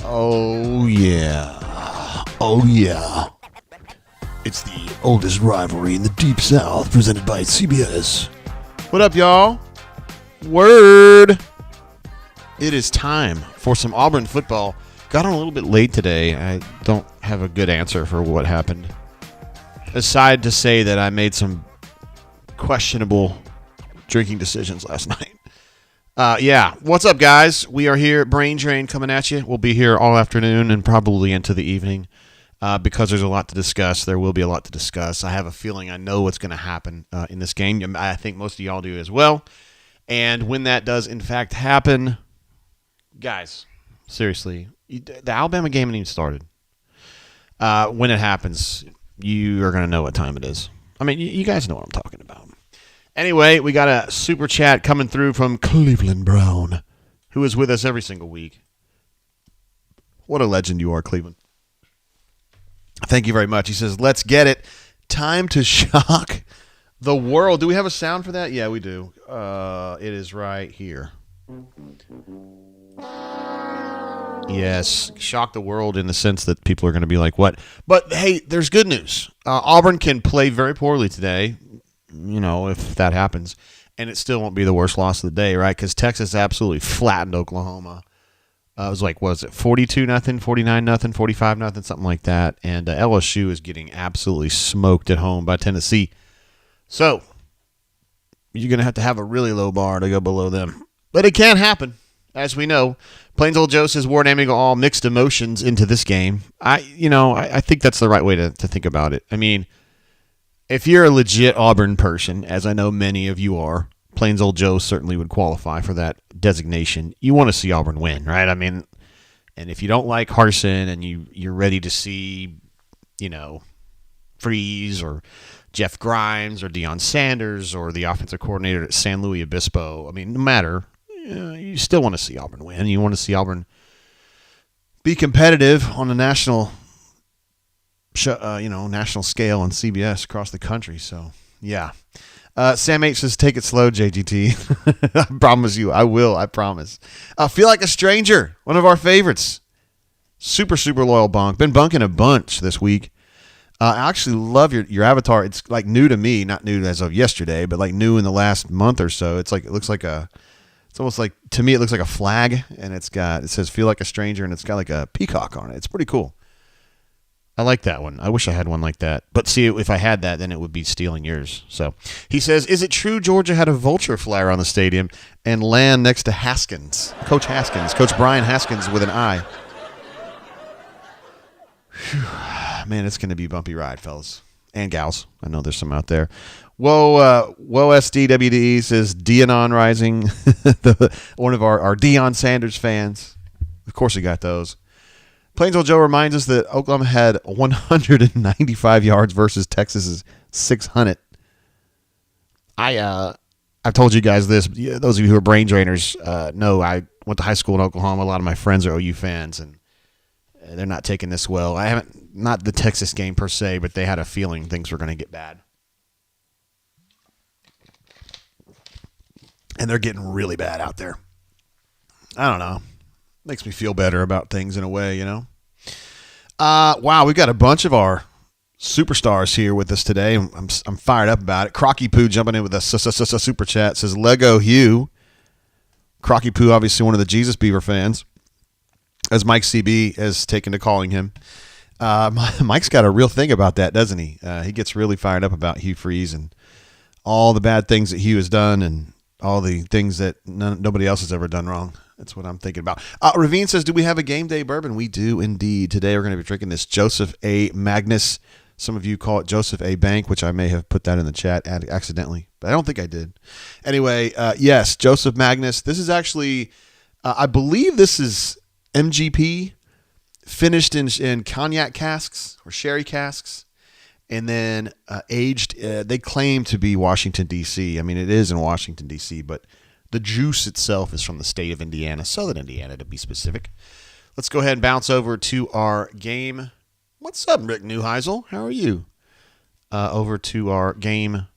Oh, yeah. Oh yeah. It's the oldest rivalry in the Deep South, presented by CBS. What up, y'all? Word! It is time for some Auburn football. Got on a little bit late today. I don't have a good answer for what happened. Aside to say that I made some questionable drinking decisions last night. Yeah. What's up, guys? We are here, Brain Drain, coming at you. We'll be here all afternoon and probably into the evening because there's a lot to discuss. There will be a lot to discuss. I have a feeling I know what's going to happen in this game. I think most of y'all do as well. And when that does, in fact, happen, guys, seriously, the Alabama game ain't even started. When it happens, you are going to know what time it is. I mean, you guys know what I'm talking about. Anyway, we got a super chat coming through from Cleveland Brown, who is with us every single week. What a legend you are, Cleveland. Thank you very much. He says, let's get it. Time to shock the world. Do we have a sound for that? Yeah, we do. It is right here. Yes, shock the world in the sense that people are going to be like, what? But, hey, there's good news. Auburn can play very poorly today, you know, if that happens, and it still won't be the worst loss of the day, right? Because Texas absolutely flattened Oklahoma. It was like, what was it, 42-0, 49-0, 45-0, something like that, and LSU is getting absolutely smoked at home by Tennessee. So, you're going to have a really low bar to go below them. But it can happen, as we know. Plains Old Joe says we're naming all mixed emotions into this game. I think that's the right way to think about it. I mean, if you're a legit Auburn person, as I know many of you are, Plains Old Joe certainly would qualify for that designation. You want to see Auburn win, right? I mean, and if you don't like Harsin and you're ready to see, Freeze or Jeff Grimes or Deion Sanders or the offensive coordinator at San Luis Obispo, I mean, no matter, you still want to see Auburn win. You want to see Auburn be competitive on a national national scale on CBS across the country. So, yeah. Sam H says, take it slow, JGT. I promise you, I will. I promise. Feel Like a Stranger, one of our favorites. Super, super loyal bunk. Been bunking a bunch this week. I actually love your avatar. It's like new to me, not new as of yesterday, but like new in the last month or so. It's almost like to me, it looks like a flag, and it says Feel Like a Stranger, and it's got like a peacock on it. It's pretty cool. I like that one. I wish I had one like that. But see, if I had that, then it would be stealing yours. So he says, is it true Georgia had a vulture flyer on the stadium and land next to Haskins? Coach Brian Haskins with an I. Whew. Man, it's going to be a bumpy ride, fellas. And gals. I know there's some out there. Whoa, SDWDE says Deion Rising. One of our Deion Sanders fans. Of course we got those. Plains Old Joe reminds us that Oklahoma had 195 yards versus Texas's 600. I've told you guys this. Those of you who are brain drainers know I went to high school in Oklahoma. A lot of my friends are OU fans, and they're not taking this well. Not the Texas game per se, but they had a feeling things were going to get bad. And they're getting really bad out there. I don't know. Makes me feel better about things in a way, Wow, we've got a bunch of our superstars here with us today. I'm fired up about it. Crocky Poo jumping in with a super chat. Says Lego Hugh. Crocky Poo, obviously one of the Jesus Beaver fans, as Mike CB has taken to calling him. Mike's got a real thing about that, doesn't he? He gets really fired up about Hugh Freeze and all the bad things that Hugh has done and all the things that nobody else has ever done wrong. That's what I'm thinking about. Ravine says, do we have a game day bourbon? We do indeed. Today we're going to be drinking this Joseph A. Magnus. Some of you call it Joseph A. Bank, which I may have put that in the chat accidentally, but I don't think I did. Anyway, yes, Joseph Magnus. This is actually, I believe this is MGP, finished in cognac casks or sherry casks, and then aged. They claim to be Washington, D.C. I mean, it is in Washington, D.C., but the juice itself is from the state of Indiana, southern Indiana to be specific. Let's go ahead and bounce over to our game. What's up, Rick Neuheisel? How are you? Over to our game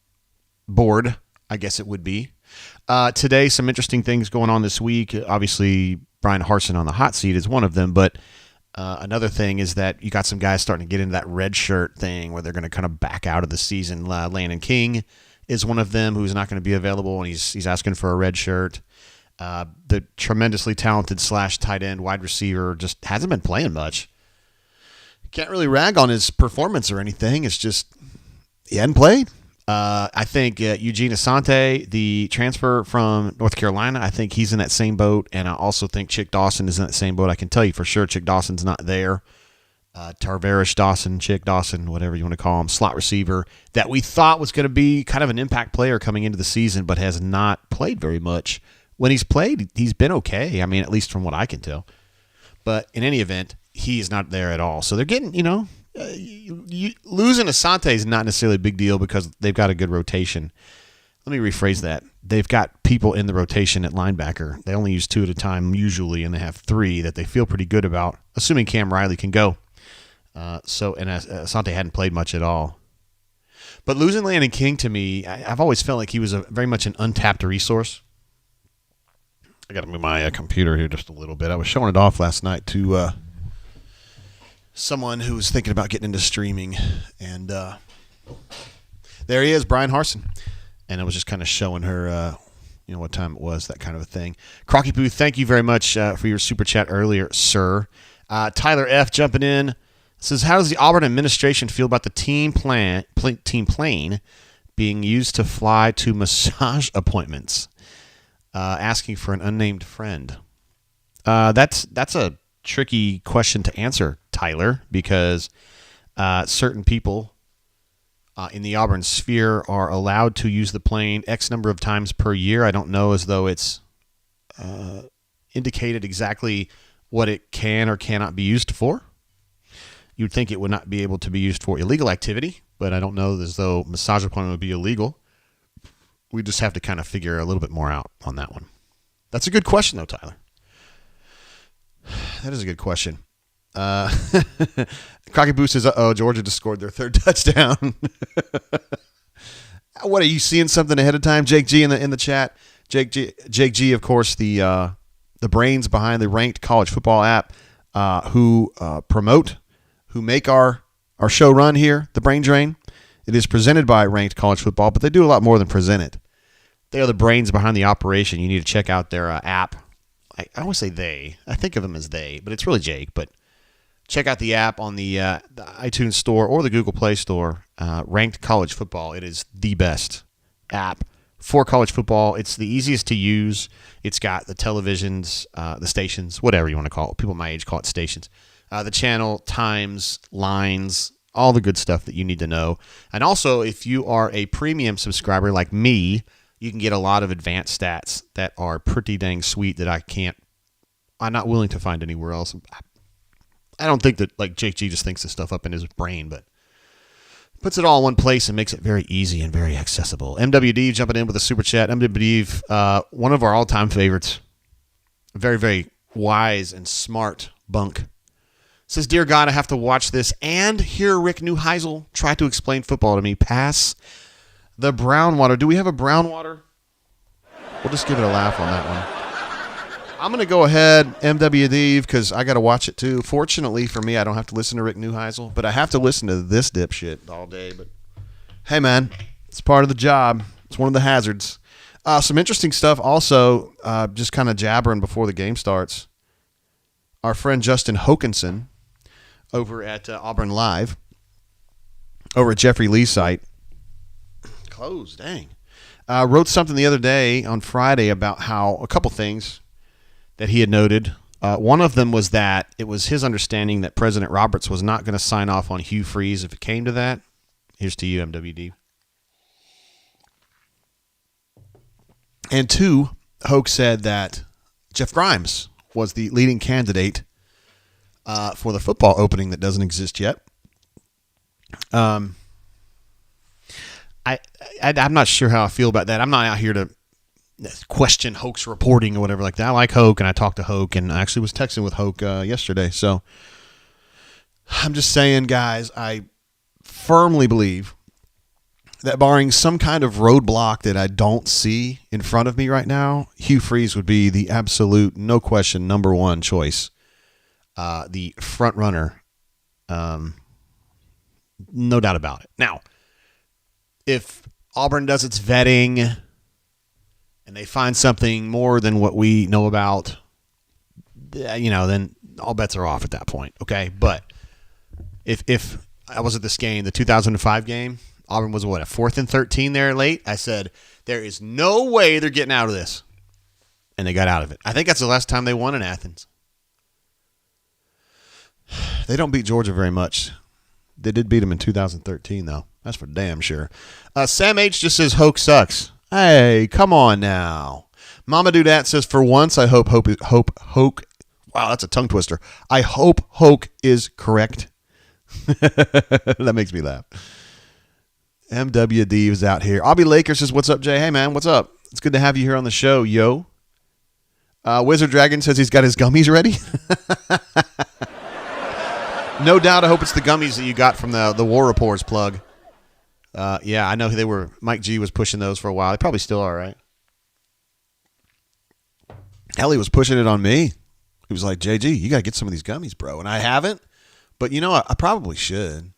board, I guess it would be. Today, some interesting things going on this week. Obviously, Brian Harsin on the hot seat is one of them, but Another thing is that you got some guys starting to get into that red shirt thing where they're going to kind of back out of the season. Landon King is one of them who's not going to be available, and he's asking for a red shirt. The tremendously talented / tight end wide receiver just hasn't been playing much. Can't really rag on his performance or anything. It's just he hadn't played. I think Eugene Asante, the transfer from North Carolina, I think he's in that same boat, and I also think Chick Dawson is in that same boat. I can tell you for sure Chick Dawson's not there. Tarvarish Dawson, Chick Dawson, whatever you want to call him, slot receiver that we thought was going to be kind of an impact player coming into the season, but has not played very much. When he's played, he's been okay. I mean, at least from what I can tell. But in any event, he is not there at all. So they're getting, losing Asante is not necessarily a big deal because they've got a good rotation. Let me rephrase that. They've got people in the rotation at linebacker. They only use 2 at a time usually, and they have 3 that they feel pretty good about, assuming Cam Riley can go. And Asante hadn't played much at all. But losing Landon King to me, I've always felt like he was very much an untapped resource. I got to move my computer here just a little bit. I was showing it off last night to someone who was thinking about getting into streaming, and there he is, Brian Harson. And I was just kind of showing her, what time it was, that kind of a thing. Crocky Booth, thank you very much for your super chat earlier, sir. Tyler F. jumping in says, how does the Auburn administration feel about the team plane being used to fly to massage appointments? Asking for an unnamed friend. That's a tricky question to answer, Tyler, because certain people in the Auburn sphere are allowed to use the plane X number of times per year. I don't know as though it's indicated exactly what it can or cannot be used for. You'd think it would not be able to be used for illegal activity, but I don't know as though massage appointment would be illegal. We just have to kind of figure a little bit more out on that one. That's a good question, though, Tyler. That is a good question. Crocky Boo says, Georgia just scored their 3rd touchdown. What, are you seeing something ahead of time? Jake G in the chat. Jake G, of course, the brains behind the Ranked College Football app, who make our show run here, The Brain Drain. It is presented by Ranked College Football, but they do a lot more than present it. They are the brains behind the operation. You need to check out their app. I always say they. I think of them as they, but it's really Jake. But check out the app on the iTunes Store or the Google Play Store, Ranked College Football. It is the best app for college football. It's the easiest to use. It's got the televisions, the stations, whatever you want to call it. People my age call it stations. The channel, times, lines, all the good stuff that you need to know. And also, if you are a premium subscriber like me, you can get a lot of advanced stats that are pretty dang sweet that I'm not willing to find anywhere else. I don't think that like Jake G just thinks this stuff up in his brain, but puts it all in one place and makes it very easy and very accessible. MWD jumping in with a super chat. MWD, one of our all-time favorites. Very, very wise and smart bunk. Says, dear God, I have to watch this and hear Rick Neuheisel try to explain football to me. Pass the brown water. Do we have a brown water? We'll just give it a laugh on that one. I'm going to go ahead, MWD, because I got to watch it too. Fortunately for me, I don't have to listen to Rick Neuheisel, but I have to listen to this dipshit all day. But hey, man, it's part of the job. It's one of the hazards. Some interesting stuff also, just kind of jabbering before the game starts. Our friend Justin Hokanson over at Auburn Live, over at Jeffrey Lee's site, closed, dang, wrote something the other day on Friday about how a couple things that he had noted. One of them was that it was his understanding that President Roberts was not going to sign off on Hugh Freeze if it came to that. Here's to you, MWD. And 2, Hoke said that Jeff Grimes was the leading candidate for the football opening that doesn't exist yet. I'm not sure how I feel about that. I'm not out here to question Hoke's reporting or whatever like that. I like Hoke, and I talked to Hoke, and I actually was texting with Hoke yesterday. So I'm just saying, guys, I firmly believe that barring some kind of roadblock that I don't see in front of me right now, Hugh Freeze would be the absolute, no question, number one choice. the front runner. No doubt about it. Now, if Auburn does its vetting and they find something more than what we know about, then all bets are off at that point. Okay, but if I was at this game, the 2005 game, Auburn was a 4th and 13 there late. I said there is no way they're getting out of this, and they got out of it. I think that's the last time they won in Athens. They don't beat Georgia very much. They did beat them in 2013, though. That's for damn sure. Sam H. just says Hoke sucks. Hey, come on now. Mama Do Dat says, for once, I hope Hoke. Wow, that's a tongue twister. I hope Hoke is correct. That makes me laugh. MWD is out here. Abby Lakers says, what's up, Jay? Hey, man, what's up? It's good to have you here on the show, yo. Wizard Dragon says he's got his gummies ready. No doubt. I hope it's the gummies that you got from the War Reports plug. Yeah, I know they were. Mike G was pushing those for a while. They probably still are, right? Hell, he was pushing it on me. He was like, JG, you got to get some of these gummies, bro. And I haven't, but I probably should.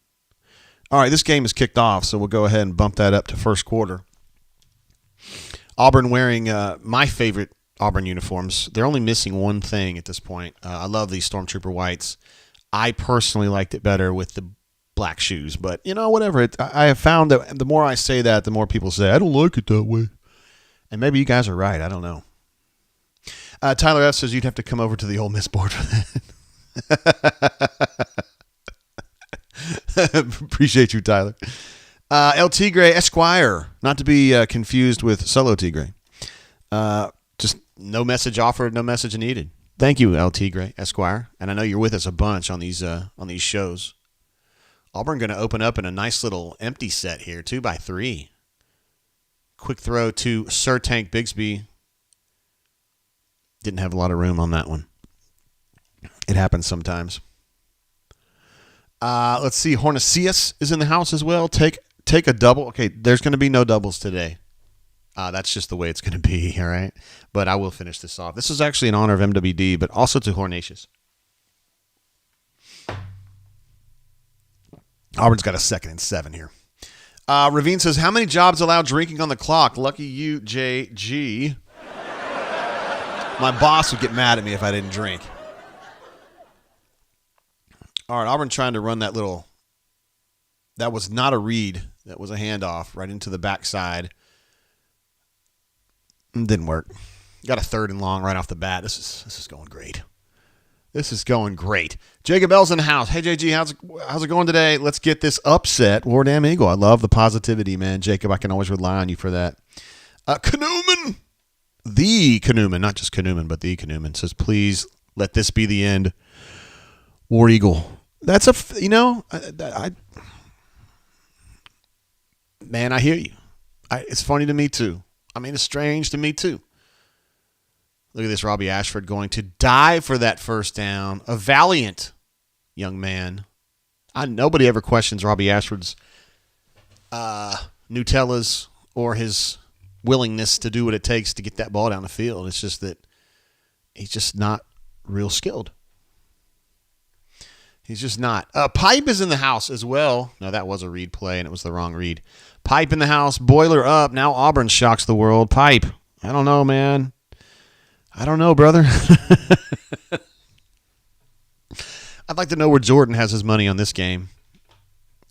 All right, this game is kicked off, so we'll go ahead and bump that up to first quarter. Auburn wearing my favorite Auburn uniforms. They're only missing one thing at this point. I love these Stormtrooper whites. I personally liked it better with the black shoes, but whatever. I have found that the more I say that, the more people say I don't like it that way, and maybe you guys are right. I don't know. Tyler F says you'd have to come over to the Ole Miss board for that. Appreciate you, Tyler. El Tigre Esquire, not to be confused with Solo Tigre. Just no message offered, no message needed. Thank you, El Tigre Esquire, and I know you're with us a bunch on these shows. Auburn going to open up in a nice little empty set here, 2x3. Quick throw to Sir Tank Bigsby. Didn't have a lot of room on that one. It happens sometimes. Let's see. Hornicius is in the house as well. Take a double. Okay, there's going to be no doubles today. That's just the way it's going to be, all right? But I will finish this off. This is actually in honor of MWD, but also to Hornatius. Auburn's got a 2nd and 7 here. Ravine says, how many jobs allow drinking on the clock? Lucky you, JG. My boss would get mad at me if I didn't drink. All right, Auburn trying to run that little. That was not a read. That was a handoff right into the backside. Didn't work. Got a 3rd and long right off the bat. This is going great. This is going great. Jacob L's in the house. Hey, JG, how's it going today? Let's get this upset. War Damn Eagle. I love the positivity, man. Jacob, I can always rely on you for that. Canoeman. The Canoeman, not just Canoeman, but the Canoeman says, please let this be the end. War Eagle. That's man, I hear you. It's funny to me, too. I mean, it's strange to me, too. Look at this, Robbie Ashford going to dive for that first down. A valiant young man. Nobody ever questions Robbie Ashford's Nutellas or his willingness to do what it takes to get that ball down the field. It's just that he's just not real skilled. He's just not. Pipe is in the house as well. No, that was a read play, and it was the wrong read. Pipe in the house. Boiler up. Now Auburn shocks the world. Pipe. I don't know, man. I don't know, brother. I'd like to know where Jordan has his money on this game.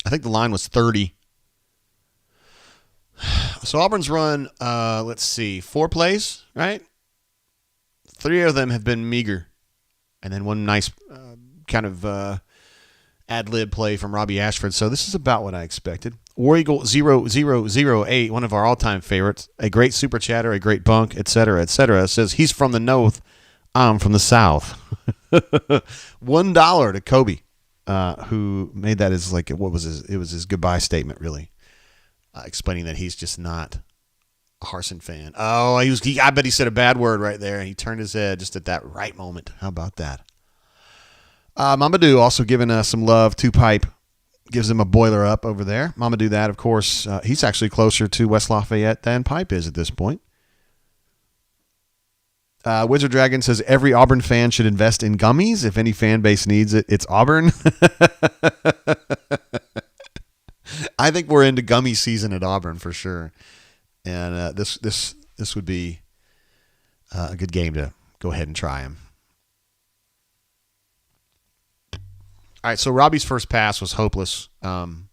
I think the line was 30. So Auburn's run, let's see, 4 plays, right? 3 of them have been meager. And then one nice kind of ad-lib play from Robbie Ashford. So this is about what I expected. War Eagle 0008, one of our all-time favorites, a great super chatter, a great bunk, etc., says he's from the north, I'm from the south. $1 to Kobe, who made that as like, it was his goodbye statement, really, explaining that he's just not a Harsin fan. Oh, I bet he said a bad word right there, and he turned his head just at that right moment. How about that? Mamadou also giving us some love to Pipe. Gives him a boiler up over there. Mamadou that, of course, he's actually closer to West Lafayette than Pipe is at this point. Wizard Dragon says every Auburn fan should invest in gummies. If any fan base needs it, it's Auburn. I think we're into gummy season at Auburn for sure, and this would be a good game to go ahead and try them. All right, so Robbie's first pass was hopeless. The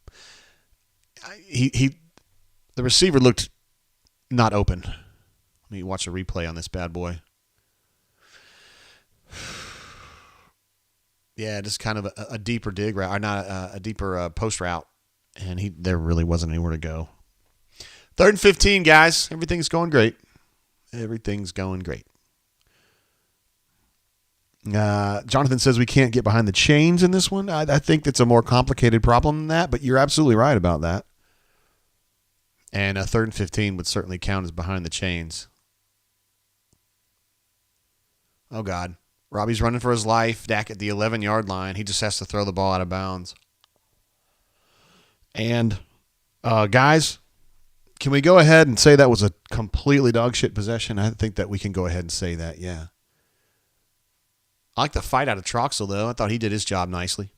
receiver looked not open. Let me watch a replay on this bad boy. Yeah, just kind of a deeper dig route, or not a deeper post route, and there really wasn't anywhere to go. 3rd and 15, guys. Everything's going great. Everything's going great. Jonathan says we can't get behind the chains in this one. I think it's a more complicated problem than that, but you're absolutely right about that. And 3rd and 15 would certainly count as behind the chains. Oh, God. Robbie's running for his life. Dak at the 11-yard line. He just has to throw the ball out of bounds. And, guys, can we go ahead and say that was a completely dog shit possession? I think that we can go ahead and say that, yeah. I like the fight out of Troxel, though. I thought he did his job nicely.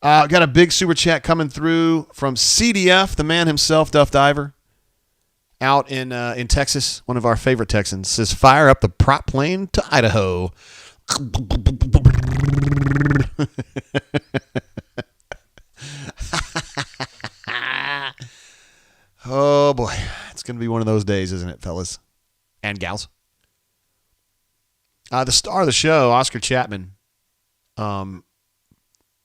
Got a big super chat coming through from CDF, the man himself, Duff Diver, out in Texas. One of our favorite Texans says, "Fire up the prop plane to Idaho." Oh boy, it's gonna be one of those days, isn't it, fellas and gals? The star of the show, Oscar Chapman.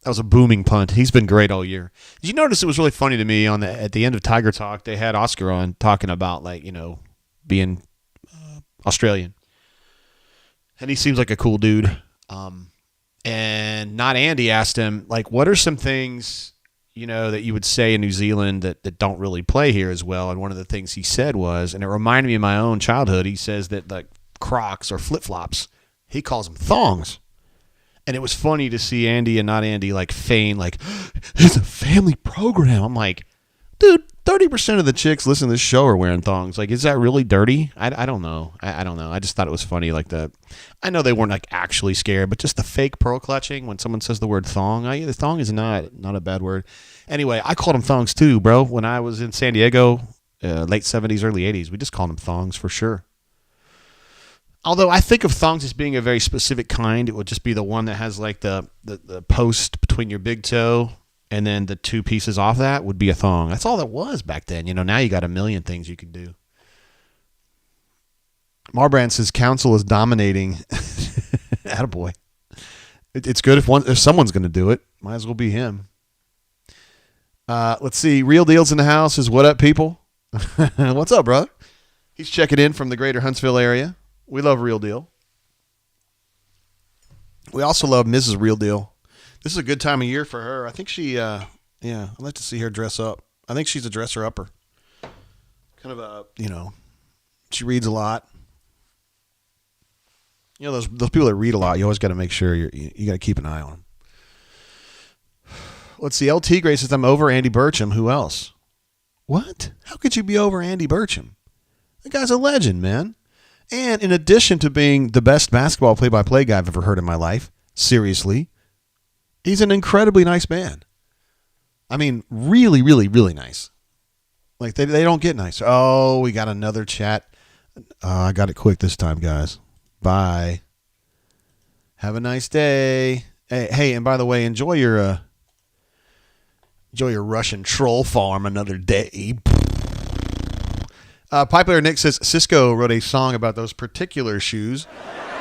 That was a booming punt. He's been great all year. Did you notice it was really funny to me at the end of Tiger Talk? They had Oscar on talking about being Australian, and he seems like a cool dude. And not Andy asked him what are some things that you would say in New Zealand that don't really play here as well. And one of the things he said was, and it reminded me of my own childhood. He says that Crocs or flip flops, he calls them thongs. And it was funny to see Andy and not Andy feign it's a family program. I'm like, dude, 30% of the chicks listening to this show are wearing thongs. Is that really dirty? I don't know. I don't know. I just thought it was funny. I know they weren't actually scared, but just the fake pearl clutching when someone says the word thong. The thong is not a bad word. Anyway, I called them thongs too, bro. When I was in San Diego, late 70s, early 80s, we just called them thongs for sure. Although I think of thongs as being a very specific kind. It would just be the one that has the post between your big toe and then the two pieces off that would be a thong. That's all that was back then. Now you got a million things you can do. Marbrand says council is dominating. Attaboy. It's good if someone's going to do it. Might as well be him. Let's see. Real Deal's in the house. Is what up, people? What's up, brother? He's checking in from the greater Huntsville area. We love Real Deal. We also love Mrs. Real Deal. This is a good time of year for her. I think she, I'd like to see her dress up. I think she's a dresser-upper. Kind of she reads a lot. Those people that read a lot, you always got to make sure you got to keep an eye on them. Let's see. LT Gray says, I'm over Andy Burcham. Who else? What? How could you be over Andy Burcham? The guy's a legend, man. And in addition to being the best basketball play-by-play guy I've ever heard in my life, seriously, he's an incredibly nice man. I mean, really, really, really nice. They don't get nicer. Oh, we got another chat. I got it quick this time, guys. Bye. Have a nice day. Hey, and by the way, enjoy your Russian troll farm another day. Piper Nick says, Cisco wrote a song about those particular shoes.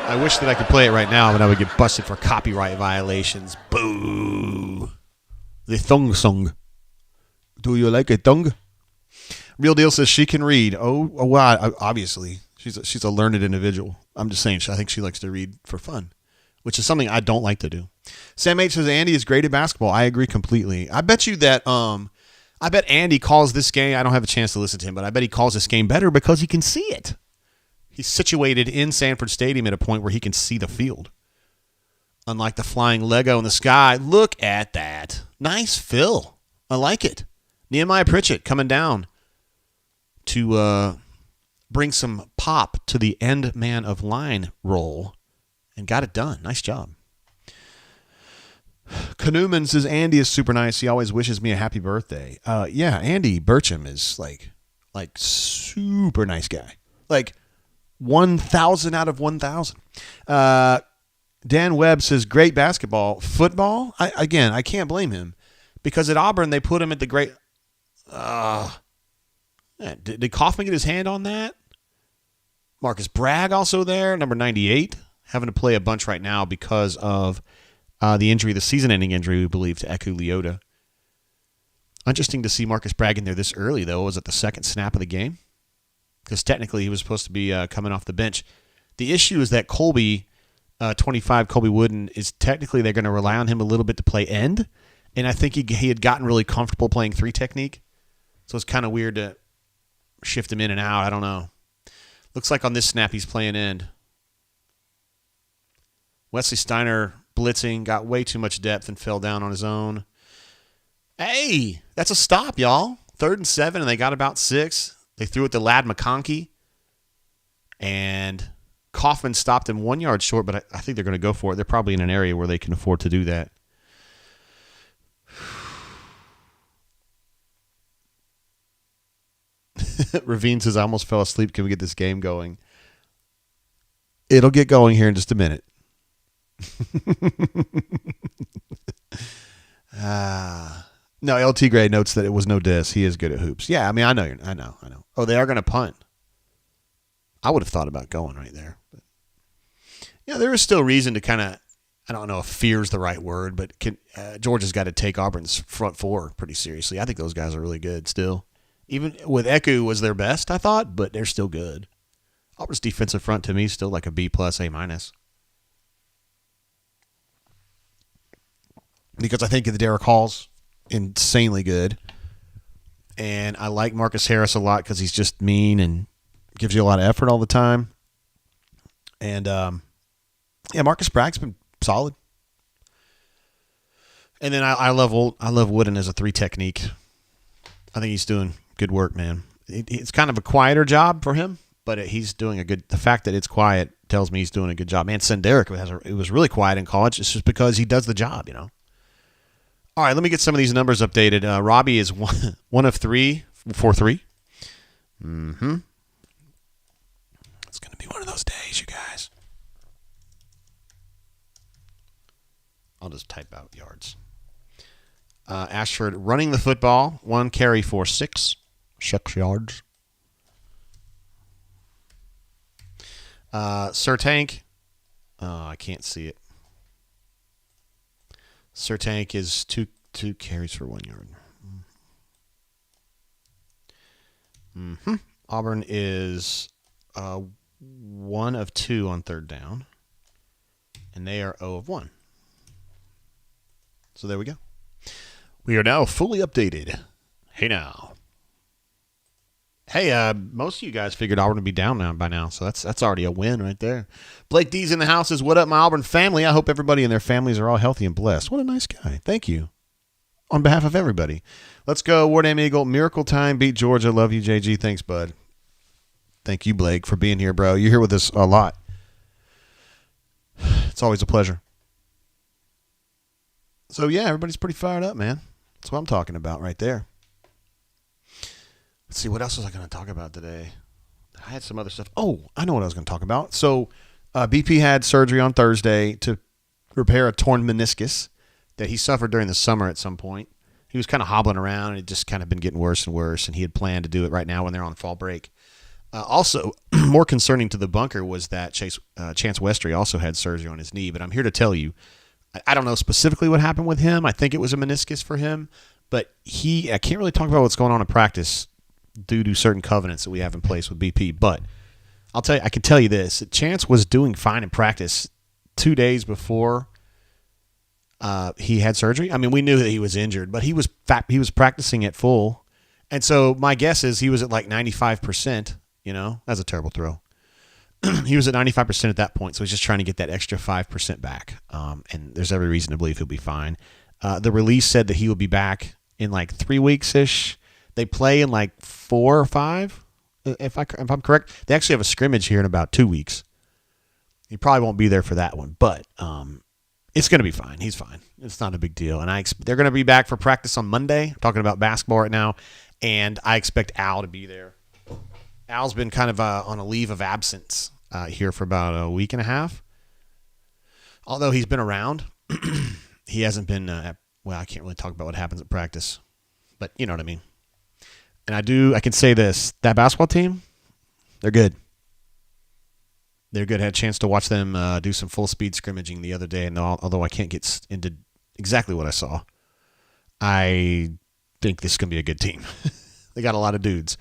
I wish that I could play it right now, but I would get busted for copyright violations. Boo. The thong song. Do you like a thong? Real Deal says she can read. Oh wow. Obviously. She's a learned individual. I'm just saying, I think she likes to read for fun, which is something I don't like to do. Sam H says, Andy is great at basketball. I agree completely. I bet you that I bet Andy calls this game. I don't have a chance to listen to him, but I bet he calls this game better because he can see it. He's situated in Sanford Stadium at a point where he can see the field. Unlike the flying Lego in the sky. Look at that. Nice fill. I like it. Nehemiah Pritchett coming down to bring some pop to the end man of line role and got it done. Nice job. Canoeman says Andy is super nice. He always wishes me a happy birthday. Yeah, Andy Burcham is like super nice guy. Like 1,000 out of 1,000. Dan Webb says great basketball. Football? I can't blame him because at Auburn they put him at the great. Did Kaufman get his hand on that? Marcus Bragg also there, number 98, having to play a bunch right now because of the injury, the season-ending injury, we believe, to Eku Leota. Interesting to see Marcus Bragg in there this early, though. Was it the second snap of the game? Because technically he was supposed to be coming off the bench. The issue is that Colby, 25, Colby Wooden, is technically they're going to rely on him a little bit to play end, and I think he had gotten really comfortable playing 3 technique, so it's kind of weird to shift him in and out. I don't know. Looks like on this snap he's playing end. Wesley Steiner blitzing, got way too much depth and fell down on his own. Hey, that's a stop, y'all. 3rd and 7, and they got about 6. They threw it to Lad McConkey, and Kaufman stopped him 1 yard short, but I think they're going to go for it. They're probably in an area where they can afford to do that. Ravine says, I almost fell asleep. Can we get this game going? It'll get going here in just a minute. No, LT Gray notes that it was no diss. He is good at hoops. Yeah, I mean, I know. Oh, they are going to punt. I would have thought about going right there. But, yeah, there is still reason to kind of, I don't know if fear is the right word, but Georgia's got to take Auburn's front 4 pretty seriously. I think those guys are really good still. Even with Eku was their best, I thought, but they're still good. Auburn's defensive front to me is still like a B+, A-. Because I think the Derek Hall's insanely good. And I like Marcus Harris a lot because he's just mean and gives you a lot of effort all the time. And, Marcus Bragg's been solid. And then I love Wooden as a 3 technique. I think he's doing good work, man. It's kind of a quieter job for him, but he's doing a good. The fact that it's quiet tells me he's doing a good job. Man, Senderic it was really quiet in college. It's just because he does the job, you know. All right, let me get some of these numbers updated. Robbie is one of 3 for 3. Mm-hmm. It's going to be one of those days, you guys. I'll just type out yards. Ashford running the football, 1 carry for 6 yards. Sir Tank, I can't see it. Sir Tank is two carries for 1 yard. Mm-hmm. Auburn is 1 of 2 on 3rd down, and they are 0 of 1. So there we go. We are now fully updated. Hey now. Hey, most of you guys figured Auburn would be down by now, so that's already a win right there. Blake D's in the house says, what up, my Auburn family? I hope everybody and their families are all healthy and blessed. What a nice guy. Thank you. On behalf of everybody. Let's go, Wardam Eagle. Miracle time, beat Georgia. Love you, JG. Thanks, bud. Thank you, Blake, for being here, bro. You're here with us a lot. It's always a pleasure. So, yeah, everybody's pretty fired up, man. That's what I'm talking about right there. Let's see, what else was I going to talk about today? I had some other stuff. Oh, I know what I was going to talk about. So BP had surgery on Thursday to repair a torn meniscus that he suffered during the summer at some point. He was kind of hobbling around, and it just kind of been getting worse and worse, and he had planned to do it right now when they're on fall break. Also, more concerning to the bunker was that Chance Westry also had surgery on his knee, but I'm here to tell you, I don't know specifically what happened with him. I think it was a meniscus for him, but I can't really talk about what's going on in practice due to certain covenants that we have in place with BP. But I can tell you this: Chance was doing fine in practice 2 days before he had surgery. I mean, we knew that he was injured, but he was practicing at full, and so my guess is he was at like 95%. You know, that's a terrible throw. He was at 95% at that point, so he's just trying to get that extra 5% back. And there's every reason to believe he'll be fine. The release said that he will be back in like 3 weeks-ish. They play in like 4 or 5, If I'm correct, they actually have a scrimmage here in about 2 weeks. He probably won't be there for that one, but it's going to be fine. He's fine. It's not a big deal. And they're going to be back for practice on Monday. I'm talking about basketball right now, and I expect Al to be there. Al's been kind of on a leave of absence here for about a week and a half. Although he's been around, he hasn't been. I can't really talk about what happens at practice, but you know what I mean. And I can say this: that basketball team, they're good. They're good. I had a chance to watch them do some full speed scrimmaging the other day, and although I can't get into exactly what I saw, I think this is going to be a good team. They got a lot of dudes.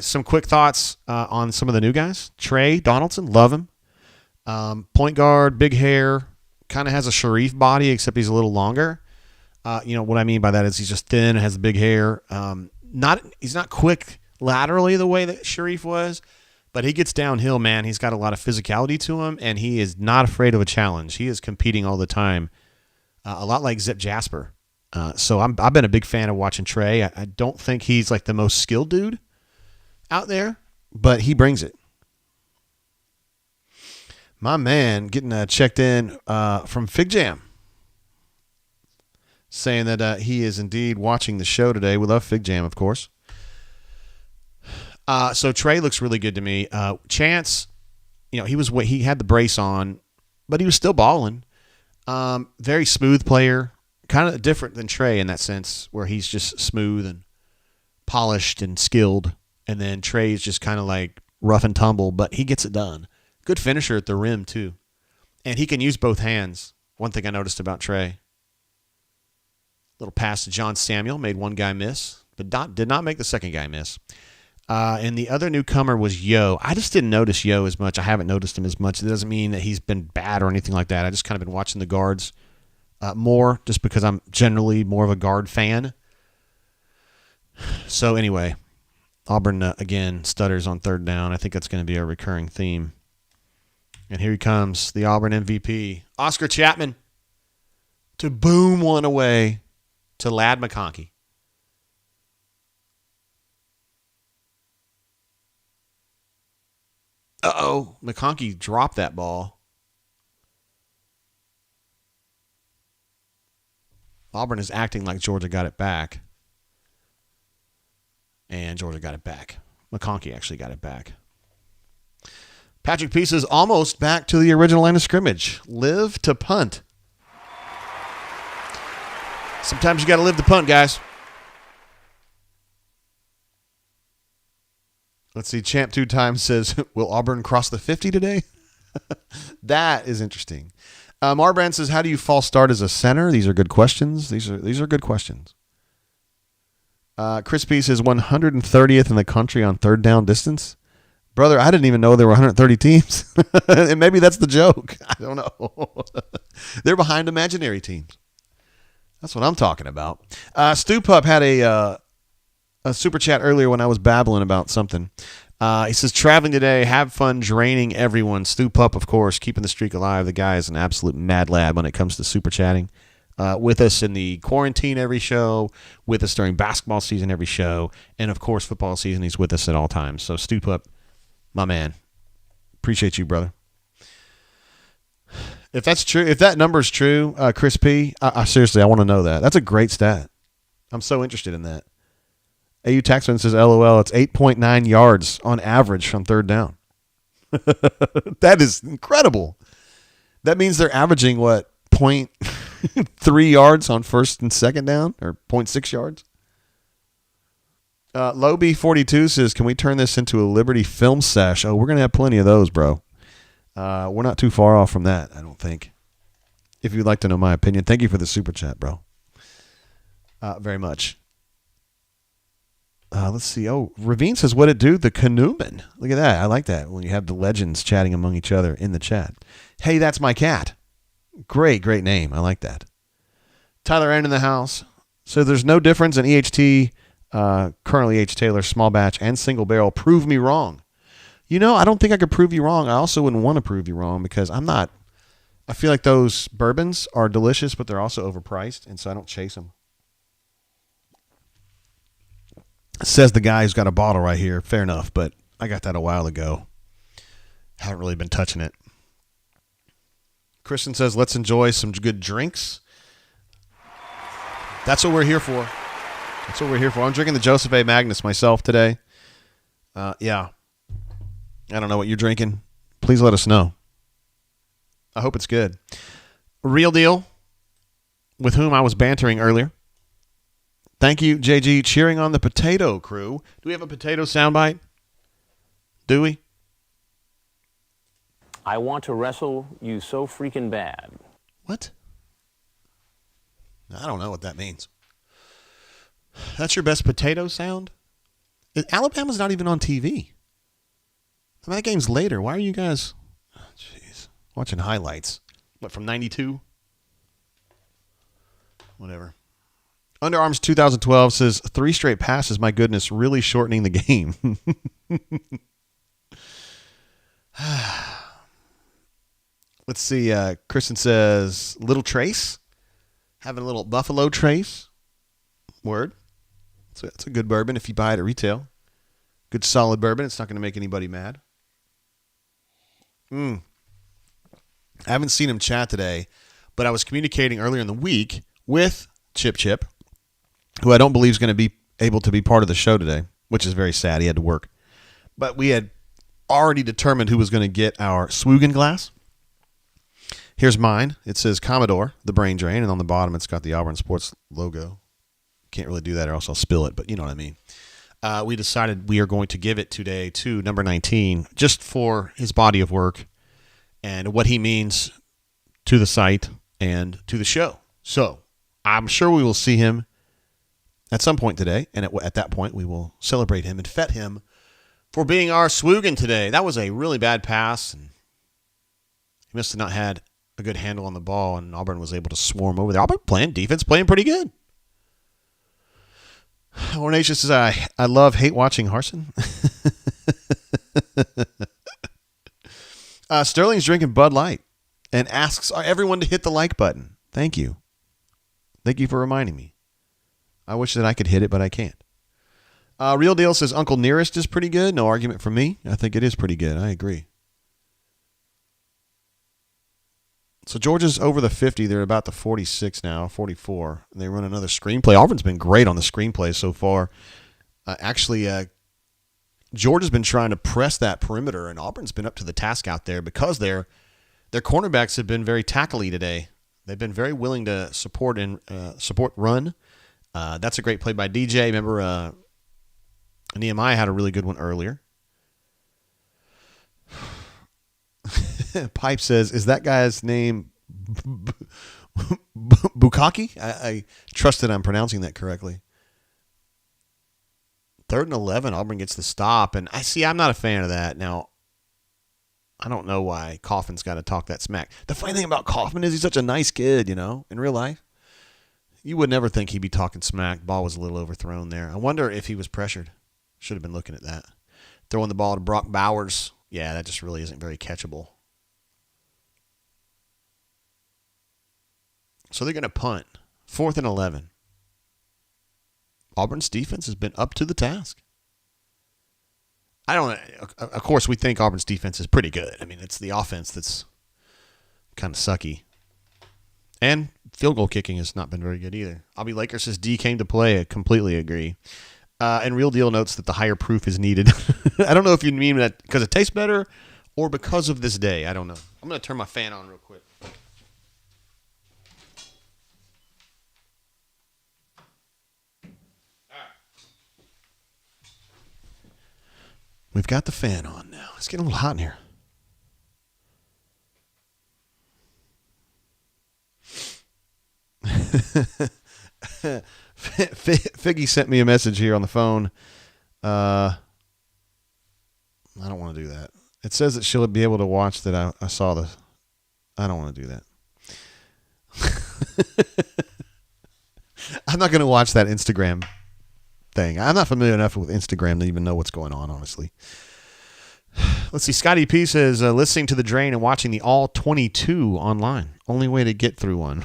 Some quick thoughts on some of the new guys. Trey Donaldson, love him. Point guard, big hair, kind of has a Sharif body, except he's a little longer. What I mean by that is he's just thin, has big hair. He's not quick laterally the way that Sharif was, but he gets downhill, man. He's got a lot of physicality to him, and he is not afraid of a challenge. He is competing all the time, a lot like Zip Jasper. So I've been a big fan of watching Trey. I don't think he's like the most skilled dude out there, but he brings it. My man getting checked in from Fig Jam, saying that he is indeed watching the show today. We love Fig Jam, of course. So Trey looks really good to me. Chance, he had the brace on, but he was still balling. Very smooth player, kind of different than Trey in that sense, where he's just smooth and polished and skilled, and then Trey is just kind of like rough and tumble, but he gets it done. Good finisher at the rim too, and he can use both hands. One thing I noticed about Trey. Little pass to John Samuel, made one guy miss, but did not make the second guy miss. And the other newcomer was Yo. I just didn't notice Yo as much. I haven't noticed him as much. It doesn't mean that he's been bad or anything like that. I just kind of been watching the guards more just because I'm generally more of a guard fan. So anyway, Auburn, again, stutters on third down. I think that's going to be a recurring theme. And here he comes, the Auburn MVP, Oscar Chapman, to boom one away to Ladd McConkey. Uh-oh, McConkey dropped that ball. Auburn is acting like Georgia got it back. And Georgia got it back. McConkey actually got it back. Patrick Peace is almost back to the original line of scrimmage. Live to punt. Sometimes you got to live to punt, guys. Let's see. Champ 2 times says, will Auburn cross the 50 today? That is interesting. Marbrand says, how do you false start as a center? These are good questions. These are good questions. Chris P says 130th in the country on third down distance. Brother, I didn't even know there were 130 teams. And maybe that's the joke. I don't know. They're behind imaginary teams. That's what I'm talking about. Stu Pup had a super chat earlier when I was babbling about something. He says, traveling today, have fun draining everyone. Stu Pup, of course, keeping the streak alive. The guy is an absolute mad lad when it comes to super chatting. With us in the quarantine every show, with us during basketball season every show, and, of course, football season, he's with us at all times. So, Stu Pup, my man, appreciate you, brother. If that's true, if that number is true, Chris P, seriously, I want to know that. That's a great stat. I'm so interested in that. AU Taxman says, LOL, it's 8.9 yards on average from third down. That is incredible. That means they're averaging, what, 0.3 yards on first and second down, or 0.6 yards? Lowby42 says, can we turn this into a Liberty film sesh? Oh, we're going to have plenty of those, bro. We're not too far off from that, I don't think. If you'd like to know my opinion. Thank you for the super chat, bro. Very much. Let's see. Oh, Ravine says, what it do? The Canoeman. Look at that. I like that when you have the legends chatting among each other in the chat. Hey, that's my cat. Great name. I like that. Tyler N in the house. So there's no difference in EHT, currently H. Taylor, small batch, and single barrel. Prove me wrong. I don't think I could prove you wrong. I also wouldn't want to prove you wrong because I feel like those bourbons are delicious, but they're also overpriced, and so I don't chase them. Says the guy who's got a bottle right here. Fair enough, but I got that a while ago. Haven't really been touching it. Christian says, let's enjoy some good drinks. That's what we're here for. That's what we're here for. I'm drinking the Joseph A. Magnus myself today. Yeah. I don't know what you're drinking. Please let us know. I hope it's good. Real Deal, with whom I was bantering earlier. Thank you, JG, cheering on the potato crew. Do we have a potato soundbite? Do we? I want to wrestle you so freaking bad. What? I don't know what that means. That's your best potato sound? Alabama's not even on TV. I mean, that game's later. Why are you guys... Jeez. Watching highlights. What, from 92? Whatever. Under Arms 2012 says, 3 straight passes, my goodness, really shortening the game. Let's see. Kristen says, Little Trace. Having a little Buffalo Trace. Word. It's a good bourbon if you buy it at retail. Good solid bourbon. It's not going to make anybody mad. I haven't seen him chat today, but I was communicating earlier in the week with Chip, who I don't believe is going to be able to be part of the show today, which is very sad. He had to work. But we had already determined who was going to get our Swoogan glass. Here's mine. It says Commodore, the brain drain, and on the bottom it's got the Auburn Sports logo. Can't really do that or else I'll spill it, but you know what I mean. We decided we are going to give it today to number 19 just for his body of work and what he means to the site and to the show. So I'm sure we will see him at some point today, and at that point we will celebrate him and fet him for being our Swoogan today. That was a really bad pass, and he must have not had a good handle on the ball, and Auburn was able to swarm over there. Auburn defense playing pretty good. Ornacious says, I love hate watching Harsin. Sterling's drinking Bud Light and asks everyone to hit the like button. Thank you. Thank you for reminding me. I wish that I could hit it, but I can't. Real Deal says Uncle Nearest is pretty good. No argument from me. I think it is pretty good. I agree. So Georgia's over the 50. They're about the 46 now, 44. And they run another screenplay. Auburn's been great on the screenplay so far. Georgia's been trying to press that perimeter, and Auburn's been up to the task out there because their cornerbacks have been very tackly today. They've been very willing to support run. That's a great play by DJ. Remember, Nehemiah had a really good one earlier. Pipe says, is that guy's name Bukaki? I trust that I'm pronouncing that correctly. 3rd and 11, Auburn gets the stop. And I'm not a fan of that. Now, I don't know why Kauffman's got to talk that smack. The funny thing about Kauffman is he's such a nice kid, in real life. You would never think he'd be talking smack. Ball was a little overthrown there. I wonder if he was pressured. Should have been looking at that. Throwing the ball to Brock Bowers. Yeah, that just really isn't very catchable. So they're going to punt. 4th and 11. Auburn's defense has been up to the task. Of course, we think Auburn's defense is pretty good. I mean, it's the offense that's kind of sucky. And field goal kicking has not been very good either. I'll be Laker says D came to play. I completely agree. And Real Deal notes that the higher proof is needed. I don't know if you mean that because it tastes better or because of this day. I don't know. I'm going to turn my fan on real quick. We've got the fan on now. It's getting a little hot in here. Figgy sent me a message here on the phone. I don't want to do that. It says that she'll be able to watch that I saw the... I don't want to do that. I'm not going to watch that Instagram thing. I'm not familiar enough with Instagram to even know what's going on, honestly. Let's see. Scotty P says, listening to The Drain and watching the All 22 online. Only way to get through one.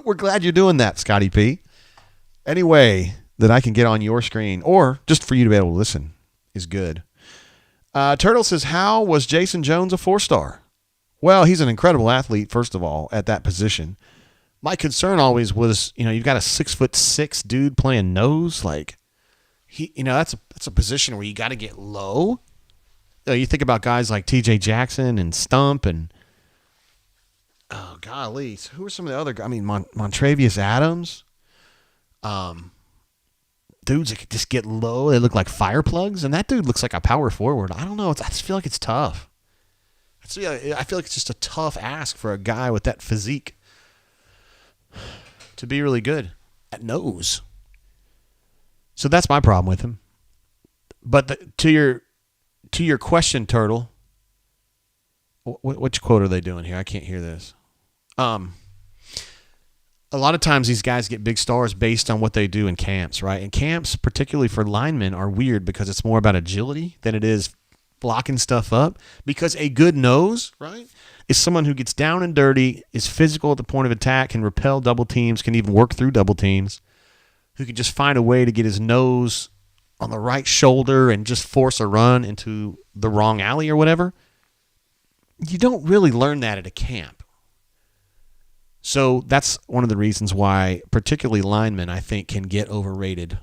We're glad you're doing that, Scotty P. Anyway, that I can get on your screen, or just for you to be able to listen, is good. Turtle says, how was Jason Jones a 4-star? Well, he's an incredible athlete, first of all, at that position. My concern always was, you've got a 6'6" dude playing nose. Like, that's a position where you got to get low. You think about guys like T.J. Jackson and Stump and, oh, golly, who are some of the other guys? I mean, Montravius Adams. Dudes that could just get low. They look like fire plugs, and that dude looks like a power forward. I don't know. I just feel like it's tough. I feel like it's just a tough ask for a guy with that physique to be really good at nose. So that's my problem with him. But to your question, Turtle, which quote are they doing here? I can't hear this. A lot of times these guys get big stars based on what they do in camps, right? And camps, particularly for linemen, are weird because it's more about agility than it is blocking stuff up. Because a good nose, right, is someone who gets down and dirty, is physical at the point of attack, can repel double teams, can even work through double teams, who can just find a way to get his nose on the right shoulder and just force a run into the wrong alley or whatever. You don't really learn that at a camp. So that's one of the reasons why, particularly linemen, I think, can get overrated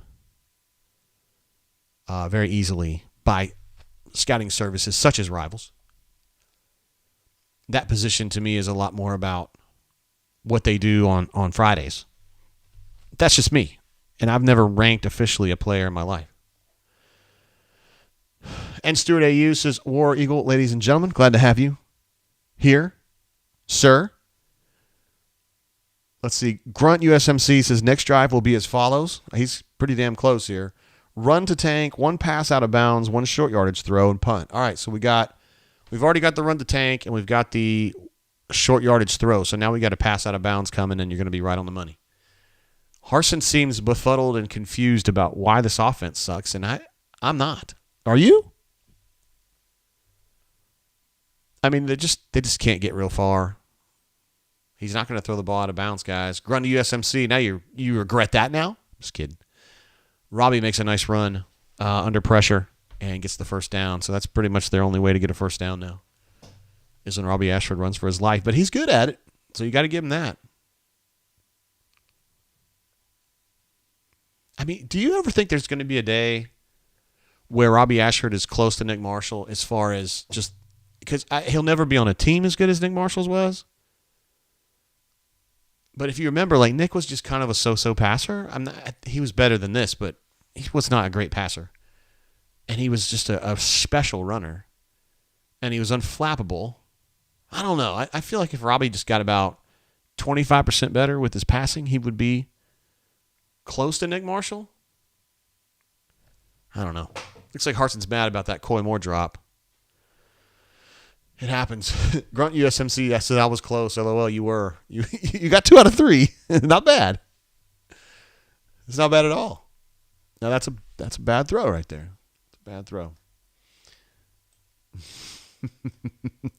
very easily by scouting services such as Rivals. That position to me is a lot more about what they do on Fridays. That's just me. And I've never ranked officially a player in my life. And Stuart AU says, War Eagle, ladies and gentlemen, glad to have you here, sir. Let's see. Grunt USMC says next drive will be as follows. He's pretty damn close here. Run to tank, 1 pass out of bounds, 1 short yardage throw, and punt. All right, so we've already got the run to tank, and we've got the short yardage throw. So now we got a pass out of bounds coming, and you're going to be right on the money. Harsin seems befuddled and confused about why this offense sucks, and I'm not. Are you? I mean, they just can't get real far. He's not going to throw the ball out of bounds, guys. Grunt to USMC. Now you regret that now? Just kidding. Robbie makes a nice run under pressure and gets the first down. So that's pretty much their only way to get a first down now, is when Robbie Ashford runs for his life. But he's good at it, so you got to give him that. I mean, do you ever think there's going to be a day where Robbie Ashford is close to Nick Marshall as far as just – because he'll never be on a team as good as Nick Marshall's was? But if you remember, like, Nick was just kind of a so-so passer. He was better than this, but he was not a great passer. And he was just a special runner. And he was unflappable. I don't know. I feel like if Robbie just got about 25% better with his passing, he would be close to Nick Marshall. I don't know. Looks like Hartson's mad about that Coy Moore drop. It happens. Grunt USMC, I said I was close. LOL, you were. You got 2 out of 3. Not bad. It's not bad at all. Now that's a bad throw right there. It's a bad throw.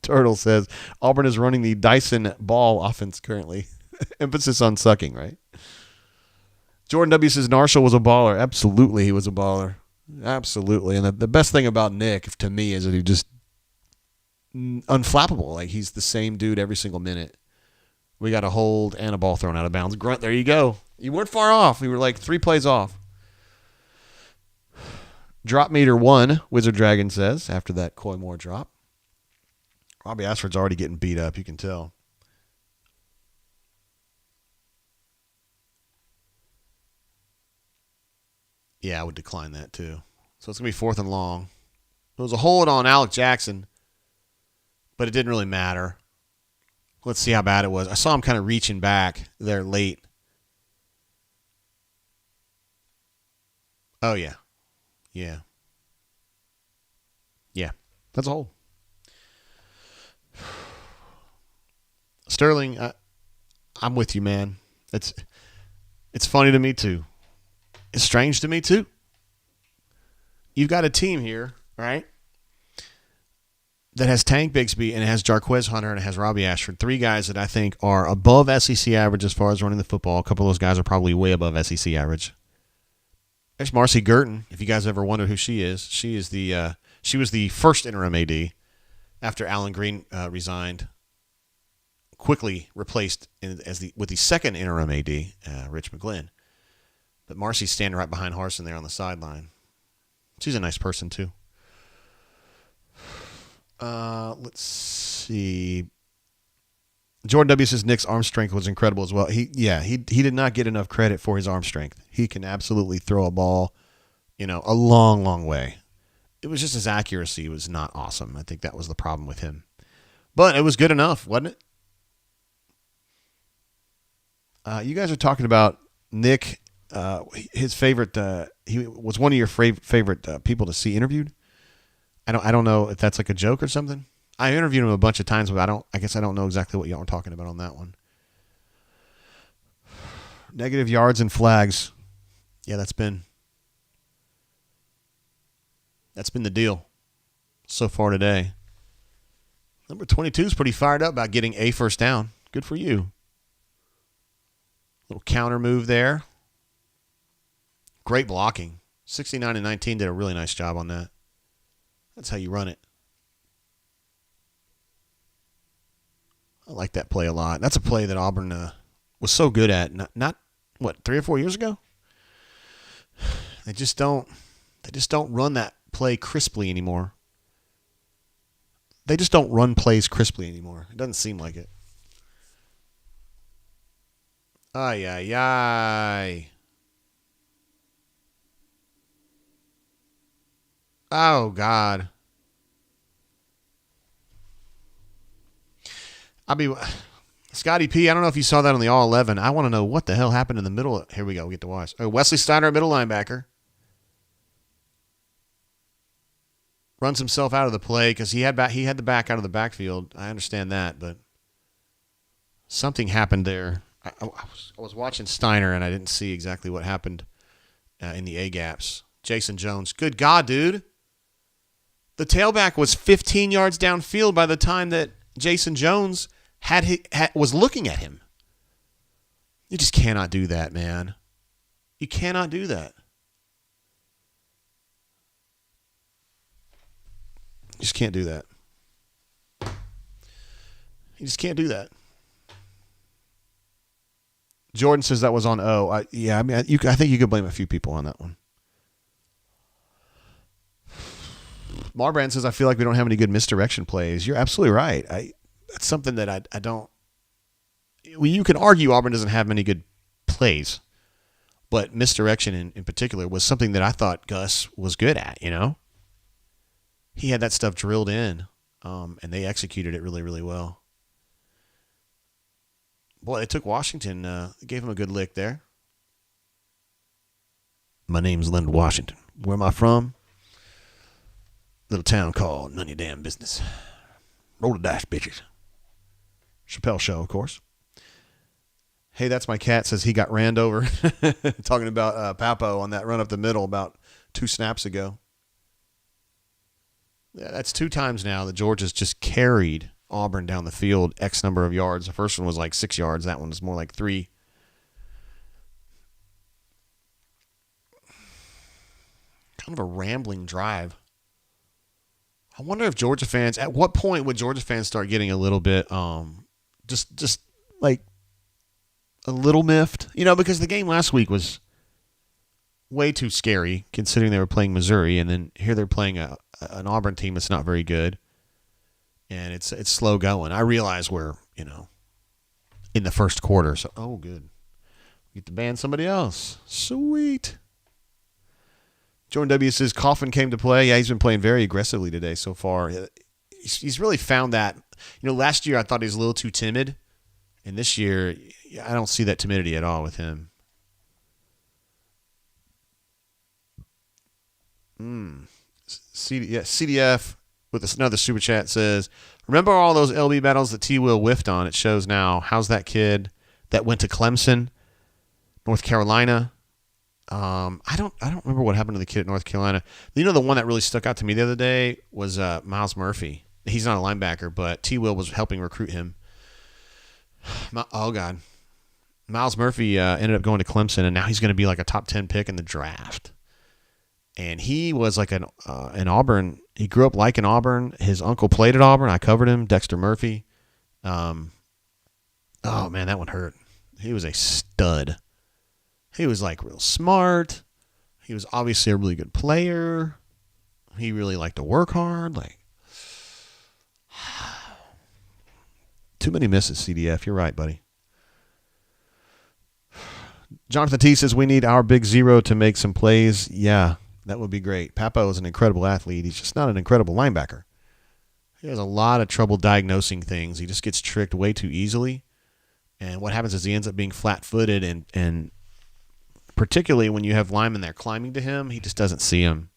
Turtle says Auburn is running the Dyson ball offense currently. Emphasis on sucking, right? Jordan W says Marshall was a baller. Absolutely, he was a baller. Absolutely. And the best thing about Nick, to me, is that he just unflappable. Like, he's the same dude every single minute. We got a hold and a ball thrown out of bounds. Grunt, there you go. You weren't far off. We were like 3 plays off. Drop meter 1, Wizard Dragon says, after that Coy Moore drop. Robbie Ashford's already getting beat up, you can tell. Yeah, I would decline that too. So it's going to be 4th and long. There was a hold on Alec Jackson, but it didn't really matter. Let's see how bad it was. I saw him kind of reaching back there late. Oh, yeah. Yeah. Yeah. That's a hold. Sterling, I'm with you, man. It's funny to me, too. It's strange to me, too. You've got a team here, right, that has Tank Bigsby and it has Jarquez Hunter and it has Robbie Ashford. 3 guys that I think are above SEC average as far as running the football. A couple of those guys are probably way above SEC average. There's Marcy Girton. If you guys ever wonder who she is she was the first interim AD after Alan Green resigned. Quickly replaced with the second interim AD, Rich McGlynn. But Marcy's standing right behind Harsin there on the sideline. She's a nice person too. Let's see. Jordan W says Nick's arm strength was incredible as well. He did not get enough credit for his arm strength. He can absolutely throw a ball, a long, long way. It was just his accuracy was not awesome. I think that was the problem with him. But it was good enough, wasn't it? You guys are talking about Nick, his favorite. He was one of your favorite people to see interviewed. I don't know if that's like a joke or something. I interviewed him a bunch of times, but I guess I don't know exactly what y'all are talking about on that one. Negative yards and flags. Yeah, that's been the deal so far today. Number 22 is pretty fired up about getting a first down. Good for you. Little counter move there. Great blocking. 69-19 did a really nice job on that. That's how you run it. I like that play a lot. That's a play that Auburn was so good at. Not 3 or 4 years ago. They just don't run that play crisply anymore. They just don't run plays crisply anymore. It doesn't seem like it. Ay, ay, ay. Oh, God. Scotty P, I don't know if you saw that on the All-11. I want to know what the hell happened in the middle. Here we go. We get to watch. Oh, Wesley Steiner, middle linebacker. Runs himself out of the play because he had the back out of the backfield. I understand that, but something happened there. I was watching Steiner, and I didn't see exactly what happened in the A-gaps. Jason Jones. Good God, dude. The tailback was 15 yards downfield by the time that Jason Jones was looking at him. You just cannot do that, man. You cannot do that. You just can't do that. You just can't do that. Jordan says that was on O. I think you could blame a few people on that one. Marbrand says, I feel like we don't have any good misdirection plays. You're absolutely right. That's something that I don't. Well, you can argue Auburn doesn't have many good plays, but misdirection in particular was something that I thought Gus was good at, He had that stuff drilled in, and they executed it really, really well. Boy, they took Washington, gave him a good lick there. My name's Leonard Washington. Where am I from? Little town called None of Your Damn Business. Roll the dice, bitches. Chappelle Show, of course. Hey, that's my cat, says he got ran over. Talking about Papo on that run up the middle about 2 snaps ago. Yeah, that's 2 times now that Georgia's just carried Auburn down the field X number of yards. The first one was like 6 yards. That one was more like 3. Kind of a rambling drive. I wonder if Georgia fans, at what point would Georgia fans start getting a little bit, just like a little miffed? Because the game last week was way too scary considering they were playing Missouri, and then here they're playing an Auburn team that's not very good, and it's slow going. I realize we're, in the first quarter, so, oh, good. We get to ban somebody else. Sweet. Jordan W. says Coffin came to play. Yeah, he's been playing very aggressively today so far. He's really found that. Last year I thought he was a little too timid, and this year I don't see that timidity at all with him. CDF with another super chat says, remember all those LB battles that T-Will whiffed on? It shows now. How's that kid that went to Clemson, North Carolina? I don't remember what happened to the kid at North Carolina. The one that really stuck out to me the other day was Miles Murphy. He's not a linebacker, but T-Will was helping recruit him. Oh, God. Miles Murphy ended up going to Clemson, and now he's going to be like a top 10 pick in the draft. And he was like an Auburn. He grew up like an Auburn. His uncle played at Auburn. I covered him, Dexter Murphy. Oh, man, that one hurt. He was a stud. He was like real smart. He was obviously a really good player. He really liked to work hard. Like, too many misses, CDF. You're right, buddy. Jonathan T says we need our big zero to make some plays. Yeah, that would be great. Papo is an incredible athlete. He's just not an incredible linebacker. He has a lot of trouble diagnosing things. He just gets tricked way too easily. And what happens is he ends up being flat-footed, and particularly when you have linemen there climbing to him, he just doesn't see him.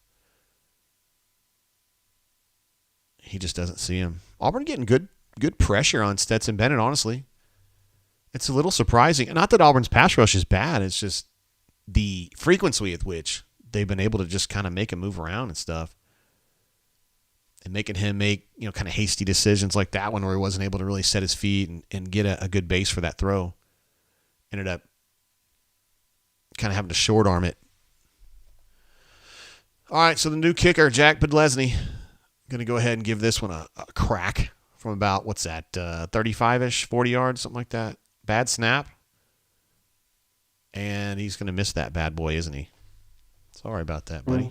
He just doesn't see him. Auburn getting good pressure on Stetson Bennett, honestly. It's a little surprising. Not that Auburn's pass rush is bad. It's just the frequency with which they've been able to just kind of make him move around and stuff. And making him make, kind of hasty decisions like that one where he wasn't able to really set his feet and get a good base for that throw. Ended up kind of having to short arm it. All right, so the new kicker, Jack Podlesny. Going to go ahead and give this one a crack from about, 35-ish, 40 yards, something like that. Bad snap. And he's going to miss that bad boy, isn't he? Sorry about that, buddy.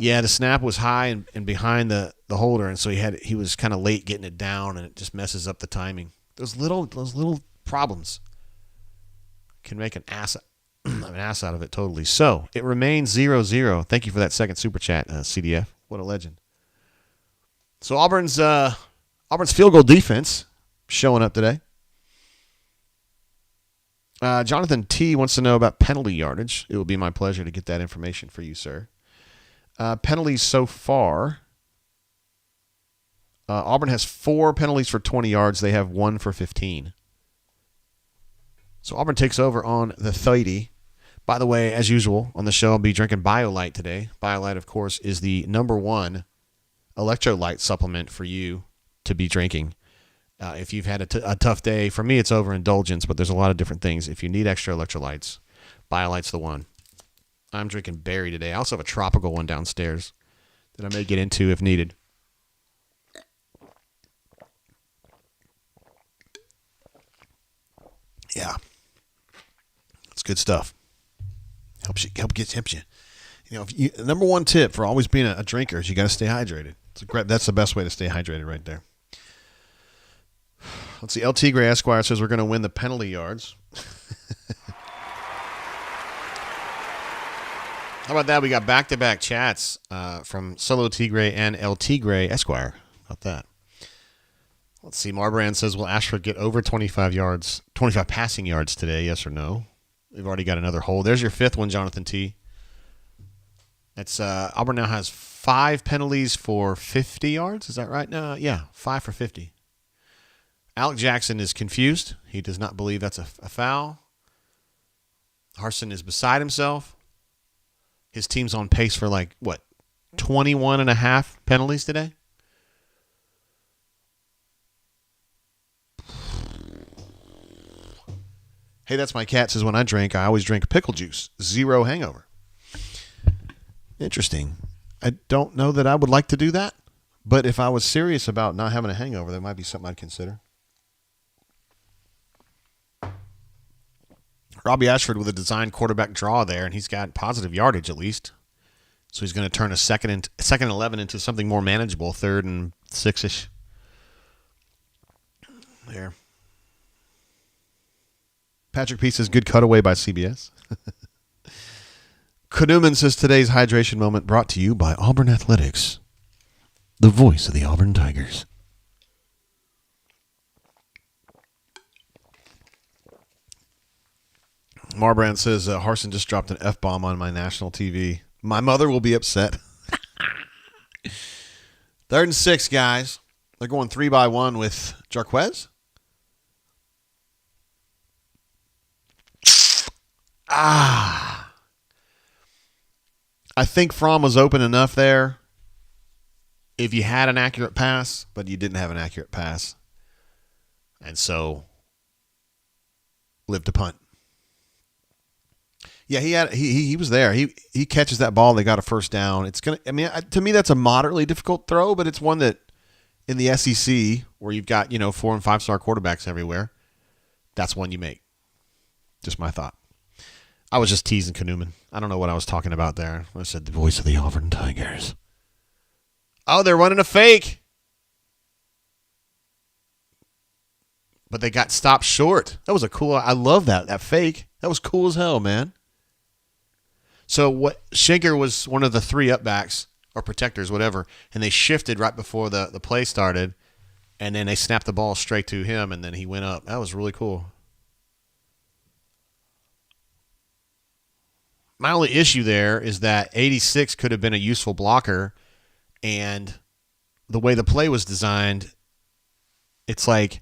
Yeah, the snap was high and behind the holder, and so he was kind of late getting it down, and it just messes up the timing. Those little problems can make an ass out of it totally. So it remains 0-0. Thank you for that second super chat, CDF. What a legend. So Auburn's field goal defense showing up today. Jonathan T wants to know about penalty yardage. It will be my pleasure to get that information for you, sir. Penalties so far. Auburn has 4 penalties for 20 yards. They have 1 for 15. So Auburn takes over on the 30. By the way, as usual, on the show, I'll be drinking BioLite today. BioLite, of course, is the #1 electrolyte supplement for you to be drinking. If you've had a tough day, for me, it's overindulgence, but there's a lot of different things. If you need extra electrolytes, BioLite's the one. I'm drinking berry today. I also have a tropical one downstairs that I may get into if needed. Yeah. It's good stuff. Helps you. The #1 tip for always being a drinker is you got to stay hydrated. That's the best way to stay hydrated right there. Let's see. LT Gray Esquire says we're going to win the penalty yards. How about that? We got back-to-back chats from Solo Tigre and LT Gray Esquire. How about that? Let's see. Marbrand says, will Ashford get over 25 passing yards today? Yes or no? We've already got another hole. There's your 5th one, Jonathan T. That's Auburn now has 5 penalties for 50 yards. Is that right? No, yeah, 5 for 50. Alec Jackson is confused. He does not believe that's a foul. Harsin is beside himself. His team's on pace for 21 and a half penalties today? Hey, that's my cat says when I drink, I always drink pickle juice. 0 hangover. Interesting. I don't know that I would like to do that, but if I was serious about not having a hangover, that might be something I'd consider. Robbie Ashford with a designed quarterback draw there, and he's got positive yardage at least. So he's going to turn a second and 11 into something more manageable, 3rd and 6-ish. There. Patrick P says, good cutaway by CBS. Kanuman says, today's hydration moment brought to you by Auburn Athletics, the voice of the Auburn Tigers. Marbrand says, Harsin just dropped an F-bomb on my national TV. My mother will be upset. 3rd and 6, guys. They're going 3-by-1 with Jarquez. I think Fromm was open enough there if you had an accurate pass, but you didn't have an accurate pass. And so, live to punt. Yeah, he was there. He catches that ball. They got a first down. It's gonna. I mean, to me, that's a moderately difficult throw, but it's one that in the SEC where you've got 4 and 5 star quarterbacks everywhere, that's one you make. Just my thought. I was just teasing Knuman. I don't know what I was talking about there. I said the voice of the Auburn Tigers. Oh, they're running a fake. But they got stopped short. That was a cool. I love that fake. That was cool as hell, man. So what? Schenker was one of the 3 upbacks or protectors, whatever, and they shifted right before the play started, and then they snapped the ball straight to him, and then he went up. That was really cool. My only issue there is that 86 could have been a useful blocker, and the way the play was designed, it's like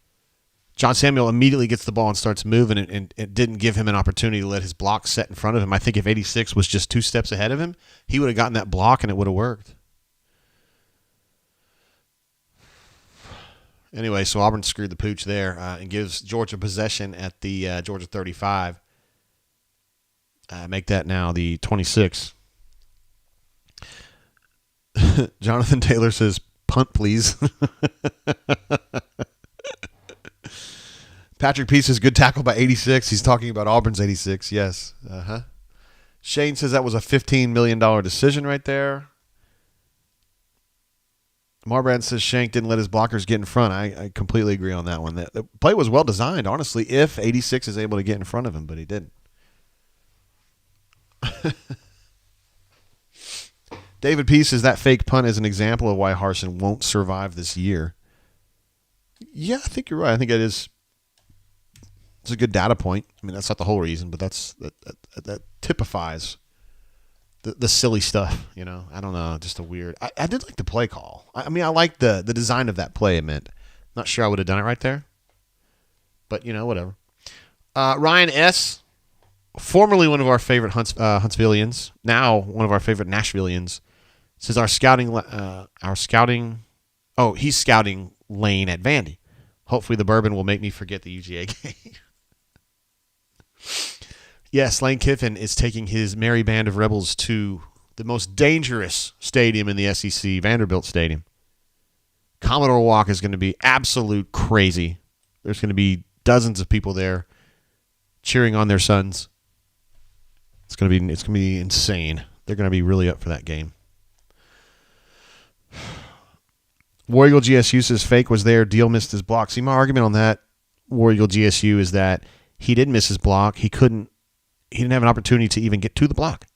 John Samuel immediately gets the ball and starts moving, and it didn't give him an opportunity to let his block set in front of him. I think if 86 was just 2 steps ahead of him, he would have gotten that block and it would have worked. Anyway, so Auburn screwed the pooch there and gives Georgia possession at the Georgia 35. Make that now the 26. Jonathan Taylor says, punt, please. Patrick P says, good tackle by 86. He's talking about Auburn's 86. Yes. Shane says that was a $15 million decision right there. Marbrand says Shank didn't let his blockers get in front. I completely agree on that one. The play was well designed, honestly, if 86 is able to get in front of him, but he didn't. David P says that fake punt is an example of why Harsin won't survive this year. Yeah, I think you're right. I think it's a good data point. I mean, that's not the whole reason, but that typifies the silly stuff. I don't know, just a weird. I did like the play call. I mean, I liked the design of that play. It meant not sure I would have done it right there, but whatever. Ryan S., formerly one of our favorite Huntsvillians, now one of our favorite Nashvillians, says he's scouting Lane at Vandy. Hopefully the bourbon will make me forget the UGA game. Yes, Lane Kiffin is taking his merry band of rebels to the most dangerous stadium in the SEC, Vanderbilt Stadium. Commodore Walk is going to be absolute crazy. There's going to be dozens of people there cheering on their sons. It's going to be insane. They're going to be really up for that game. War Eagle GSU says fake was there. Deal missed his block. See, my argument on that War Eagle GSU is that he did miss his block. He didn't have an opportunity to even get to the block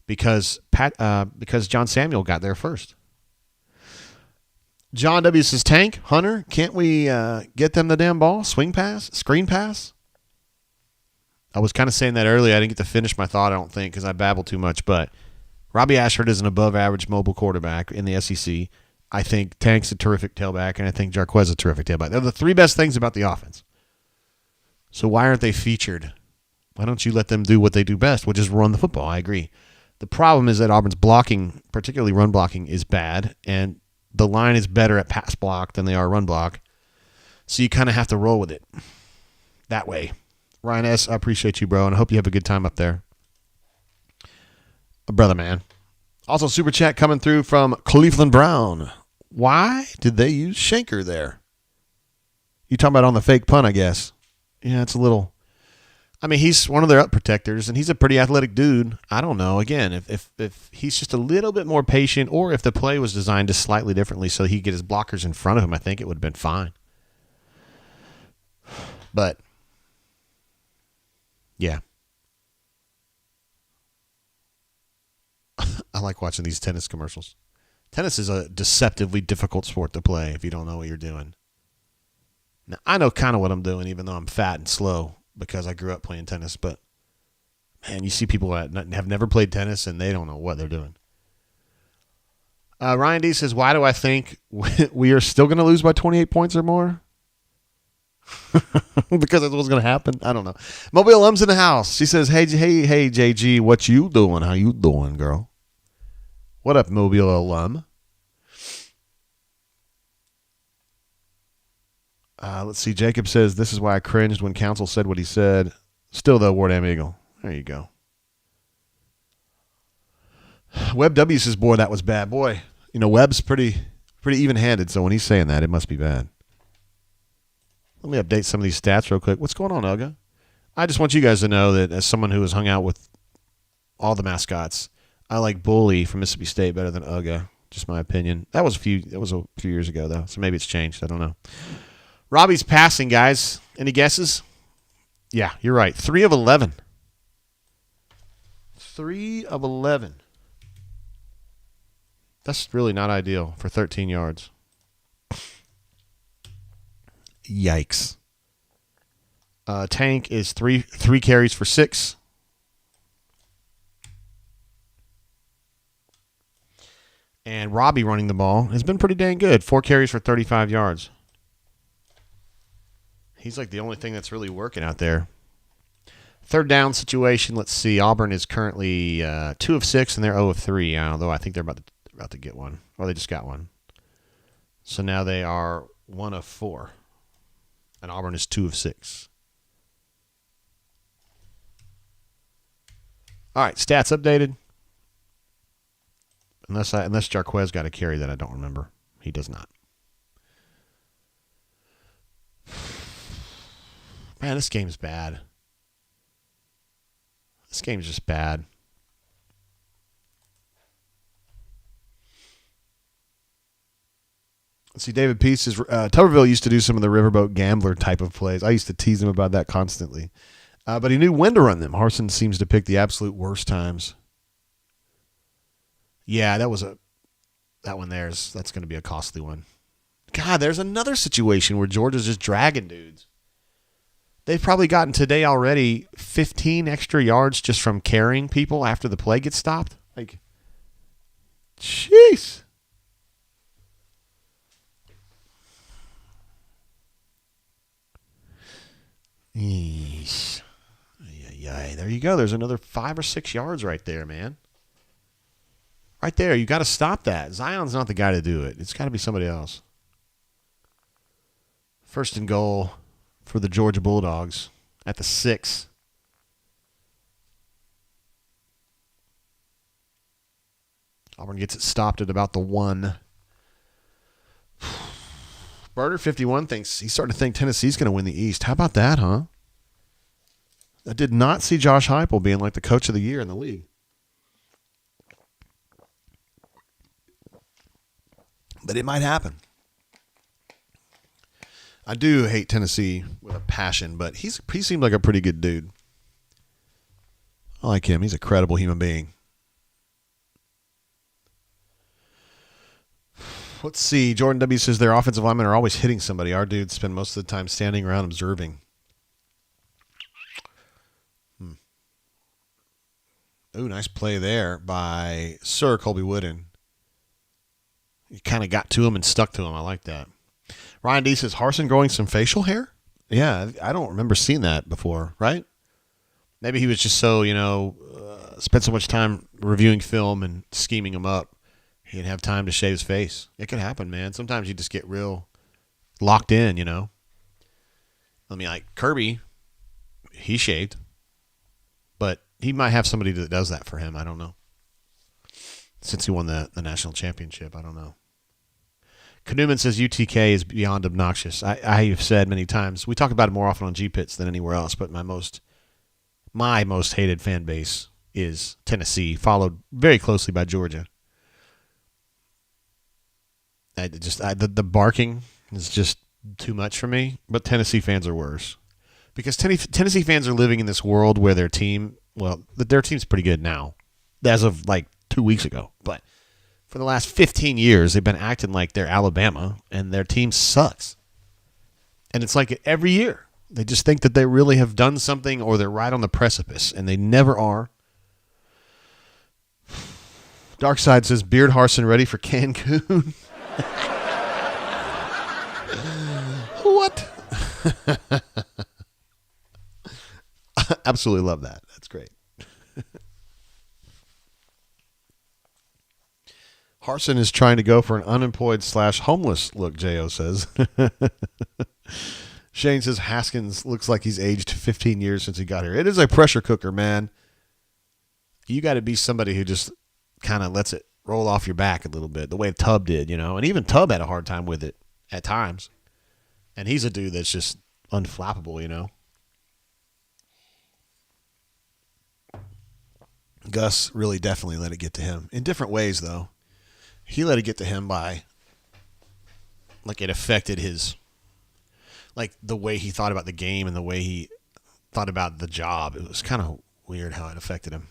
because John Samuel got there first. John W. says, Tank, Hunter, can't we get them the damn ball? Swing pass? Screen pass? I was kind of saying that earlier. I didn't get to finish my thought, I don't think, because I babbled too much. But Robbie Ashford is an above-average mobile quarterback in the SEC. I think Tank's a terrific tailback, and I think Jarquez is a terrific tailback. They're the 3 best things about the offense. So why aren't they featured? Why don't you let them do what they do best, which is run the football? I agree. The problem is that Auburn's blocking, particularly run blocking, is bad, and the line is better at pass block than they are run block. So you kind of have to roll with it that way. Ryan S., I appreciate you, bro, and I hope you have a good time up there. Brother, man. Also, Super Chat coming through from Cleveland Brown. Why did they use Schenker there? You talking about on the fake punt, I guess. Yeah, it's a little... I mean, he's one of their up protectors, and he's a pretty athletic dude. I don't know. Again, if he's just a little bit more patient, or if the play was designed just slightly differently so he could get his blockers in front of him, I think it would have been fine. But, yeah. I like watching these tennis commercials. Tennis is a deceptively difficult sport to play if you don't know what you're doing. Now, I know kind of what I'm doing, even though I'm fat and slow because I grew up playing tennis. But, man, you see people that have never played tennis, and they don't know what they're doing. Ryan D says, why do I think we are still going to lose by 28 points or more? Because that's what's going to happen. I don't know. Mobile Lum's in the house. She says, hey, JG, what you doing? How you doing, girl? What up, Mobile alum? Let's see. Jacob says, this is why I cringed when counsel said what he said. Still, though, Ward Am Eagle. There you go. Webb W says, boy, that was bad. Boy, Webb's pretty even-handed, so when he's saying that, it must be bad. Let me update some of these stats real quick. What's going on, Uga? I just want you guys to know that as someone who has hung out with all the mascots, I like Bully from Mississippi State better than Uga. Just my opinion. That was a few years ago, though, so maybe it's changed. I don't know. Robbie's passing, guys. Any guesses? Yeah, you're right. 3 of 11. 3 of 11. That's really not ideal for 13 yards. Yikes. Tank is three carries for 6. And Robbie running the ball has been pretty dang good. 4 carries for 35 yards. He's like the only thing that's really working out there. Third down situation, let's see. Auburn is currently 2 of 6, and they're 0 of 3, although I think they're about to get one. Or they just got one. So now they are 1 of 4. And Auburn is 2 of 6. All right, stats updated. Unless Jarquez got a carry that I don't remember. He does not. Man, this game's bad. This game's just bad. Let's see, David Peace says, Tuberville used to do some of the riverboat gambler type of plays. I used to tease him about that constantly. But he knew when to run them. Harsin seems to pick the absolute worst times. Yeah, that one there's that's going to be a costly one. God, there's another situation where Georgia's just dragging dudes. They've probably gotten today already 15 extra yards just from carrying people after the play gets stopped. Like, jeez. Yeesh. Yeah, there you go. There's another 5 or 6 yards right there, man. Right there. You got to stop that. Zion's not the guy to do it. It's got to be somebody else. First and goal for the Georgia Bulldogs at the 6. Auburn gets it stopped at about the 1. Barter 51 thinks he's starting to think Tennessee's going to win the East. How about that, huh? I did not see Josh Heupel being like the coach of the year in the league. But it might happen. I do hate Tennessee with a passion, but he seemed like a pretty good dude. I like him. He's a credible human being. Let's see. Jordan W. says their offensive linemen are always hitting somebody. Our dudes spend most of the time standing around observing. Ooh, nice play there by Sir Colby Wooden. He kind of got to him and stuck to him. I like that. Ryan D says, Harsin growing some facial hair? Yeah, I don't remember seeing that before, right? Maybe he was just so, spent so much time reviewing film and scheming him up. He didn't have time to shave his face. It could happen, man. Sometimes you just get real locked in, I mean, like Kirby, he shaved. But he might have somebody that does that for him. I don't know. Since he won the national championship, I don't know. Knuman says UTK is beyond obnoxious. I have said many times, we talk about it more often on G-Pits than anywhere else, but my most hated fan base is Tennessee, followed very closely by Georgia. The barking is just too much for me, but Tennessee fans are worse. Because Tennessee fans are living in this world where their team's pretty good now, as of like 2 weeks ago. But for the last 15 years, they've been acting like they're Alabama, and their team sucks. And it's like every year. They just think that they really have done something or they're right on the precipice, and they never are. Darkside says, Beard Harsin ready for Cancun. What? Absolutely love that. That's great. Harsin is trying to go for an unemployed/homeless look, J.O. says. Shane says Haskins looks like he's aged 15 years since he got here. It is a pressure cooker, man. You got to be somebody who just kind of lets it roll off your back a little bit, the way Tubb did, and even Tubb had a hard time with it at times. And he's a dude that's just unflappable, Gus really definitely let it get to him in different ways, though. He let it get to him by, it affected his, the way he thought about the game and the way he thought about the job. It was kind of weird how it affected him.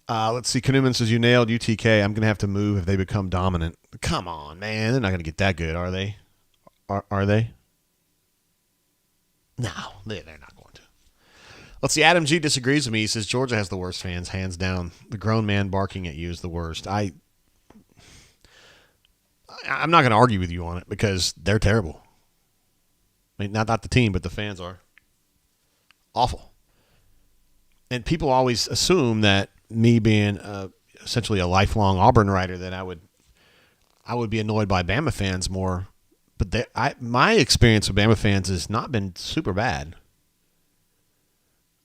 Let's see. Kanuman says, you nailed UTK. I'm going to have to move if they become dominant. Come on, man. They're not going to get that good, are they? Are they? No, they're not going to. Let's see. Adam G disagrees with me. He says, Georgia has the worst fans, hands down. The grown man barking at you is the worst. I'm not going to argue with you on it because they're terrible. I mean, not the team, but the fans are awful. And people always assume that me being essentially a lifelong Auburn writer, that I would be annoyed by Bama fans more. But my experience with Bama fans has not been super bad.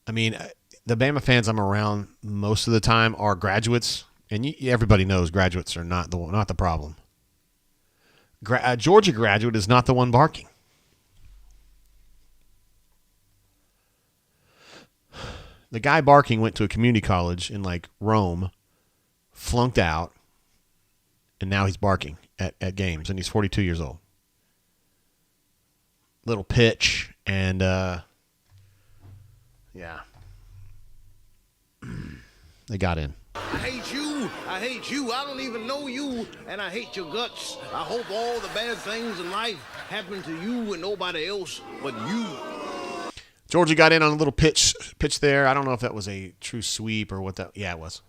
I mean, the Bama fans I'm around most of the time are graduates, and everybody knows graduates are not the problem. Georgia graduate is not the one barking. The guy barking went to a community college in Rome, flunked out, and now he's barking at games, and he's 42 years old. Little pitch, and yeah. They got in. I hate you. I hate you. I don't even know you, and I hate your guts. I hope all the bad things in life happen to you and nobody else but you. Georgia got in on a little pitch there. I don't know if that was a true sweep or what that. Yeah, it was.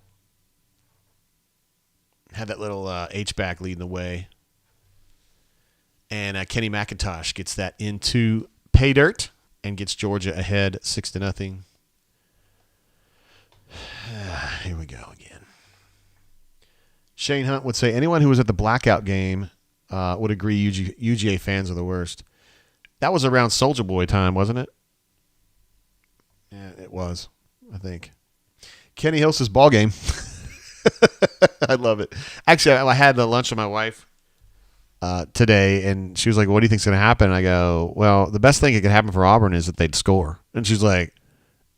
Had that little H-back leading the way. And Kenny McIntosh gets that into pay dirt and gets Georgia ahead 6-0. Here we go again. Shane Hunt would say anyone who was at the blackout game would agree UGA fans are the worst. That was around Soulja Boy time, wasn't it? Yeah, it was, I think. Kenny Hill says ball game. I love it. Actually, I had lunch with my wife today, and she was like, what do you think's going to happen? And I go, well, the best thing that could happen for Auburn is that they'd score. And she's like,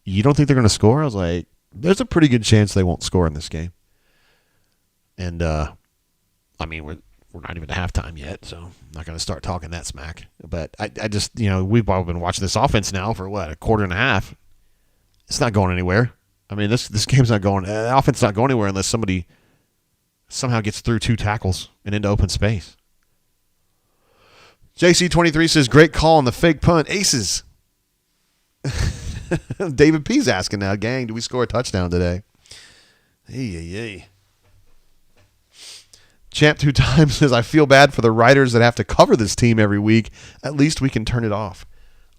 you don't think they're going to score? I was like, there's a pretty good chance they won't score in this game. And, I mean, we're not even at halftime yet, so I'm not going to start talking that smack. But I just, we've all been watching this offense now for, a quarter and a half. It's not going anywhere. I mean, this game's not going – the offense is not going anywhere unless somebody somehow gets through 2 tackles and into open space. JC23 says, great call on the fake punt. Aces. David P's asking now, gang, do we score a touchdown today? Hey. Champ 2 times says, I feel bad for the writers that have to cover this team every week. At least we can turn it off.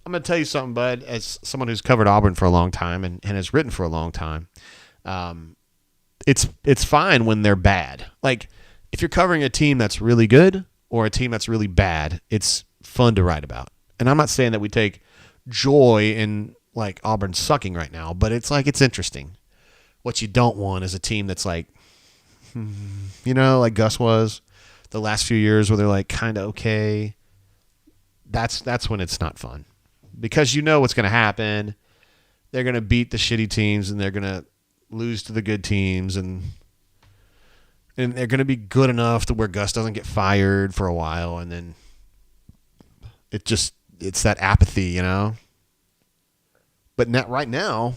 I'm going to tell you something, bud, as someone who's covered Auburn for a long time and has written for a long time. It's fine when they're bad. If you're covering a team that's really good or a team that's really bad, it's fun to write about. And I'm not saying that we take joy in Auburn sucking right now, but it's interesting. What you don't want is a team that's like Gus was the last few years where they're kind of okay. That's when it's not fun because you know what's going to happen. They're going to beat the shitty teams and they're going to lose to the good teams and they're going to be good enough to where Gus doesn't get fired for a while, and then it's that apathy, But right now,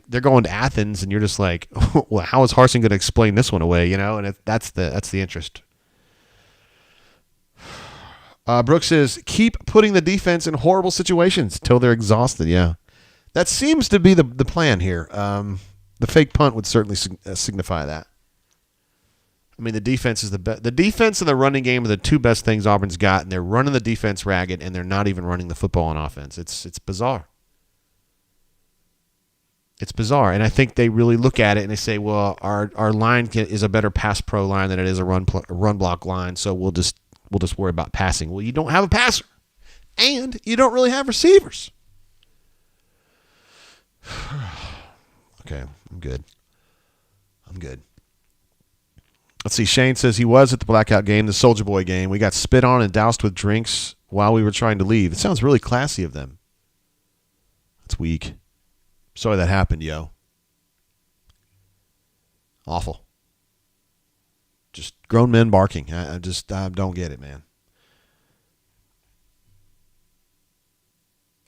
they're going to Athens, and you're just like, well, how is Harsin going to explain this one away, And that's the interest. Brooks says, keep putting the defense in horrible situations till they're exhausted. Yeah, that seems to be the plan here. The fake punt would certainly signify that. I mean, the defense is the defense and the running game are the 2 best things Auburn's got, and they're running the defense ragged, and they're not even running the football on offense. It's bizarre. It's bizarre, and I think they really look at it and they say, well, our line is a better pass pro line than it is a run block line, so we'll just worry about passing. Well, you don't have a passer, and you don't really have receivers. Okay, I'm good. Let's see. Shane says he was at the blackout game, the Soldier Boy game. We got spit on and doused with drinks while we were trying to leave. It sounds really classy of them. That's weak. Sorry that happened, yo. Awful. Just grown men barking. I don't get it, man.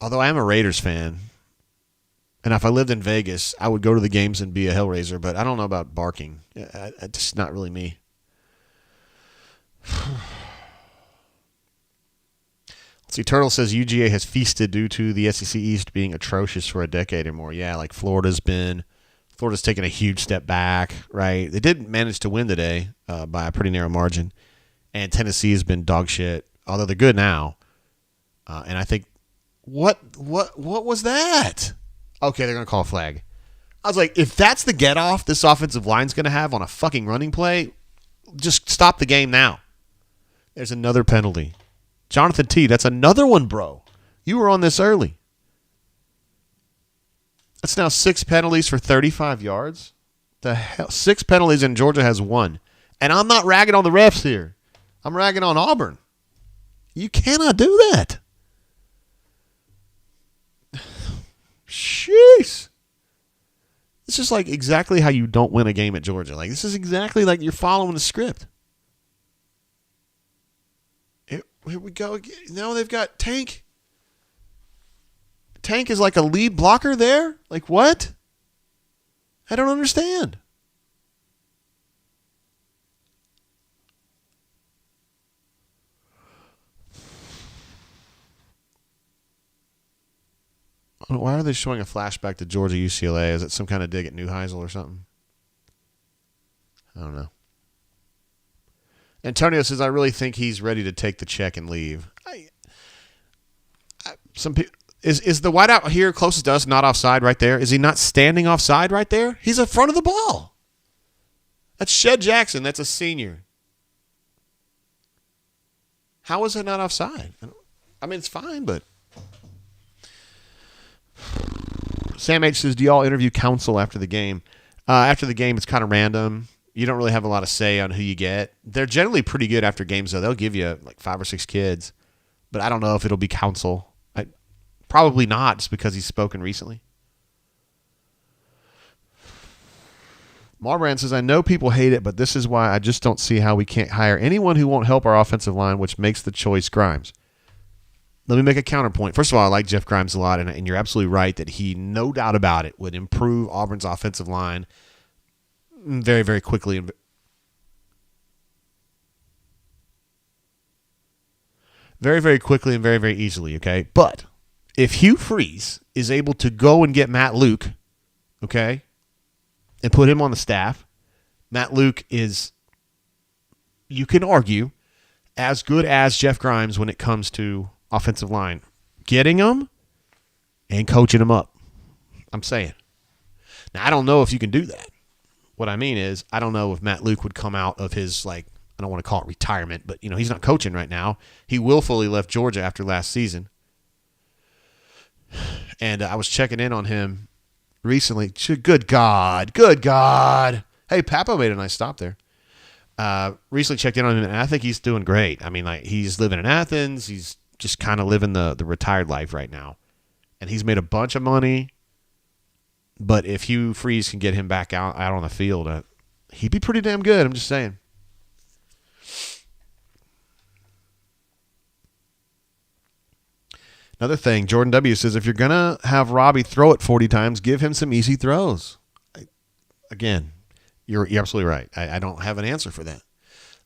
Although I am a Raiders fan, and if I lived in Vegas, I would go to the games and be a Hellraiser, but I don't know about barking. It's just not really me. Let's see, Turtle says UGA has feasted due to the SEC East being atrocious for a decade or more. Yeah, like Florida's taken a huge step back, right? They did manage to win today by a pretty narrow margin, and Tennessee has been dog shit, although they're good now. And I think, what was that? Okay, they're going to call a flag. I was like, if that's the get-off this offensive line's going to have on a fucking running play, just stop the game now. There's another penalty. Jonathan T., that's another one, bro. You were on this early. That's now 6 penalties for 35 yards. The hell? 6 penalties and Georgia has 1. And I'm not ragging on the refs here. I'm ragging on Auburn. You cannot do that. Jeez. This is like exactly how you don't win a game at Georgia. Like, this is exactly like you're following the script. Here we go again. Now they've got Tank. Tank is like a lead blocker there? Like what? I don't understand. Why are they showing a flashback to Georgia UCLA? Is it some kind of dig at Neuheisel or something? I don't know. Antonio says, I really think he's ready to take the check and leave. Some people, is the wideout here closest to us not offside right there? Is he not standing offside right there? He's in front of the ball. That's Shed Jackson. That's a senior. How is it not offside? I mean, it's fine, but... Sam H says, do y'all interview counsel after the game? After the game, it's kind of random. You don't really have a lot of say on who you get. They're generally pretty good after games, though. They'll give you like 5 or 6 kids. But I don't know if it'll be counsel. Probably not, just because he's spoken recently. Marbrand says, I know people hate it, but this is why I just don't see how we can't hire anyone who won't help our offensive line, which makes the choice Grimes. Let me make a counterpoint. First of all, I like Jeff Grimes a lot, and you're absolutely right that he, no doubt about it, would improve Auburn's offensive line very, very quickly. Very, very quickly and very, very easily, okay? But if Hugh Freeze is able to go and get Matt Luke, okay, and put him on the staff, Matt Luke is, you can argue, as good as Jeff Grimes when it comes to offensive line. Getting them and coaching them up. I'm saying. Now, I don't know if you can do that. What I mean is, I don't know if Matt Luke would come out of his, like, I don't want to call it retirement, but, you know, he's not coaching right now. He willfully left Georgia after last season. And I was checking in on him recently. Good God. Hey, Papa made a nice stop there. Recently checked in on him, and I think he's doing great. I mean, like, he's living in Athens. He's just kind of living the retired life right now. And he's made a bunch of money. But if Hugh Freeze can get him back out on the field, he'd be pretty damn good. I'm just saying. Another thing, Jordan W. says, if you're going to have Robbie throw it 40 times, give him some easy throws. Again, you're absolutely right. I don't have an answer for that.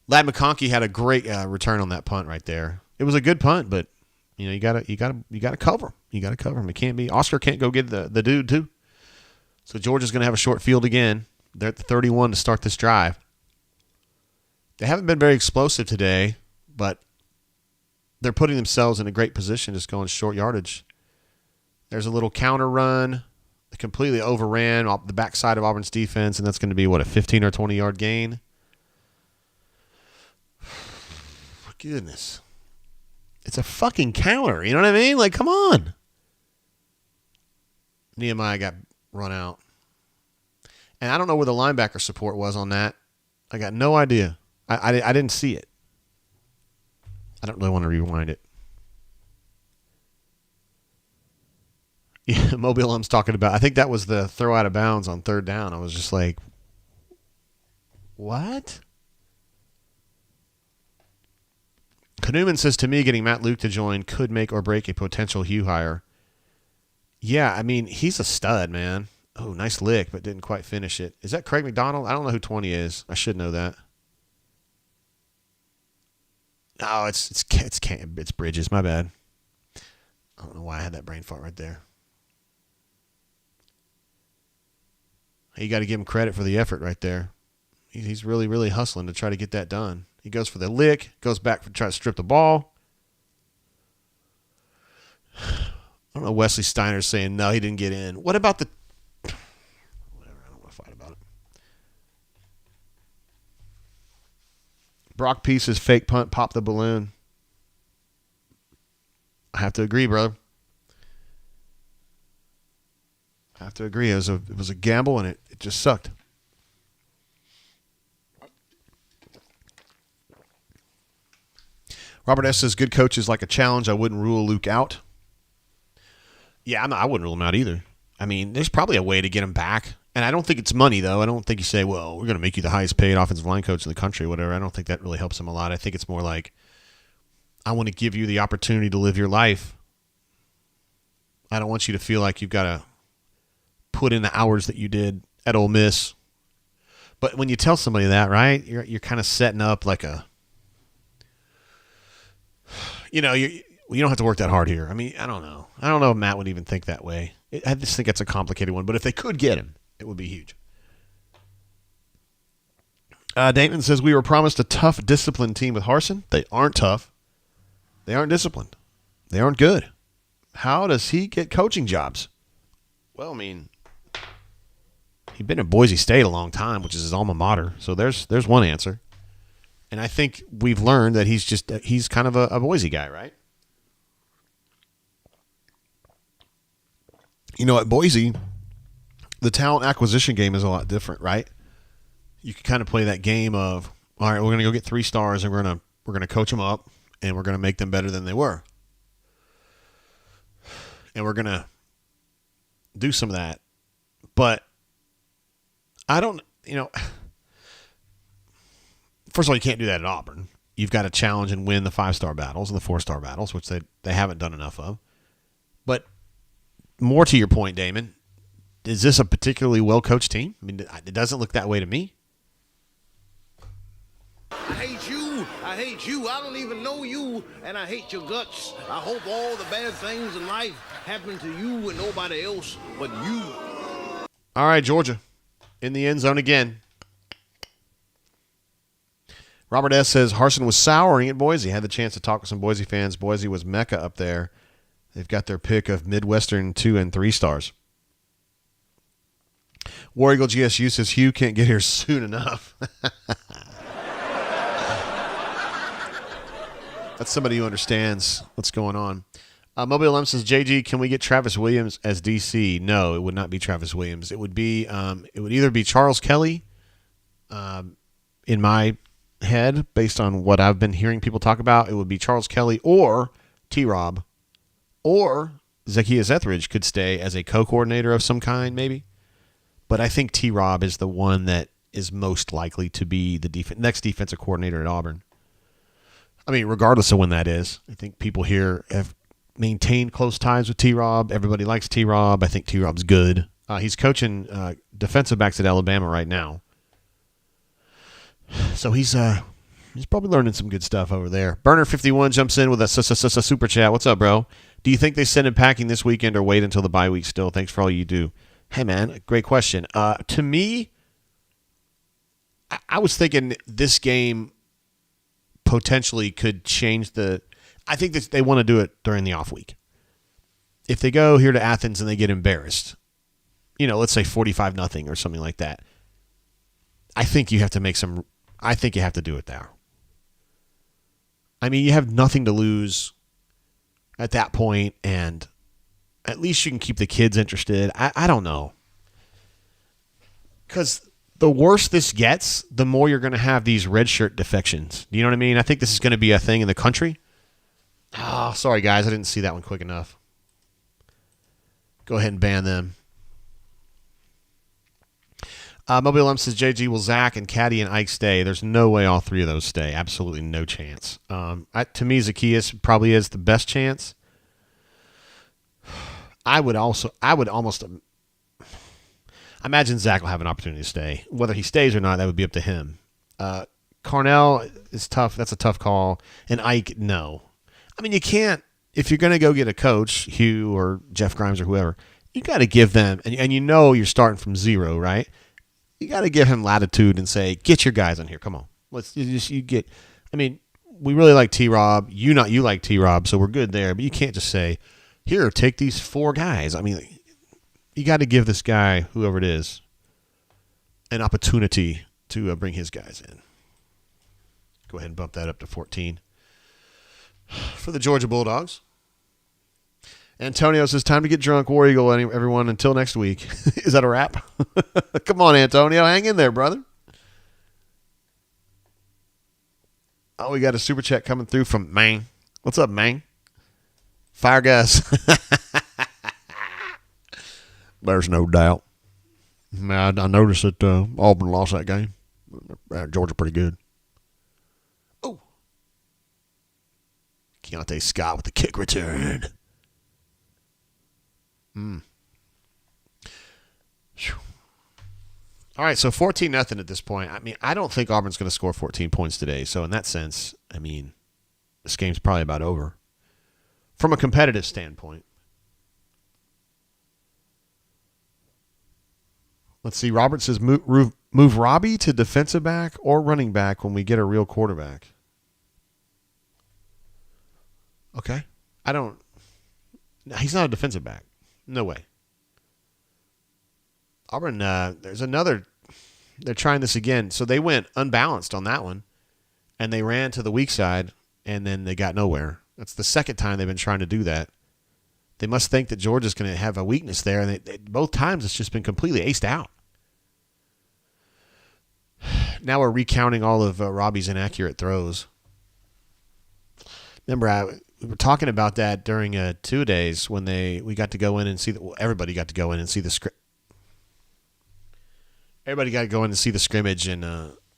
Ladd McConkey had a great return on that punt right there. It was a good punt, but you know, you gotta cover him. You gotta cover him. It can't be Oscar can't go get the dude too. So Georgia's gonna have a short field again. They're at the 31 to start this drive. They haven't been very explosive today, but they're putting themselves in a great position just going short yardage. There's a little counter run. They completely overran off the backside of Auburn's defense, and that's going to be, a 15 or 20-yard gain? Goodness. It's a fucking counter. You know what I mean? Like, come on. Nehemiah got run out. And I don't know where the linebacker support was on that. I got no idea. I didn't see it. I don't really want to rewind it. Yeah, Mobile M's talking about, I think that was the throw out of bounds on third down. I was just like, what? Kanuman says, to me, getting Matt Luke to join could make or break a potential Hugh hire. Yeah, I mean, he's a stud, man. Oh, nice lick, but didn't quite finish it. Is that Craig McDonald? I don't know who 20 is. I should know that. No, it's Bridges. My bad. I don't know why I had that brain fart right there. You got to give him credit for the effort right there. He's really, really hustling to try to get that done. He goes for the lick, goes back to try to strip the ball. I don't know. Wesley Steiner's saying, no, he didn't get in. What about the... Whatever, I don't want to fight about it. Brock Peace's fake punt popped the balloon. I have to agree, brother. I have to agree. It was a gamble, and it just sucked. Robert S. says, good coach is like a challenge. I wouldn't rule Luke out. Yeah, I wouldn't rule him out either. I mean, there's probably a way to get him back. And I don't think it's money, though. I don't think you say, well, we're going to make you the highest paid offensive line coach in the country or whatever. I don't think that really helps him a lot. I think it's more like, I want to give you the opportunity to live your life. I don't want you to feel like you've got to put in the hours that you did at Ole Miss. But when you tell somebody that, right, you're kind of setting up like a, you don't have to work that hard here. I mean, I don't know. I don't know if Matt would even think that way. I just think it's a complicated one. But if they could get him, it would be huge. Damon says, we were promised a tough, disciplined team with Harsin. They aren't tough. They aren't disciplined. They aren't good. How does he get coaching jobs? Well, I mean, he's been at Boise State a long time, which is his alma mater. So there's one answer. And I think we've learned that he's kind of a Boise guy, right? At Boise, the talent acquisition game is a lot different, right? You can kind of play that game of, all right, we're going to go get 3 stars and we're going to coach them up and we're going to make them better than they were. And we're going to do some of that. But I don't, first of all, you can't do that at Auburn. You've got to challenge and win the 5-star battles and the 4-star battles, which they haven't done enough of. But more to your point, Damon, is this a particularly well-coached team? I mean, it doesn't look that way to me. I hate you. I hate you. I don't even know you, and I hate your guts. I hope all the bad things in life happen to you and nobody else but you. All right, Georgia, in the end zone again. Robert S. says, Harsin was souring at Boise. Had the chance to talk with some Boise fans. Boise was Mecca up there. They've got their pick of Midwestern 2 and 3 stars. War Eagle GSU says, Hugh can't get here soon enough. That's somebody who understands what's going on. Mobile M says, JG, can we get Travis Williams as DC? No, it would not be Travis Williams. It would be, it would either be Charles Kelly, in my head, based on what I've been hearing people talk about. It would be Charles Kelly or T-Rob, or Zacchaeus Etheridge could stay as a co-coordinator of some kind, maybe. But I think T-Rob is the one that is most likely to be the next defensive coordinator at Auburn. I mean, regardless of when that is, I think people here have maintained close ties with T-Rob. Everybody likes T-Rob. I think T-Rob's good. He's coaching defensive backs at Alabama right now. So he's probably learning some good stuff over there. Burner51 jumps in with a super chat. What's up, bro? Do you think they send him packing this weekend or wait until the bye week still? Thanks for all you do. Hey, man, great question. To me, I was thinking this game potentially could change I think that they want to do it during the off week. If they go here to Athens and they get embarrassed, let's say 45-0 or something like that, I think you have to do it there. I mean, you have nothing to lose at that point, and at least you can keep the kids interested. I don't know. Because the worse this gets, the more you're going to have these redshirt defections. Do you know what I mean? I think this is going to be a thing in the country. Oh, sorry, guys. I didn't see that one quick enough. Go ahead and ban them. Mobile M says, JG, will Zach and Caddy and Ike stay? There's no way all three of those stay. Absolutely no chance. To me, Zacchaeus probably is the best chance. I imagine Zach will have an opportunity to stay. Whether he stays or not, that would be up to him. Carnell is tough. That's a tough call. And Ike, no. I mean, you can't, if you're going to go get a coach, Hugh or Jeff Grimes or whoever, you got to give them, and you know you're starting from zero, right? You got to give him latitude and say, get your guys on here. Come on. We really like T-Rob. You like T-Rob, so we're good there. But you can't just say, here, take these 4 guys. I mean, you got to give this guy, whoever it is, an opportunity to bring his guys in. Go ahead and bump that up to 14. For the Georgia Bulldogs. Antonio says, time to get drunk. War Eagle, everyone, until next week. Is that a wrap? Come on, Antonio. Hang in there, brother. Oh, we got a super chat coming through from Mang. What's up, Mang? Fire gas. There's no doubt. I noticed that Auburn lost that game. Georgia pretty good. Oh. Keontae Scott with the kick return. All right, so 14-0 at this point. I mean, I don't think Auburn's going to score 14 points today. So in that sense, I mean, this game's probably about over. From a competitive standpoint. Let's see. Robert says, move Robbie to defensive back or running back when we get a real quarterback. Okay. He's not a defensive back. No way. Auburn, there's another. They're trying this again. So they went unbalanced on that one, and they ran to the weak side, and then they got nowhere. That's the second time they've been trying to do that. They must think that Georgia's going to have a weakness there, and both times it's just been completely aced out. Now we're recounting all of Robbie's inaccurate throws. Remember, we were talking about that during 2 days when we got to go in and see everybody got to go in and see the script. Everybody got to go in and see the scrimmage, and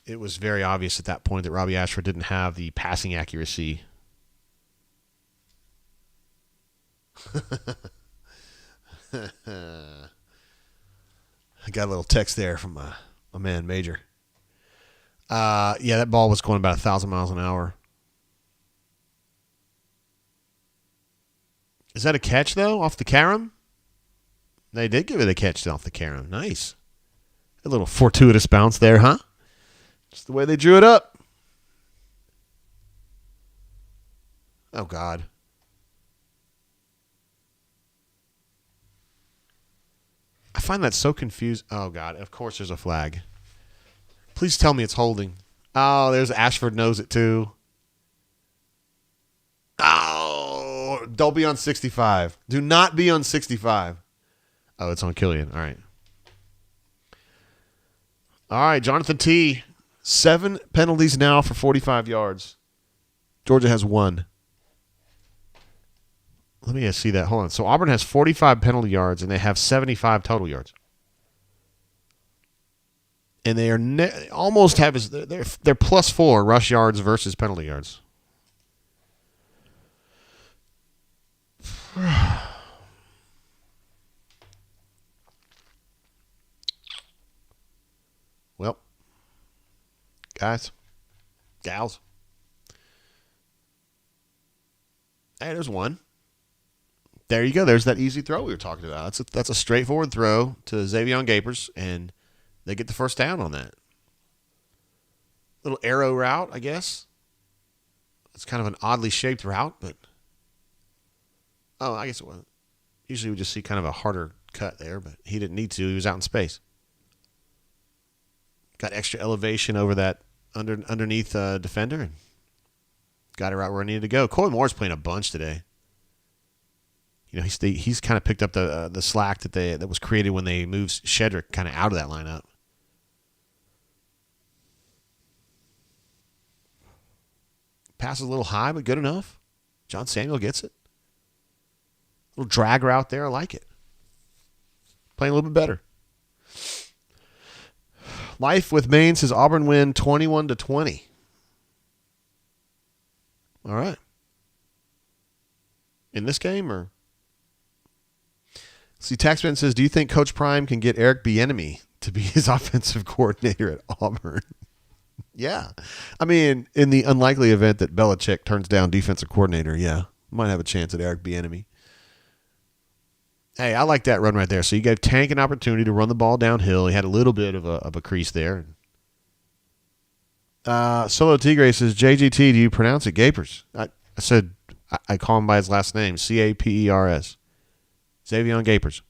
it was very obvious at that point that Robbie Ashford didn't have the passing accuracy. I got a little text there from my man Major. Yeah, that ball was going about 1,000 miles an hour. Is that a catch, though, off the carom? They did give it a catch off the carom. Nice. A little fortuitous bounce there, huh? Just the way they drew it up. Oh, God. I find that so confused. Oh, God. Of course there's a flag. Please tell me it's holding. Oh, there's Ashford knows it, too. Oh, don't be on 65. Do not be on 65. Oh, it's on Killian. All right. All right, Jonathan T. 7 penalties now for 45 yards. Georgia has 1. Let me see that. Hold on. So Auburn has 45 penalty yards, and they have 75 total yards. And they are almost have they're plus 4 rush yards versus penalty yards. Well, guys, gals. Hey, there's one. There you go. There's that easy throw we were talking about. That's a straightforward throw to Xavion Gapers, and they get the first down on that. Little arrow route, I guess. It's kind of an oddly shaped route, but I guess it wasn't. Usually we just see kind of a harder cut there, but he didn't need to. He was out in space. Got extra elevation over that underneath defender and got it right where it needed to go. Coy Moore's playing a bunch today. he's kind of picked up the slack that was created when they moved Shedrick kind of out of that lineup. Pass is a little high, but good enough. John Samuel gets it. Little drag route there. I like it. Playing a little bit better. Life with Maine says Auburn win 21-20. All right. In this game, or? See, Taxman says, do you think Coach Prime can get Eric Bieniemy to be his offensive coordinator at Auburn? Yeah. I mean, in the unlikely event that Belichick turns down defensive coordinator, yeah, might have a chance at Eric Bieniemy. Hey, I like that run right there. So you gave Tank an opportunity to run the ball downhill. He had a little bit of a crease there. Solo Tigre says, JGT, do you pronounce it Gapers? I said, I call him by his last name, Capers. Xavion Gapers.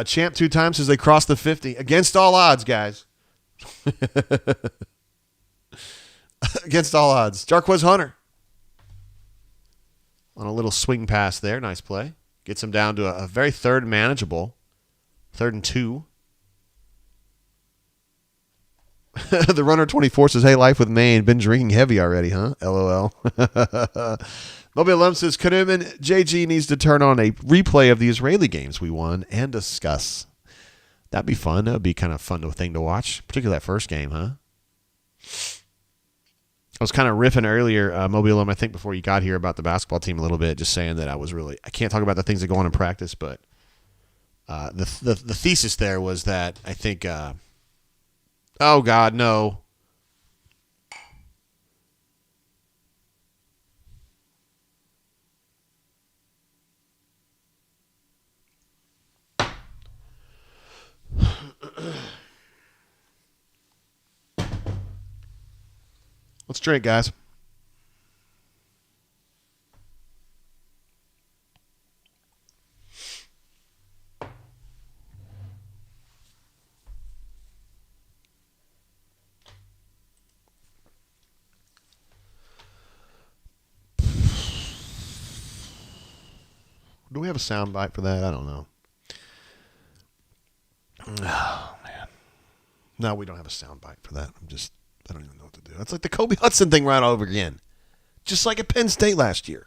Champ 2 times says they crossed the 50. Against all odds, guys. Against all odds. Jarquez Hunter. On a little swing pass there. Nice play. Gets him down to a very third manageable. 3rd and 2. The runner 24 says, hey, life with Maine. Been drinking heavy already, huh? LOL. Mobile Lum says, Kanuman, JG needs to turn on a replay of the Israeli games we won and discuss. That'd be fun. That would be kind of fun thing to watch, particularly that first game, huh? I was kind of riffing earlier, Mobile Lum, I think before you got here, about the basketball team a little bit, just saying that I can't talk about the things that go on in practice, but the thesis there was that I think, oh, God, no. Let's drink, guys. Do we have a sound bite for that? I don't know. Oh, man. No, we don't have a sound bite for that. I don't even know what to do. That's like the Kobe Hudson thing right over again. Just like at Penn State last year,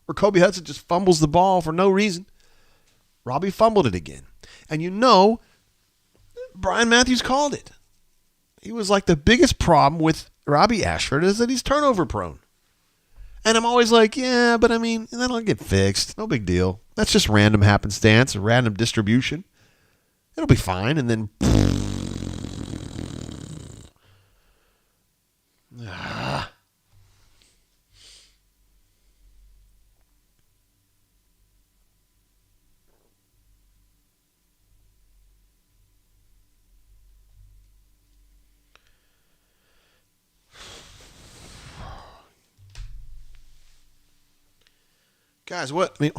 where Kobe Hudson just fumbles the ball for no reason. Robbie fumbled it again. And Brian Matthews called it. He was like, the biggest problem with Robbie Ashford is that he's turnover prone. And I'm always like, yeah, but I mean, that'll get fixed. No big deal. That's just random happenstance, a random distribution. It'll be fine. And then... Guys, what? I mean,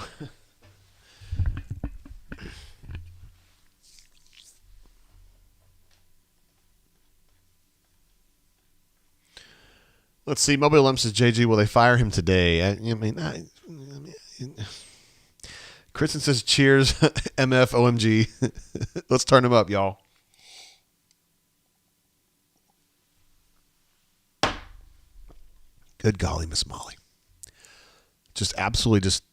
let's see. Mobile Lum says, JG, will they fire him today? Kristen says, cheers, MF, OMG. Let's turn him up, y'all. Good golly, Miss Molly. Just absolutely just,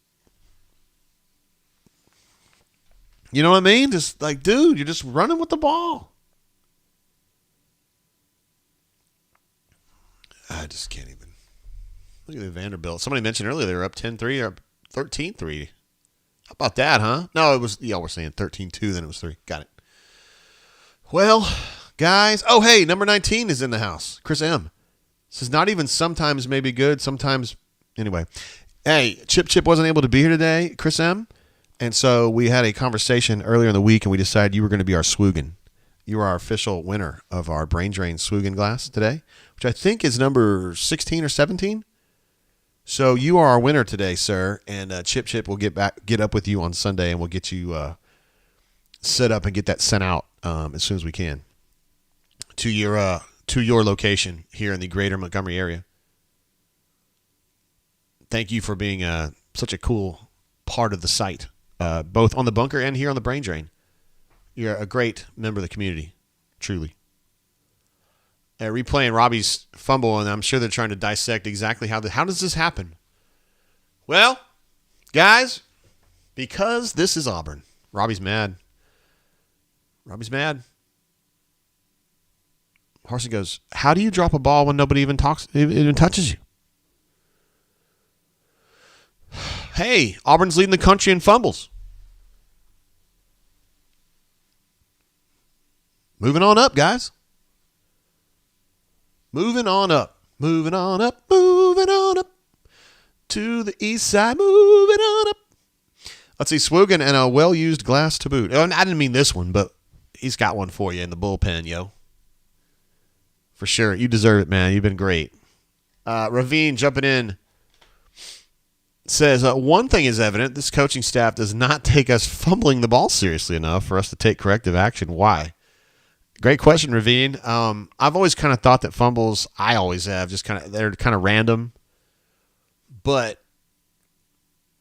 you know what I mean? Just like, dude, you're just running with the ball. I just can't even. Look at the Vanderbilt. Somebody mentioned earlier they were up 10-3 or 13-3. How about that, huh? No, it was, y'all were saying 13-2, then it was 3. Got it. Well, guys. Oh, hey, number 19 is in the house. Chris M. Says not even sometimes maybe good, sometimes. Anyway. Hey, Chip wasn't able to be here today, Chris M. And so we had a conversation earlier in the week, and we decided you were going to be our swoogan. You are our official winner of our Brain Drain swoogan glass today, which I think is number 16 or 17. So you are our winner today, sir. And Chip will get up with you on Sunday, and we'll get you set up and get that sent out as soon as we can to your location here in the greater Montgomery area. thank you for being such a cool part of the site, both on the bunker and here on the Brain Drain. You're a great member of the community, truly. Replaying Robbie's fumble, and I'm sure they're trying to dissect exactly how does this happen? Well, guys, because this is Auburn. Robbie's mad. Harsin goes, how do you drop a ball when nobody even touches you? Hey, Auburn's leading the country in fumbles. Moving on up, guys. Moving on up to the east side. Moving on up. Let's see, Swoogan and a well-used glass to boot. Oh, I didn't mean this one, but he's got one for you in the bullpen, yo. For sure. You deserve it, man. You've been great. Ravine jumping in says, one thing is evident. This coaching staff does not take us fumbling the ball seriously enough for us to take corrective action. Why? Great question, Ravine. I've always kind of thought that fumbles, I always have, they're kind of random. But,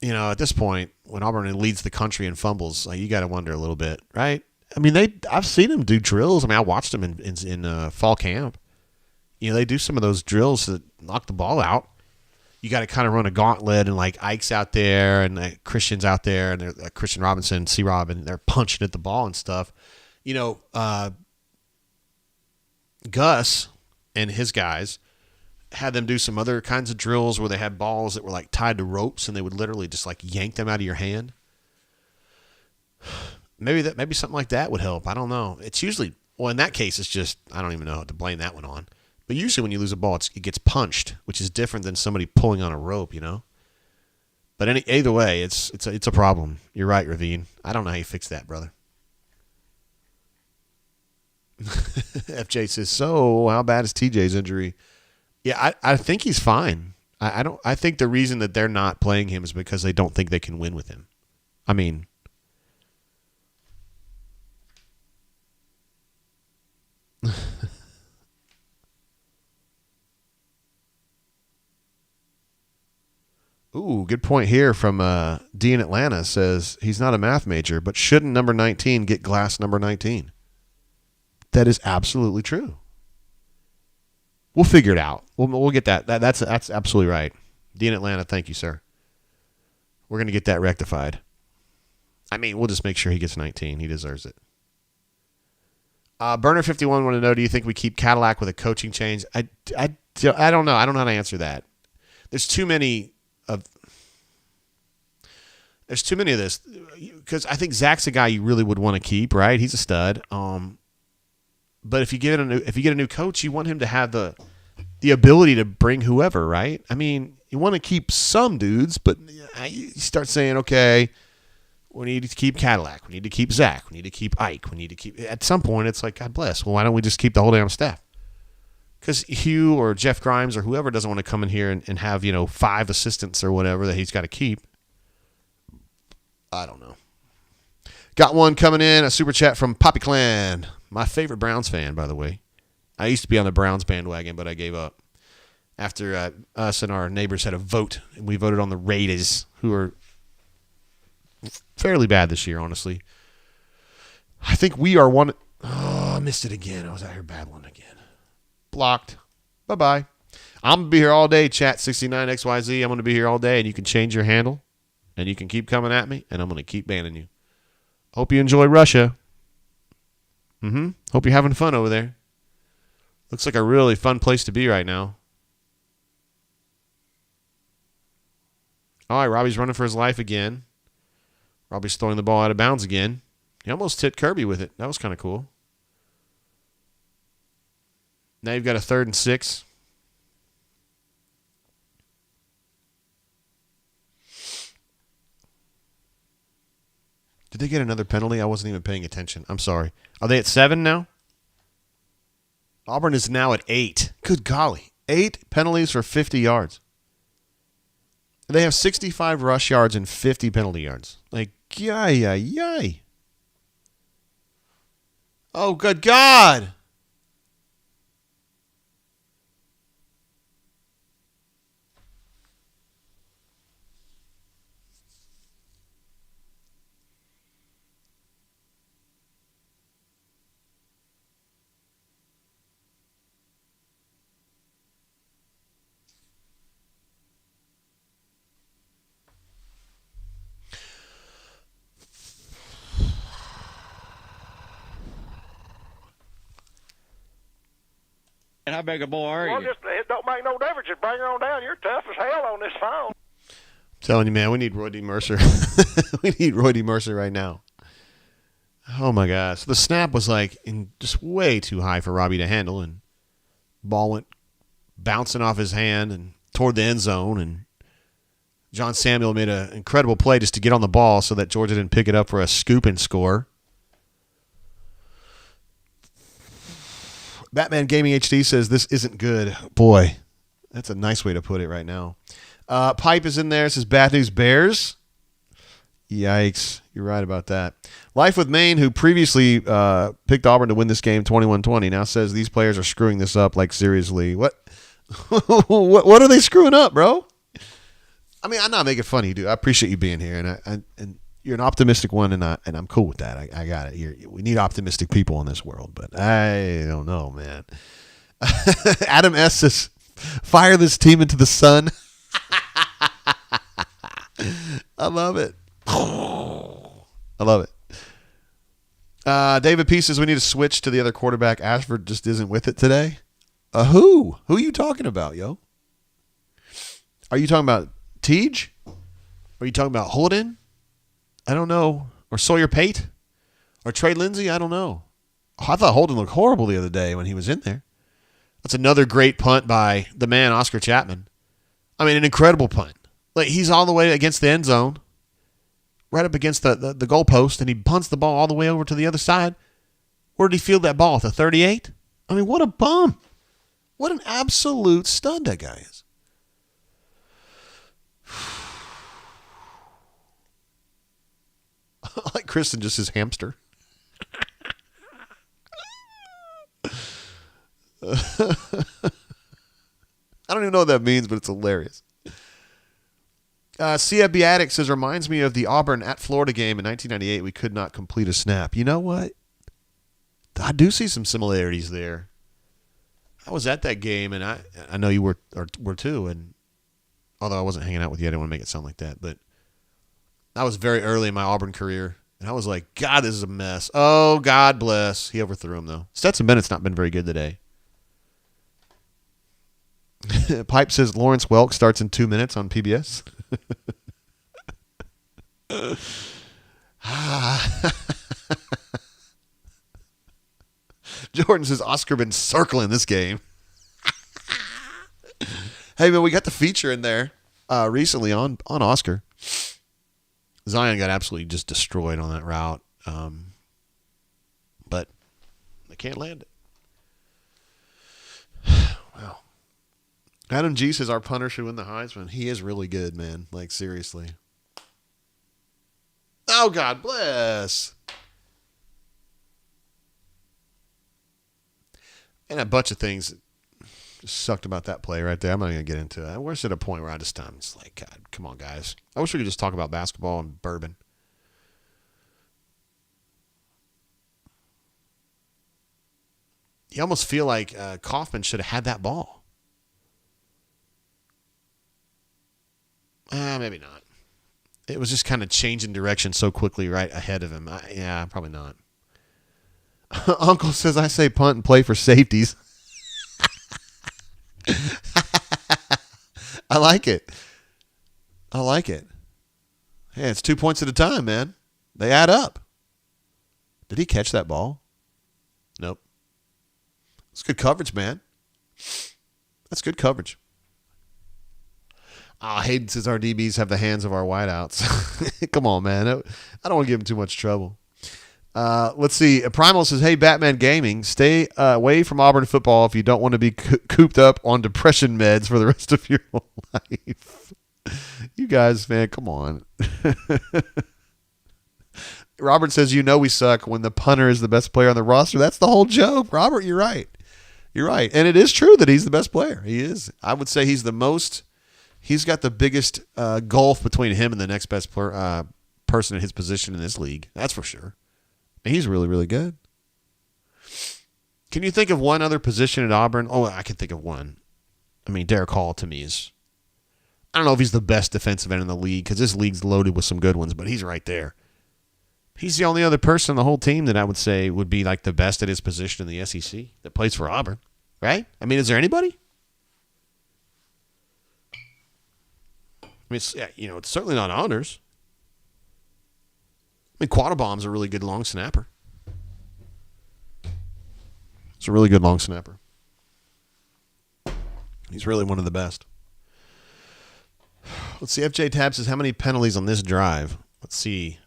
at this point, when Auburn leads the country in fumbles, you got to wonder a little bit, right? I mean, I've seen them do drills. I mean, I watched them in fall camp. They do some of those drills that knock the ball out. You got to kind of run a gauntlet, and Ike's out there, and Christian's out there, and Christian Robinson, C-Rob, and they're punching at the ball and stuff. Gus and his guys had them do some other kinds of drills where they had balls that were tied to ropes, and they would literally just yank them out of your hand. Maybe something like that would help. I don't know. It's usually, in that case, it's just, I don't even know how to blame that one on. But usually when you lose a ball, it gets punched, which is different than somebody pulling on a rope, But either way, it's a problem. You're right, Ravine. I don't know how you fix that, brother. FJ says, so how bad is TJ's injury? Yeah, I think he's fine. I think the reason that they're not playing him is because they don't think they can win with him. I mean, ooh, good point here from D in Atlanta. Says he's not a math major, but shouldn't number 19 get glass number 19? That is absolutely true. We'll figure it out. We'll get that. That's absolutely right. D in Atlanta, thank you, sir. We're going to get that rectified. I mean, we'll just make sure he gets 19. He deserves it. Burner 51 want to know, do you think we keep Cadillac with a coaching change? I don't know. I don't know how to answer that. There's too many of this, because I think Zach's a guy you really would want to keep, right? He's a stud. But if you get a new coach, you want him to have the ability to bring whoever, right? I mean, you want to keep some dudes, but you start saying, okay, we need to keep Cadillac, we need to keep Zach, we need to keep Ike, we need to keep. At some point, it's God bless. Well, why don't we just keep the whole damn staff? Because Hugh or Jeff Grimes or whoever doesn't want to come in here and have 5 assistants or whatever that he's got to keep. I don't know. Got one coming in, a super chat from Poppy Clan. My favorite Browns fan, by the way. I used to be on the Browns bandwagon, but I gave up. After us and our neighbors had a vote, and we voted on the Raiders, who are fairly bad this year, honestly. I think we are one. Oh, I missed it again. I was out here babbling again. Blocked. Bye-bye. I'm going to be here all day, chat 69XYZ. I'm going to be here all day, and you can change your handle, and you can keep coming at me, and I'm going to keep banning you. Hope you enjoy Russia. Hope you're having fun over there. Looks like a really fun place to be right now. All right, Robbie's running for his life again. Robbie's throwing the ball out of bounds again. He almost hit Kirby with it. That was kind of cool. Now you've got a 3rd and 6. Did they get another penalty? I wasn't even paying attention. I'm sorry. Are they at 7 now? Auburn is now at 8. Good golly. 8 penalties for 50 yards. They have 65 rush yards and 50 penalty yards. Yay. Oh, good God. And how big a boy are Well, you? just it don't make no difference. Just bring her on down. You're tough as hell on this phone. Telling you, man, we need Roy D. Mercer. We need Roy D. Mercer right now. Oh, my gosh. The snap was just way too high for Robbie to handle, and ball went bouncing off his hand and toward the end zone, and John Samuel made an incredible play just to get on the ball so that Georgia didn't pick it up for a scoop and score. Batman Gaming HD says this isn't good. Boy, that's a nice way to put it right now. Pipe is in there. It says Bad News Bears. Yikes. You're right about that. Life with Maine, who previously picked Auburn to win this game 21-20, now says these players are screwing this up. Like, seriously. What? What are they screwing up, bro? I mean, I'm not making fun of you, dude. I appreciate you being here, and you're an optimistic one, and I'm cool with that. I got it. We need optimistic people in this world, but I don't know, man. Adam S. says, fire this team into the sun. I love it. I love it. David P. says we need to switch to the other quarterback. Ashford just isn't with it today. Who? Who are you talking about, yo? Are you talking about Teej? Are you talking about Holden? I don't know. Or Sawyer Pate? Or Trey Lindsey? I don't know. Oh, I thought Holden looked horrible the other day when he was in there. That's another great punt by the man, Oscar Chapman. I mean, an incredible punt. Like, he's all the way against the end zone, right up against the goalpost, and he punts the ball all the way over to the other side. Where did he field that ball? At the 38? I mean, what a bum. What an absolute stud that guy is. Like Kristen just his hamster. I don't even know what that means, but it's hilarious. CFB Addict says, reminds me of the Auburn at Florida game in 1998. We could not complete a snap. You know what? I do see some similarities there. I was at that game, and I know you were too. And although I wasn't hanging out with you, I didn't want to make it sound like that. But I was very early in my Auburn career, and I was like, God, this is a mess. Oh, God bless. He overthrew him, though. Stetson Bennett's not been very good today. Pipe says Lawrence Welk starts in 2 minutes on PBS. Jordan says Oscar been circling this game. Hey, man, we got the feature in there recently on Oscar. Zion got absolutely just destroyed on that route, but they can't land it. Wow. Adam G says our punter should win the Heisman. He is really good, man. Like, seriously. Oh, God bless. And a bunch of things just sucked about that play right there. I'm not going to get into it. We're at a point where I'm just like, God, come on, guys. I wish we could just talk about basketball and bourbon. You almost feel like Kaufman should have had that ball. Maybe not. It was just kind of changing direction so quickly right ahead of him. Yeah, probably not. Uncle says I say punt and play for safeties. I like it. I like it. Hey, it's 2 points at a time, man. They add up. Did he catch that ball? Nope. It's good coverage, man. That's good coverage. Hayden says our DBs have the hands of our wideouts. Come on, man. I don't want to give him too much trouble. Let's see. Primal says, hey, Batman Gaming, stay away from Auburn football if you don't want to be cooped up on depression meds for the rest of your life. You guys, man, come on. Robert says, you know we suck when the punter is the best player on the roster. That's the whole joke. Robert, you're right. You're right. And it is true that he's the best player. He is. I would say he's the most – he's got the biggest gulf between him and the next best person in his position in this league. That's for sure. And he's really, really good. Can you think of one other position at Auburn? Oh, I can think of one. I mean, Derek Hall to me is – I don't know if he's the best defensive end in the league because this league's loaded with some good ones, but he's right there. He's the only other person on the whole team that I would say would be like the best at his position in the SEC that plays for Auburn. right? I mean, is there anybody? I mean, it's, it's certainly not Honors. I mean, Quattlebaum's a really good long snapper. He's a really good long snapper. He's really one of the best. Let's see. FJ Tab says, how many penalties on this drive? Let's see.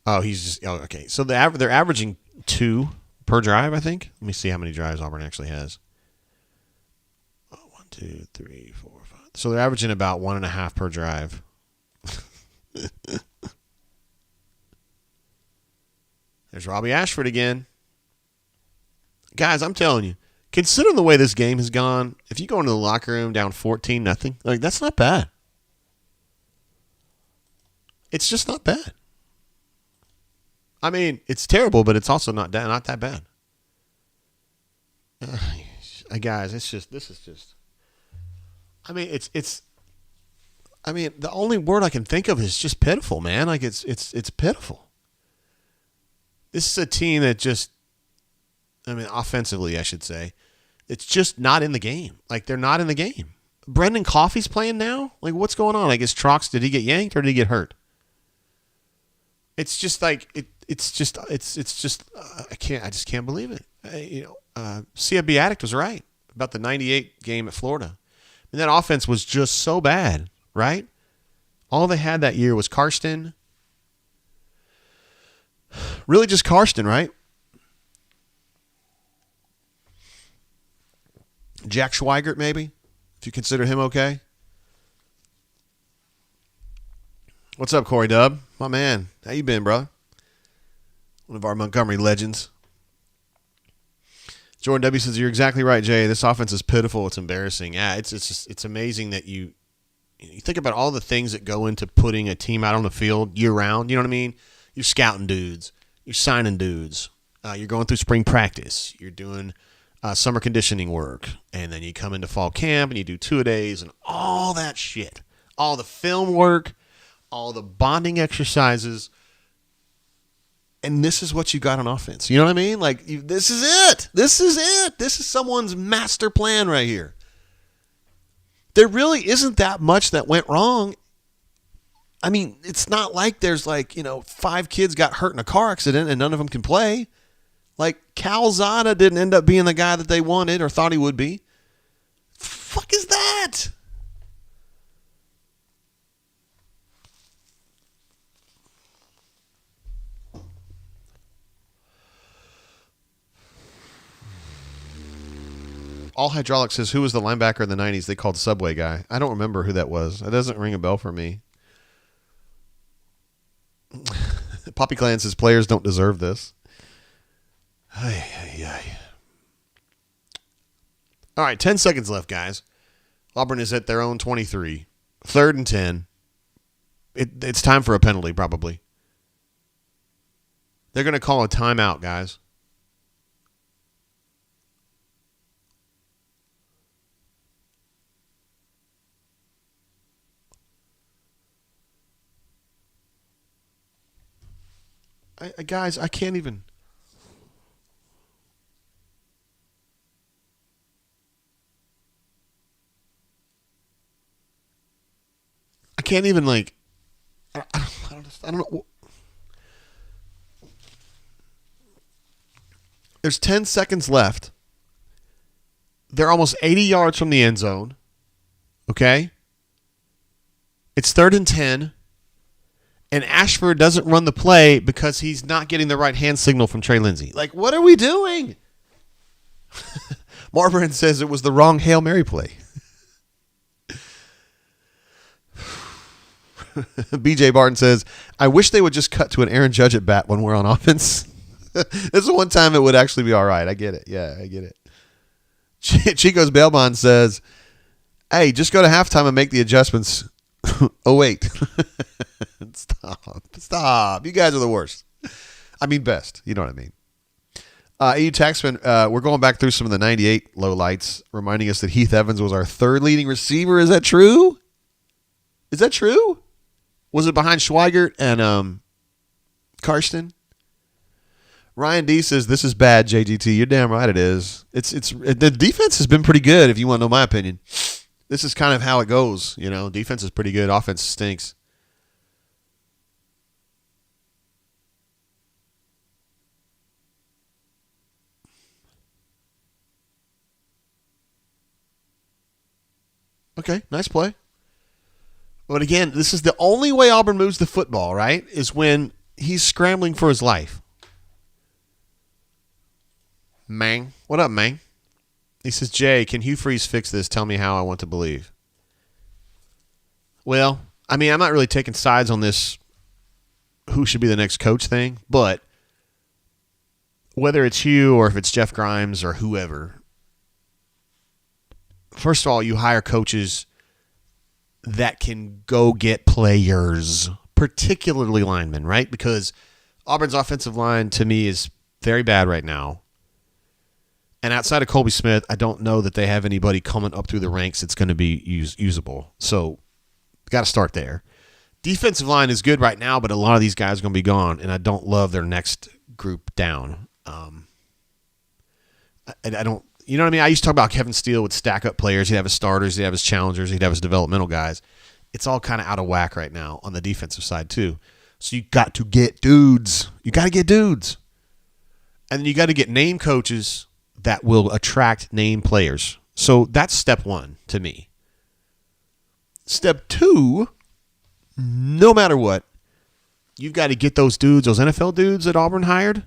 Oh, okay. So they're averaging 2 per drive, I think. Let me see how many drives Auburn actually has. 1, 2, 3, 4, 5. So they're averaging about 1.5 per drive. There's Robbie Ashford again. Guys, I'm telling you, considering the way this game has gone, if you go into the locker room down 14-0, like, that's not bad. It's just not bad. I mean, it's terrible, but it's also not that bad. Guys, this is just. I mean, it's. I mean, the only word I can think of is just pitiful, man. Like it's pitiful. This is a team that just. I mean, offensively, I should say, it's just not in the game. Like, they're not in the game. Brendan Coffey's playing now? Like, what's going on? Like, is Trox, did he get yanked or did he get hurt? It's just like, I just can't believe it. CFB Addict was right about the 98 game at Florida. And that offense was just so bad, right? All they had that year was Karsten. Really just Karsten, right? Jack Schweigert, maybe, if you consider him okay. What's up, Corey Dub? My man. How you been, brother? One of our Montgomery legends. Jordan W. says, you're exactly right, Jay. This offense is pitiful. It's embarrassing. Yeah, it's amazing that you think about all the things that go into putting a team out on the field year-round. You know what I mean? You're scouting dudes. You're signing dudes. You're going through spring practice. You're doing summer conditioning work, and then you come into fall camp and you do 2-a-days and all that shit, all the film work, all the bonding exercises, and this is what you got on offense. You know what I mean? Like, this is it. This is someone's master plan right here. There really isn't that much that went wrong. I mean, it's not like there's 5 kids got hurt in a car accident and none of them can play. Like, Calzada didn't end up being the guy that they wanted or thought he would be. Fuck is that? All Hydraulics says, who was the linebacker in the 90s they called Subway Guy? I don't remember who that was. It doesn't ring a bell for me. Poppy Clan says, players don't deserve this. All right, 10 seconds left, guys. Auburn is at their own 23. 3rd and 10. It's time for a penalty, probably. They're going to call a timeout, guys. Guys, I can't even. I can't even I don't know. There's 10 seconds left. They're almost 80 yards from the end zone. Okay? It's 3rd and 10. And Ashford doesn't run the play because he's not getting the right hand signal from Trey Lindsey. Like, what are we doing? Marbury says it was the wrong Hail Mary play. BJ Barton says, I wish they would just cut to an Aaron Judge at bat when we're on offense. This is one time it would actually be all right. I get it. Yeah, I get it. Chico's bail bond says, hey, just go to halftime and make the adjustments. Oh, wait. Stop. You guys are the worst. I mean, best. You know what I mean. EU Taxman, we're going back through some of the 98 lowlights, reminding us that Heath Evans was our 3rd leading receiver. Is that true? Is that true? Was it behind Schweigert and Karsten? Ryan D says this is bad, JGT. You're damn right it is. It's the defense has been pretty good. If you want to know my opinion, this is kind of how it goes. Defense is pretty good. Offense stinks. Okay, nice play. But again, this is the only way Auburn moves the football, right? Is when he's scrambling for his life. Mang. What up, Mang? He says, Jay, can Hugh Freeze fix this? Tell me how I want to believe. Well, I'm not really taking sides on this who should be the next coach thing, but whether it's Hugh or if it's Jeff Grimes or whoever, first of all, you hire coaches that can go get players, particularly linemen, right? Because Auburn's offensive line, to me, is very bad right now. And outside of Colby Smith, I don't know that they have anybody coming up through the ranks that's going to be usable. So, got to start there. Defensive line is good right now, but a lot of these guys are going to be gone, and I don't love their next group down. I don't. You know what I mean? I used to talk about Kevin Steele would stack up players. He'd have his starters, he'd have his challengers, he'd have his developmental guys. It's all kind of out of whack right now on the defensive side too. So you got to get dudes. You got to get dudes. And then you got to get name coaches that will attract name players. So that's step one to me. Step two, no matter what, you've got to get those dudes, those NFL dudes that Auburn hired,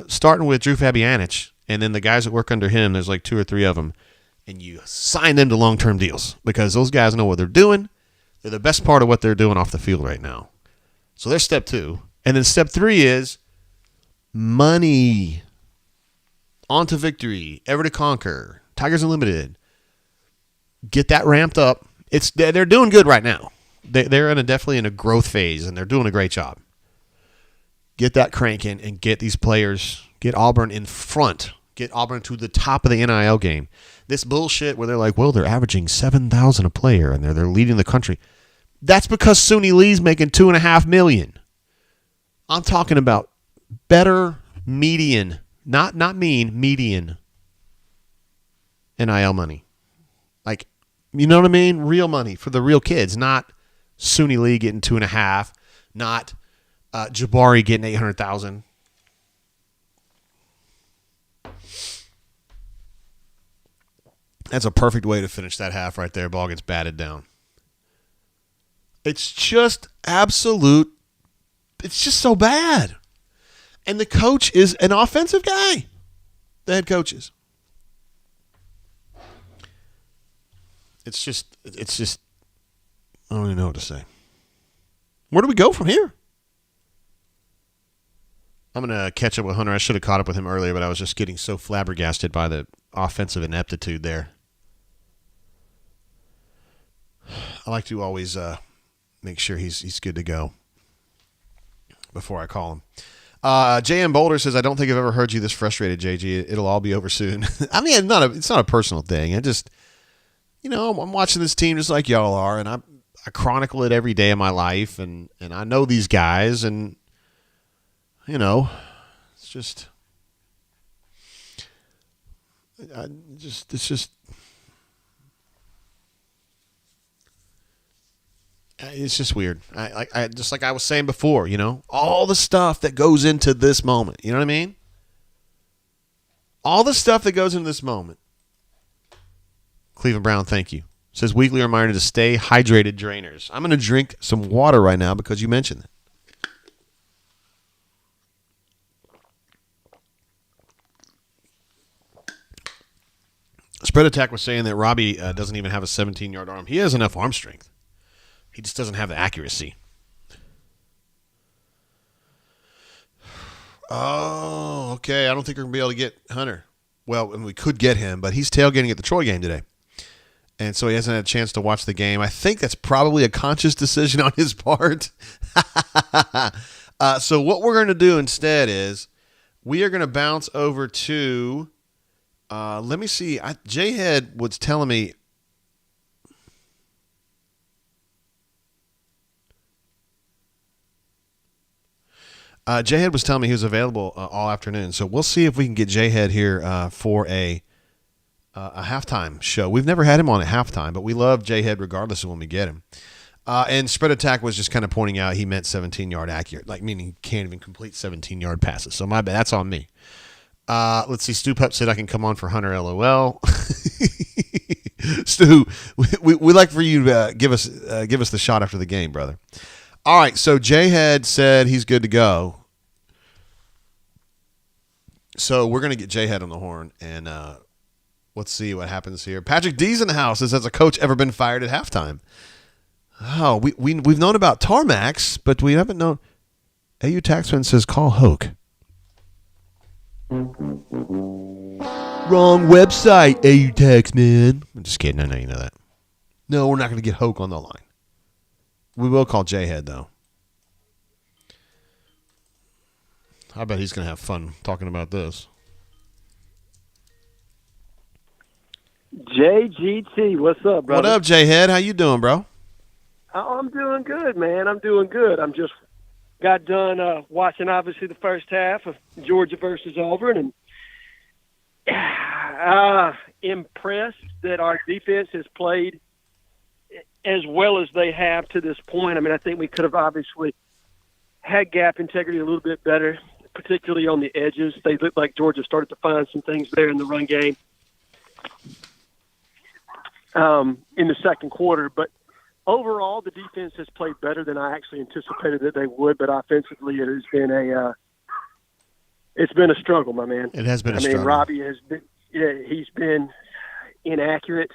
starting with Drew Fabianich. And then the guys that work under him, there's like 2 or 3 of them, and you sign them to long-term deals because those guys know what they're doing. They're the best part of what they're doing off the field right now. So there's step 2. And then step 3 is money. On to victory. Ever to conquer. Tigers Unlimited. Get that ramped up. They're doing good right now. They're definitely in a growth phase, and they're doing a great job. Get that cranking and get these players, get Auburn in front. Get Auburn to the top of the NIL game. This bullshit where they're like, well, they're averaging $7,000 a player and they're leading the country. That's because SUNY Lee's making $2.5 million. I'm talking about better median, not mean, median NIL money. Like, you know what I mean? Real money for the real kids, not SUNY Lee getting 2.5, not Jabari getting $800,000. That's a perfect way to finish that half right there. Ball gets batted down. It's just absolute. It's just so bad. And the coach is an offensive guy. The head coach is. It's just. I don't even know what to say. Where do we go from here? I'm going to catch up with Hunter. I should have caught up with him earlier, but I was just getting so flabbergasted by the offensive ineptitude there. I like to always make sure he's good to go before I call him. JM Boulder says, I don't think I've ever heard you this frustrated, JG. It'll all be over soon. I mean, it's not a personal thing. I just, I'm watching this team just like y'all are, and I chronicle it every day of my life, and I know these guys, and, it's just, it's just weird. I just like I was saying before, all the stuff that goes into this moment. You know what I mean? All the stuff that goes into this moment. Cleveland Brown, thank you. Says weekly reminder to stay hydrated, drainers. I'm going to drink some water right now because you mentioned it. Spread Attack was saying that Robbie doesn't even have a 17-yard arm. He has enough arm strength. He just doesn't have the accuracy. Oh, okay. I don't think we're going to be able to get Hunter. Well, and we could get him, but he's tailgating at the Troy game today. And so he hasn't had a chance to watch the game. I think that's probably a conscious decision on his part. So what we're going to do instead is we are going to bounce over to, let me see. J-Head was telling me, J-Head was telling me he was available all afternoon, so we'll see if we can get J-Head here for a halftime show. We've never had him on at halftime, but we love J-Head regardless of when we get him. And Spread Attack was just kind of pointing out he meant 17-yard accurate, like meaning he can't even complete 17-yard passes. So my bad, that's on me. Let's see. Stu Pup said I can come on for Hunter. LOL. Stu, we like for you to give us the shot after the game, brother. All right. So J-Head said he's good to go. So we're gonna get J-Head on the horn, and let's see what happens here. Patrick D's in the house. Has a coach ever been fired at halftime? Oh, we've known about Tarmacs, but we haven't known. AU Taxman says call Hoke. Wrong website, AU Taxman. I'm just kidding. I know you know that. No, we're not going to get Hoke on the line. We will call J-Head, though. I bet he's going to have fun talking about this. JGT, what's up, brother? What up, J-Head? How you doing, bro? Oh, I'm doing good, man. I'm doing good. I'm just got done watching, obviously, the first half of Georgia versus Auburn, and impressed that our defense has played as well as they have to this point. I mean, I think we could have obviously had gap integrity a little bit better, particularly on the edges. They looked like Georgia started to find some things there in the run game in the second quarter. But overall, the defense has played better than I actually anticipated that they would. But offensively, it has been it's been a struggle, my man. It has been a struggle. I mean, Robbie has been, he's been inaccurate.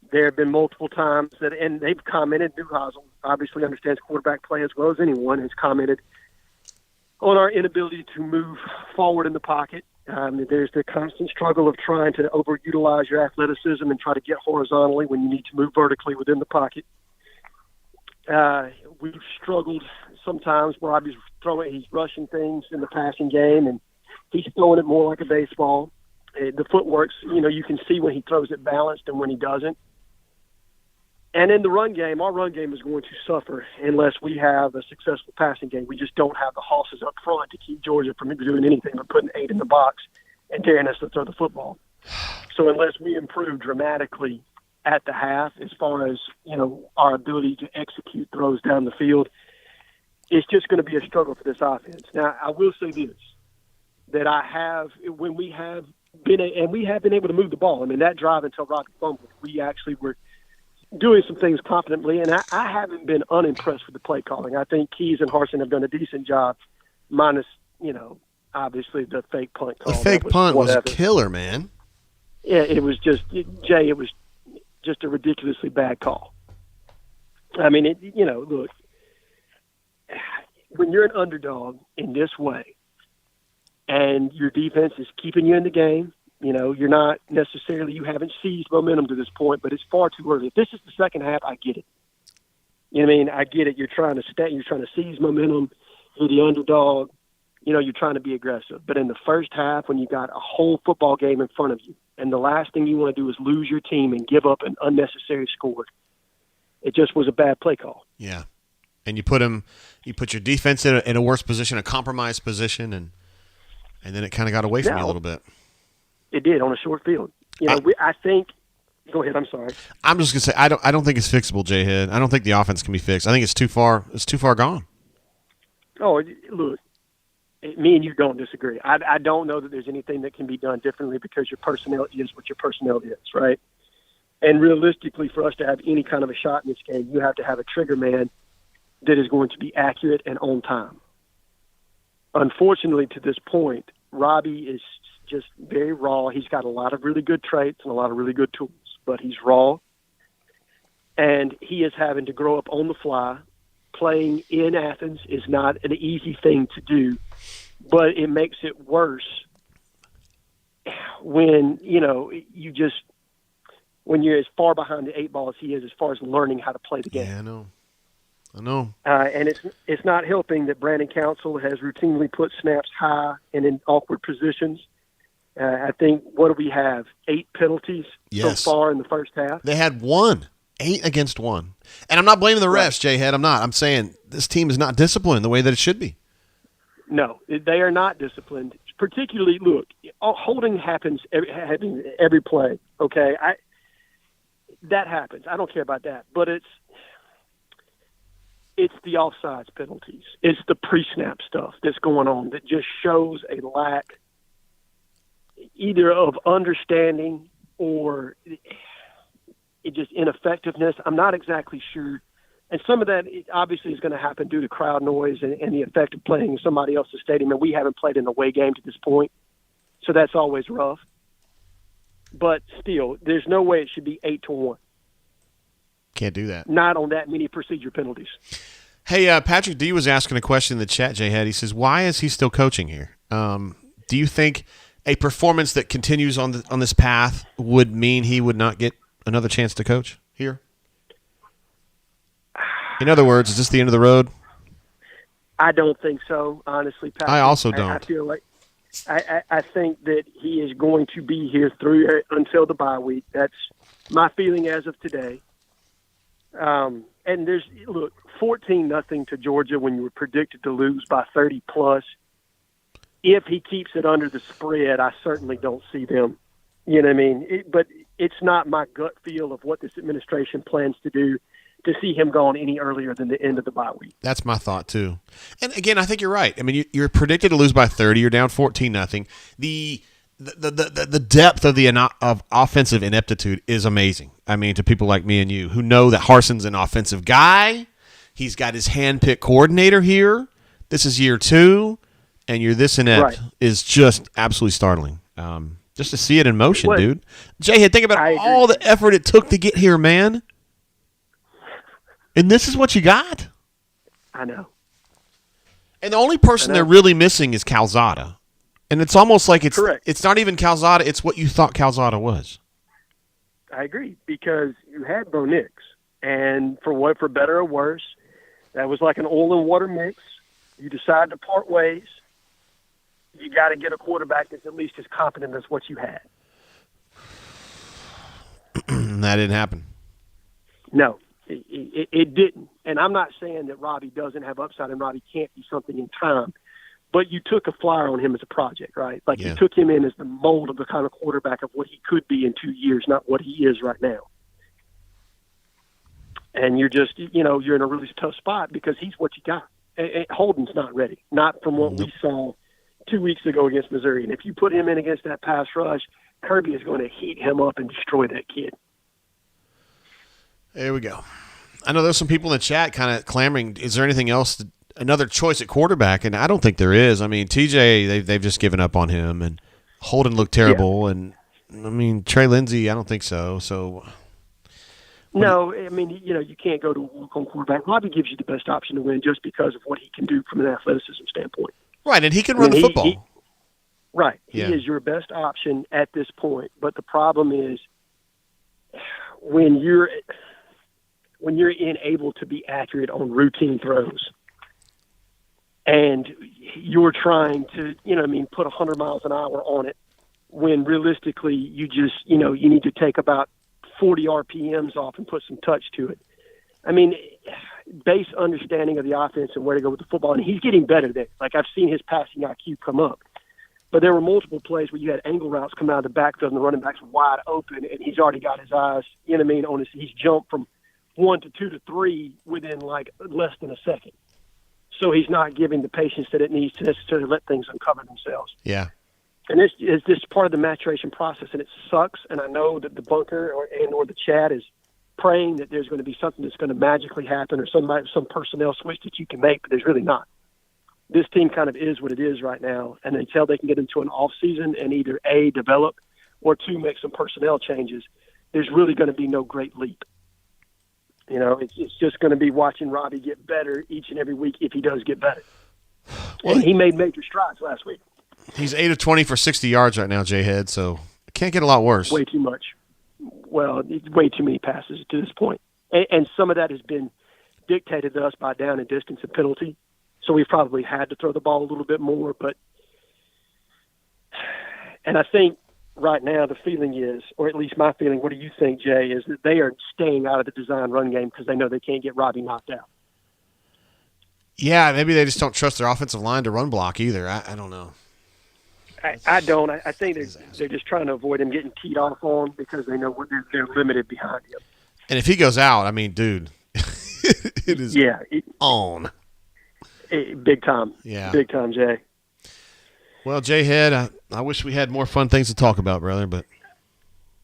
There have been multiple times and they've commented. Newhousel obviously understands quarterback play as well as anyone, has commented on our inability to move forward in the pocket. There's the constant struggle of trying to overutilize your athleticism and try to get horizontally when you need to move vertically within the pocket. We've struggled sometimes where he's rushing things in the passing game, and he's throwing it more like a baseball. The footwork's, you can see when he throws it balanced and when he doesn't. And in the run game, our run game is going to suffer unless we have a successful passing game. We just don't have the horses up front to keep Georgia from doing anything but putting 8 in the box and daring us to throw the football. So unless we improve dramatically at the half as far as, our ability to execute throws down the field, it's just going to be a struggle for this offense. Now, I will say this, that when we have been able to move the ball. I mean, that drive until Robbie fumbled, we actually were doing some things confidently, and I haven't been unimpressed with the play calling. I think Keys and Harsin have done a decent job, minus, obviously the fake punt call. The fake punt was killer, man. Yeah, it was just a ridiculously bad call. I mean, look, when you're an underdog in this way and your defense is keeping you in the game, you're not necessarily, you haven't seized momentum to this point, but it's far too early. If this is the second half, I get it. You know what I mean? I get it. You're trying to seize momentum. You're the underdog. You're trying to be aggressive. But in the first half, when you got a whole football game in front of you, and the last thing you want to do is lose your team and give up an unnecessary score, it just was a bad play call. Yeah. And you put your defense in a worse position, a compromised position, and then it kind of got away from you a little bit. It did on a short field. I think. Go ahead. I'm sorry. I'm just gonna say I don't think it's fixable, J-Head. I don't think the offense can be fixed. I think it's too far. It's too far gone. Oh, look, me and you don't disagree. I don't know that there's anything that can be done differently because your personnel is what your personnel is, right? And realistically, for us to have any kind of a shot in this game, you have to have a trigger man that is going to be accurate and on time. Unfortunately, to this point, Robbie is just very raw. He's got a lot of really good traits and a lot of really good tools, but he's raw. And he is having to grow up on the fly. Playing in Athens is not an easy thing to do, but it makes it worse when, when you're as far behind the 8 ball as he is as far as learning how to play the game. Yeah, I know. And it's not helping that Brandon Council has routinely put snaps high and in awkward positions. I think, what do we have? 8 penalties so far in the first half? They had 8 against 1. And I'm not blaming the refs, J-Head. I'm not. I'm saying this team is not disciplined the way that it should be. No, they are not disciplined. Particularly, look, holding happens every play. Okay, that happens. I don't care about that, but it's the offsides penalties. It's the pre-snap stuff that's going on that just shows a lack either of understanding or it just ineffectiveness. I'm not exactly sure. And some of that obviously is going to happen due to crowd noise and the effect of playing in somebody else's stadium. And we haven't played an away game to this point, so that's always rough. But still, there's no way it should be 8-1. Can't do that. Not on that many procedure penalties. Hey, Patrick D was asking a question in the chat, J-Head. He says, why is he still coaching here? Do you think a performance that continues on this path would mean he would not get another chance to coach here? In other words, is this the end of the road? I don't think so, honestly, Patrick. I also don't. I feel like I think that he is going to be here through until the bye week. That's my feeling as of today. And there's 14-0 to Georgia when you were predicted to lose by 30 plus. If he keeps it under the spread, I certainly don't see them. You know what I mean? But it's not my gut feel of what this administration plans to do to see him gone any earlier than the end of the bye week. That's my thought too. And again, I think you're right. I mean, you're predicted to lose by 30. You're down 14-0. The depth of offensive ineptitude is amazing. I mean, to people like me and you who know that Harson's an offensive guy. He's got his hand-picked coordinator here. This is year 2, and you're this inept is just absolutely startling. Just to see it in motion, dude. Jay, think about all the effort it took to get here, man. And this is what you got? I know. And the only person they're really missing is Calzada. And it's almost like it's not even Calzada, it's what you thought Calzada was. I agree, because you had Bo Nix. And for better or worse, that was like an oil and water mix. You decide to part ways. You got to get a quarterback that's at least as competent as what you had. That didn't happen. No. It didn't. And I'm not saying that Robbie doesn't have upside and Robbie can't be something in time, but you took a flyer on him as a project, right? Like you took him in as the mold of the kind of quarterback of what he could be in 2 years, not what he is right now. And you're just, you're in a really tough spot because he's what you got. Holden's not ready, not from what we saw 2 weeks ago against Missouri. And if you put him in against that pass rush, Kirby is going to heat him up and destroy that kid. There we go. I know there's some people in the chat kind of clamoring, is there anything else, another choice at quarterback? And I don't think there is. I mean, TJ, they've just given up on him, and Holden looked terrible. Yeah. And, I mean, Trey Lindsey, I don't think so. No, I mean, you can't go to a walk-on quarterback. Robbie gives you the best option to win just because of what he can do from an athleticism standpoint. Right, and he can run the football. He is your best option at this point. But the problem is when you're unable to be accurate on routine throws and you're trying to, put 100 miles an hour on it when realistically you just, you need to take about 40 RPMs off and put some touch to it. I mean, base understanding of the offense and where to go with the football, and he's getting better there. Like, I've seen his passing IQ come up. But there were multiple plays where you had angle routes come out of the backfield and the running backs wide open, and he's already got his eyes, he's jumped from 1 to 2 to 3 within like less than a second. So he's not giving the patience that it needs to necessarily let things uncover themselves. Yeah. And it's just part of the maturation process, and it sucks. And I know that the bunker or the chat is praying that there's going to be something that's going to magically happen or some personnel switch that you can make, but there's really not. This team kind of is what it is right now, and until they can get into an off season and either A, develop, or 2, make some personnel changes, there's really going to be no great leap. It's just going to be watching Robbie get better each and every week if he does get better. Well, and he made major strides last week. He's 8 of 20 for 60 yards right now, J-Head, so it can't get a lot worse. Way too much. Well, it's way too many passes to this point. And some of that has been dictated to us by down and distance and penalty. So we've probably had to throw the ball a little bit more. And I think right now the feeling is, or at least my feeling, what do you think, Jay, is that they are staying out of the design run game because they know they can't get Robbie knocked out. Yeah, maybe they just don't trust their offensive line to run block either. I don't know. I don't. I think they're just trying to avoid him getting teed off on because they know they're limited behind him. And if he goes out, I mean, dude, it is on. Big time. Yeah. Big time, Jay. Well, Jay Head, I wish we had more fun things to talk about, brother, but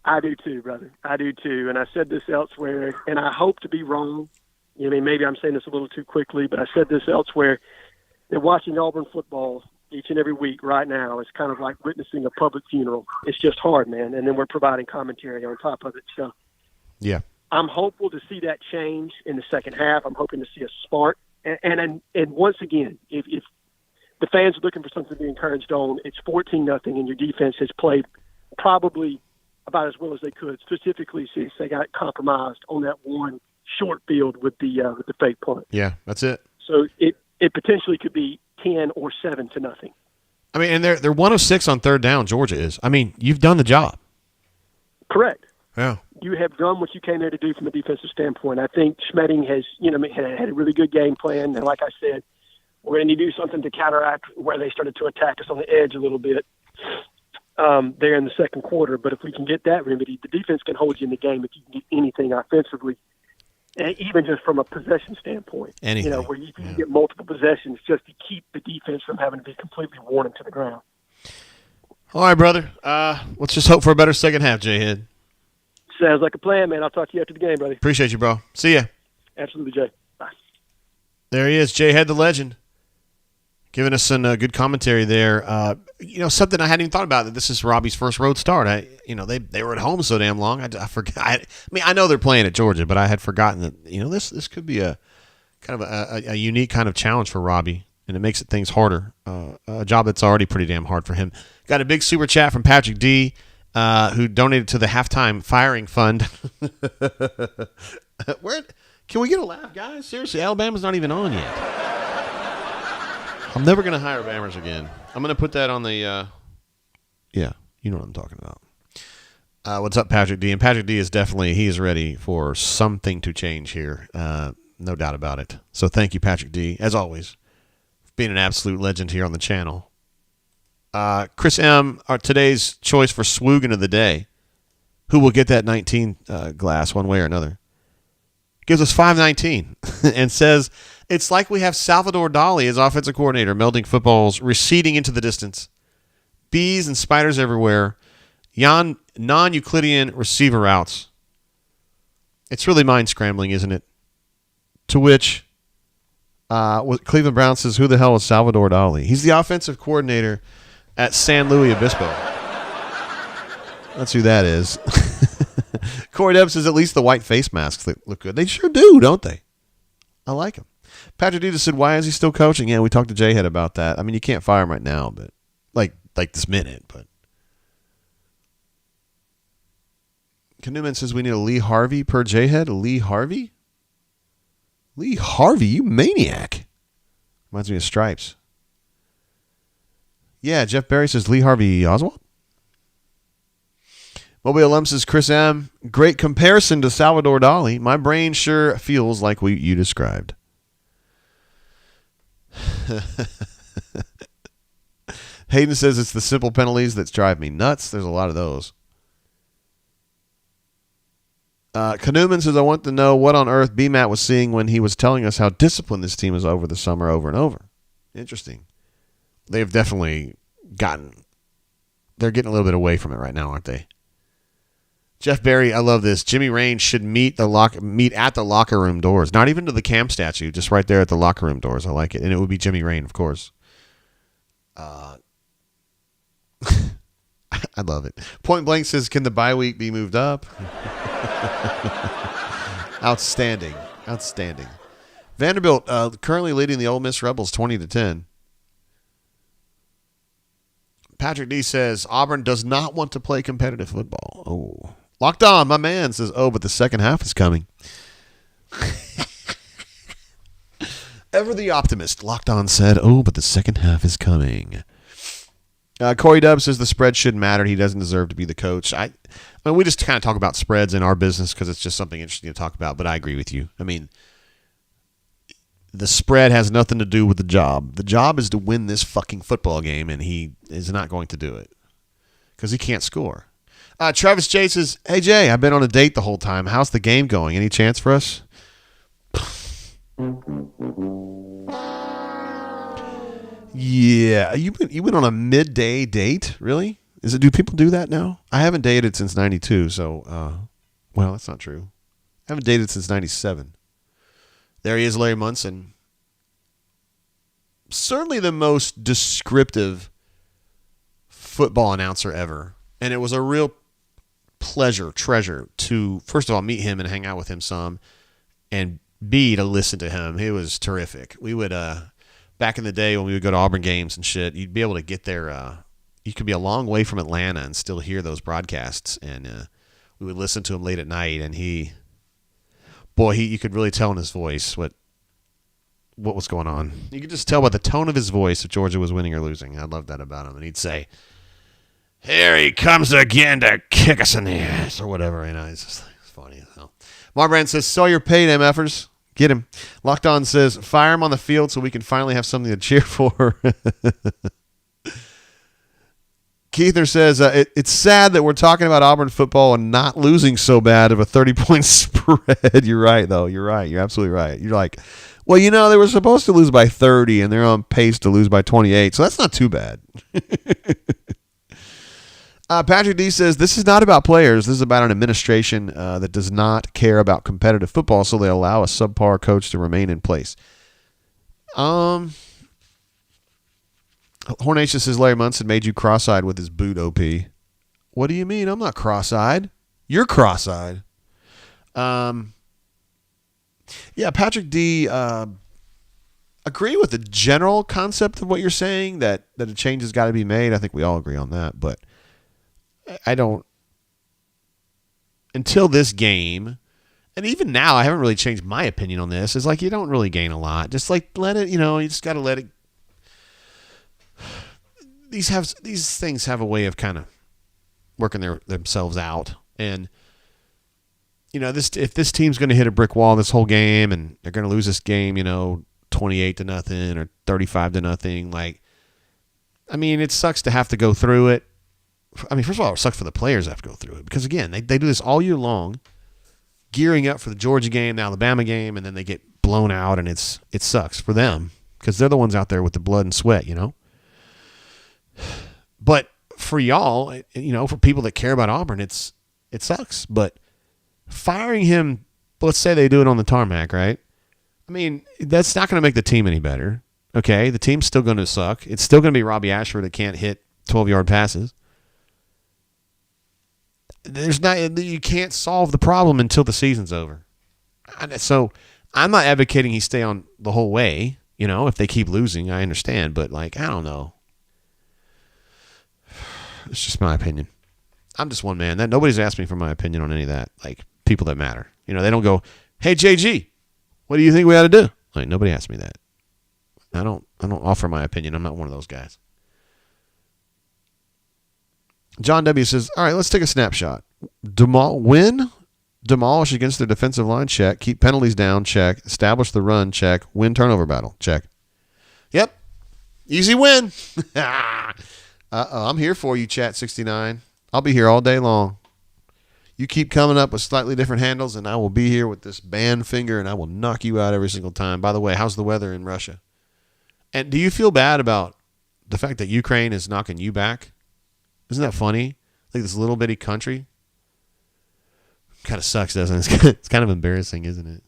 I do too, brother. I do too. And I said this elsewhere, and I hope to be wrong. I mean, maybe I'm saying this a little too quickly, but I said this elsewhere, that watching Auburn football each and every week right now is kind of like witnessing a public funeral. It's just hard, man. And then we're providing commentary on top of it. So yeah, I'm hopeful to see that change in the second half. I'm hoping to see a spark. And once again, if the fans are looking for something to be encouraged on, it's 14-0, and your defense has played probably about as well as they could, specifically since they got compromised on that one short field with the fake punt. Yeah, that's it. So it potentially could be 10 or 7-0. I mean, and they're 1 of 6 on third down. Georgia is. I mean, you've done the job. Correct. Yeah. You have done what you came there to do from a defensive standpoint. I think Schmedding has, had a really good game plan, and like I said, we're going to need to do something to counteract where they started to attack us on the edge a little bit there in the second quarter. But if we can get that remedy, the defense can hold you in the game if you can get anything offensively, and even just from a possession standpoint. Anything. Where you can get multiple possessions just to keep the defense from having to be completely worn into the ground. All right, brother. Let's just hope for a better second half, J-Head. Sounds like a plan, man. I'll talk to you after the game, buddy. Appreciate you, bro. See ya. Absolutely, Jay. Bye. There he is, J-Head the legend, giving us some good commentary there. Something I hadn't even thought about, that this is Robbie's first road start. They were at home so damn long. I forgot. I know they're playing at Georgia, but I had forgotten that this could be a kind of a unique kind of challenge for Robbie, and it makes things harder. A job that's already pretty damn hard for him. Got a big super chat from Patrick D, who donated to the halftime firing fund. Where can we get a laugh, guys? Seriously, Alabama's not even on yet. I'm never going to hire Bammers again. I'm going to put that on the, yeah, you know what I'm talking about. What's up, Patrick D? And Patrick D is he is ready for something to change here. No doubt about it. So thank you, Patrick D, as always, for being an absolute legend here on the channel. Chris M, today's choice for Swoogan of the day, who will get that 19 glass one way or another, gives us 519 and says, it's like we have Salvador Dali as offensive coordinator, melding footballs receding into the distance, bees and spiders everywhere, non-Euclidean receiver routes. It's really mind-scrambling, isn't it? To which Cleveland Brown says, who the hell is Salvador Dali? He's the offensive coordinator at San Luis Obispo. That's who that is. Corey Deb says, at least the white face masks look good. They sure do, don't they? I like them. Patrick Dita said, why is he still coaching? Yeah, we talked to J-Head about that. I mean, you can't fire him right now, but like this minute. But Newman says we need a Lee Harvey per J-Head. Lee Harvey? Lee Harvey, you maniac. Reminds me of Stripes. Yeah, Jeff Barry says Lee Harvey Oswald. Mobile Alum says Chris M. Great comparison to Salvador Dali. My brain sure feels like you described. Hayden says it's the simple penalties that drive me nuts. There's a lot of those. Kanuman says, I want to know what on earth BMAT was seeing when he was telling us how disciplined this team is over the summer over and over. Interesting. They've definitely they're getting a little bit away from it right now, aren't they? Jeff Barry, I love this. Jimmy Rain should meet at the locker room doors. Not even to the Cam statue, just right there at the locker room doors. I like it. And it would be Jimmy Rain, of course. I love it. Point Blank says, can the bye week be moved up? Outstanding. Vanderbilt currently leading the Ole Miss Rebels 20-10. Patrick D says, Auburn does not want to play competitive football. Oh. Locked On, my man, says, but the second half is coming. Ever the optimist, Locked On said, but the second half is coming. Corey Dub says the spread shouldn't matter. He doesn't deserve to be the coach. I mean, we just kind of talk about spreads in our business because it's just something interesting to talk about, but I agree with you. I mean, the spread has nothing to do with the job. The job is to win this fucking football game, and he is not going to do it because he can't score. Travis J says, "Hey Jay, I've been on a date the whole time. How's the game going? Any chance for us?" Yeah, you went on a midday date, really? Do people do that now? I haven't dated since '92, so well, that's not true. I haven't dated since '97. There he is, Larry Munson. Certainly the most descriptive football announcer ever, and it was a real treasure to first of all meet him and hang out with him some, and B, to listen to him. He was terrific. We would back in the day when we would go to Auburn games and shit, you'd be able to get there. You could be a long way from Atlanta and still hear those broadcasts. And we would listen to him late at night. And you could really tell in his voice what was going on. You could just tell by the tone of his voice if Georgia was winning or losing. I loved that about him. And he'd say, "Here he comes again to kick us in the ass," or whatever. It's funny. So. Marbrand says, "Saw your pay, MFers. Get him." Locked On says, "Fire him on the field so we can finally have something to cheer for." Keithner says, it's sad that we're talking about Auburn football and not losing so bad of a 30-point spread. You're right, though. You're right. You're absolutely right. You're like, well, they were supposed to lose by 30, and they're on pace to lose by 28, so that's not too bad. Patrick D says, "This is not about players. This is about an administration that does not care about competitive football, so they allow a subpar coach to remain in place." Hornatius says, "Larry Munson made you cross-eyed with his boot, OP." What do you mean? I'm not cross-eyed. You're cross-eyed. Yeah, Patrick D, agree with the general concept of what you're saying, that a change has got to be made. I think we all agree on that, but I don't, until this game, and even now, I haven't really changed my opinion on this. It's like you don't really gain a lot. Just like let it, you just got to let it. These things have a way of kind of working themselves out, and if this team's going to hit a brick wall this whole game, and they're going to lose this game, 28-0 or 35-0, it sucks to have to go through it. First of all, it sucks for the players that have to go through it because, again, they do this all year long, gearing up for the Georgia game, the Alabama game, and then they get blown out, and it sucks for them because they're the ones out there with the blood and sweat, But for y'all, for people that care about Auburn, it sucks. But firing him, let's say they do it on the tarmac, right? That's not going to make the team any better. Okay, the team's still going to suck. It's still going to be Robbie Ashford that can't hit 12-yard passes. You can't solve the problem until the season's over. So I'm not advocating he stay on the whole way. If they keep losing, I understand. But, I don't know. It's just my opinion. I'm just one man. Nobody's asked me for my opinion on any of that. People that matter. They don't go, "Hey, JG, what do you think we ought to do?" Nobody asked me that. I don't offer my opinion. I'm not one of those guys. John W. says, "All right, let's take a snapshot. Demolish against their defensive line, check. Keep penalties down, check. Establish the run, check. Win turnover battle, check." Yep. Easy win. I'm here for you, Chat69. I'll be here all day long. You keep coming up with slightly different handles, and I will be here with this band finger, and I will knock you out every single time. By the way, how's the weather in Russia? And do you feel bad about the fact that Ukraine is knocking you back? Isn't that funny? This little bitty country. Kind of sucks, doesn't it? It's kind of embarrassing, isn't it?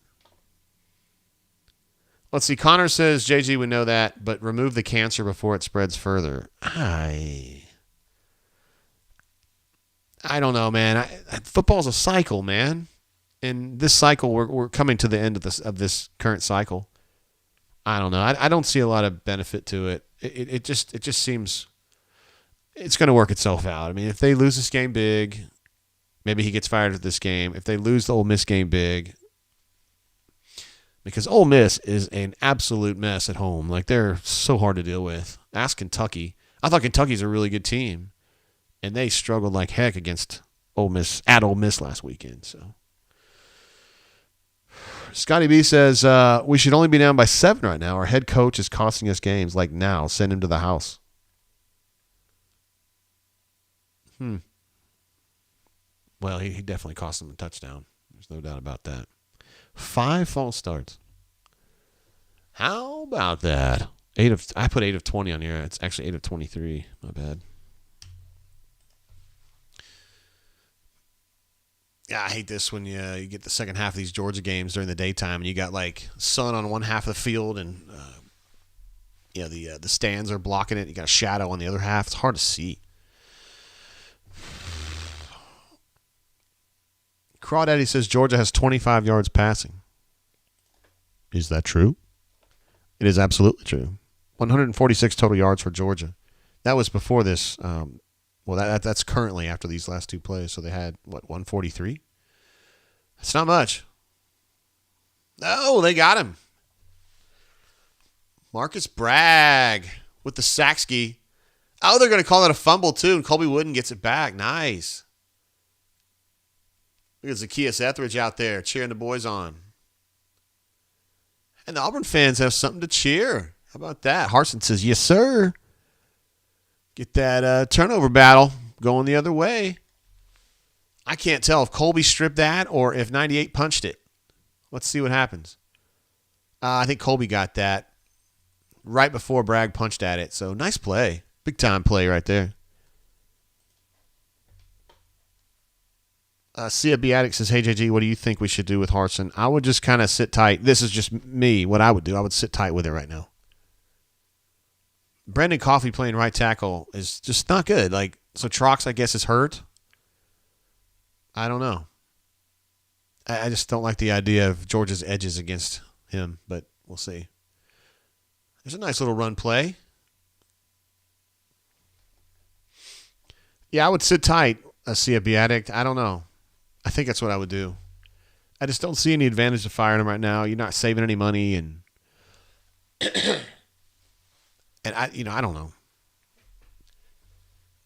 Let's see. Connor says, JG would know that, but remove the cancer before it spreads further. I don't know, man. Football's a cycle, man. And this cycle, we're coming to the end of this current cycle. I don't know. I don't see a lot of benefit to it. It just seems it's going to work itself out. If they lose this game big, maybe he gets fired at this game. If they lose the Ole Miss game big, because Ole Miss is an absolute mess at home. They're so hard to deal with. Ask Kentucky. I thought Kentucky's a really good team, and they struggled like heck against Ole Miss at Ole Miss last weekend. So Scotty B says, we should only be down by 7 right now. Our head coach is costing us games. Like now, send him to the house. Well, he definitely cost them a touchdown. There's no doubt about that. 5 false starts. How about that? I put 8 of 20 on here. It's actually 8 of 23. My bad. Yeah, I hate this when you get the second half of these Georgia games during the daytime and you got like sun on one half of the field and the stands are blocking it. You got a shadow on the other half. It's hard to see. Crawdaddy says Georgia has 25 yards passing. Is that true? It is absolutely true. 146 total yards for Georgia. That was before this. That's currently after these last 2 plays. So they had, 143? That's not much. Oh, they got him. Marcus Bragg with the Saxkey. Oh, they're going to call that a fumble too, and Colby Wooden gets it back. Nice. Look at Zacchaeus Etheridge out there cheering the boys on. And the Auburn fans have something to cheer. How about that? Harson says, yes, sir. Get that turnover battle going the other way. I can't tell if Colby stripped that or if 98 punched it. Let's see what happens. I think Colby got that right before Bragg punched at it. So nice play. Big time play right there. Sia Beatic says, hey, JG, what do you think we should do with Harson? I would just kind of sit tight. This is just me, what I would do. I would sit tight with it right now. Brendan Coffey playing right tackle is just not good. So Trox, I guess, is hurt. I don't know. I just don't like the idea of Georgia's edges against him, but we'll see. There's a nice little run play. Yeah, I would sit tight, Sia Beatic. I don't know. I think that's what I would do. I just don't see any advantage to firing him right now. You're not saving any money, and I don't know.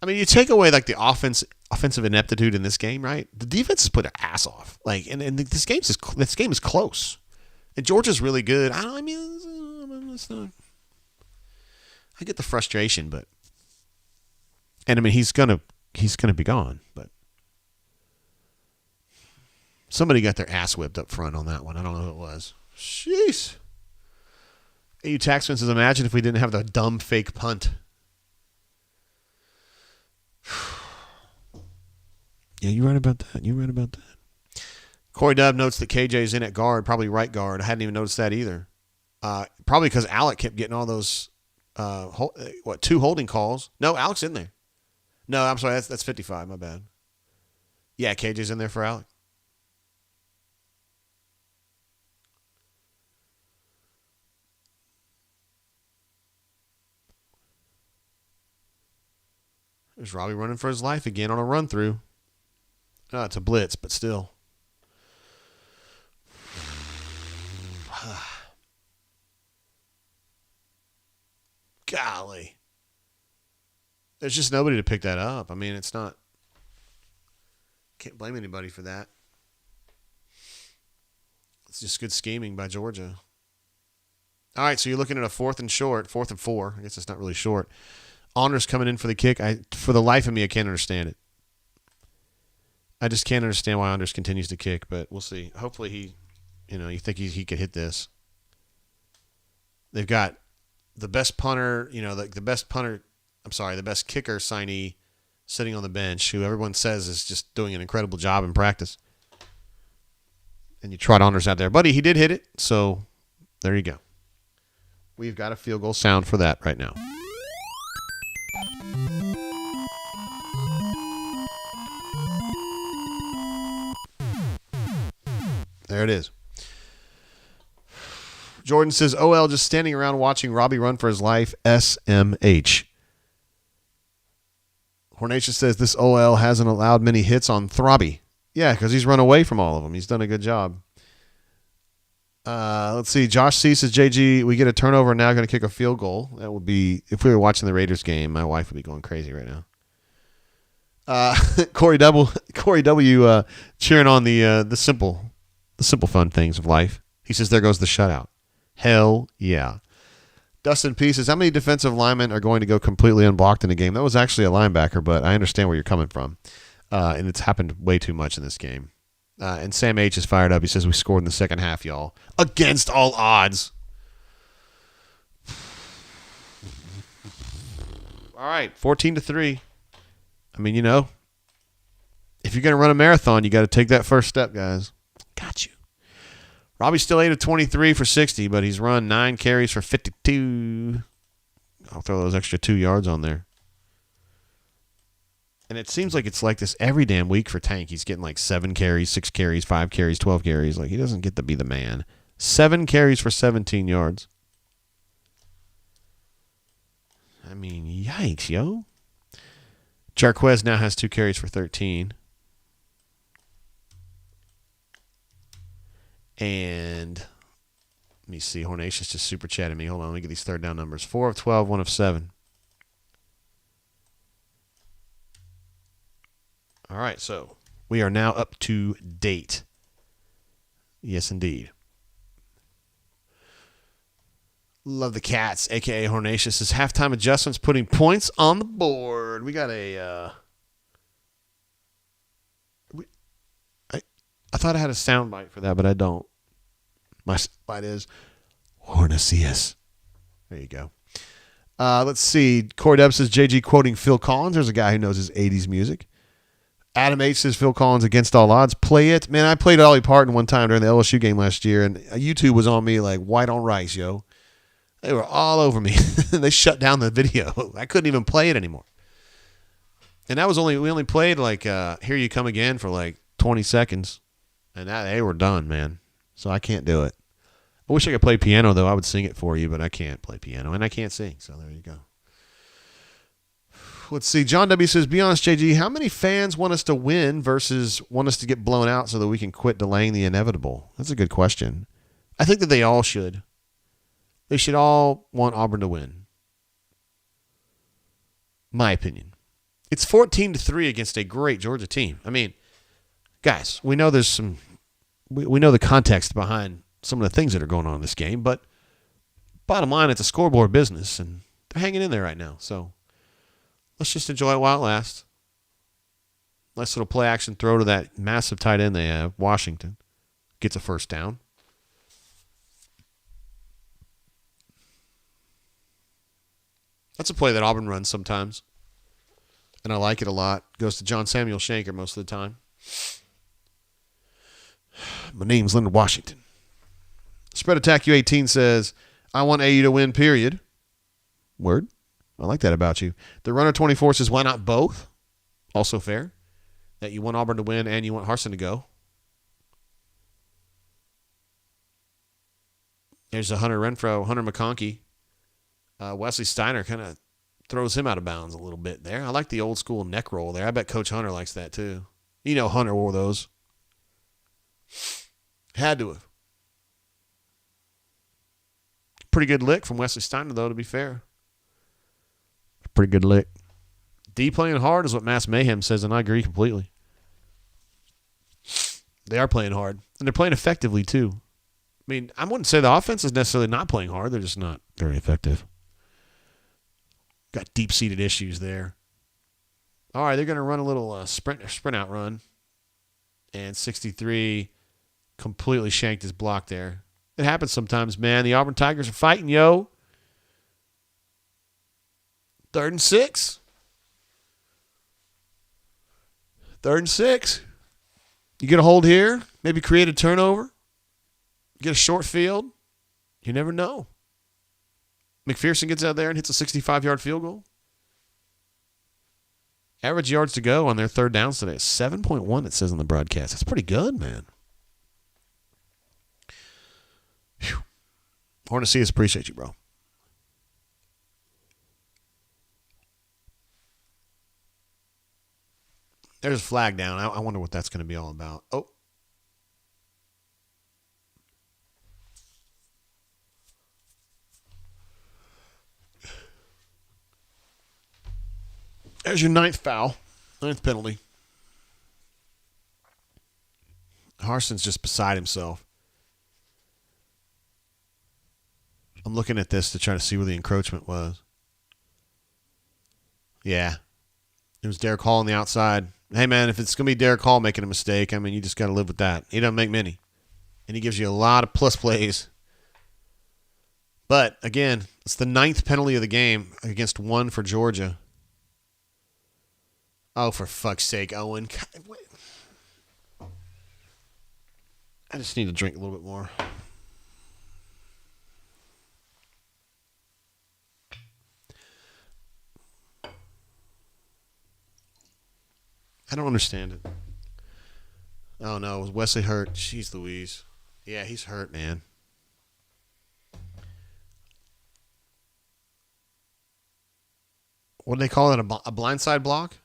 I mean, you take away the offensive ineptitude in this game, right? The defense has put their ass off. And this game is close, and Georgia's really good. It's not. I get the frustration, and he's gonna be gone, but. Somebody got their ass whipped up front on that one. I don't know who it was. Jeez. AU Taxman says, imagine if we didn't have the dumb fake punt. Yeah, you're right about that. Corey Dub notes that KJ's in at guard, probably right guard. I hadn't even noticed that either. Probably because Alec kept getting all those, 2 holding calls. No, Alec's in there. No, I'm sorry, that's 55, my bad. Yeah, KJ's in there for Alec. There's Robbie running for his life again on a run through. Oh, it's a blitz, but still. Golly. There's just nobody to pick that up. I mean, it's not. Can't blame anybody for that. It's just good scheming by Georgia. All right, so you're looking at a 4th and 4. I guess it's not really short. Honors coming in for the kick. For the life of me, I can't understand it. I just can't understand why Honors continues to kick, but we'll see. Hopefully you think he could hit this. They've got the best punter, the best kicker signee sitting on the bench, who everyone says is just doing an incredible job in practice. And you trot Honors out there. Buddy, he did hit it, so there you go. We've got a field goal sound for that right now. There it is. Jordan says, OL just standing around watching Robbie run for his life. SMH. Hornatius says, this OL hasn't allowed many hits on Throbby. Yeah, because he's run away from all of them. He's done a good job. Let's see. Josh C says, JG, we get a turnover and now going to kick a field goal. That would be, if we were watching the Raiders game, my wife would be going crazy right now. Corey W cheering on the simple fun things of life. He says, there goes the shutout. Hell yeah. Dustin P says, how many defensive linemen are going to go completely unblocked in a game? That was actually a linebacker, but I understand where you're coming from. And it's happened way too much in this game. And Sam H is fired up. He says, we scored in the second half, y'all. Against all odds. All right, 14-3. I mean, if you're going to run a marathon, you got to take that first step, guys. Got you. Robbie's still 8 of 23 for 60, but he's run 9 carries for 52. I'll throw those extra 2 yards on there. And it seems like it's like this every damn week for Tank. He's getting like 7 carries, 6 carries, 5 carries, 12 carries. Like, he doesn't get to be the man. 7 carries for 17 yards. I mean, yikes, yo. Jarquez now has 2 carries for 13. And let me see. Hornatius just super chatted me. Hold on, let me get these third down numbers. 4 of 12, 1 of 7. All right, so we are now up to date. Yes, indeed. Love the Cats, a.k.a. Hornatius, says halftime adjustments putting points on the board. We got a... I thought I had a sound bite for that, but I don't. My sound bite is Hornatius. There you go. Let's see. Corey Deb says JG quoting Phil Collins. There's a guy who knows his 80s music. Adam H says Phil Collins against all odds. Play it. Man, I played Dolly Parton one time during the LSU game last year, and YouTube was on me like white on rice, yo. They were all over me. They shut down the video. I couldn't even play it anymore. And that was we only played like Here You Come Again for like 20 seconds. And they were done, man. So I can't do it. I wish I could play piano, though. I would sing it for you, but I can't play piano. And I can't sing, so there you go. Let's see. John W. says, be honest, JG, how many fans want us to win versus want us to get blown out so that we can quit delaying the inevitable? That's a good question. I think that they all should. They should all want Auburn to win. My opinion. It's 14-3 against a great Georgia team. I mean, guys, we know there's some... We know the context behind some of the things that are going on in this game, but bottom line, it's a scoreboard business, and they're hanging in there right now. So let's just enjoy it while it lasts. Nice little play action throw to that massive tight end they have. Washington gets a first down. That's a play that Auburn runs sometimes, and I like it a lot. Goes to John Samuel Shanker most of the time. My name's Leonard Washington. Spread Attack U18 says, I want AU to win, period. Word. I like that about you. The Runner 24 says, why not both? Also fair. That you want Auburn to win and you want Harsin to go. There's a Hunter Renfro, Hunter McConkey. Wesley Steiner kind of throws him out of bounds a little bit there. I like the old school neck roll there. I bet Coach Hunter likes that too. You know Hunter wore those. Had to have. Pretty good lick from Wesley Steiner, though, to be fair. Pretty good lick. D playing hard is what Mass Mayhem says, and I agree completely. They are playing hard, and they're playing effectively, too. I mean, I wouldn't say the offense is necessarily not playing hard. They're just not very effective. Got deep-seated issues there. All right, they're going to run a little sprint out run. And 63 completely shanked his block there. It happens sometimes, man. The Auburn Tigers are fighting, yo. 3rd and 6. 3rd and 6. You get a hold here, maybe create a turnover, get a short field. You never know. McPherson gets out there and hits a 65-yard field goal. Average yards to go on their third downs today is 7.1, it says on the broadcast. That's pretty good, man. Whew. Hornatius, appreciate you, bro. There's a flag down. I wonder what that's going to be all about. Oh. There's your 9th foul. 9th penalty. Harsin's just beside himself. I'm looking at this to try to see where the encroachment was. Yeah. It was Derek Hall on the outside. Hey, man, if it's going to be Derek Hall making a mistake, I mean, you just got to live with that. He doesn't make many. And he gives you a lot of plus plays. But, again, it's the 9th penalty of the game against 1 for Georgia. Oh, for fuck's sake, Owen. I just need to drink a little bit more. I don't understand it. Oh, no. Was Wesley hurt? Jeez Louise. Yeah, he's hurt, man. What do they call it? A blindside block?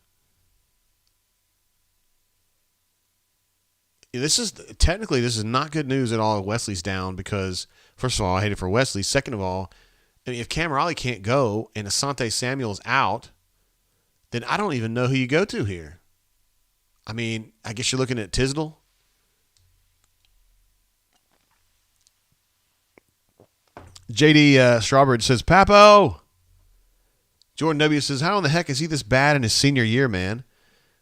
This is not good news at all. Wesley's down because, first of all, I hate it for Wesley. Second of all, I mean, if Cam Raleigh can't go and Asante Samuel's out, then I don't even know who you go to here. I mean, I guess you're looking at Tisdale. JD Strawbridge says, Papo. Jordan W. says, how in the heck is he this bad in his senior year, man?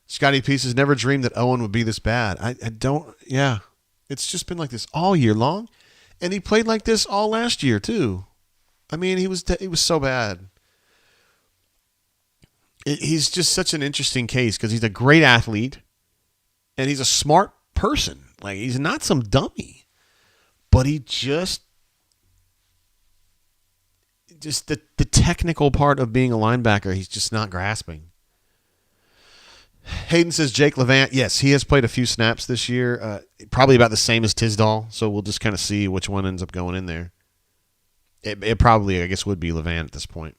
Scotty Pieces never dreamed that Owen would be this bad. I don't, yeah. It's just been like this all year long. And he played like this all last year, too. I mean, he was so bad. He's just such an interesting case because he's a great athlete. And he's a smart person. Like, he's not some dummy. But he just the technical part of being a linebacker, he's just not grasping. Hayden says Jake Levant. Yes, he has played a few snaps this year. Probably about the same as Tisdall. So we'll just kind of see which one ends up going in there. It probably, I guess, would be Levant at this point.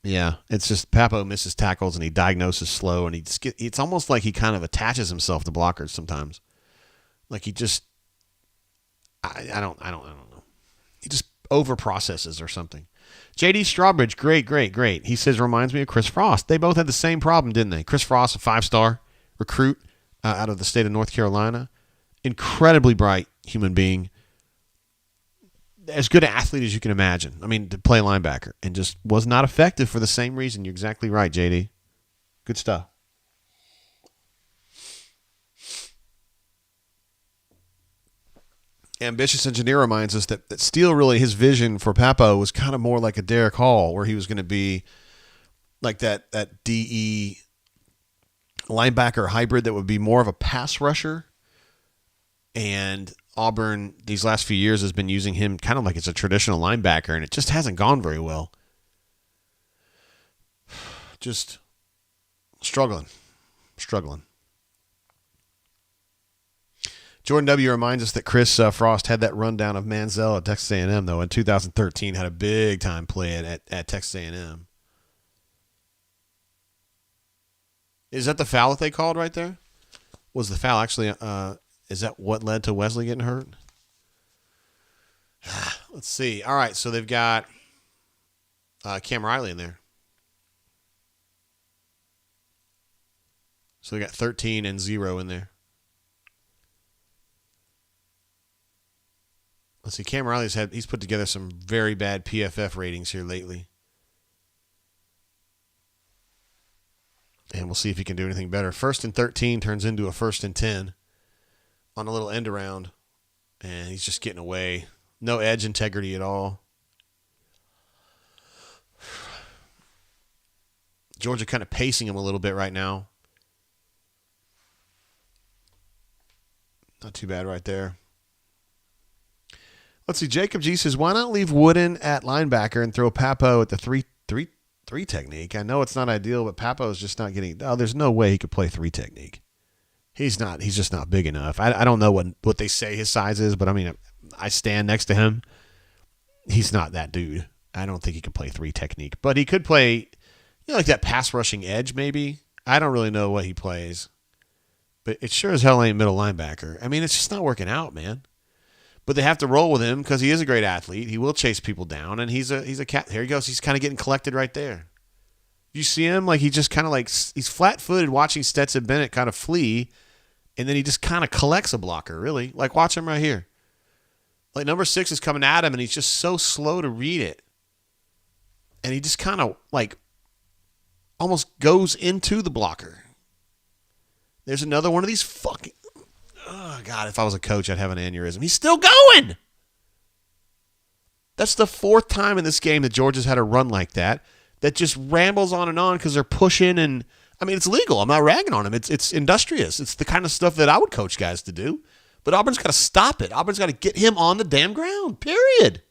Yeah, it's just Papo misses tackles and he diagnoses slow and it's almost like he kind of attaches himself to blockers sometimes. Like he just I don't know. He just over processes or something. JD Strawbridge, great. He says reminds me of Chris Frost. They both had the same problem, didn't they? Chris Frost, a 5-star recruit out of the state of North Carolina, incredibly bright human being. As good an athlete as you can imagine. I mean, to play linebacker. And just was not effective for the same reason. You're exactly right, JD. Good stuff. Ambitious Engineer reminds us that Steele really, his vision for Papo was kind of more like a Derek Hall, where he was going to be like that DE linebacker hybrid that would be more of a pass rusher. And Auburn, these last few years, has been using him kind of like it's a traditional linebacker, and it just hasn't gone very well. Just struggling. Jordan W. reminds us that Chris Frost had that rundown of Manziel at Texas A&M, though, in 2013, had a big-time play at Texas A&M. Is that the foul that they called right there? Was the foul actually... is that what led to Wesley getting hurt? Let's see. All right, so they've got Cam Riley in there. So they got 13 and 0 in there. Let's see. Cam Riley's he's put together some very bad PFF ratings here lately. And we'll see if he can do anything better. 1st and 13 turns into a 1st and 10 on a little end around. And he's just getting away. No edge integrity at all. Georgia kind of pacing him a little bit right now. Not too bad right there. Let's see. Jacob G says, why not leave Wooden at linebacker and throw Papo at the 3 technique? I know it's not ideal, but Papo's just not getting... Oh, there's no way he could play 3 technique. He's just not big enough. I don't know what they say his size is, but I mean, I stand next to him. He's not that dude. I don't think he can play 3 technique, but he could play, like that pass rushing edge maybe. I don't really know what he plays, but it sure as hell ain't middle linebacker. I mean, it's just not working out, man. But they have to roll with him because he is a great athlete. He will chase people down, and he's a cat. Here he goes. He's kind of getting collected right there. You see him? Like he just kind of like he's flat-footed watching Stetson Bennett kind of flee, And then he just kind of collects a blocker, really. Like, watch him right here. Like, number 6 is coming at him, and he's just so slow to read it. And he just kind of, like, almost goes into the blocker. There's another one of these fucking... Oh, God, if I was a coach, I'd have an aneurysm. He's still going! That's the 4th time in this game that Georgia's had a run like that just rambles on because they're pushing and... I mean, it's legal. I'm not ragging on them. It's industrious. It's the kind of stuff that I would coach guys to do. But Auburn's got to stop it. Auburn's got to get him on the damn ground, period.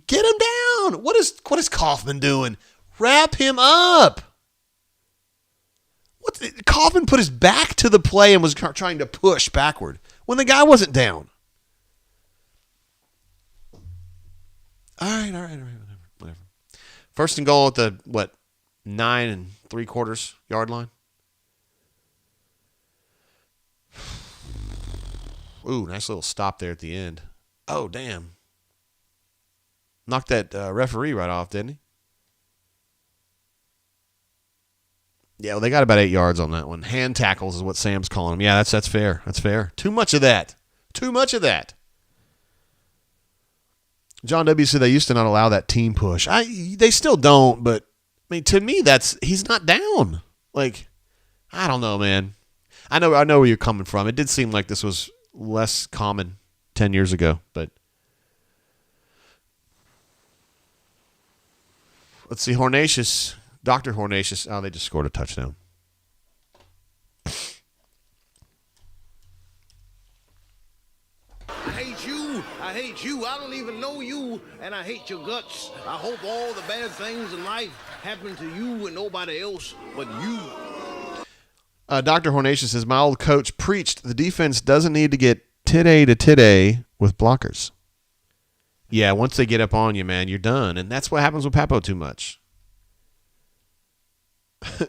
Get him down. What is Kaufman doing? Wrap him up. Kaufman put his back to the play and was trying to push backward when the guy wasn't down. All right, whatever. First and goal at the, 9 3/4 yard line. Ooh, nice little stop there at the end. Oh, damn. Knocked that referee right off, didn't he? Yeah, well, they got about 8 yards on that one. Hand tackles is what Sam's calling them. Yeah, that's fair. That's fair. Too much of that. John W. said they used to not allow that team push. They still don't, but I mean, to me, he's not down. Like, I don't know, man. I know where you're coming from. It did seem like this was less common 10 years ago, but let's see. Dr. Hornatius. Oh, they just scored a touchdown. I hate you. I don't even know you, and I hate your guts. I hope all the bad things in life happen to you and nobody else but you. Dr. Hornatius says, my old coach preached the defense doesn't need to get tit-a to tit-a with blockers. Yeah, once they get up on you, man, you're done. And that's what happens with Papo too much.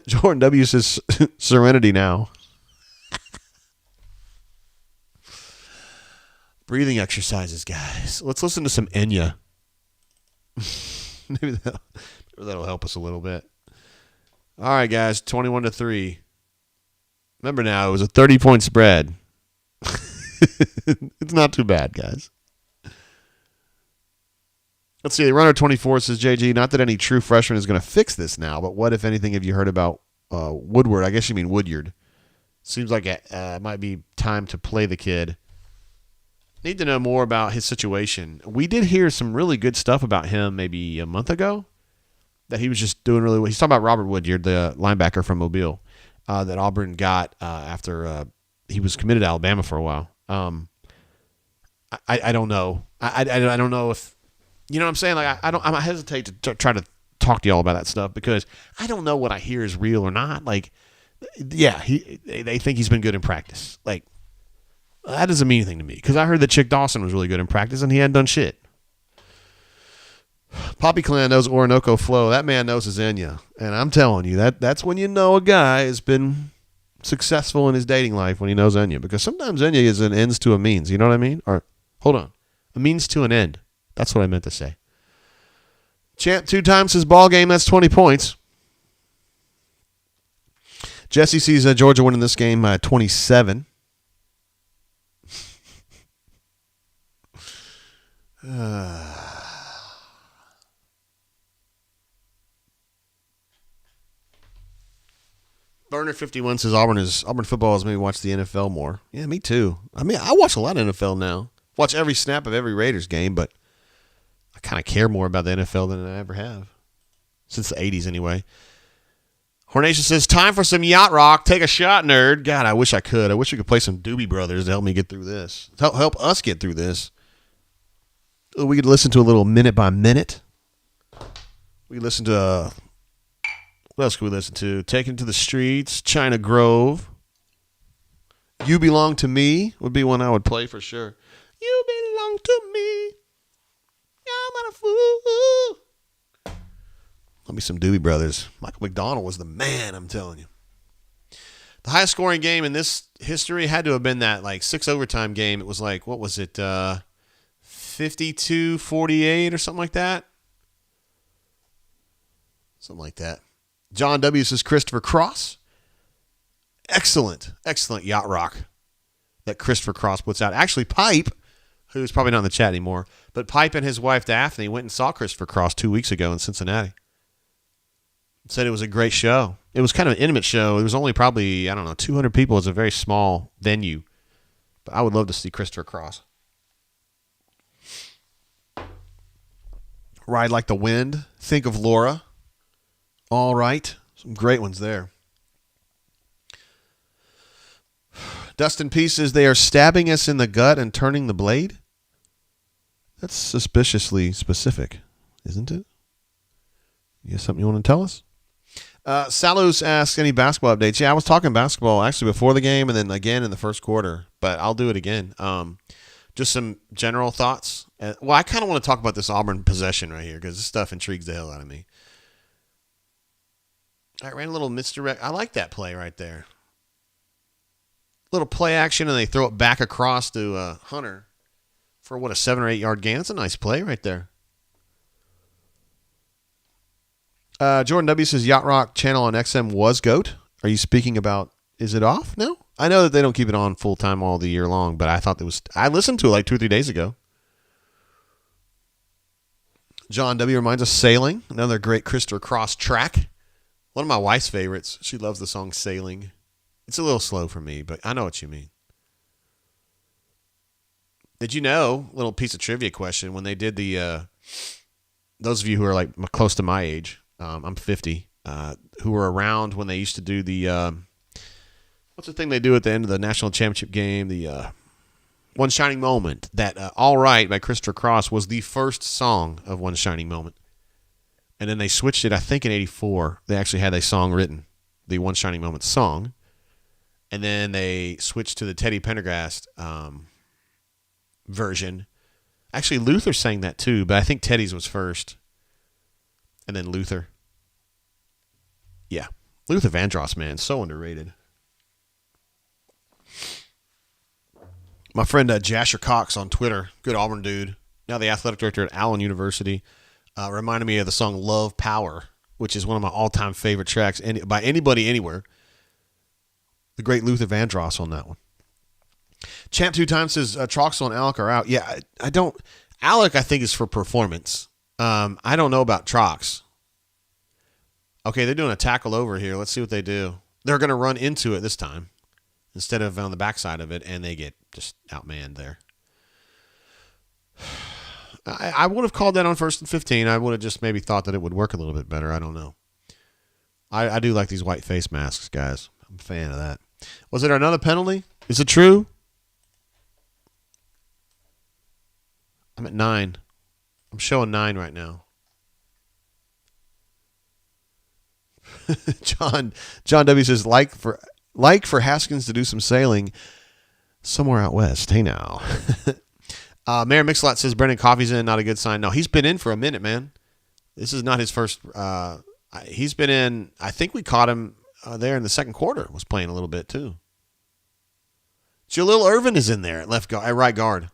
Jordan W. says, serenity now. Breathing exercises, guys. Let's listen to some Enya. Maybe that'll help us a little bit. All right, guys, 21-3. Remember now, it was a 30-point spread. It's not too bad, guys. Let's see. The runner 24 says, JG, not that any true freshman is going to fix this now, but what, if anything, have you heard about Woodward? I guess you mean Woodyard. Seems like it might be time to play the kid. Need to know more about his situation. We did hear some really good stuff about him maybe a month ago, that he was just doing really well. He's talking about Robert Woodyard, the linebacker from Mobile, that Auburn got after he was committed to Alabama for a while. I don't know. I don't know if, you know what I'm saying? Like I hesitate to try to talk to y'all about that stuff because I don't know what I hear is real or not. Like, yeah, they think he's been good in practice. Like, that doesn't mean anything to me because I heard that Chick Dawson was really good in practice and he hadn't done shit. Poppy Clan knows Orinoco Flow. That man knows his Enya. And I'm telling you, that's when you know a guy has been successful in his dating life, when he knows Enya. Because sometimes Enya is an ends to a means. You know what I mean? Or, hold on. A means to an end. That's what I meant to say. Champ 2 times his ball game. That's 20 points. Jesse sees Georgia winning this game 27. Burner 51 says Auburn football has made me watch the NFL more. Yeah, me too. I mean, I watch a lot of NFL now. Watch every snap of every Raiders game, but I kind of care more about the NFL than I ever have. Since the 80s, anyway. Hornation says, time for some yacht rock. Take a shot, nerd. God, I wish I could. I wish we could play some Doobie Brothers to help me get through this. Help us get through this. We could listen to a little minute by minute. We could listen to, what else could we listen to? Taken to the Streets, China Grove. You Belong to Me would be one I would play for sure. You belong to me. I'm not a fool. Let me some Doobie Brothers. Michael McDonald was the man, I'm telling you. The highest scoring game in this history had to have been that like 6 overtime game. It was like, what was it? 52-48 or something like that. Something like that. John W. says Christopher Cross. excellent yacht rock that Christopher Cross puts out. Actually, Pipe, who's probably not in the chat anymore, but Pipe and his wife Daphne went and saw Christopher Cross 2 weeks ago in Cincinnati. Said it was a great show. It was kind of an intimate show. It was only probably, 200 people. It was a very small venue. But I would love to see Christopher Cross. Ride Like the Wind. Think of Laura. All right. Some great ones there. Dust in Pieces. They are stabbing us in the gut and turning the blade. That's suspiciously specific, isn't it? You have something you want to tell us? Salus asks any basketball updates. Yeah, I was talking basketball actually before the game and then again in the first quarter, but I'll do it again. Just some general thoughts. Well, I kind of want to talk about this Auburn possession right here because this stuff intrigues the hell out of me. I ran a little misdirect. I like that play right there. Little play action, and they throw it back across to Hunter for, a 7 or 8 yard gain. That's a nice play right there. Jordan W. says Yacht Rock channel on XM was GOAT. Are you speaking about, is it off? No. I know that they don't keep it on full time all the year long, but I thought I listened to it like 2 or 3 days ago. John W. reminds us Sailing, another great Christopher Cross track. One of my wife's favorites. She loves the song Sailing. It's a little slow for me, but I know what you mean. Did you know, little piece of trivia question, when they did the, those of you who are like close to my age, I'm 50, who were around when they used to do the, what's the thing they do at the end of the national championship game? The One Shining Moment. That All Right by Christopher Cross was the first song of One Shining Moment. And then they switched it, I think in 84. They actually had a song written, the One Shining Moment song. And then they switched to the Teddy Pendergast version. Actually, Luther sang that too, but I think Teddy's was first. And then Luther. Yeah. Luther Vandross, man. So underrated. My friend Jasher Cox on Twitter, good Auburn dude, now the athletic director at Allen University, reminded me of the song Love Power, which is one of my all-time favorite tracks by anybody anywhere. The great Luther Vandross on that one. Champ 2 times says Troxel and Alec are out. Yeah, I don't. Alec, I think, is for performance. I don't know about Trox. Okay, they're doing a tackle over here. Let's see what they do. They're going to run into it this time instead of on the backside of it, and they get just outmanned there. I would have called that on 1st and 15. I would have just maybe thought that it would work a little bit better. I don't know. I do like these white face masks, guys. I'm a fan of that. Was it another penalty? Is it true? I'm at 9. I'm showing 9 right now. John W says like for Haskins to do some sailing somewhere out west. Hey now. Mayor Mixlot says Brendan Coffey's in, not a good sign. No, he's been in for a minute, man. This is not his first. He's been in. I think we caught him there in the second quarter. Was playing a little bit too. Jalil Irvin is in there at right guard.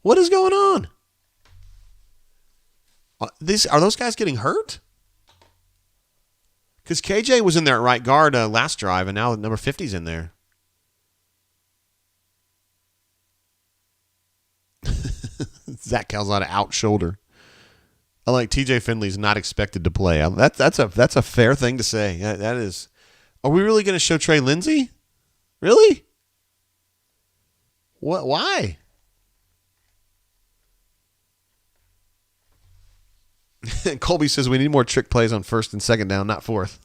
What is going on? Are those guys getting hurt? Because KJ was in there at right guard last drive, and now number 50's in there. Zach Calzada out shoulder. I like TJ Finley's not expected to play. That's a fair thing to say. That is. Are we really going to show Trey Lindsey? Really? What? Why? Colby says we need more trick plays on 1st and 2nd down, not 4th.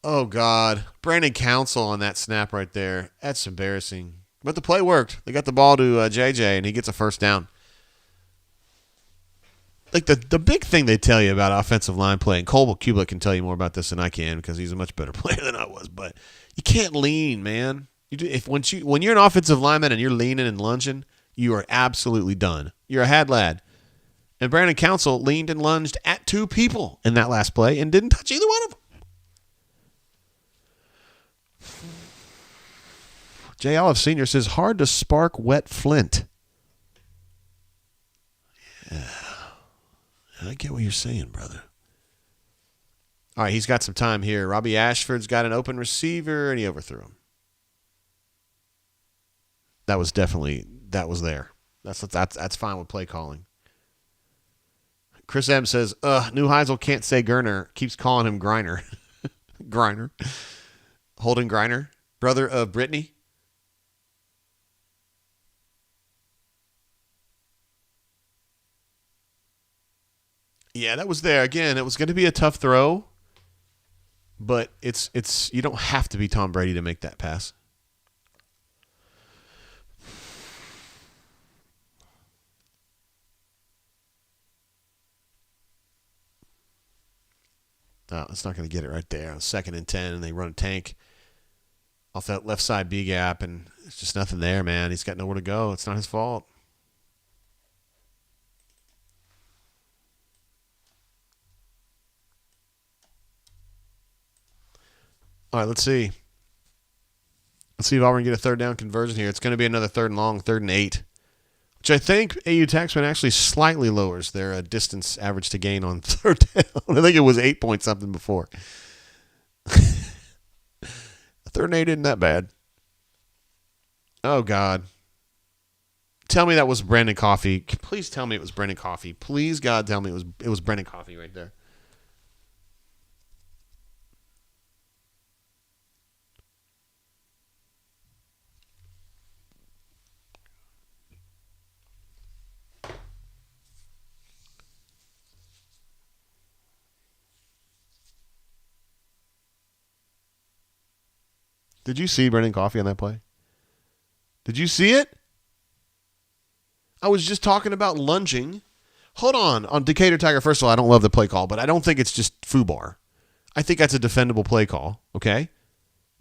Oh, God. Brandon Council on that snap right there. That's embarrassing. But the play worked. They got the ball to JJ, and he gets a 1st down. Like the big thing they tell you about offensive line play, and Cole Kublik can tell you more about this than I can because he's a much better player than I was, but you can't lean, man. When you're an offensive lineman and you're leaning and lunging, you are absolutely done. You're a had lad. And Brandon Council leaned and lunged at 2 people in that last play and didn't touch either one of them. J. Olive Sr. says, hard to spark wet flint. Yeah. I get what you're saying, brother. All right, he's got some time here. Robbie Ashford's got an open receiver, and he overthrew him. That was there. That's fine with play calling. Chris M says, New Heisel can't say Gerner. Keeps calling him Griner. Griner. Holden Griner, brother of Brittany. Yeah, that was there. Again, it was going to be a tough throw, but it's you don't have to be Tom Brady to make that pass. No, it's not going to get it right there. 2nd and 10, and they run a tank off that left side B gap, and it's just nothing there, man. He's got nowhere to go. It's not his fault. All right, let's see. Let's see if Auburn can get a 3rd down conversion here. It's going to be another 3rd and long, 3rd and 8, which I think AU Taxman actually slightly lowers their distance average to gain on 3rd down. I think it was 8 point something before. 3rd and 8 isn't that bad. Oh, God. Tell me that was Brandon Coffey. Please tell me it was Brandon Coffey. Please, God, tell me it was Brandon Coffey right there. Did you see Brendan Coffey on that play? Did you see it? I was just talking about lunging. Hold on Decatur Tiger. First of all, I don't love the play call, but I don't think it's just foobar. I think that's a defendable play call. Okay,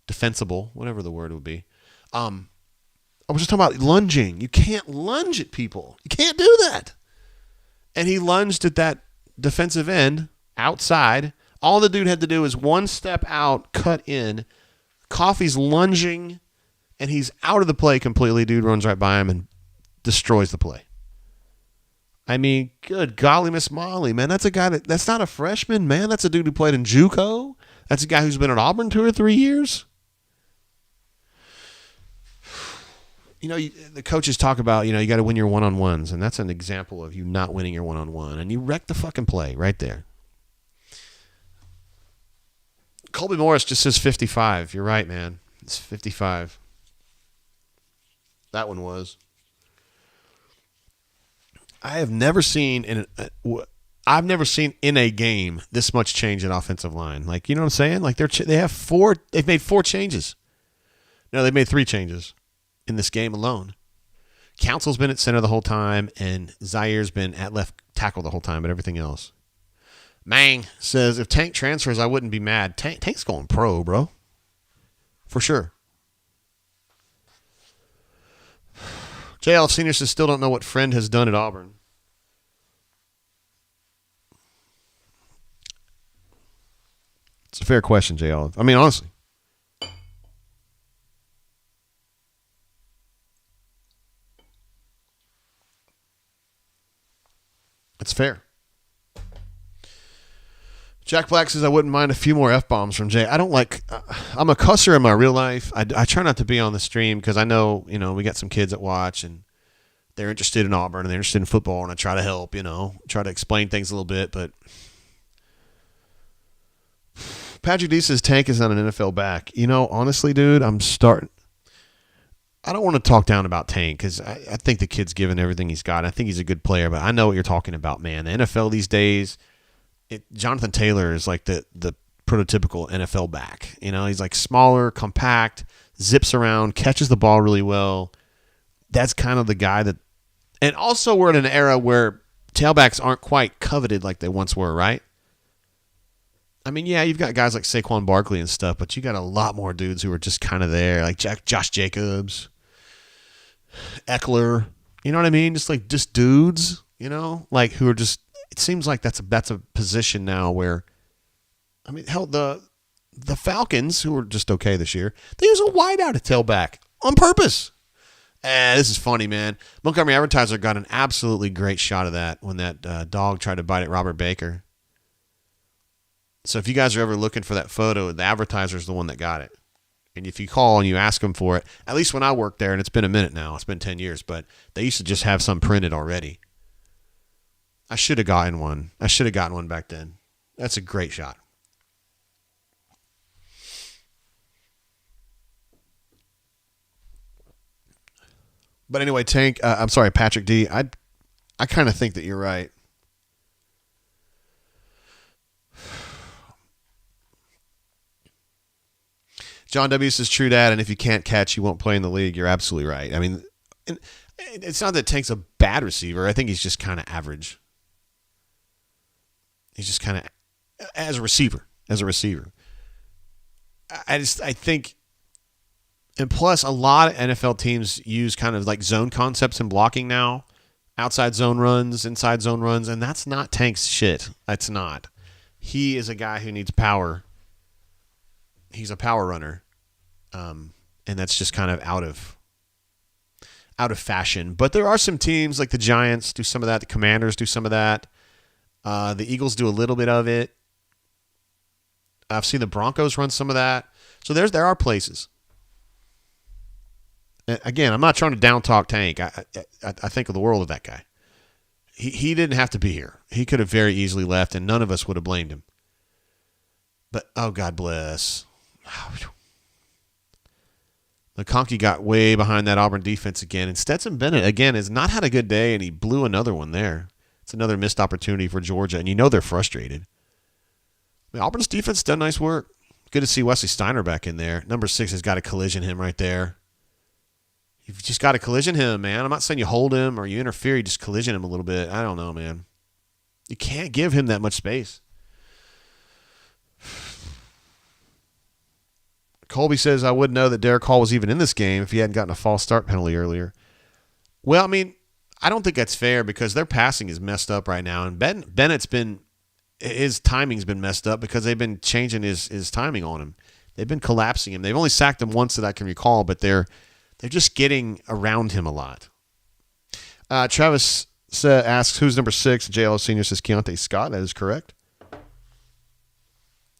defensible, whatever the word would be. I was just talking about lunging. You can't lunge at people. You can't do that. And he lunged at that defensive end outside. All the dude had to do is one step out, cut in. Coffey's lunging, and he's out of the play completely. Dude runs right by him and destroys the play. I mean, good golly, Miss Molly, man. That's a guy that's not a freshman, man. That's a dude who played in JUCO. That's a guy who's been at Auburn 2 or 3 years. You know, the coaches talk about, you got to win your one-on-ones, and that's an example of you not winning your one-on-one, and you wreck the fucking play right there. Colby Morris just says 55. You're right, man. It's 55. That one was. I've never seen in a game this much change in offensive line. Like, you know what I'm saying? Like they've made 4 changes. No, they've made 3 changes in this game alone. Council's been at center the whole time, and Zaire's been at left tackle the whole time, but everything else. Mang says, if Tank transfers, I wouldn't be mad. Tank's going pro, bro. For sure. JL Senior says, still don't know what Friend has done at Auburn. It's a fair question, JL. I mean, honestly. It's fair. Jack Black says, I wouldn't mind a few more F-bombs from Jay. I don't like I'm a cusser in my real life. I try not to be on the stream because I know, we got some kids that watch and they're interested in Auburn and they're interested in football, and I try to help, try to explain things a little bit. But Patrick D says Tank is not an NFL back. Honestly, dude, I don't want to talk down about Tank because I think the kid's given everything he's got. I think he's a good player, but I know what you're talking about, man. The NFL these days, Jonathan Taylor is like the prototypical NFL back. He's like smaller, compact, zips around, catches the ball really well. That's kind of the guy that – and also we're in an era where tailbacks aren't quite coveted like they once were, right? I mean, yeah, you've got guys like Saquon Barkley and stuff, but you got a lot more dudes who are just kind of there, like Josh Jacobs, Eckler. You know what I mean? Just dudes, like who are just – it seems like that's a position now where, I mean, hell, the Falcons, who were just okay this year, they use a wideout at tailback on purpose. This is funny, man. Montgomery Advertiser got an absolutely great shot of that when that dog tried to bite at Robert Baker. So if you guys are ever looking for that photo, the advertiser's the one that got it. And if you call and you ask them for it, at least when I worked there, and it's been a minute now, it's been 10 years, but they used to just have some printed already. I should have gotten one. I should have gotten one back then. That's a great shot. But anyway, Patrick D, I kind of think that you're right. John W. says, true dad, and if you can't catch, you won't play in the league. You're absolutely right. I mean, it's not that Tank's a bad receiver. I think he's just kind of average. He's just kind of, as a receiver. I think, and plus a lot of NFL teams use kind of like zone concepts in blocking now. Outside zone runs, inside zone runs, and that's not Tank's shit. That's not. He is a guy who needs power. He's a power runner, and that's just kind of out of fashion. But there are some teams like the Giants do some of that. The Commanders do some of that. The Eagles do a little bit of it. I've seen the Broncos run some of that. So there are places. Again, I'm not trying to down talk Tank. I think of the world of that guy. He didn't have to be here. He could have very easily left, and none of us would have blamed him. But, oh, God bless. McConkey got way behind that Auburn defense again. And Stetson Bennett, again, has not had a good day, and he blew another one there. It's another missed opportunity for Georgia, and you know they're frustrated. I mean, Auburn's defense has done nice work. Good to see Wesley Steiner back in there. Number 6 has got to collision him right there. You've just got to collision him, man. I'm not saying you hold him or you interfere. You just collision him a little bit. I don't know, man. You can't give him that much space. Colby says, I wouldn't know that Derek Hall was even in this game if he hadn't gotten a false start penalty earlier. Well, I mean, I don't think that's fair because their passing is messed up right now. And Bennett's his timing's been messed up because they've been changing his timing on him. They've been collapsing him. They've only sacked him once that I can recall, but they're just getting around him a lot. Travis asks, who's number 6? JLO Senior says Keontae Scott. That is correct.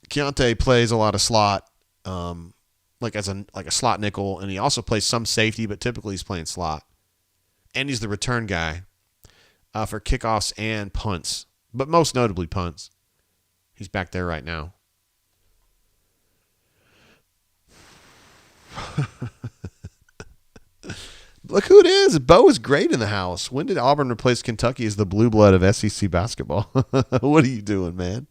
Keontae plays a lot of slot, like a slot nickel, and he also plays some safety, but typically he's playing slot. And he's the return guy for kickoffs and punts, but most notably punts. He's back there right now. Look who it is. Bo is great in the house. When did Auburn replace Kentucky as the blue blood of SEC basketball? What are you doing, man?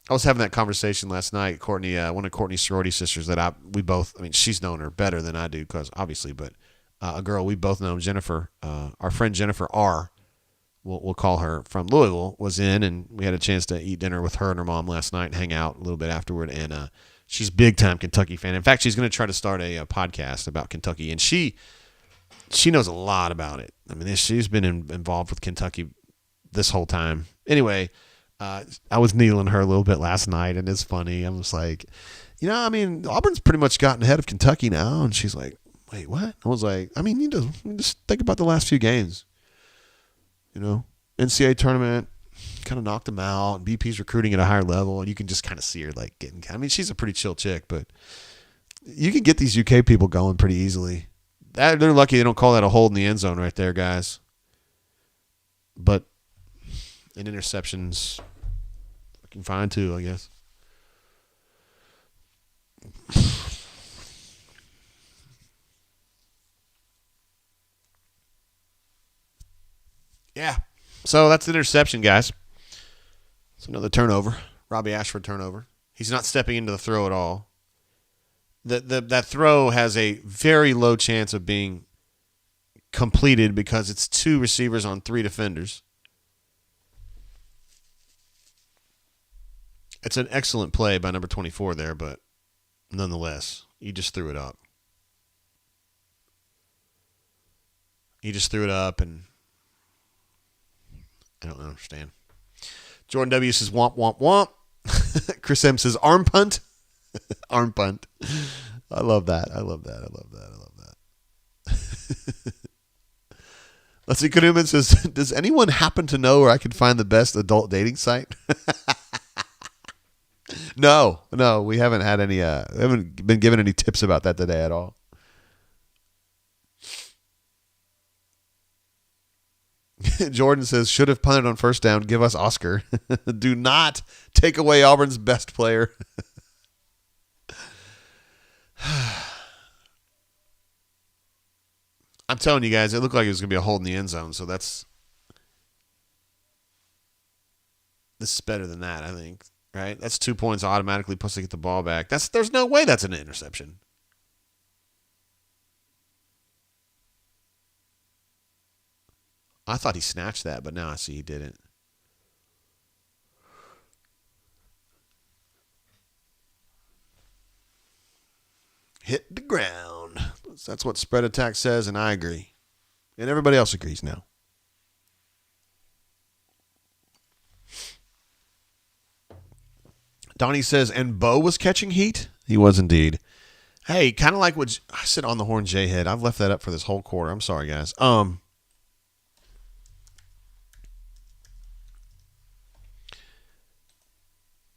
I was having that conversation last night. Courtney, one of Courtney's sorority sisters that she's known her better than I do, because obviously, but a girl we both know, Jennifer, our friend Jennifer R., we'll call her, from Louisville, was in, and we had a chance to eat dinner with her and her mom last night and hang out a little bit afterward, and she's a big-time Kentucky fan. In fact, she's going to try to start a podcast about Kentucky, and she knows a lot about it. I mean, she's been involved with Kentucky this whole time. Anyway, I was needling her a little bit last night, and it's funny. I'm just like, Auburn's pretty much gotten ahead of Kentucky now, and she's like, wait, what? I was like, you just think about the last few games. NCAA tournament, kind of knocked them out. BP's recruiting at a higher level, and you can just kind of see her like getting. She's a pretty chill chick, but you can get these UK people going pretty easily. They're lucky they don't call that a hold in the end zone right there, guys. But an interception's looking fine too, I guess. Yeah. So that's the interception, guys. It's another turnover. Robbie Ashford turnover. He's not stepping into the throw at all. That throw has a very low chance of being completed because it's 2 receivers on 3 defenders. It's an excellent play by number 24 there, but nonetheless, you just threw it up. And I don't understand. Jordan W. says, womp, womp, womp. Chris M. says, arm punt. Arm punt. I love that. Let's see. Kanuman says, does anyone happen to know where I can find the best adult dating site? No, we haven't had any. We haven't been given any tips about that today at all. Jordan says, should have punted on first down. Give us Oscar. Do not take away Auburn's best player. I'm telling you guys, it looked like it was going to be a hold in the end zone. So this is better than that, I think. Right? That's 2 points automatically, plus they get the ball back. There's no way that's an interception. I thought he snatched that, but now I see he didn't. Hit the ground. That's what Spread Attack says, and I agree. And everybody else agrees now. Donnie says, and Bo was catching heat? He was indeed. Hey, kind of like what I said on the horn, J-Head. I've left that up for this whole quarter. I'm sorry, guys.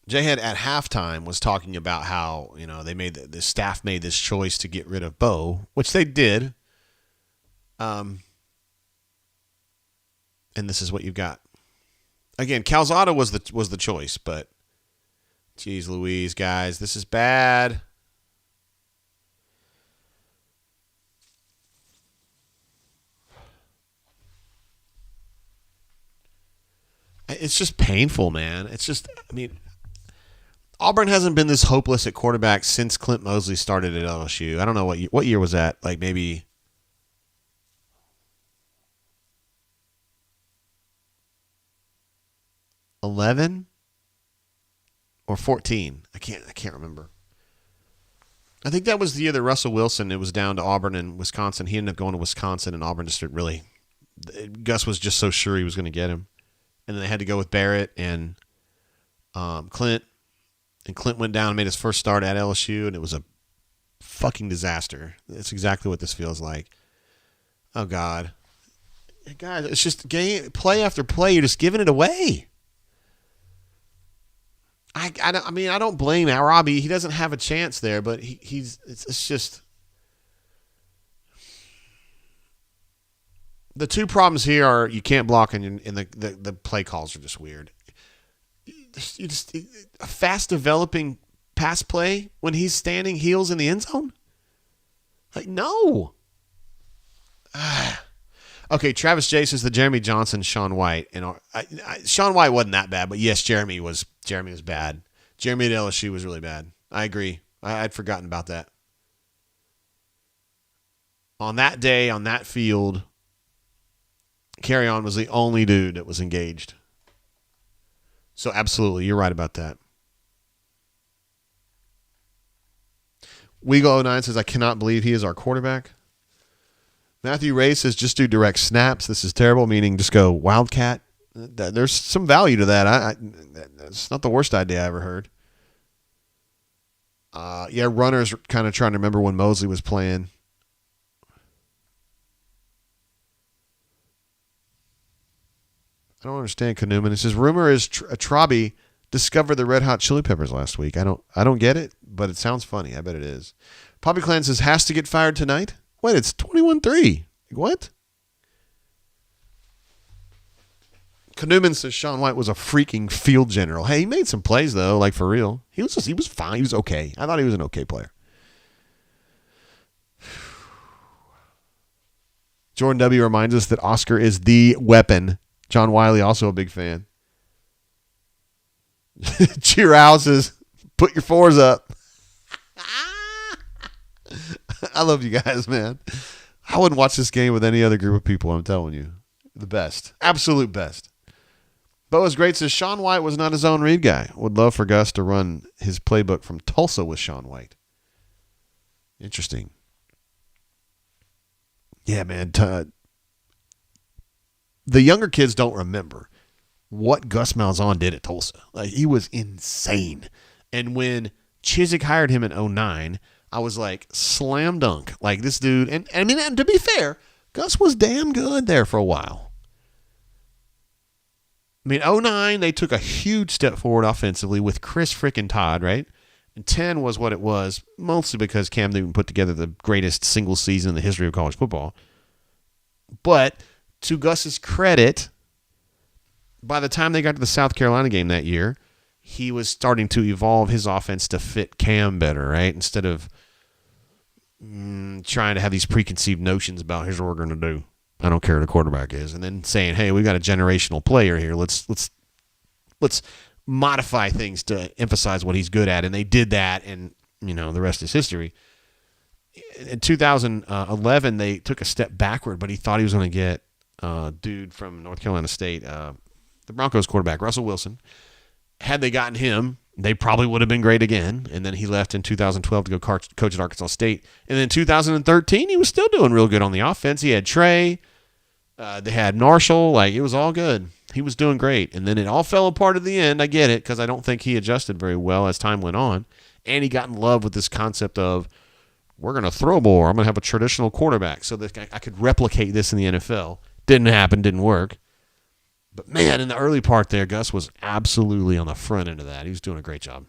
J-Head at halftime was talking about how, the staff made this choice to get rid of Bo, which they did. And this is what you've got. Again, Calzada was the choice, but geez Louise, guys, this is bad. It's just painful, man. It's just, Auburn hasn't been this hopeless at quarterback since Clint Mosley started at LSU. I don't know what year was that? Like maybe 11 or 14. I can't remember. I think that was the year that Russell Wilson, it was down to Auburn and Wisconsin. He ended up going to Wisconsin, and Auburn just really, Gus was just so sure he was going to get him. And then they had to go with Barrett and Clint. And Clint went down and made his first start at LSU, and it was a fucking disaster. That's exactly what this feels like. Oh, God. Guys, it's just play after play. You're just giving it away. I don't blame Robbie. He doesn't have a chance there, but it's just the two problems here are you can't block and the play calls are just weird. A fast developing pass play when he's standing heels in the end zone? Like, no. Okay, Travis J says the Jeremy Johnson, Sean White. And Sean White wasn't that bad, but yes, Jeremy was bad. Jeremy at LSU was really bad. I agree. I'd forgotten about that. On that day, on that field, Carry-On was the only dude that was engaged. So absolutely, you're right about that. Weagle09 says, I cannot believe he is our quarterback. Matthew Ray says, just do direct snaps. This is terrible, meaning just go Wildcat. There's some value to that. That's not the worst idea I ever heard. Runners kind of trying to remember when Mosley was playing. I don't understand Kanuman. It says, rumor is Trabi discovered the Red Hot Chili Peppers last week. I don't get it, but it sounds funny. I bet it is. Poppy Clan says, has to get fired tonight? Wait, it's 21-3. What? Kanuman says Sean White was a freaking field general. Hey, he made some plays, though, like for real. He was fine. He was okay. I thought he was an okay player. Jordan W. reminds us that Oscar is the weapon. John Wiley, also a big fan. Cheer houses. Put your fours up. I love you guys, man. I wouldn't watch this game with any other group of people, I'm telling you. The best. Absolute best. Bo is great says Sean White was not his own read guy. Would love for Gus to run his playbook from Tulsa with Sean White. Interesting. Yeah, man. The younger kids don't remember what Gus Malzahn did at Tulsa. Like, he was insane. And when Chizik hired him in 2009, I was like, slam dunk. Like, this dude, and to be fair, Gus was damn good there for a while. I mean, '09, they took a huge step forward offensively with Chris frickin' Todd, right? And 10 was what it was, mostly because Cam Newton put together the greatest single season in the history of college football. But to Gus's credit, by the time they got to the South Carolina game that year, he was starting to evolve his offense to fit Cam better, right? Instead of trying to have these preconceived notions about here's what we're going to do. I don't care who the quarterback is, and then saying, "Hey, we got a generational player here. Let's modify things to emphasize what he's good at." And they did that, and the rest is history. In 2011, they took a step backward, but he thought he was going to get a dude from North Carolina State, the Broncos quarterback, Russell Wilson. Had they gotten him, they probably would have been great again. And then he left in 2012 to go coach at Arkansas State. And then in 2013, he was still doing real good on the offense. He had Trey. They had Marshall. Like, it was all good. He was doing great. And then it all fell apart at the end. I get it, because I don't think he adjusted very well as time went on. And he got in love with this concept of, we're going to throw more. I'm going to have a traditional quarterback so that I could replicate this in the NFL. Didn't happen. Didn't work. But, man, in the early part there, Gus was absolutely on the front end of that. He was doing a great job.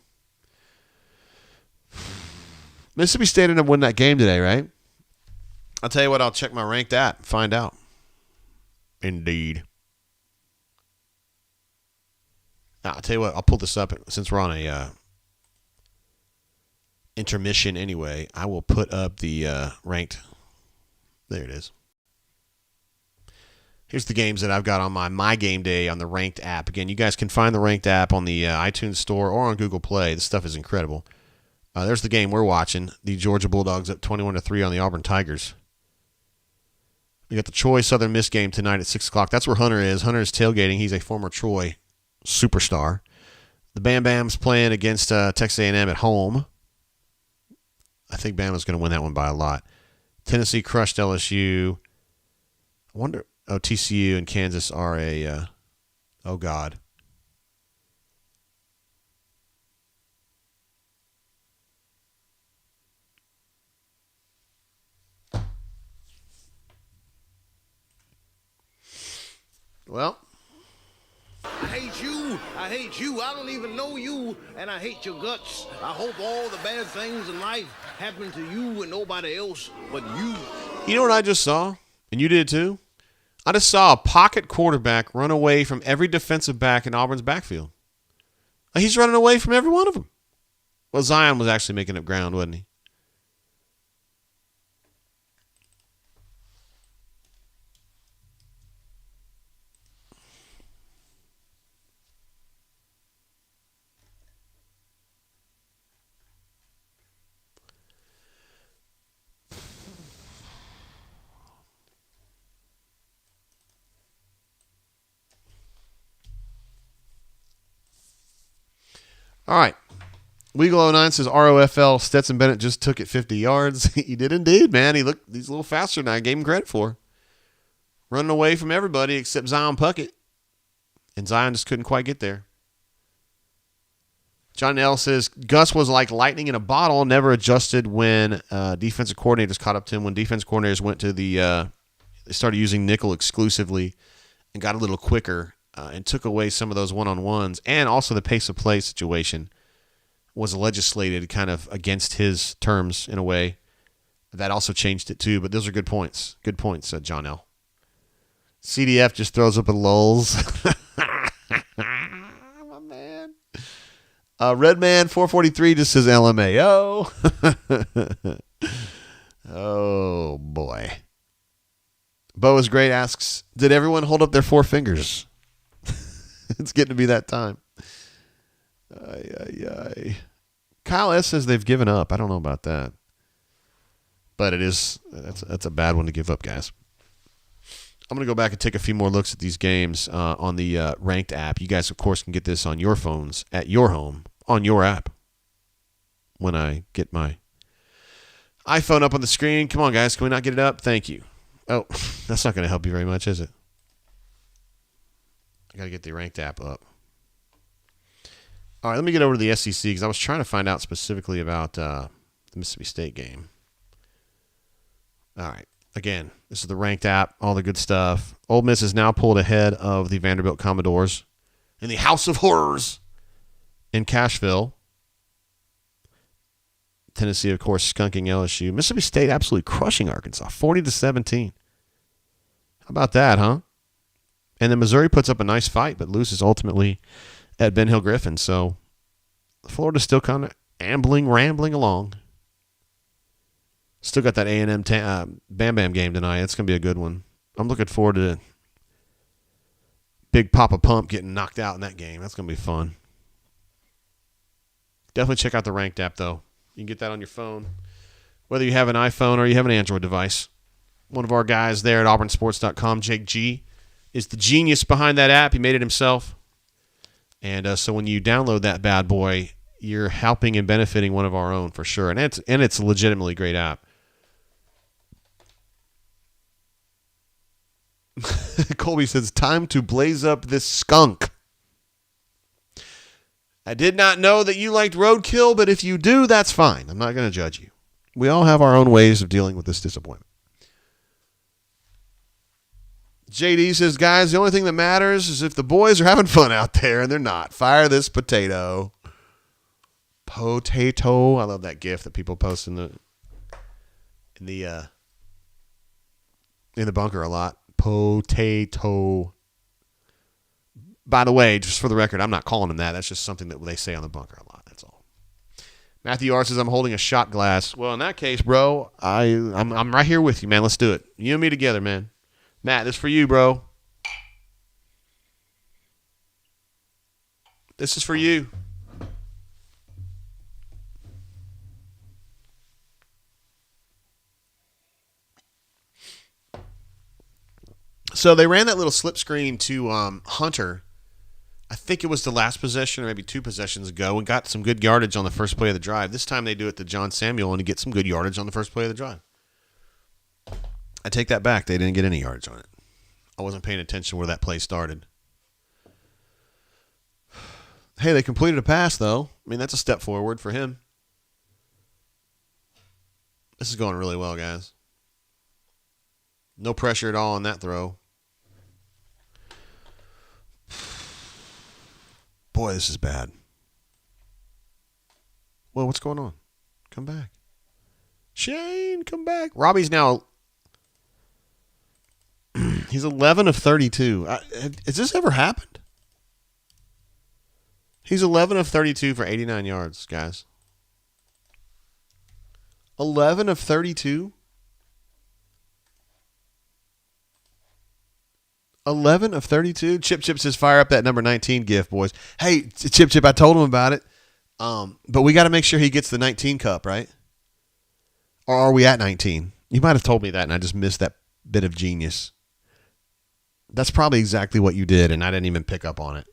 Mississippi State ended up winning that game today, right? I'll tell you what, I'll check my ranked app and find out. Indeed. I'll tell you what, I'll pull this up. Since we're on a intermission anyway, I will put up the ranked. There it is. Here's the games that I've got on my Game Day on the Ranked app. Again, you guys can find the Ranked app on the iTunes Store or on Google Play. This stuff is incredible. There's the game we're watching. The Georgia Bulldogs up 21-3 on the Auburn Tigers. We got the Troy Southern Miss game tonight at 6 o'clock. That's where Hunter is. Hunter is tailgating. He's a former Troy superstar. The Bam Bam's playing against Texas A&M at home. I think Bama's going to win that one by a lot. Tennessee crushed LSU. I wonder... Oh, TCU and Kansas are a, oh, God. Well. I hate you. I hate you. I don't even know you, and I hate your guts. I hope all the bad things in life happen to you and nobody else but you. You know what I just saw? And you did too? I just saw a pocket quarterback run away from every defensive back in Auburn's backfield. He's running away from every one of them. Well, Zion was actually making up ground, wasn't he? All right. Weagle09 says ROFL Stetson Bennett just took it 50 yards. He did indeed, man. He's a little faster than I gave him credit for. Running away from everybody except Zion Puckett. And Zion just couldn't quite get there. John L says Gus was like lightning in a bottle, never adjusted when defensive coordinators caught up to him. When defensive coordinators went to they started using nickel exclusively and got a little quicker. And took away some of those one-on-ones. And also the pace of play situation was legislated kind of against his terms in a way. That also changed it too. But those are good points. Good points, John L. CDF just throws up a lulls. My man. Redman 443 just says LMAO. Oh, boy. Bo is great asks, did everyone hold up their four fingers? It's getting to be that time. Kyle S. says they've given up. I don't know about that. But that's a bad one to give up, guys. I'm going to go back and take a few more looks at these games on the Ranked app. You guys, of course, can get this on your phones, at your home, on your app. When I get my iPhone up on the screen. Come on, guys. Can we not get it up? Thank you. Oh, that's not going to help you very much, is it? I got to get the Ranked app up. All right, let me get over to the SEC because I was trying to find out specifically about the Mississippi State game. All right. Again, this is the Ranked app, all the good stuff. Ole Miss is now pulled ahead of the Vanderbilt Commodores. in the House of Horrors in Cashville. Tennessee, of course, skunking LSU. Mississippi State absolutely crushing Arkansas, 40-17. How about that, huh? And then Missouri puts up a nice fight, but loses ultimately at Ben Hill Griffin. So Florida's still kind of rambling along. Still got that A&M Bam Bam game tonight. It's going to be a good one. I'm looking forward to Big Papa Pump getting knocked out in that game. That's going to be fun. Definitely check out the Ranked app, though. You can get that on your phone, whether you have an iPhone or you have an Android device. One of our guys there at auburnsports.com, Jake G., is the genius behind that app. He made it himself. And so when you download that bad boy, you're helping and benefiting one of our own for sure. And it's a legitimately great app. Colby says, time to blaze up this skunk. I did not know that you liked roadkill, but if you do, that's fine. I'm not going to judge you. We all have our own ways of dealing with this disappointment. JD says, guys, the only thing that matters is if the boys are having fun out there, and they're not. Fire this potato. Potato. I love that GIF that people post in the bunker a lot. Potato. By the way, just for the record, I'm not calling him that. That's just something that they say on the bunker a lot. That's all. Matthew R says, I'm holding a shot glass. Well, in that case, bro, I'm right here with you, man. Let's do it. You and me together, man. Matt, this is for you, bro. This is for you. So they ran that little slip screen to Hunter. I think it was the last possession or maybe two possessions ago, and got some good yardage on the first play of the drive. This time they do it to John Samuel and he gets some good yardage on the first play of the drive. I take that back. They didn't get any yardage on it. I wasn't paying attention where that play started. Hey, they completed a pass, though. I mean, that's a step forward for him. This is going really well, guys. No pressure at all on that throw. Boy, this is bad. Well, what's going on? Come back. Shane, come back. Robbie's now... He's 11 of 32. Has this ever happened? He's 11 of 32 for 89 yards, guys. 11 of 32? 11 of 32? Chip says, fire up that number 19 gift, boys. Hey, Chip, I told him about it. But we got to make sure he gets the 19 cup, right? Or are we at 19? You might have told me that, and I just missed that bit of genius. That's probably exactly what you did, and I didn't even pick up on it.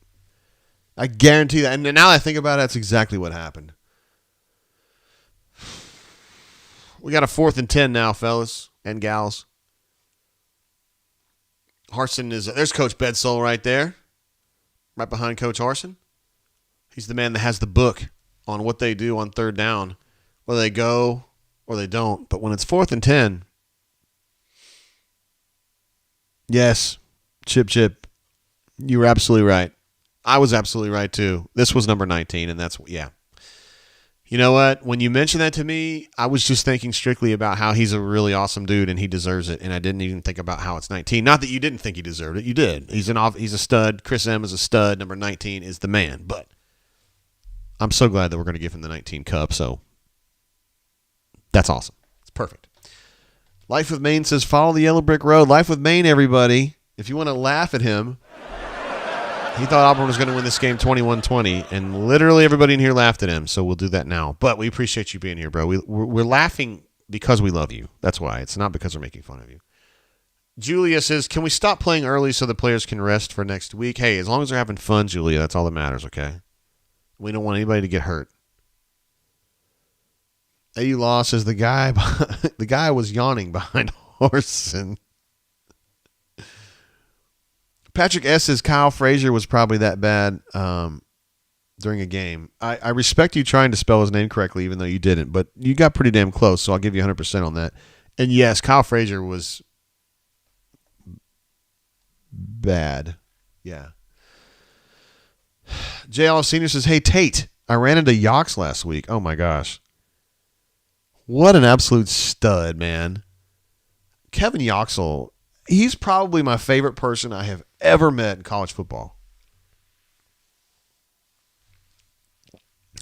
I guarantee that. And now that I think about it, that's exactly what happened. We got a 4th and 10 now, fellas and gals. Harsin is... There's Coach Bedsole right there. Right behind Coach Harsin. He's the man that has the book on what they do on third down. Whether they go or they don't. But when it's 4th and 10... Yes, Chip, you were absolutely right. I was absolutely right, too. This was number 19, and that's... Yeah. You know what? When you mentioned that to me, I was just thinking strictly about how he's a really awesome dude and he deserves it, and I didn't even think about how it's 19. Not that you didn't think he deserved it. You did. He's a stud. Chris M is a stud. Number 19 is the man. But I'm so glad that we're going to give him the 19 cup, so that's awesome. It's perfect. Life with Maine says, follow the yellow brick road. Life with Maine, everybody. If you want to laugh at him, he thought Auburn was going to win this game 21-20, and literally everybody in here laughed at him, so we'll do that now. But we appreciate you being here, bro. We're laughing because we love you. That's why. It's not because we're making fun of you. Julia says, can we stop playing early so the players can rest for next week? Hey, as long as they're having fun, Julia, that's all that matters, okay? We don't want anybody to get hurt. AU Law says, the guy was yawning behind Horson. Patrick S. says Kyle Frazier was probably that bad during a game. I respect you trying to spell his name correctly, even though you didn't, but you got pretty damn close, so I'll give you 100% on that. And yes, Kyle Frazier was bad. Yeah. JL Senior says, hey, Tate, I ran into Yox last week. Oh, my gosh. What an absolute stud, man. Kevin Yoxel, he's probably my favorite person I have ever met in college football.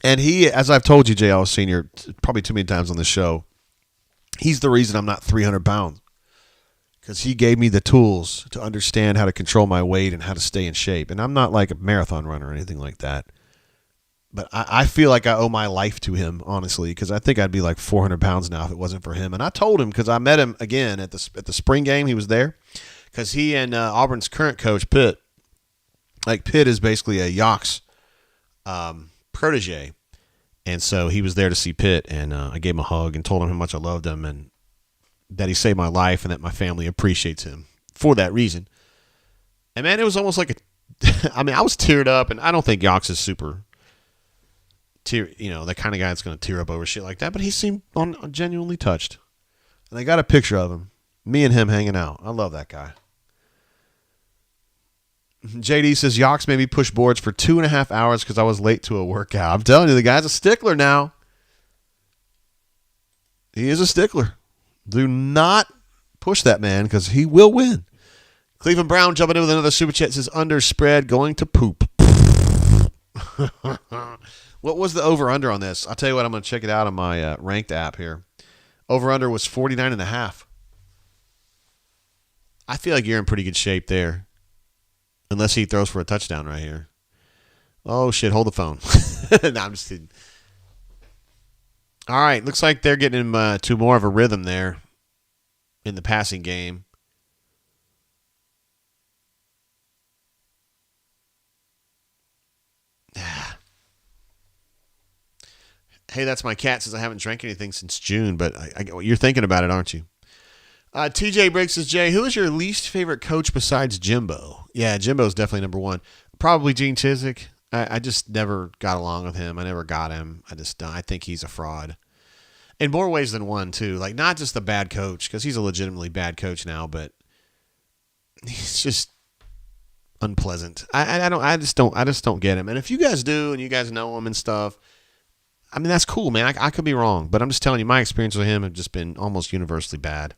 And he, as I've told you, JL Senior, probably too many times on the show, he's the reason I'm not 300 pounds. Because he gave me the tools to understand how to control my weight and how to stay in shape. And I'm not like a marathon runner or anything like that. But I feel like I owe my life to him, honestly, because I think I'd be like 400 pounds now if it wasn't for him. And I told him, because I met him again at the spring game. He was there because he and Auburn's current coach, Pitt, like Pitt is basically a Yox protege. And so he was there to see Pitt, and I gave him a hug and told him how much I loved him and that he saved my life and that my family appreciates him for that reason. And, man, it was almost like I was teared up, and I don't think Yox is super the kind of guy that's going to tear up over shit like that, but he seemed genuinely touched. And they got a picture of him, me and him hanging out. I love that guy. JD says, Yox made me push boards for 2.5 hours because I was late to a workout. I'm telling you, the guy's a stickler now. He is a stickler. Do not push that man because he will win. Cleveland Brown jumping in with another super chat, says, under spread going to poop. What was the over-under on this? I'll tell you what, I'm going to check it out on my ranked app here. Over-under was 49.5. I feel like you're in pretty good shape there. Unless he throws for a touchdown right here. Oh, shit, hold the phone. No, I'm just kidding. All right, looks like they're getting him to more of a rhythm there in the passing game. Hey, that's my cat. Says I haven't drank anything since June, but you're thinking about it, aren't you? TJ Briggs says, Jay, who is your least favorite coach besides Jimbo? Yeah, Jimbo's definitely number one. Probably Gene Chizik. I just never got along with him. I never got him. I think he's a fraud. In more ways than one, too. Like, not just a bad coach, because he's a legitimately bad coach now, but he's just unpleasant. I just don't get him. And if you guys do and you guys know him and stuff, I mean, that's cool, man. I could be wrong, but I'm just telling you, my experience with him have just been almost universally bad.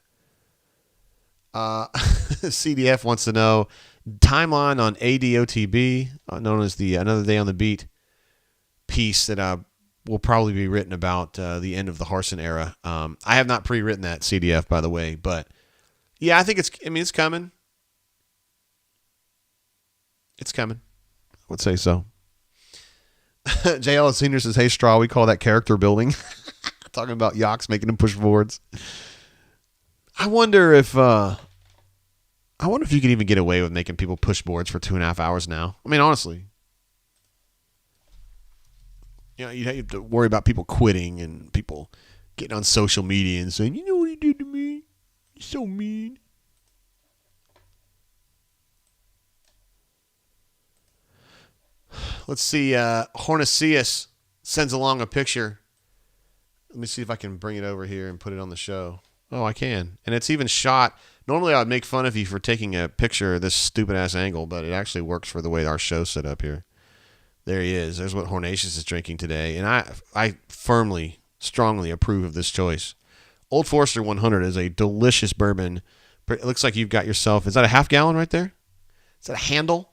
CDF wants to know timeline on ADOTB, known as the Another Day on the Beat piece that will probably be written about the end of the Harsin era. I have not pre-written that, CDF, by the way, but yeah, I think it's coming. It's coming. I would say so. JL Senior says, hey, Straw, we call that character building. Talking about Yox making him push boards. I wonder if you can even get away with making people push boards for 2.5 hours now. I mean, honestly. You know, you have to worry about people quitting and people getting on social media and saying, you know what he did to me? He's so mean. Let's see. Hornicius sends along a picture. Let me see if I can bring it over here and put it on the show. Oh, I can. And it's even shot. Normally, I would make fun of you for taking a picture of this stupid-ass angle, but it actually works for the way our show's set up here. There he is. There's what Hornatius is drinking today. And I firmly, strongly approve of this choice. Old Forester 100 is a delicious bourbon. It looks like you've got yourself, is that a half gallon right there? Is that a handle?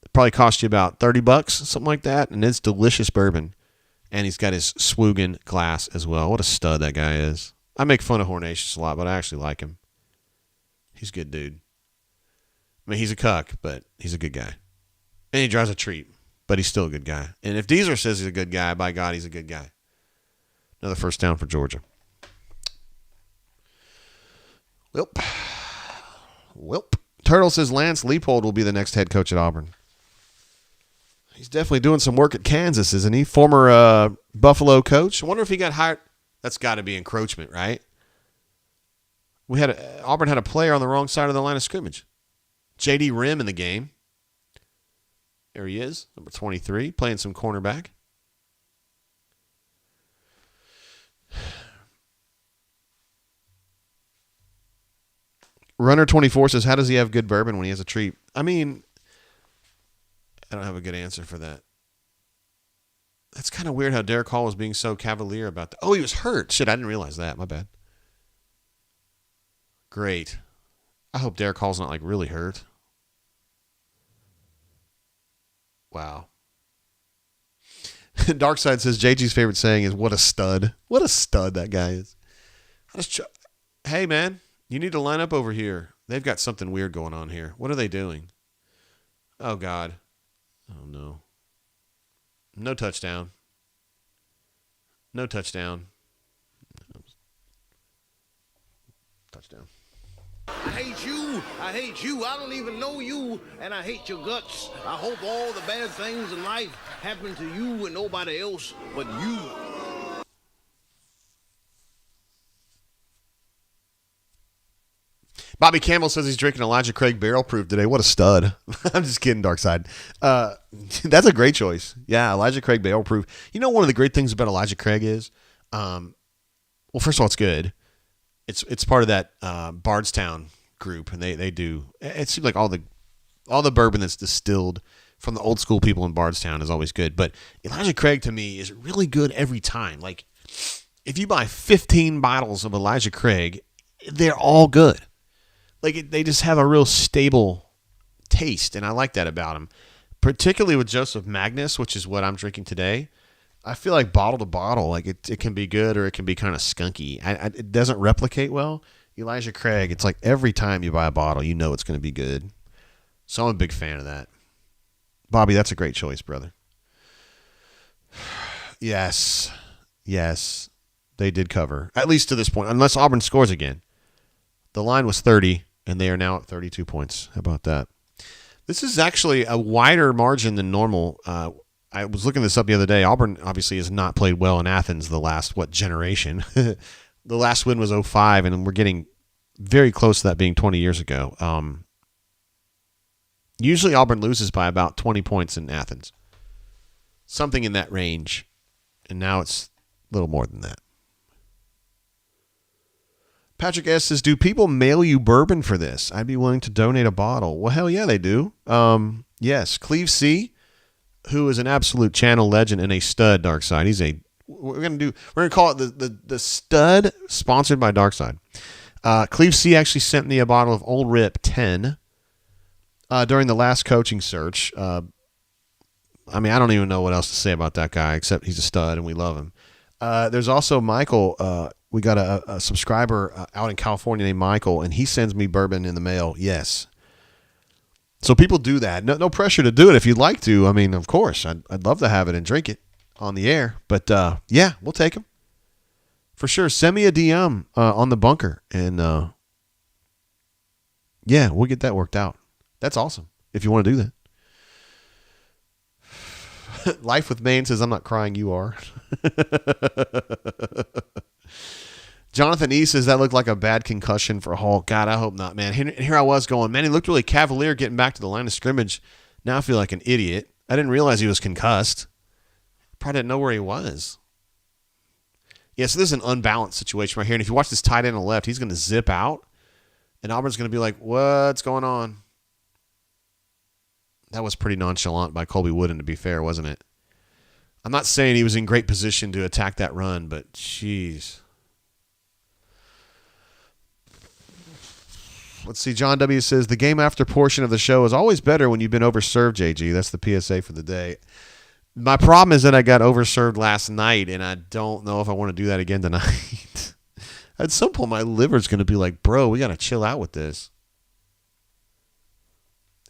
It probably cost you about $30, something like that. And it's delicious bourbon. And he's got his Swoogan glass as well. What a stud that guy is. I make fun of Hornatius a lot, but I actually like him. He's a good dude. I mean, he's a cuck, but he's a good guy. And he drives a treat, but he's still a good guy. And if Deezer says he's a good guy, by God, he's a good guy. Another first down for Georgia. Welp. Turtle says Lance Leipold will be the next head coach at Auburn. He's definitely doing some work at Kansas, isn't he? Former Buffalo coach. I wonder if he got hired. That's got to be encroachment, right? Auburn had a player on the wrong side of the line of scrimmage. J.D. Rim in the game. There he is, number 23, playing some cornerback. Runner 24 says, how does he have good bourbon when he has a treat? I mean, I don't have a good answer for that. That's kind of weird how Derek Hall was being so cavalier about that. Oh, he was hurt. Shit, I didn't realize that. My bad. Great. I hope Derek Hall's not like really hurt. Wow. Darkside says JG's favorite saying is "What a stud." What a stud that guy is. Hey man, you need to line up over here. They've got something weird going on here. What are they doing? Oh God. Oh no. No touchdown. No touchdown. Touchdown. I hate you. I hate you. I don't even know you, and I hate your guts. I hope all the bad things in life happen to you and nobody else but you. Bobby Campbell says he's drinking Elijah Craig Barrel Proof today. What a stud. I'm just kidding, Darkside. That's a great choice. Yeah, Elijah Craig Barrel Proof. You know, one of the great things about Elijah Craig is, well, first of all, it's good. It's part of that Bardstown group, and they do. It seems like all the bourbon that's distilled from the old school people in Bardstown is always good. But Elijah Craig, to me, is really good every time. Like, if you buy 15 bottles of Elijah Craig, they're all good. Like, they just have a real stable taste, and I like that about them. Particularly with Joseph Magnus, which is what I'm drinking today. I feel like bottle to bottle, like it can be good or it can be kind of skunky. It doesn't replicate well. Elijah Craig, it's like every time you buy a bottle, you know it's going to be good. So I'm a big fan of that. Bobby, that's a great choice, brother. Yes, they did cover, at least to this point, unless Auburn scores again. The line was 30, and they are now at 32 points. How about that? This is actually a wider margin than normal. I was looking this up the other day. Auburn obviously has not played well in Athens the last, generation? The last win was 2005, and we're getting very close to that being 20 years ago. Usually Auburn loses by about 20 points in Athens. Something in that range. And now it's a little more than that. Patrick S. says, do people mail you bourbon for this? I'd be willing to donate a bottle. Well, hell yeah, they do. Yes, Cleve C., who is an absolute channel legend and a stud, Darkside. We're gonna call it the stud sponsored by Darkside. Cleve C. actually sent me a bottle of Old Rip 10 during the last coaching search. I don't even know what else to say about that guy except he's a stud and we love him. There's also Michael. We got a subscriber out in California named Michael, and he sends me bourbon in the mail. Yes. So people do that. No pressure to do it if you'd like to. I mean, of course, I'd love to have it and drink it on the air. But, yeah, we'll take them. For sure. Send me a DM on the bunker, and, yeah, we'll get that worked out. That's awesome if you want to do that. Life with Maine says, I'm not crying, you are. Jonathan E. says that looked like a bad concussion for Hall. God, I hope not, man. Here I was going, man, he looked really cavalier getting back to the line of scrimmage. Now I feel like an idiot. I didn't realize he was concussed. Probably didn't know where he was. Yeah, so this is an unbalanced situation right here. And if you watch this tight end on the left, he's going to zip out. And Auburn's going to be like, what's going on? That was pretty nonchalant by Colby Wooden, to be fair, wasn't it? I'm not saying he was in great position to attack that run, but jeez. Let's see. John W. says, the game after portion of the show is always better when you've been overserved, JG. That's the PSA for the day. My problem is that I got overserved last night, and I don't know if I want to do that again tonight. At some point, my liver's going to be like, bro, we got to chill out with this.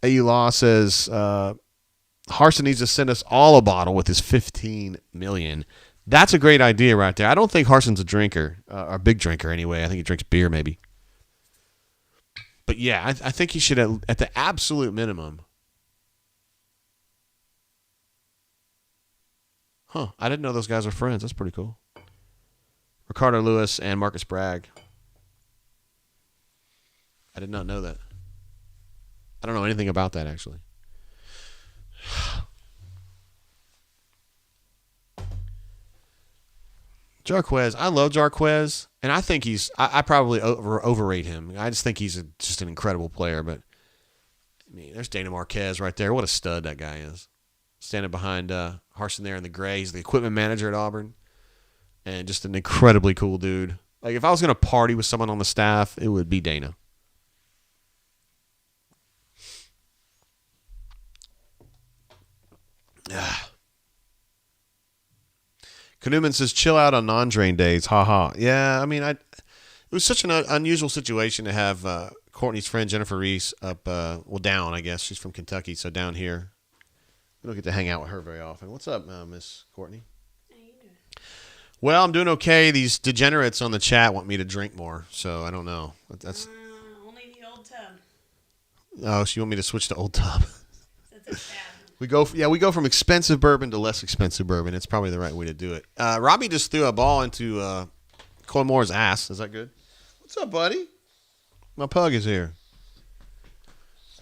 AU Law says, Harsin needs to send us all a bottle with his $15 million. That's a great idea right there. I don't think Harsin's a drinker, a big drinker anyway. I think he drinks beer maybe. But yeah, I think he should, at the absolute minimum. Huh, I didn't know those guys were friends. That's pretty cool. Ricardo Lewis and Marcus Bragg. I did not know that. I don't know anything about that, actually. Jarquez. I love Jarquez, and I think I probably overrate him. I just think he's just an incredible player, but mean, there's Dana Marquez right there. What a stud that guy is. Standing behind Harsin there in the gray. He's the equipment manager at Auburn. And just an incredibly cool dude. Like, if I was going to party with someone on the staff, it would be Dana. Knuman says, chill out on non-drain days. Ha ha. Yeah, I mean, it was such an unusual situation to have Courtney's friend Jennifer Reese up, down, I guess. She's from Kentucky, so down here. We don't get to hang out with her very often. What's up, Miss Courtney? How you doing? Well, I'm doing okay. These degenerates on the chat want me to drink more, so I don't know. That's Only the old tub. Oh, so you want me to switch to Old Tub? That's a bad one. We go from expensive bourbon to less expensive bourbon. It's probably the right way to do it. Robbie just threw a ball into Coy Moore's ass. Is that good? What's up, buddy? My pug is here.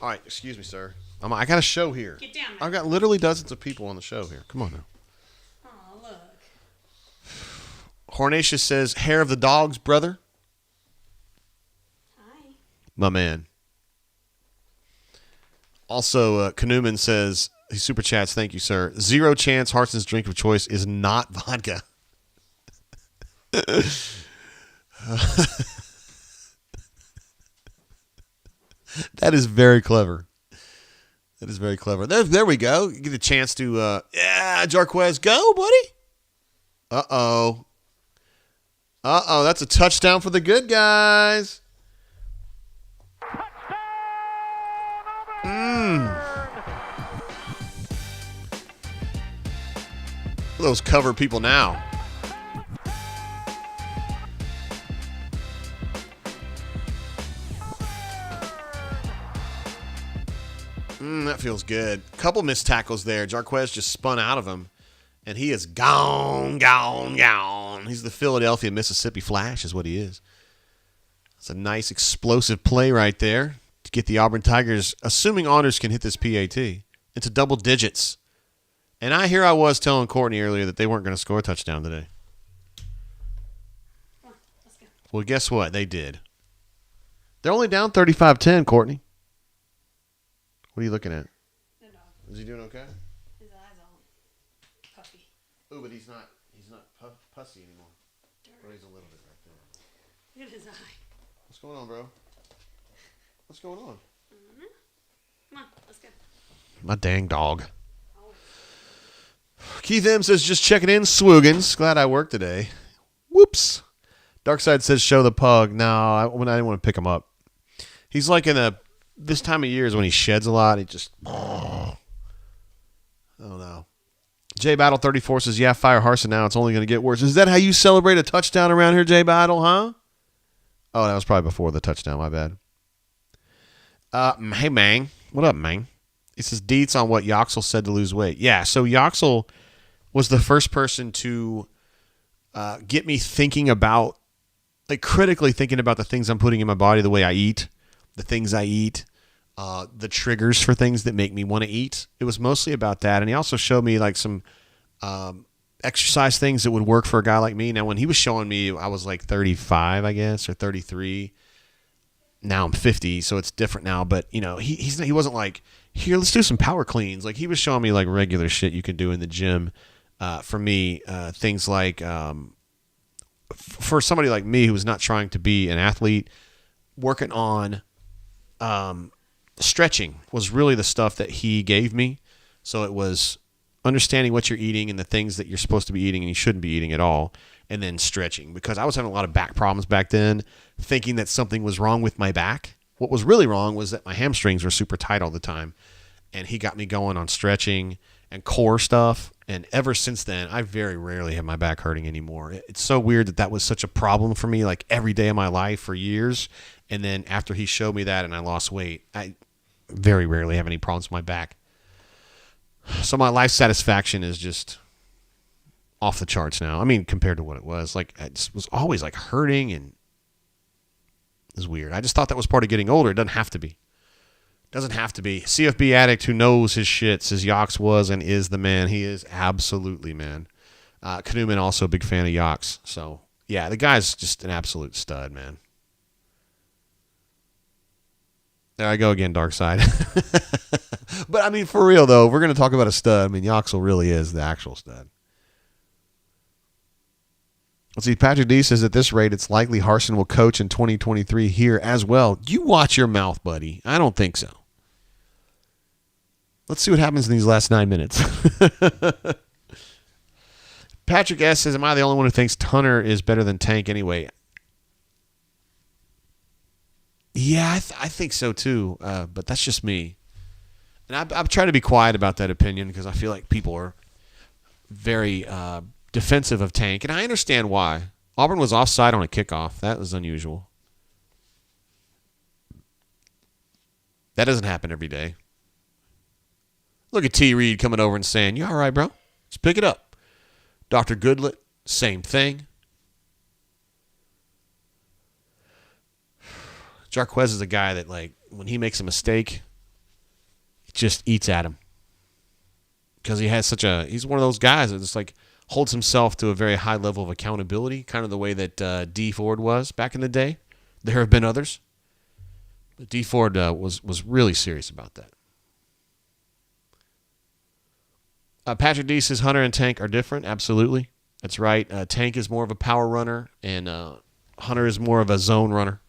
All right, excuse me, sir. I got a show here. Get down, man. I've got literally dozens of people on the show here. Come on now. Oh, look. Hornatius says, hair of the dogs, brother. Hi. My man. Also, Knuman says, he super chats, thank you, sir. 0 chance Hartson's drink of choice is not vodka. That is very clever. That is very clever. There we go. You get a chance to, Jarquez, go, buddy. Uh-oh. That's a touchdown for the good guys. Those cover people now. That feels good. Couple missed tackles there. Jarquez just spun out of him, and he is gone. He's the Philadelphia, Mississippi Flash is what he is. It's a nice explosive play right there to get the Auburn Tigers, assuming Honors can hit this PAT, into double digits. And I was telling Courtney earlier that they weren't going to score a touchdown today. Come on, let's go. Well, guess what? They did. They're only down 35-10, Courtney. What are you looking at? The dog. Is he doing okay? His eyes all puffy. Oh, but he's not pussy anymore. Or he's a little bit right there. Look at his eye. What's going on, bro? What's going on? Come on, let's go. My dang dog. Keith M says, just checking in, Swoogans. Glad I worked today. Whoops. Darkside says, show the pug. No, I didn't want to pick him up. He's like this time of year is when he sheds a lot. He just, I don't know. J Battle 34 says, yeah, fire Harsin now. It's only going to get worse. Is that how you celebrate a touchdown around here, J Battle, huh? Oh, that was probably before the touchdown. My bad. Hey, Mang. What up, Mang? It says, deets on what Yoxel said to lose weight. Yeah, so Yoxel was the first person to get me thinking about, like critically thinking about the things I'm putting in my body, the way I eat, the things I eat, the triggers for things that make me want to eat. It was mostly about that. And he also showed me like some exercise things that would work for a guy like me. Now, when he was showing me, I was like 35, I guess, or 33. Now I'm 50, so it's different now. But, you know, he wasn't like, here, let's do some power cleans. Like, he was showing me like regular shit you could do in the gym. For me, things like, for somebody like me who was not trying to be an athlete, working on stretching was really the stuff that he gave me. So it was understanding what you're eating and the things that you're supposed to be eating and you shouldn't be eating at all, and then stretching. Because I was having a lot of back problems back then, thinking that something was wrong with my back. What was really wrong was that my hamstrings were super tight all the time. And he got me going on stretching and core stuff. And ever since then, I very rarely have my back hurting anymore. It's so weird that was such a problem for me, like every day of my life for years. And then after he showed me that and I lost weight, I very rarely have any problems with my back. So my life satisfaction is just off the charts now. I mean, compared to what it was. Like, it just was always like hurting, and it was weird. I just thought that was part of getting older. It doesn't have to be. Doesn't have to be. CFB addict who knows his shit says Yox was and is the man. He is absolutely, man. Knuman also a big fan of Yox. So, yeah, the guy's just an absolute stud, man. There I go again, dark side. But, I mean, for real, though, if we're going to talk about a stud, I mean, Yoxel really is the actual stud. Let's see, Patrick D says at this rate, it's likely Harsin will coach in 2023 here as well. You watch your mouth, buddy. I don't think so. Let's see what happens in these last 9 minutes. Patrick S says, am I the only one who thinks Hunter is better than Tank anyway? Yeah, I think so too, but that's just me. And I'm trying to be quiet about that opinion because I feel like people are very defensive of Tank, and I understand why. Auburn was offside on a kickoff. That was unusual. That doesn't happen every day. Look at T. Reed coming over and saying, you all right, bro? Just pick it up. Dr. Goodlet, same thing. Jarquez is a guy that, like, when he makes a mistake, it just eats at him. Because he's one of those guys that just, like, holds himself to a very high level of accountability, kind of the way that D. Ford was back in the day. There have been others. But D. Ford was really serious about that. Patrick D. says Hunter and Tank are different. Absolutely. That's right. Tank is more of a power runner, and Hunter is more of a zone runner.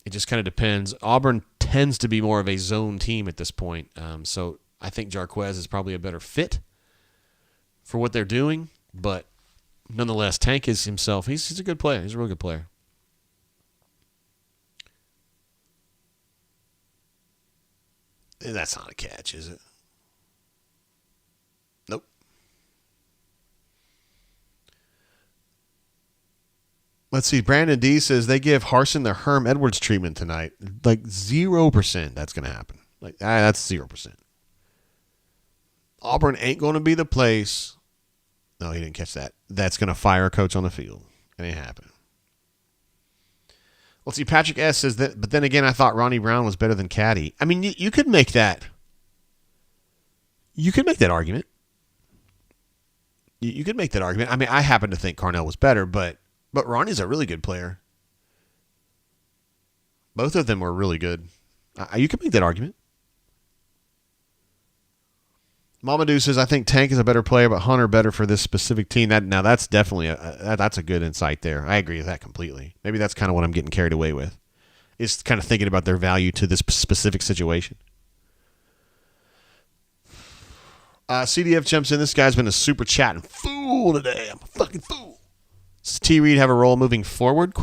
It just kind of depends. Auburn tends to be more of a zone team at this point. So I think Jarquez is probably a better fit for what they're doing. But nonetheless, Tank is himself. He's a good player. He's a real good player. That's not a catch, is it? Nope. Let's see. Brandon D says they give Harsin the Herm Edwards treatment tonight. Like 0% that's going to happen. Like that's 0%. Auburn ain't going to be the place. No, he didn't catch that. That's going to fire a coach on the field. It ain't happening. Let's see. Patrick S says that, but then again, I thought Ronnie Brown was better than Caddy. I mean, you could make that. You could make that argument. You could make that argument. I mean, I happen to think Carnell was better, but Ronnie's a really good player. Both of them were really good. You could make that argument. Mamadou says, I think Tank is a better player, but Hunter better for this specific team. Now that's definitely that's a good insight there. I agree with that completely. Maybe that's kind of what I'm getting carried away with. Is kind of thinking about their value to this specific situation. CDF jumps in. This guy's been a super chatting fool today. I'm a fucking fool. Does T. Reed have a role moving forward? ?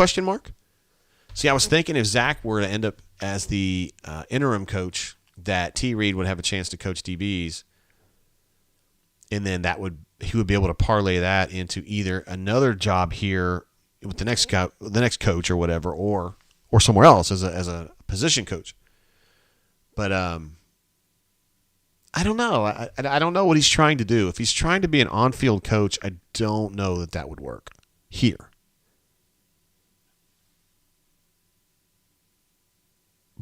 See, I was thinking if Zach were to end up as the interim coach, that T. Reed would have a chance to coach DBs, and then he would be able to parlay that into either another job here with the next coach or whatever, or somewhere else as a position coach. But I don't know. I don't know what he's trying to do. If he's trying to be an on-field coach, I don't know that would work here.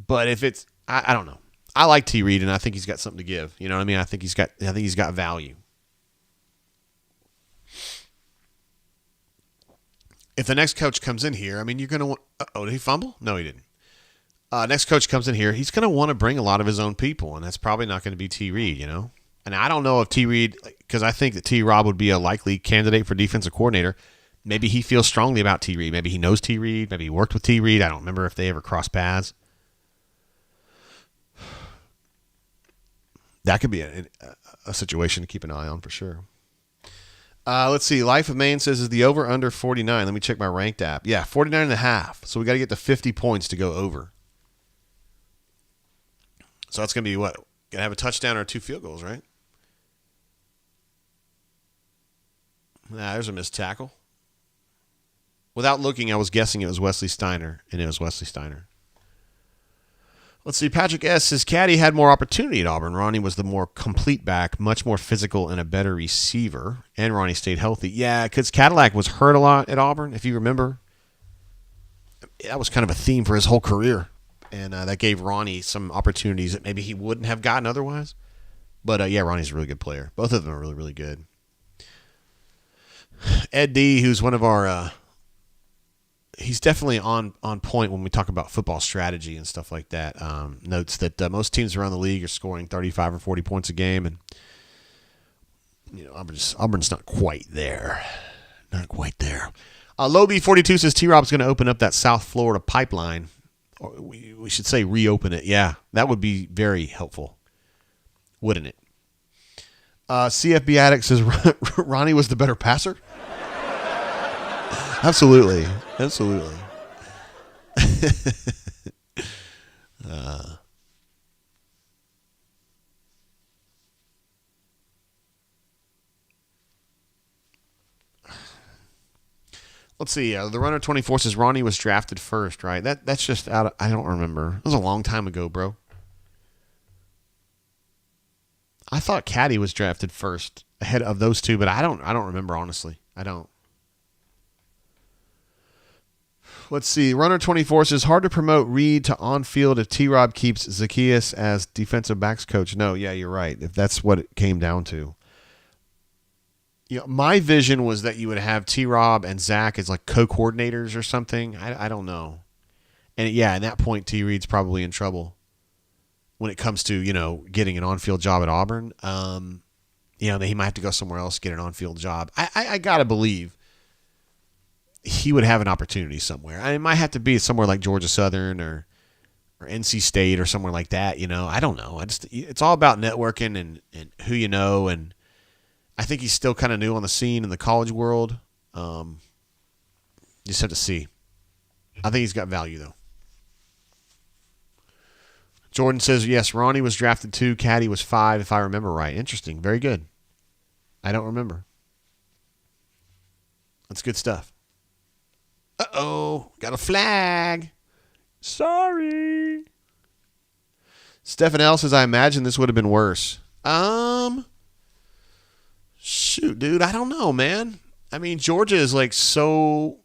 But if it's, I don't know. I like T. Reed, and I think he's got something to give. You know what I mean? I think he's got value. If the next coach comes in here, I mean, you're going to want. Did he fumble? No, he didn't. Next coach comes in here, he's going to want to bring a lot of his own people, and that's probably not going to be T. Reed, you know? And I don't know if T. Reed, because I think that T. Rob would be a likely candidate for defensive coordinator. Maybe he feels strongly about T. Reed. Maybe he knows T. Reed. Maybe he worked with T. Reed. I don't remember if they ever crossed paths. That could be a situation to keep an eye on for sure. Let's see. Life of Maine says, is the over under 49? Let me check my ranked app. Yeah, 49.5. So we got to get to 50 points to go over. So that's going to be what? Going to have a touchdown or 2 field goals, right? There's a missed tackle. Without looking, I was guessing it was Wesley Steiner, and it was Wesley Steiner. Let's see. Patrick S. says, Caddy had more opportunity at Auburn. Ronnie was the more complete back, much more physical, and a better receiver. And Ronnie stayed healthy. Yeah, because Cadillac was hurt a lot at Auburn, if you remember. That was kind of a theme for his whole career. And that gave Ronnie some opportunities that maybe he wouldn't have gotten otherwise. But, yeah, Ronnie's a really good player. Both of them are really, really good. Ed D., who's one of our he's definitely on point when we talk about football strategy and stuff like that. Notes that most teams around the league are scoring 35 or 40 points a game, and Auburn's not quite there. Not quite there. Lobie42 says T-Rob's going to open up that South Florida pipeline. Or we should say reopen it. Yeah, that would be very helpful, wouldn't it? CFB Addict says Ronnie was the better passer. Absolutely. Let's see. The runner 24 says Ronnie was drafted first, right? That's just out of, I don't remember. It was a long time ago, bro. I thought Caddy was drafted first ahead of those two, but I don't remember, honestly. I don't. Let's see. Runner 24 says hard to promote Reed to on-field if T-Rob keeps Zacchaeus as defensive backs coach. No, yeah, you're right. If that's what it came down to. My vision was that you would have T-Rob and Zach as like co-coordinators or something. I don't know. And yeah, at that point, T. Reed's probably in trouble when it comes to, getting an on-field job at Auburn. He might have to go somewhere else, get an on-field job. I got to believe he would have an opportunity somewhere. It might have to be somewhere like Georgia Southern or NC State or somewhere like that. I don't know. It's all about networking and who you know. And I think he's still kind of new on the scene in the college world. Just have to see. I think he's got value, though. Jordan says, yes, Ronnie was drafted 2, Caddy was 5, if I remember right. Interesting. Very good. I don't remember. That's good stuff. Uh-oh. Got a flag. Sorry. Stephen L. says, I imagine this would have been worse. Shoot, dude. I don't know, man. I mean, Georgia is like so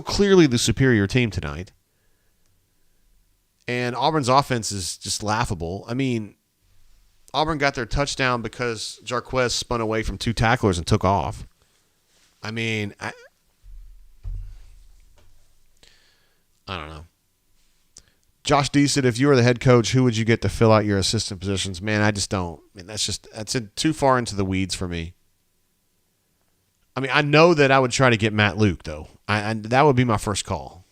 clearly the superior team tonight. And Auburn's offense is just laughable. I mean, Auburn got their touchdown because Jarquez spun away from 2 tacklers and took off. I mean, I don't know. Josh D said, if you were the head coach, who would you get to fill out your assistant positions? Man, I just don't. I mean, that's too far into the weeds for me. I mean, I know that I would try to get Matt Luke, though. That would be my first call.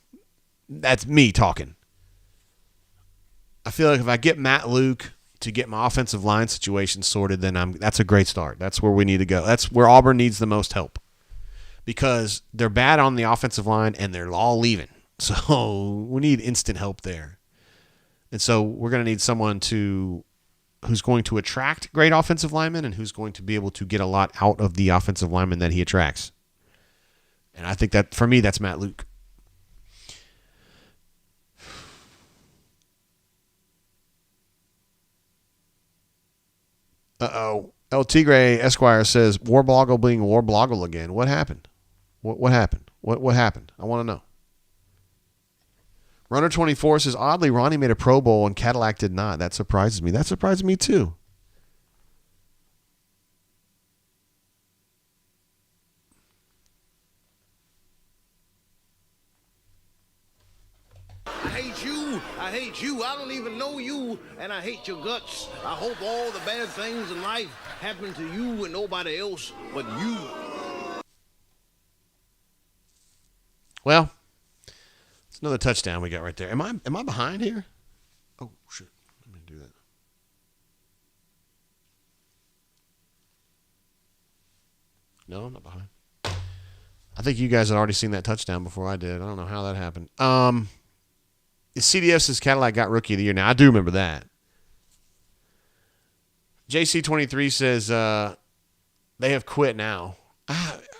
That's me talking. I feel like if I get Matt Luke to get my offensive line situation sorted, then that's a great start. That's where we need to go. That's where Auburn needs the most help because they're bad on the offensive line and they're all leaving. So we need instant help there. And so we're going to need someone who's going to attract great offensive linemen and who's going to be able to get a lot out of the offensive lineman that he attracts. And I think that, for me, that's Matt Luke. Uh-oh. El Tigre Esquire says, Warboggle being Warboggle again. What happened? What happened? What happened? I want to know. Runner 24 says, oddly, Ronnie made a Pro Bowl and Cadillac did not. That surprises me. That surprised me too. I hate you. I don't even know you, and I hate your guts. I hope all the bad things in life happen to you and nobody else but you. Well, it's another touchdown we got right there. Am I behind here? Oh, shit. Let me do that. No, I'm not behind. I think you guys had already seen that touchdown before I did. I don't know how that happened. CDF says Cadillac got Rookie of the Year. Now, I do remember that. JC23 says they have quit now.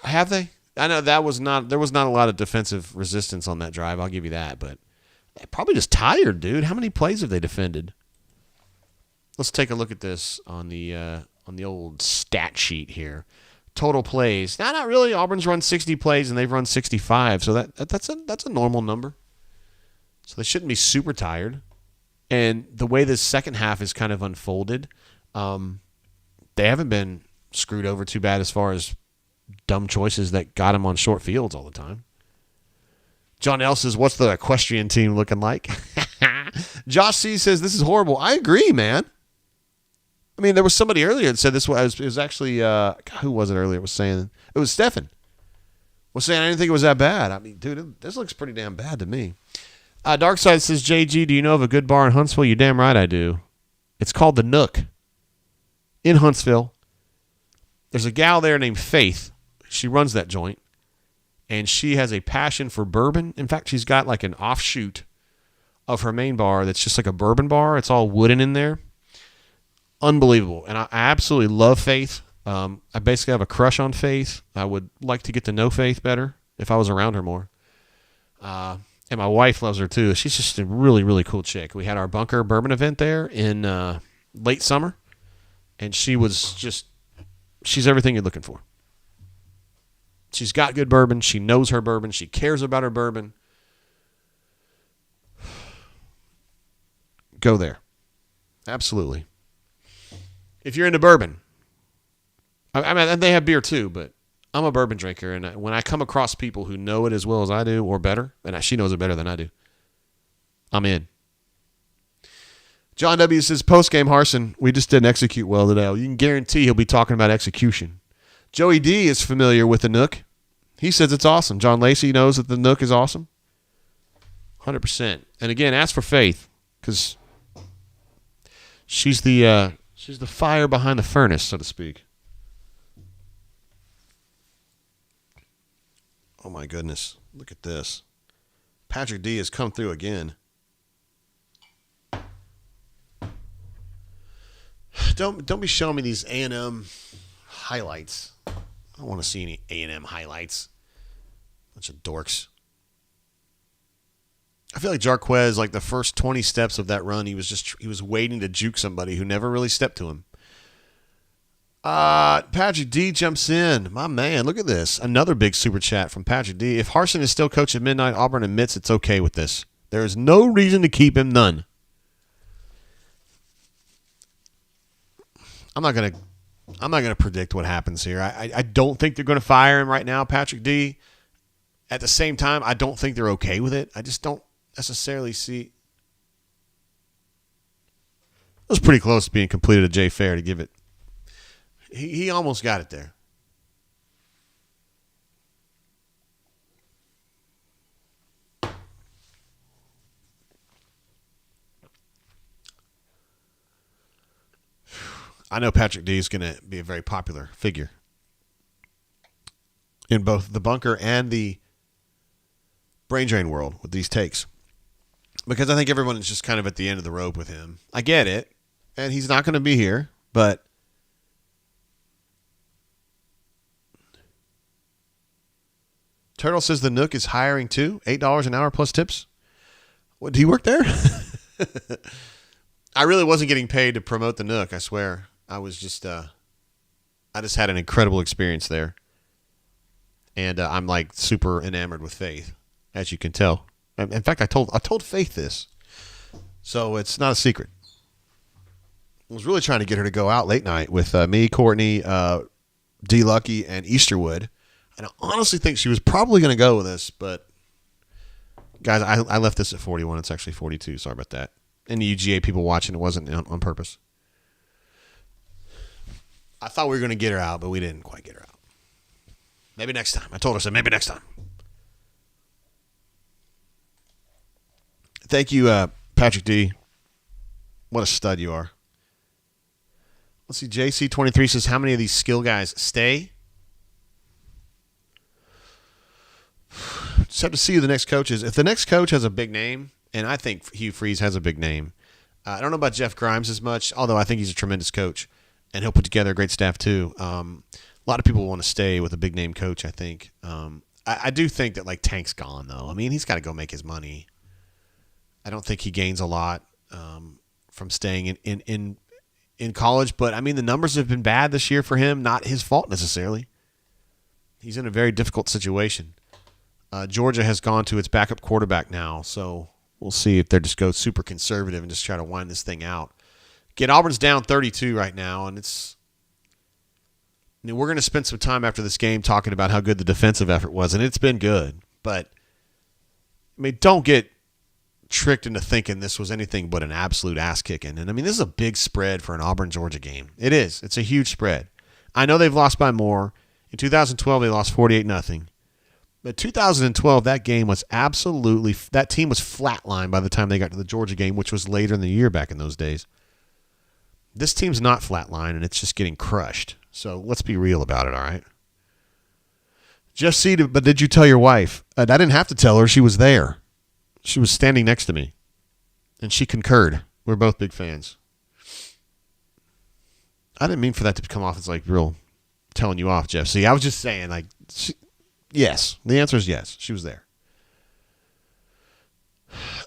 Have they? I know there was not a lot of defensive resistance on that drive. I'll give you that. But they're probably just tired, dude. How many plays have they defended? Let's take a look at this on the old stat sheet here. Total plays. Now, not really. Auburn's run 60 plays, and they've run 65. So that's a normal number. So they shouldn't be super tired. And the way this second half is kind of unfolded, they haven't been screwed over too bad as far as dumb choices that got them on short fields all the time. John L says, what's the equestrian team looking like? Josh C says, this is horrible. I agree, man. I mean, there was somebody earlier that said this was, it was actually, who was it earlier? It was saying, it was Stefan. Was saying I didn't think it was that bad. I mean, dude, this looks pretty damn bad to me. Darkside says, JG, do you know of a good bar in Huntsville? You damn right I do. It's called The Nook in Huntsville. There's a gal there named Faith. She runs that joint. And she has a passion for bourbon. In fact, she's got like an offshoot of her main bar that's just like a bourbon bar. It's all wooden in there. Unbelievable. And I absolutely love Faith. I basically have a crush on Faith. I would like to get to know Faith better if I was around her more. And my wife loves her too. She's just a really, really cool chick. We had our Bunker Bourbon event there in late summer. And she's everything you're looking for. She's got good bourbon. She knows her bourbon. She cares about her bourbon. Go there. Absolutely. If you're into bourbon, I mean, they have beer too, but I'm a bourbon drinker, and when I come across people who know it as well as I do, or better, and she knows it better than I do, I'm in. John W. says, post-game Harsin, we just didn't execute well today. You can guarantee he'll be talking about execution. Joey D is familiar with the Nook. He says it's awesome. John Lacey knows that the Nook is awesome. 100%. And again, ask for Faith, because she's the fire behind the furnace, so to speak. Oh my goodness. Look at this. Patrick D has come through again. Don't be showing me these A&M highlights. I don't want to see any A&M highlights. Bunch of dorks. I feel like Jarquez, like the first 20 steps of that run, he was waiting to juke somebody who never really stepped to him. Patrick D jumps in. My man, look at this. Another big super chat from Patrick D. If Harsin is still coach at midnight, Auburn admits it's okay with this. There is no reason to keep him, none. I'm not gonna predict what happens here. I don't think they're gonna fire him right now, Patrick D. At the same time, I don't think they're okay with it. I just don't necessarily see. It was pretty close to being completed at Jay Fair to give it. He almost got it there. I know Patrick D is going to be a very popular figure in both the bunker and the brain drain world with these takes. Because I think everyone is just kind of at the end of the rope with him. I get it. And he's not going to be here, but Turtle says the Nook is hiring too. $8 an hour plus tips. What, do you work there? I really wasn't getting paid to promote the Nook, I swear. I just had an incredible experience there. And I'm like super enamored with Faith, as you can tell. In fact, I told Faith this. So it's not a secret. I was really trying to get her to go out late night with me, Courtney, D. Lucky, and Easterwood. And I honestly think she was probably going to go with us, but guys, I left this at 41. It's actually 42. Sorry about that. And the UGA people watching, it wasn't on purpose. I thought we were going to get her out, but we didn't quite get her out. Maybe next time. I told her so. Maybe next time. Thank you, Patrick D. What a stud you are. Let's see. JC23 says, how many of these skill guys stay? Just have to see who the next coach is. If the next coach has a big name, and I think Hugh Freeze has a big name. I don't know about Jeff Grimes as much, although I think he's a tremendous coach, and he'll put together a great staff too. A lot of people want to stay with a big name coach, I think. I do think that like Tank's gone though. I mean, he's got to go make his money. I don't think he gains a lot from staying in college, but I mean the numbers have been bad this year for him. Not his fault necessarily. He's in a very difficult situation. Georgia has gone to its backup quarterback now, so we'll see if they just go super conservative and just try to wind this thing out. Again, Auburn's down 32 right now, and we're going to spend some time after this game talking about how good the defensive effort was, and it's been good. But I mean, don't get tricked into thinking this was anything but an absolute ass kicking. And I mean, this is a big spread for an Auburn-Georgia game. It is. It's a huge spread. I know they've lost by more. In 2012, they lost 48-0. But 2012, that game was absolutely – that team was flatlined by the time they got to the Georgia game, which was later in the year back in those days. This team's not flatlined, and it's just getting crushed. So let's be real about it, all right? Just seated, but did you tell your wife? I didn't have to tell her. She was there. She was standing next to me, and she concurred. We're both big fans. I didn't mean for that to come off as like real telling you off, Jeff. See, I was just saying, like, yes. The answer is yes. She was there.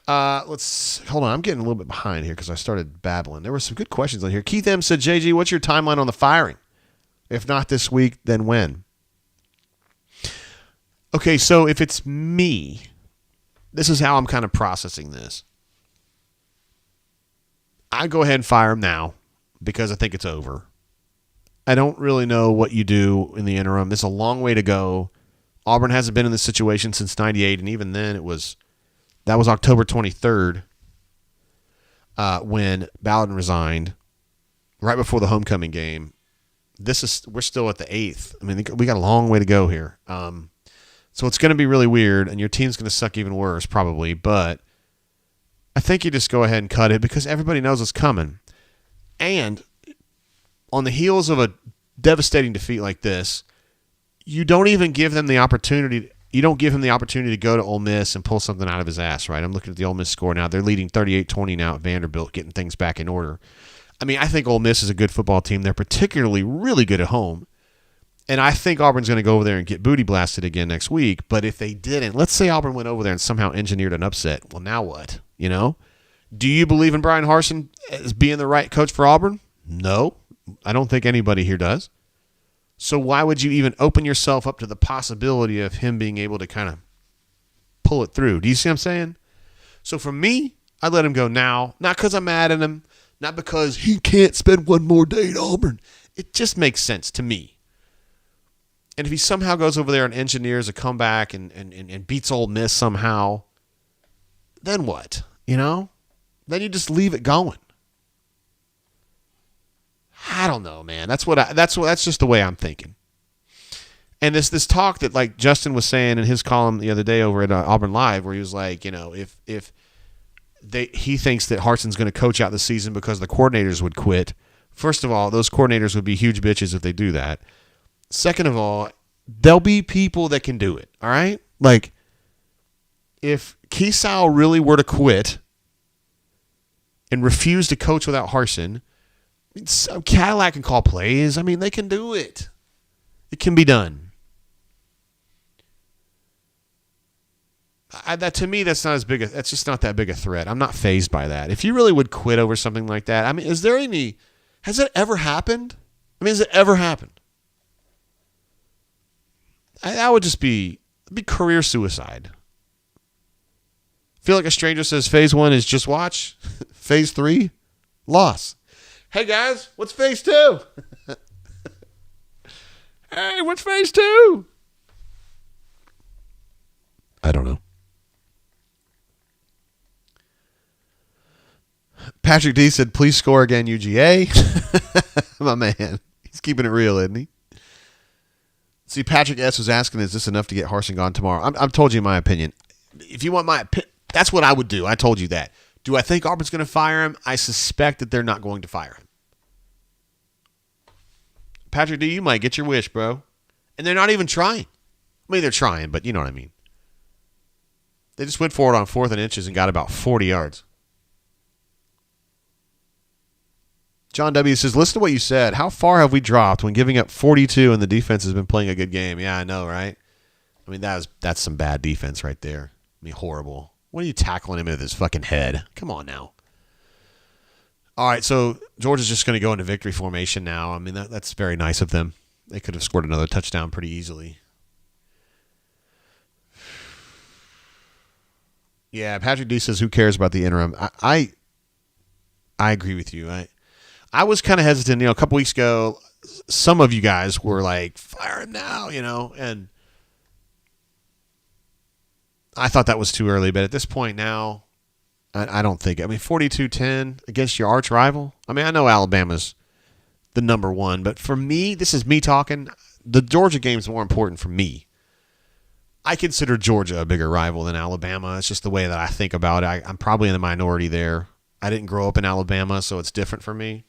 Let's hold on. I'm getting a little bit behind here because I started babbling. There were some good questions on here. Keith M said, JG, what's your timeline on the firing? If not this week, then when? Okay, so if it's me, this is how I'm kind of processing this. I go ahead and fire him now because I think it's over. I don't really know what you do in the interim. There's a long way to go. Auburn hasn't been in this situation since 98, and even then that was October 23rd when Bowden resigned, right before the homecoming game. We're still at the 8th. I mean, we got a long way to go here. So it's going to be really weird, and your team's going to suck even worse probably, but I think you just go ahead and cut it because everybody knows it's coming. And on the heels of a devastating defeat like this, you don't even give them the opportunity. You don't give him the opportunity to go to Ole Miss and pull something out of his ass, right? I'm looking at the Ole Miss score now. They're leading 38-20 now at Vanderbilt, getting things back in order. I mean, I think Ole Miss is a good football team. They're particularly really good at home. And I think Auburn's going to go over there and get booty blasted again next week. But if they didn't, let's say Auburn went over there and somehow engineered an upset. Well, now what? You know? Do you believe in Brian Harsin as being the right coach for Auburn? No. I don't think anybody here does. So why would you even open yourself up to the possibility of him being able to kind of pull it through? Do you see what I'm saying? So for me, I'd let him go now. Not because I'm mad at him. Not because he can't spend one more day at Auburn. It just makes sense to me. And if he somehow goes over there and engineers a comeback and beats Ole Miss somehow, then what? You know? Then you just leave it going. I don't know, man. That's just the way I'm thinking. And this talk that like Justin was saying in his column the other day over at Auburn Live, where he was like, you know, if he thinks that Harsin's going to coach out the season because the coordinators would quit. First of all, those coordinators would be huge bitches if they do that. Second of all, there'll be people that can do it, all right? Like, if Kesau really were to quit and refuse to coach without Harsin, Cadillac can call plays. I mean, they can do it. It can be done. To me, that's just not that big a threat. I'm not fazed by that. If you really would quit over something like that, I mean, has it ever happened? I mean, has it ever happened? That would just be career suicide. Feel like a stranger says phase 1 is just watch. Phase 3, loss. Hey guys, what's phase 2? Hey, what's phase 2? I don't know. Patrick D said, please score again, UGA. My man. He's keeping it real, isn't he? See, Patrick S. was asking, is this enough to get Harsin gone tomorrow? I've told you my opinion. If you want my opinion, that's what I would do. I told you that. Do I think Auburn's going to fire him? I suspect that they're not going to fire him. Patrick D., you might get your wish, bro. And they're not even trying. I mean, they're trying, but you know what I mean. They just went for it on 4th and inches and got about 40 yards. John W. says, listen to what you said. How far have we dropped when giving up 42 and the defense has been playing a good game? Yeah, I know, right? I mean, that's some bad defense right there. I mean, horrible. What are you tackling him with his fucking head? Come on now. All right, so Georgia's just going to go into victory formation now. I mean, that's very nice of them. They could have scored another touchdown pretty easily. Yeah, Patrick D says, who cares about the interim? I agree with you. I was kind of hesitant, a couple weeks ago, some of you guys were like, fire him now, and I thought that was too early, but at this point now, I don't think. I mean, 42-10 against your arch rival. I mean, I know Alabama's the number one, but for me, this is me talking. The Georgia game is more important for me. I consider Georgia a bigger rival than Alabama. It's just the way that I think about it. I'm probably in the minority there. I didn't grow up in Alabama, so it's different for me.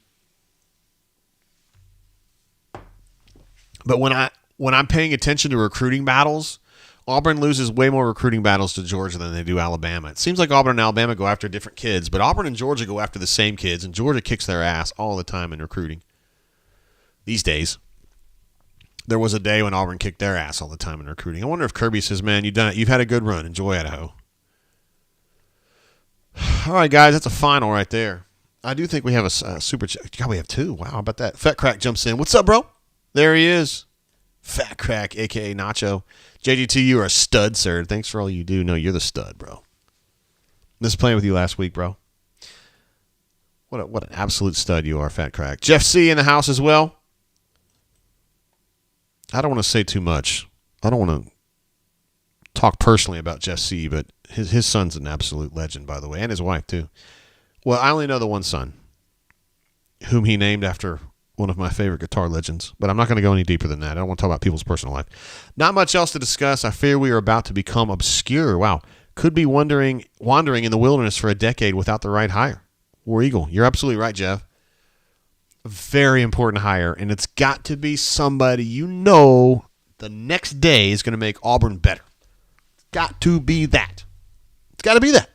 But when I'm paying attention to recruiting battles, Auburn loses way more recruiting battles to Georgia than they do Alabama. It seems like Auburn and Alabama go after different kids, but Auburn and Georgia go after the same kids, and Georgia kicks their ass all the time in recruiting. These days. There was a day when Auburn kicked their ass all the time in recruiting. I wonder if Kirby says, man, you've done it. You've had a good run. Enjoy Idaho. All right, guys, that's a final right there. I do think we have a super chat. God, we have two. Wow, how about that? Fat Crack jumps in. What's up, bro? There he is. Fat Crack, a.k.a. Nacho. JGT, you are a stud, sir. Thanks for all you do. No, you're the stud, bro. This playing with you last week, bro. What an absolute stud you are, Fat Crack. Jeff C. in the house as well. I don't want to say too much. I don't want to talk personally about Jeff C., but his son's an absolute legend, by the way, and his wife, too. Well, I only know the one son, whom he named after one of my favorite guitar legends, but I'm not going to go any deeper than that. I don't want to talk about people's personal life. Not much else to discuss. I fear we are about to become obscure. Wow. Could be wandering in the wilderness for a decade without the right hire. War Eagle. You're absolutely right, Jeff. Very important hire, and it's got to be somebody you know the next day is going to make Auburn better. It's got to be that. It's got to be that.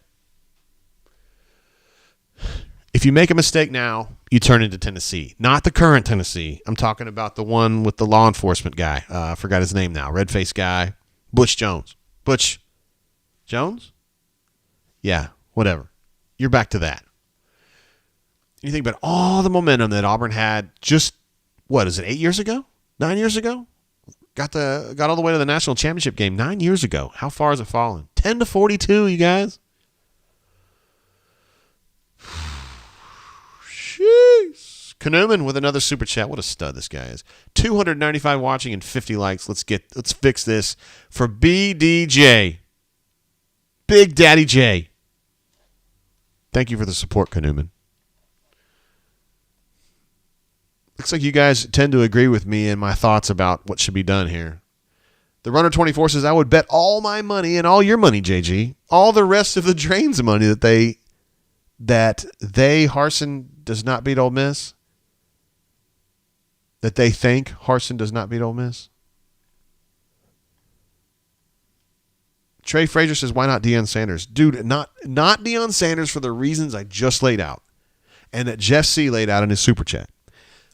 If you make a mistake now, you turn into Tennessee. Not the current Tennessee. I'm talking about the one with the law enforcement guy. I forgot his name now. Red-faced guy. Butch Jones. Butch Jones? Yeah, whatever. You're back to that. You think about all the momentum that Auburn had just, 8 years ago? 9 years ago? Got all the way to the national championship game 9 years ago. How far has it fallen? 10-42, you guys. Jeez. Kanuman with another super chat. What a stud this guy is. 295 watching and 50 likes. Let's fix this for BDJ. Big Daddy J. Thank you for the support, Kanuman. Looks like you guys tend to agree with me and my thoughts about what should be done here. The Runner 24 says, I would bet all my money and all your money, JG, all the rest of the Drains money that Harsin does not beat Ole Miss. That they think Harsin does not beat Ole Miss. Trey Frazier says, why not Deion Sanders? Dude, not Deion Sanders for the reasons I just laid out and that Jeff C. laid out in his super chat.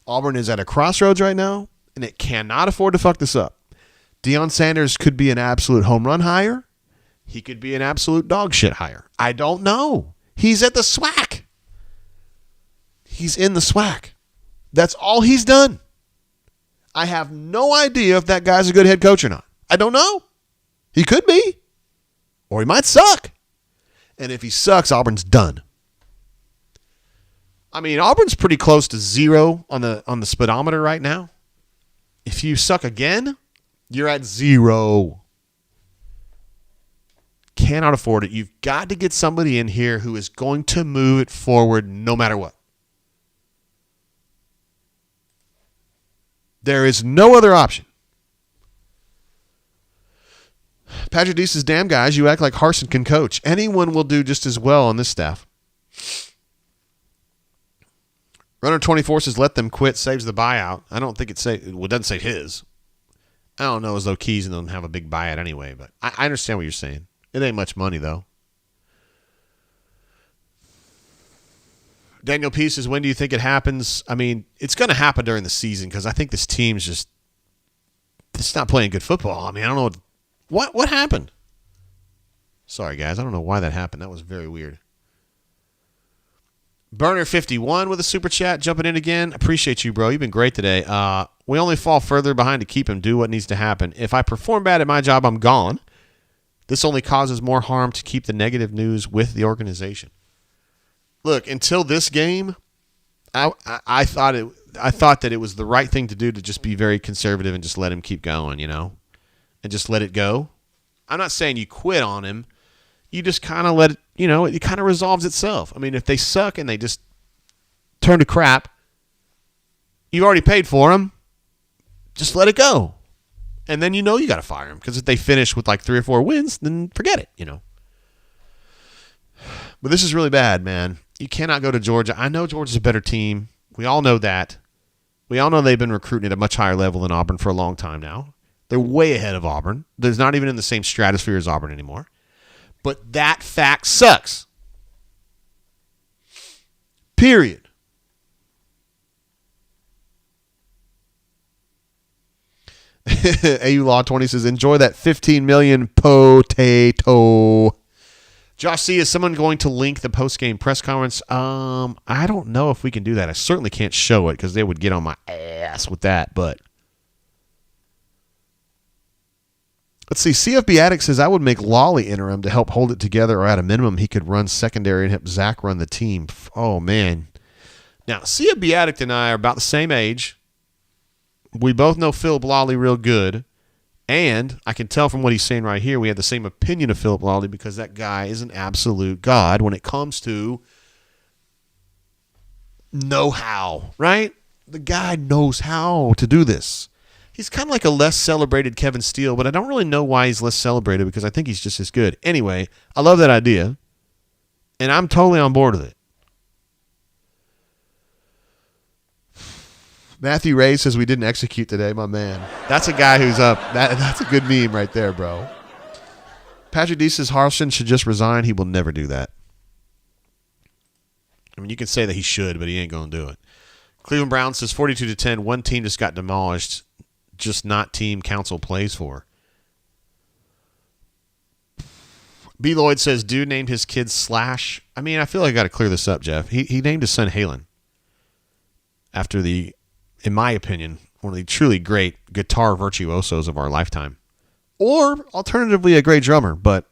Auburn is at a crossroads right now, and it cannot afford to fuck this up. Deion Sanders could be an absolute home run hire. He could be an absolute dog shit hire. I don't know. He's at the SWAC. He's in the SWAC. That's all he's done. I have no idea if that guy's a good head coach or not. I don't know. He could be. Or he might suck. And if he sucks, Auburn's done. I mean, Auburn's pretty close to zero on the speedometer right now. If you suck again, you're at zero. Cannot afford it. You've got to get somebody in here who is going to move it forward no matter what. There is no other option. Patrick D says, damn guys, you act like Harsin can coach. Anyone will do just as well on this staff. Runner 24 says, let them quit, saves the buyout. I don't think it doesn't say his. I don't know as though Keys doesn't have a big buyout anyway, but I understand what you're saying. It ain't much money, though. Daniel P says, when do you think it happens? I mean, it's going to happen during the season because I think this team's it's not playing good football. I mean, I don't know. What happened? Sorry, guys. I don't know why that happened. That was very weird. Burner 51 with a super chat jumping in again. Appreciate you, bro. You've been great today. We only fall further behind to keep him. Do what needs to happen. If I perform bad at my job, I'm gone. This only causes more harm to keep the negative news with the organization. Look, until this game, I thought that it was the right thing to do to just be very conservative and just let him keep going, and just let it go. I'm not saying you quit on him. You just kind of let it, it kind of resolves itself. I mean, if they suck and they just turn to crap, you've already paid for them. Just let it go. And then you got to fire him, because if they finish with like 3 or 4 wins, then forget it, But this is really bad, man. You cannot go to Georgia. I know Georgia's a better team. We all know that. We all know they've been recruiting at a much higher level than Auburn for a long time now. They're way ahead of Auburn. They're not even in the same stratosphere as Auburn anymore. But that fact sucks. Period. AU Law 20 says, enjoy that 15 million potato. Josh C., is someone going to link the post-game press conference? I don't know if we can do that. I certainly can't show it because they would get on my ass with that. But let's see. CFB Addict says, I would make Lolly interim to help hold it together, or at a minimum, he could run secondary and help Zach run the team. Oh, man. Now, CFB Addict and I are about the same age. We both know Philip Lawley real good, and I can tell from what he's saying right here, we have the same opinion of Philip Lawley, because that guy is an absolute god when it comes to know-how, right? The guy knows how to do this. He's kind of like a less celebrated Kevin Steele, but I don't really know why he's less celebrated, because I think he's just as good. Anyway, I love that idea, and I'm totally on board with it. Matthew Ray says we didn't execute today, my man. That's a guy who's up. That's a good meme right there, bro. Patrick D says Harsin should just resign. He will never do that. I mean, you can say that he should, but he ain't going to do it. Cleveland Brown says 42-10. One team just got demolished, just not team council plays for. B. Lloyd says dude named his kid Slash. I mean, I feel like I got to clear this up, Jeff. He named his son Halen after in my opinion, one of the truly great guitar virtuosos of our lifetime. Or, alternatively, a great drummer, but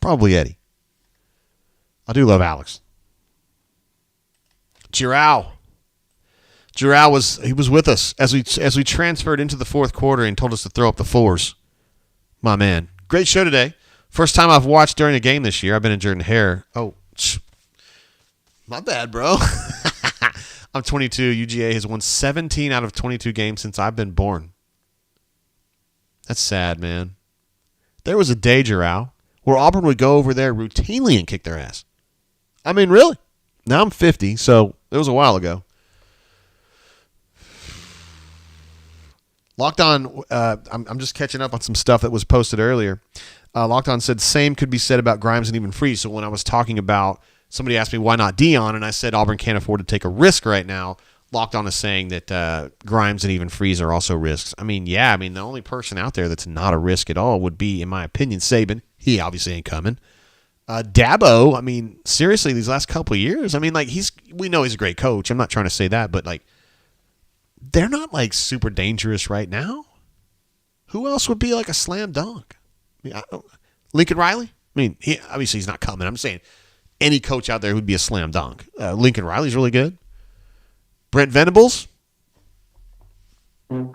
probably Eddie. I do love Alex. Giroux was with us as we transferred into the fourth quarter and told us to throw up the fours. My man. Great show today. First time I've watched during a game this year. I've been in Jordan Hare. Oh, my bad, bro. I'm 22. UGA has won 17 out of 22 games since I've been born. That's sad, man. There was a day, Giroux, where Auburn would go over there routinely and kick their ass. I mean, really. Now I'm 50, so it was a while ago. Locked On, I'm just catching up on some stuff that was posted earlier. Locked On said same could be said about Grimes and even Freeze. So when I was talking about, somebody asked me why not Dion, and I said Auburn can't afford to take a risk right now. Locked On is saying that Grimes and even Freeze are also risks. I mean, yeah, the only person out there that's not a risk at all would be, in my opinion, Saban. He obviously ain't coming. Dabo, seriously, these last couple of years, we know he's a great coach. I'm not trying to say that, but they're not super dangerous right now. Who else would be a slam dunk? Lincoln Riley? He's not coming. I'm saying any coach out there who'd be a slam dunk. Lincoln Riley's really good. Brent Venables? Boy,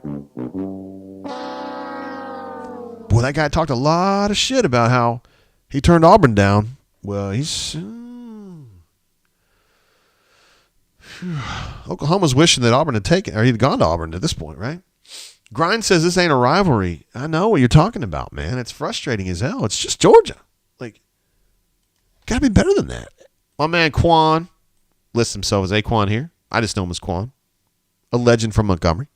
that guy talked a lot of shit about how he turned Auburn down. Well, Oklahoma's wishing that Auburn had taken, or he'd gone to Auburn at this point, right? Grind says this ain't a rivalry. I know what you're talking about, man. It's frustrating as hell. It's just Georgia. Gotta be better than that. My man Quan lists himself as Aquan here. I just know him as Quan. A legend from Montgomery.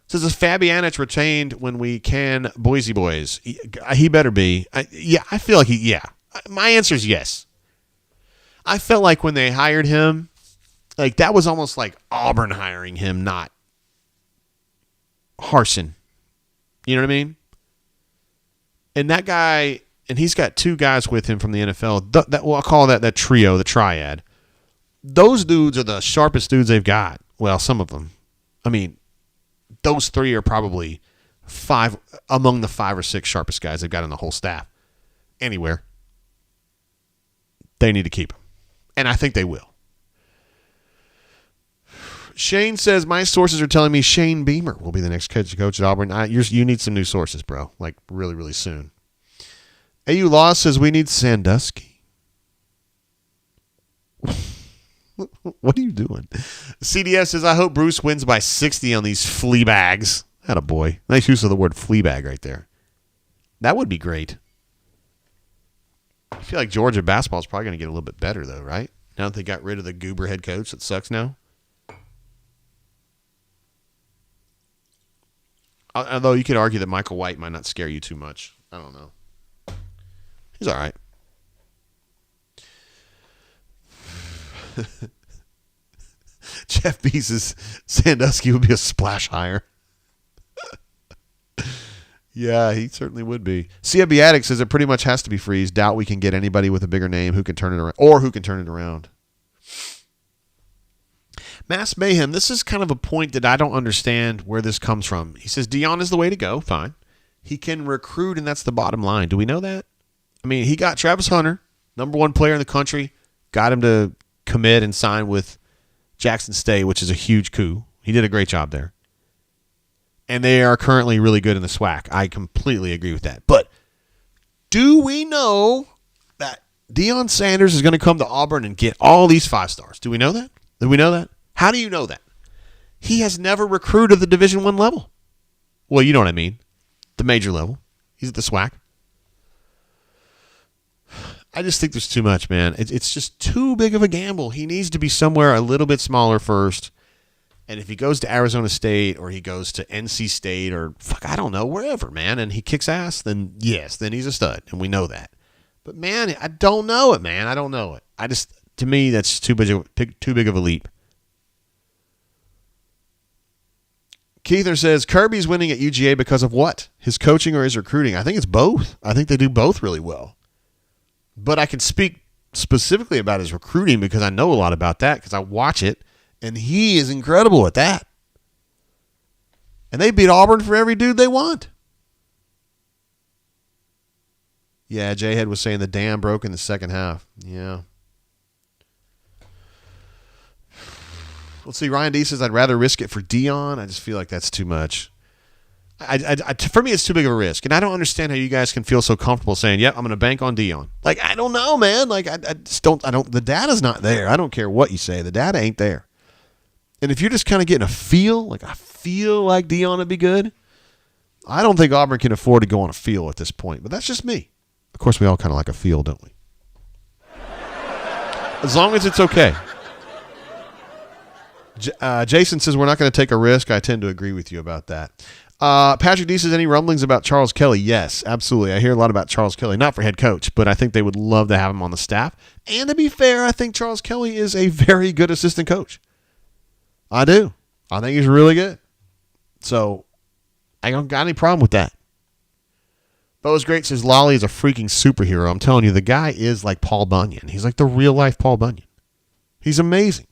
Says, is Fabianich retained when we can Boise boys? He better be. I feel like My answer is yes. I felt like when they hired him, that was almost like Auburn hiring him, not Harsin. You know what I mean? And that guy, and he's got two guys with him from the NFL. I'll call that trio, the triad. Those dudes are the sharpest dudes they've got. Well, some of them. Those three are probably among the 5 or 6 sharpest guys they've got in the whole staff. Anywhere. They need to keep him. And I think they will. Shane says, my sources are telling me Shane Beamer will be the next coach at Auburn. You need some new sources, bro. Like, really, really soon. AU Law says we need Sandusky. What are you doing? CDS says, I hope Bruce wins by 60 on these flea bags. Attaboy. Nice use of the word flea bag right there. That would be great. I feel like Georgia basketball is probably going to get a little bit better, though, right? Now that they got rid of the goober head coach that sucks now. Although you could argue that Michael White might not scare you too much. I don't know. He's all right. Jeff B says Sandusky would be a splash hire. Yeah, he certainly would be. CFB Addict says it pretty much has to be Freeze. Doubt we can get anybody with a bigger name who can turn it around, or who can turn it around. Mass Mayhem, this is kind of a point that I don't understand where this comes from. He says Dion is the way to go. Fine. He can recruit, and that's the bottom line. Do we know that? I mean, he got Travis Hunter, number one player in the country, got him to commit and sign with Jackson State, which is a huge coup. He did a great job there. And they are currently really good in the SWAC. I completely agree with that. But do we know that Deion Sanders is going to come to Auburn and get all these 5 stars? Do we know that? Do we know that? How do you know that? He has never recruited the Division I level. Well, you know what I mean. The major level. He's at the SWAC. I just think there's too much, man. It's just too big of a gamble. He needs to be somewhere a little bit smaller first. And if he goes to Arizona State or he goes to NC State or, I don't know, wherever, man, and he kicks ass, then yes, then he's a stud, and we know that. But, man, I don't know it, man. I don't know it. To me, that's too big of a leap. Keither says, Kirby's winning at UGA because of what? His coaching or his recruiting? I think it's both. I think they do both really well. But I can speak specifically about his recruiting because I know a lot about that because I watch it. And he is incredible at that. And they beat Auburn for every dude they want. Yeah, J-Head was saying the dam broke in the second half. Yeah. Let's see. Ryan D says, I'd rather risk it for Dion. I just feel like that's too much. For me, it's too big of a risk. And I don't understand how you guys can feel so comfortable saying, yep, I'm going to bank on Dion. Like, I don't know, man. Like, I just don't, the data's not there. I don't care what you say. The data ain't there. And if you're just kind of getting a feel, like I feel like Dion would be good, I don't think Auburn can afford to go on a feel at this point. But that's just me. Of course, we all kind of like a feel, don't we? As long as it's okay. Jason says we're not going to take a risk. I tend to agree with you about that. Patrick D says, any rumblings about Charles Kelly? Yes, absolutely. I hear a lot about Charles Kelly, not for head coach, but I think they would love to have him on the staff. And to be fair, I think Charles Kelly is a very good assistant coach. I do. I think he's really good. So I don't got any problem with that. Bo's Great says Lolly is a freaking superhero. I'm telling you, the guy is like Paul Bunyan. He's like the real life Paul Bunyan. He's amazing.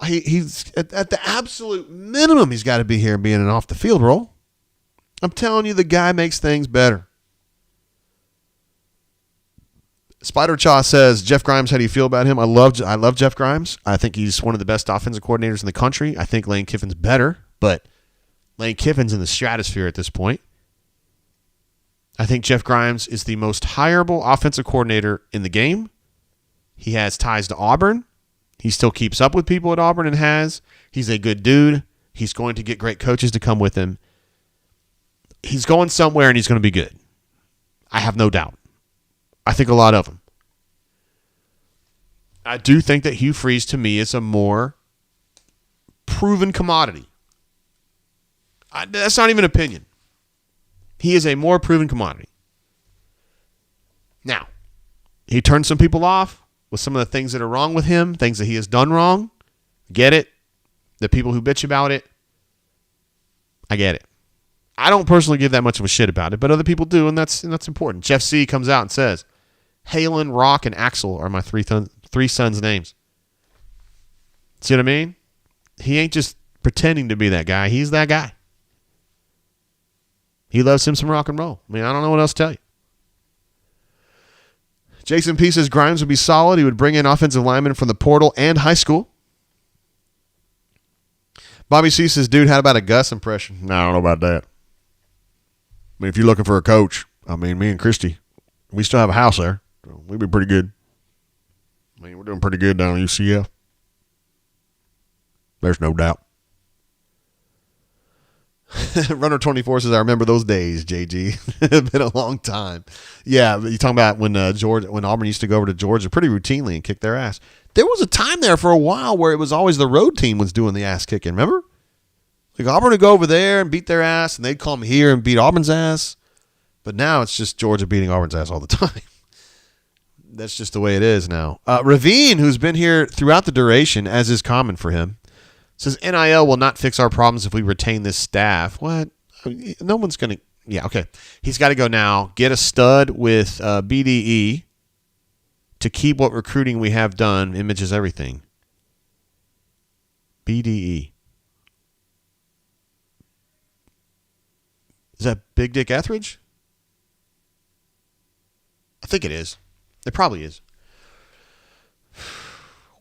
He's at the absolute minimum. He's got to be here being an off the field role. I'm telling you, the guy makes things better. Spider Chaw says, Jeff Grimes, how do you feel about him? I love Jeff Grimes. I think he's one of the best offensive coordinators in the country. I think Lane Kiffin's better, but Lane Kiffin's in the stratosphere at this point. I think Jeff Grimes is the most hireable offensive coordinator in the game. He has ties to Auburn. He still keeps up with people at Auburn and has. He's a good dude. He's going to get great coaches to come with him. He's going somewhere and he's going to be good. I have no doubt. I think a lot of them. I do think that Hugh Freeze, to me, is a more proven commodity. That's not even an opinion. He is a more proven commodity. Now, he turned some people off with some of the things that are wrong with him, things that he has done wrong. Get it. The people who bitch about it, I get it. I don't personally give that much of a shit about it, but other people do, and that's important. Jeff C. comes out and says, Halen, Rock, and Axel are my three sons' names. See what I mean? He ain't just pretending to be that guy. He's that guy. He loves him some rock and roll. I mean, I don't know what else to tell you. Jason P. says Grimes would be solid. He would bring in offensive linemen from the portal and high school. Bobby C says, dude, how about a Gus impression? No, I don't know about that. I mean, if you're looking for a coach, I mean, me and Christy, we still have a house there. So we'd be pretty good. I mean, we're doing pretty good down at UCF. There's no doubt. Runner 24 says, I remember those days, JG. It's been a long time. Yeah, but you're talking about when Auburn used to go over to Georgia pretty routinely and kick their ass. There was a time there for a while where it was always the road team was doing the ass kicking, remember? Like Auburn would go over there and beat their ass, and they'd come here and beat Auburn's ass. But now it's just Georgia beating Auburn's ass all the time. That's just the way it is now. Ravine, who's been here throughout the duration, as is common for him, says NIL will not fix our problems if we retain this staff. What? No one's going to. Yeah, okay. He's got to go now. Get a stud with BDE to keep what recruiting we have done. Image is everything. BDE. Is that Big Dick Etheridge? I think it is. It probably is.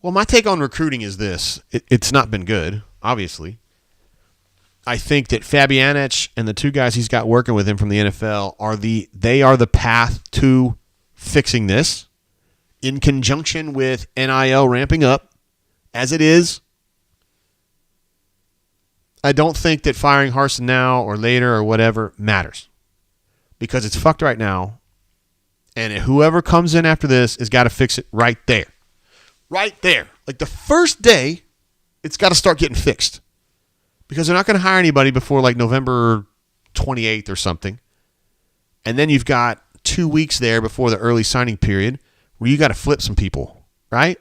Well, my take on recruiting is this. It's not been good, obviously. I think that Fabianich and the two guys he's got working with him from the NFL are the path to fixing this in conjunction with NIL ramping up as it is. I don't think that firing Harsin now or later or whatever matters because it's fucked right now. And whoever comes in after this has got to fix it right there. Right there. Like the first day, it's got to start getting fixed. Because they're not going to hire anybody before like November 28th or something. And then you've got 2 weeks there before the early signing period where you got to flip some people, right?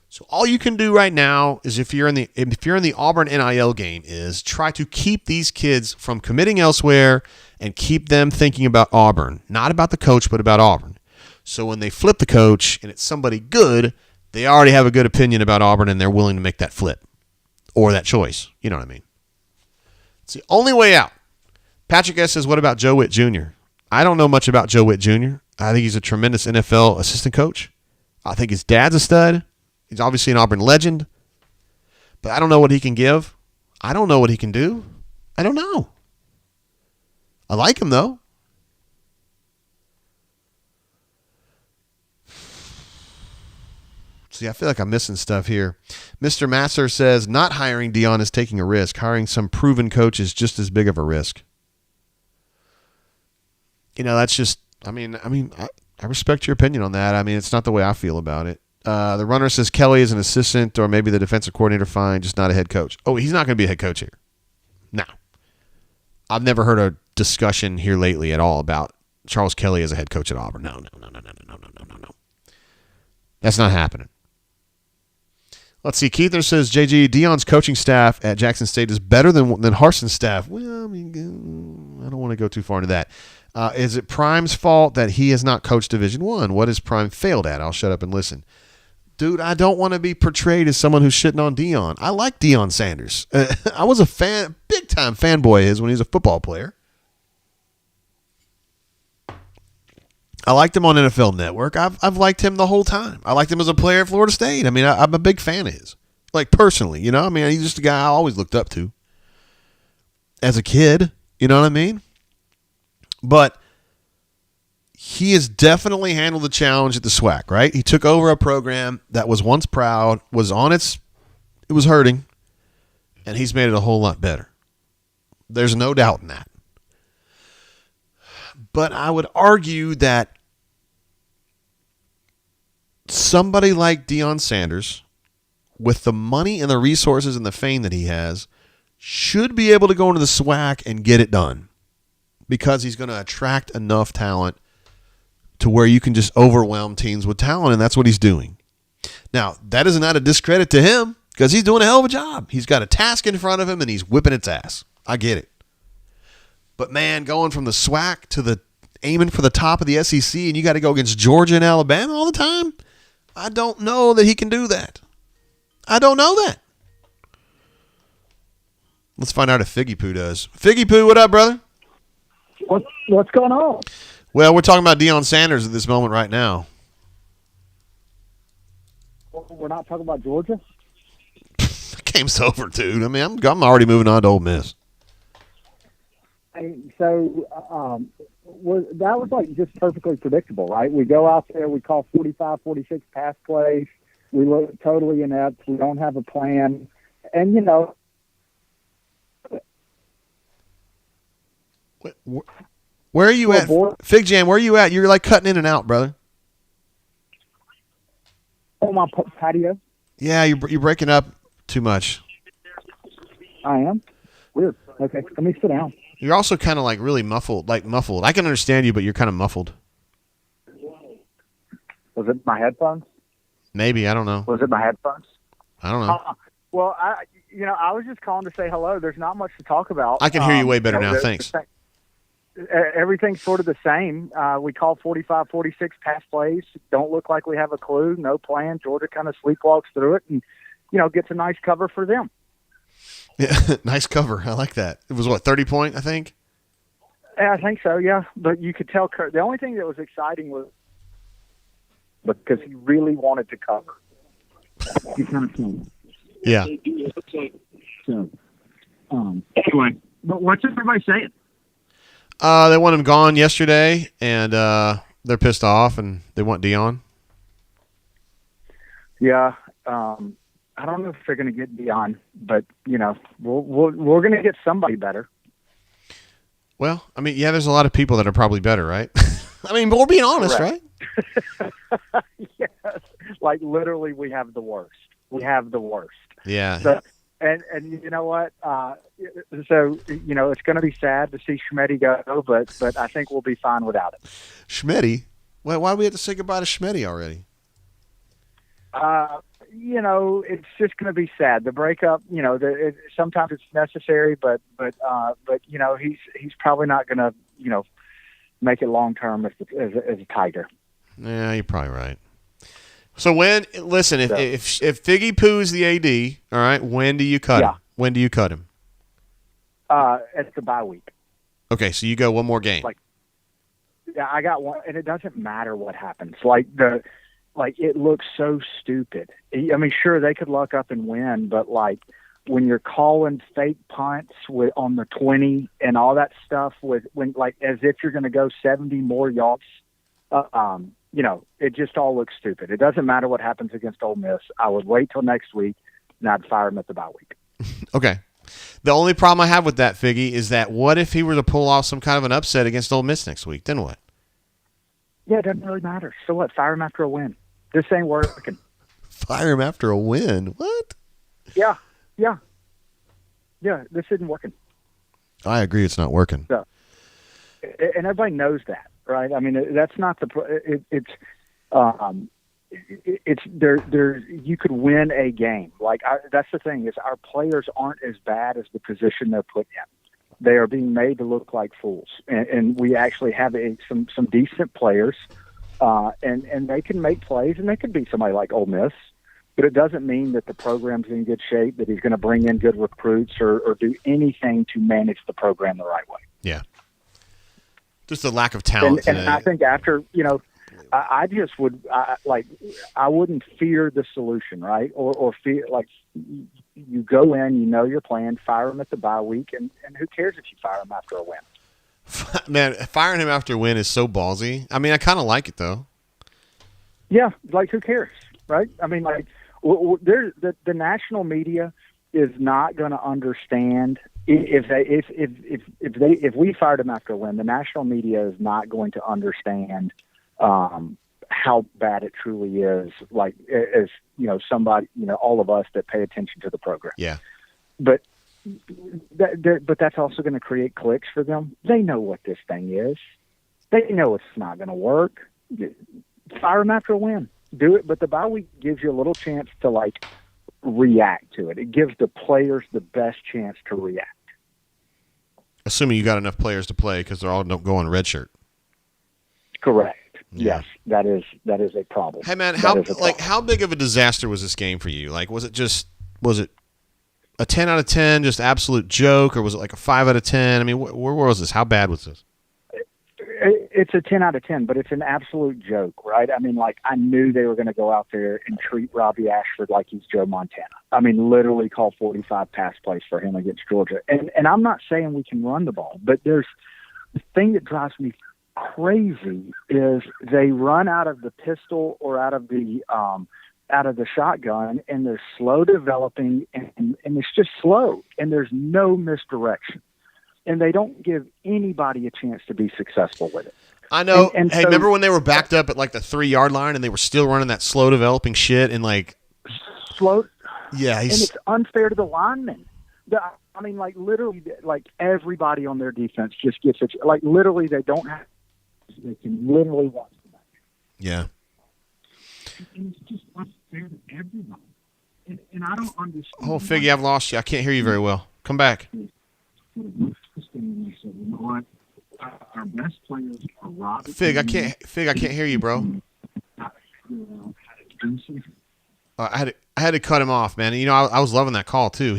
So all you can do right now is if you're in the Auburn NIL game is try to keep these kids from committing elsewhere and keep them thinking about Auburn. Not about the coach, but about Auburn. So when they flip the coach and it's somebody good, they already have a good opinion about Auburn and they're willing to make that flip or that choice. You know what I mean? It's the only way out. Patrick S. says, what about Joe Witt Jr.? I don't know much about Joe Witt Jr. I think he's a tremendous NFL assistant coach. I think his dad's a stud. He's obviously an Auburn legend. But I don't know what he can give. I don't know what he can do. I don't know. I like him, though. See, I feel like I'm missing stuff here. Mr. Masser says, not hiring Dion is taking a risk. Hiring some proven coach is just as big of a risk. You know, that's just, I respect your opinion on that. I mean, it's not the way I feel about it. The runner says Kelly is an assistant or maybe the defensive coordinator, fine, just not a head coach. Oh, he's not going to be a head coach here. No. I've never heard a discussion here lately at all about Charles Kelly as a head coach at Auburn. No. That's not happening. Let's see. Keither says, JG, Dion's coaching staff at Jackson State is better than Harsin's staff. Well, I mean, I don't want to go too far into that. Is it Prime's fault that he has not coached Division I? What has Prime failed at? I'll shut up and listen. Dude, I don't want to be portrayed as someone who's shitting on Dion. I like Deion Sanders. I was a big-time fanboy of his when he was a football player. I liked him on NFL Network. I've liked him the whole time. I liked him as a player at Florida State. I mean, I'm a big fan of his. Like, personally, you know? I mean, he's just a guy I always looked up to. As a kid, you know what I mean? But he has definitely handled the challenge at the SWAC, right? He took over a program that was once proud, it was hurting, and he's made it a whole lot better. There's no doubt in that. But I would argue that somebody like Deion Sanders, with the money and the resources and the fame that he has, should be able to go into the SWAC and get it done because he's going to attract enough talent to where you can just overwhelm teams with talent, and that's what he's doing. Now, that is not a discredit to him because he's doing a hell of a job. He's got a task in front of him, and he's whipping its ass. I get it. But, man, going from the SWAC to aiming for the top of the SEC, and you got to go against Georgia and Alabama all the time, I don't know that he can do that. I don't know that. Let's find out if Figgy Poo does. Figgy Poo, what up, brother? What's going on? Well, we're talking about Deion Sanders at this moment right now. We're not talking about Georgia? game's over, dude. I mean, I'm already moving on to Ole Miss. So that was like just perfectly predictable, right? We go out there, we call 45, 46 pass plays. We look totally inept. We don't have a plan. And, Where are you at? Fig Jam, where are you at? You're like cutting in and out, brother. On my patio. Yeah, you're breaking up too much. I am? Weird. Okay, let me sit down. You're also kind of like really muffled, I can understand you, but you're kind of muffled. Was it my headphones? Maybe, I don't know. Was it my headphones? I don't know. Well, I was just calling to say hello. There's not much to talk about. I can hear you way better now. Thanks. Everything's sort of the same. We call 45, 46 pass plays. Don't look like we have a clue. No plan. Georgia kind of sleepwalks through it and, gets a nice cover for them. Yeah, nice cover. I like that. It was, 30-point, I think? Yeah, I think so, yeah. But you could tell the only thing that was exciting was because he really wanted to cover. He kind of came. Yeah. So, anyway, but what's everybody saying? They want him gone yesterday, and they're pissed off, and they want Dion. Yeah, I don't know if they're going to get Dion, but we're going to get somebody better. Well, I mean, yeah, there's a lot of people that are probably better, right? I mean, but we're being honest, right? Yes, like literally, we have the worst. Yeah. So, and you know what? It's going to be sad to see Schmetty go, but I think we'll be fine without it. Schmetty? Why do we have to say goodbye to Schmetty already? It's just going to be sad. The breakup, sometimes it's necessary, but he's probably not going to, make it long term as a Tiger. Yeah, you're probably right. So if Figgy Pooh's the AD, all right, when do you cut him? When do you cut him? It's the bye week. Okay, so you go one more game. I got one, and it doesn't matter what happens. It looks so stupid. I mean, sure, they could luck up and win, but when you're calling fake punts on the 20 and all that stuff as if you're going to go 70 more yards, it just all looks stupid. It doesn't matter what happens against Ole Miss. I would wait till next week, and I'd fire him at the bye week. Okay. The only problem I have with that, Figgy, is that what if he were to pull off some kind of an upset against Ole Miss next week? Then what? Yeah, it doesn't really matter. So what? Fire him after a win. This ain't working. Fire him after a win? What? Yeah. This isn't working. I agree, it's not working. So, and everybody knows that, right? I mean, that's not you could win a game. That's the thing is our players aren't as bad as the position they're put in. They are being made to look like fools, and we actually have some decent players, and they can make plays, and they could be somebody like Ole Miss. But it doesn't mean that the program's in good shape, that he's going to bring in good recruits or do anything to manage the program the right way. Yeah. Just a lack of talent. And I think after, I just would, I wouldn't fear the solution, right? Or fear, you go in, your plan, fire him at the bye week, and who cares if you fire him after a win? Man, firing him after a win is so ballsy. I mean, I kind of like it, though. Yeah, who cares, right? I mean, the national media is not going to understand if we fired him after a win. The national media is not going to understand how bad it truly is. As somebody, all of us that pay attention to the program. Yeah, but that's also going to create clicks for them. They know what this thing is. They know it's not going to work. Fire him after a win. Do it, but the bye week gives you a little chance to react to it. It gives the players the best chance to react. Assuming you got enough players to play because they're all going redshirt. Correct. Yeah. Yes, that is a problem. Hey man, how big of a disaster was this game for you? Was it a 10 out of 10, just absolute joke, or was it a 5 out of 10? I mean, where was this? How bad was this? It's a 10 out of 10, but it's an absolute joke, right? I mean, like, I knew they were going to go out there and treat Robbie Ashford like he's Joe Montana. I mean, literally call 45 pass plays for him against Georgia. And I'm not saying we can run the ball, but there's the thing that drives me crazy is they run out of the pistol or out of the shotgun, and they're slow developing, and it's just slow, and there's no misdirection. And they don't give anybody a chance to be successful with it. I know. And hey, so, remember when they were backed up at like the 3-yard line and they were still running that slow developing shit and like slow? Yeah, and it's unfair to the linemen. I mean, like, literally, like, everybody on their defense just gets it. Like, literally, they don't have. They can literally watch the back. Yeah. And it's just unfair to everybody. And I don't understand. Oh, Figgy, I've lost you. I can't hear you very well. Come back. Our best players are Robbie. Fig, I can't hear you, bro. I had to cut him off, man. You know, I was loving that call too.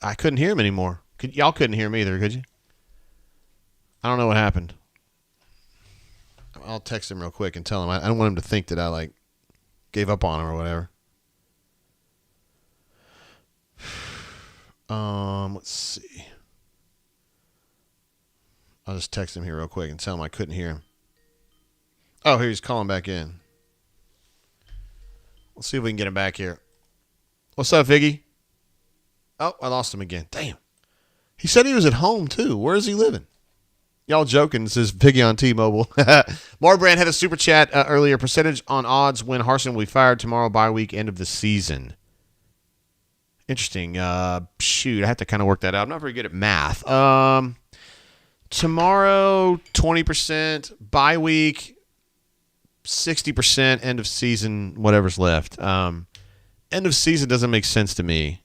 I couldn't hear him anymore. Y'all couldn't hear him either, could you? I don't know what happened. I'll text him real quick and tell him. I don't want him to think that I like gave up on him or whatever. Let's see. I'll just text him here real quick and tell him I couldn't hear him. Oh, here he's calling back in. Let's see if we can get him back here. What's up, Figgy? Oh, I lost him again. Damn. He said he was at home, too. Where is he living? Y'all joking. This is Figgy on T-Mobile. Marbrand had a super chat earlier. Percentage on odds when Harsin will be fired tomorrow, bye week, end of the season. Interesting. Shoot, I have to kind of work that out. I'm not very good at math. Tomorrow, 20%. Bye week, 60%. End of season, whatever's left. End of season doesn't make sense to me.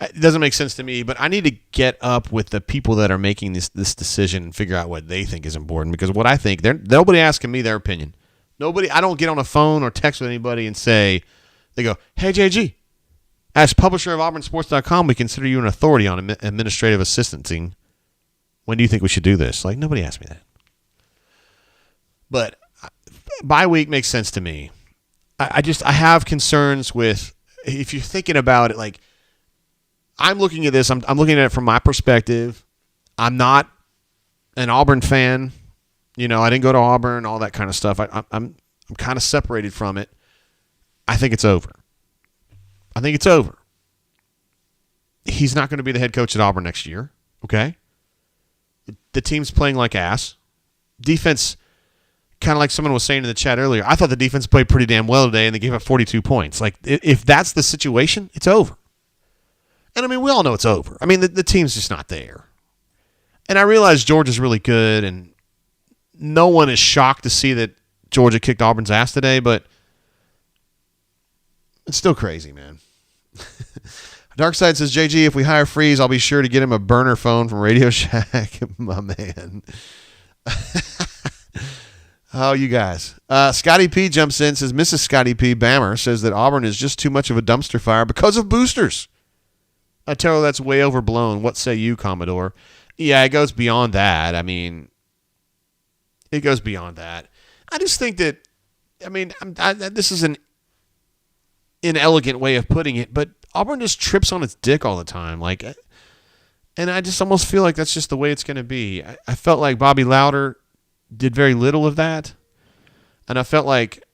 It doesn't make sense to me, but I need to get up with the people that are making this decision and figure out what they think is important. Because what I think, nobody asking me their opinion. I don't get on a phone or text with anybody and say, they go, hey, JG, as publisher of AuburnSports.com, we consider you an authority on administrative assistanting. When do you think we should do this? Like, nobody asked me that. But bye week makes sense to me. I have concerns with, if you're thinking about it, like, I'm looking at this, I'm looking at it from my perspective. I'm not an Auburn fan. You know, I didn't go to Auburn, all that kind of stuff. I'm kind of separated from it. I think it's over. He's not going to be the head coach at Auburn next year, okay? The team's playing like ass. Defense, kind of like someone was saying in the chat earlier, I thought the defense played pretty damn well today, and they gave up 42 points. Like, if that's the situation, it's over. And, I mean, we all know it's over. I mean, the team's just not there. And I realize Georgia's really good, and no one is shocked to see that Georgia kicked Auburn's ass today, but it's still crazy, man. Darkside says, JG, if we hire Freeze, I'll be sure to get him a burner phone from Radio Shack. My man. Oh, you guys. Scotty P jumps in, says, Mrs. Scotty P. Bammer says that Auburn is just too much of a dumpster fire because of boosters. I tell her that's way overblown. What say you, Commodore? Yeah, it goes beyond that. I mean, it goes beyond that. I just think that, I mean, this is an inelegant way of putting it, but Auburn just trips on its dick all the time. Like, and I just almost feel like that's just the way it's going to be. I felt like Bobby Louder did very little of that. And I felt like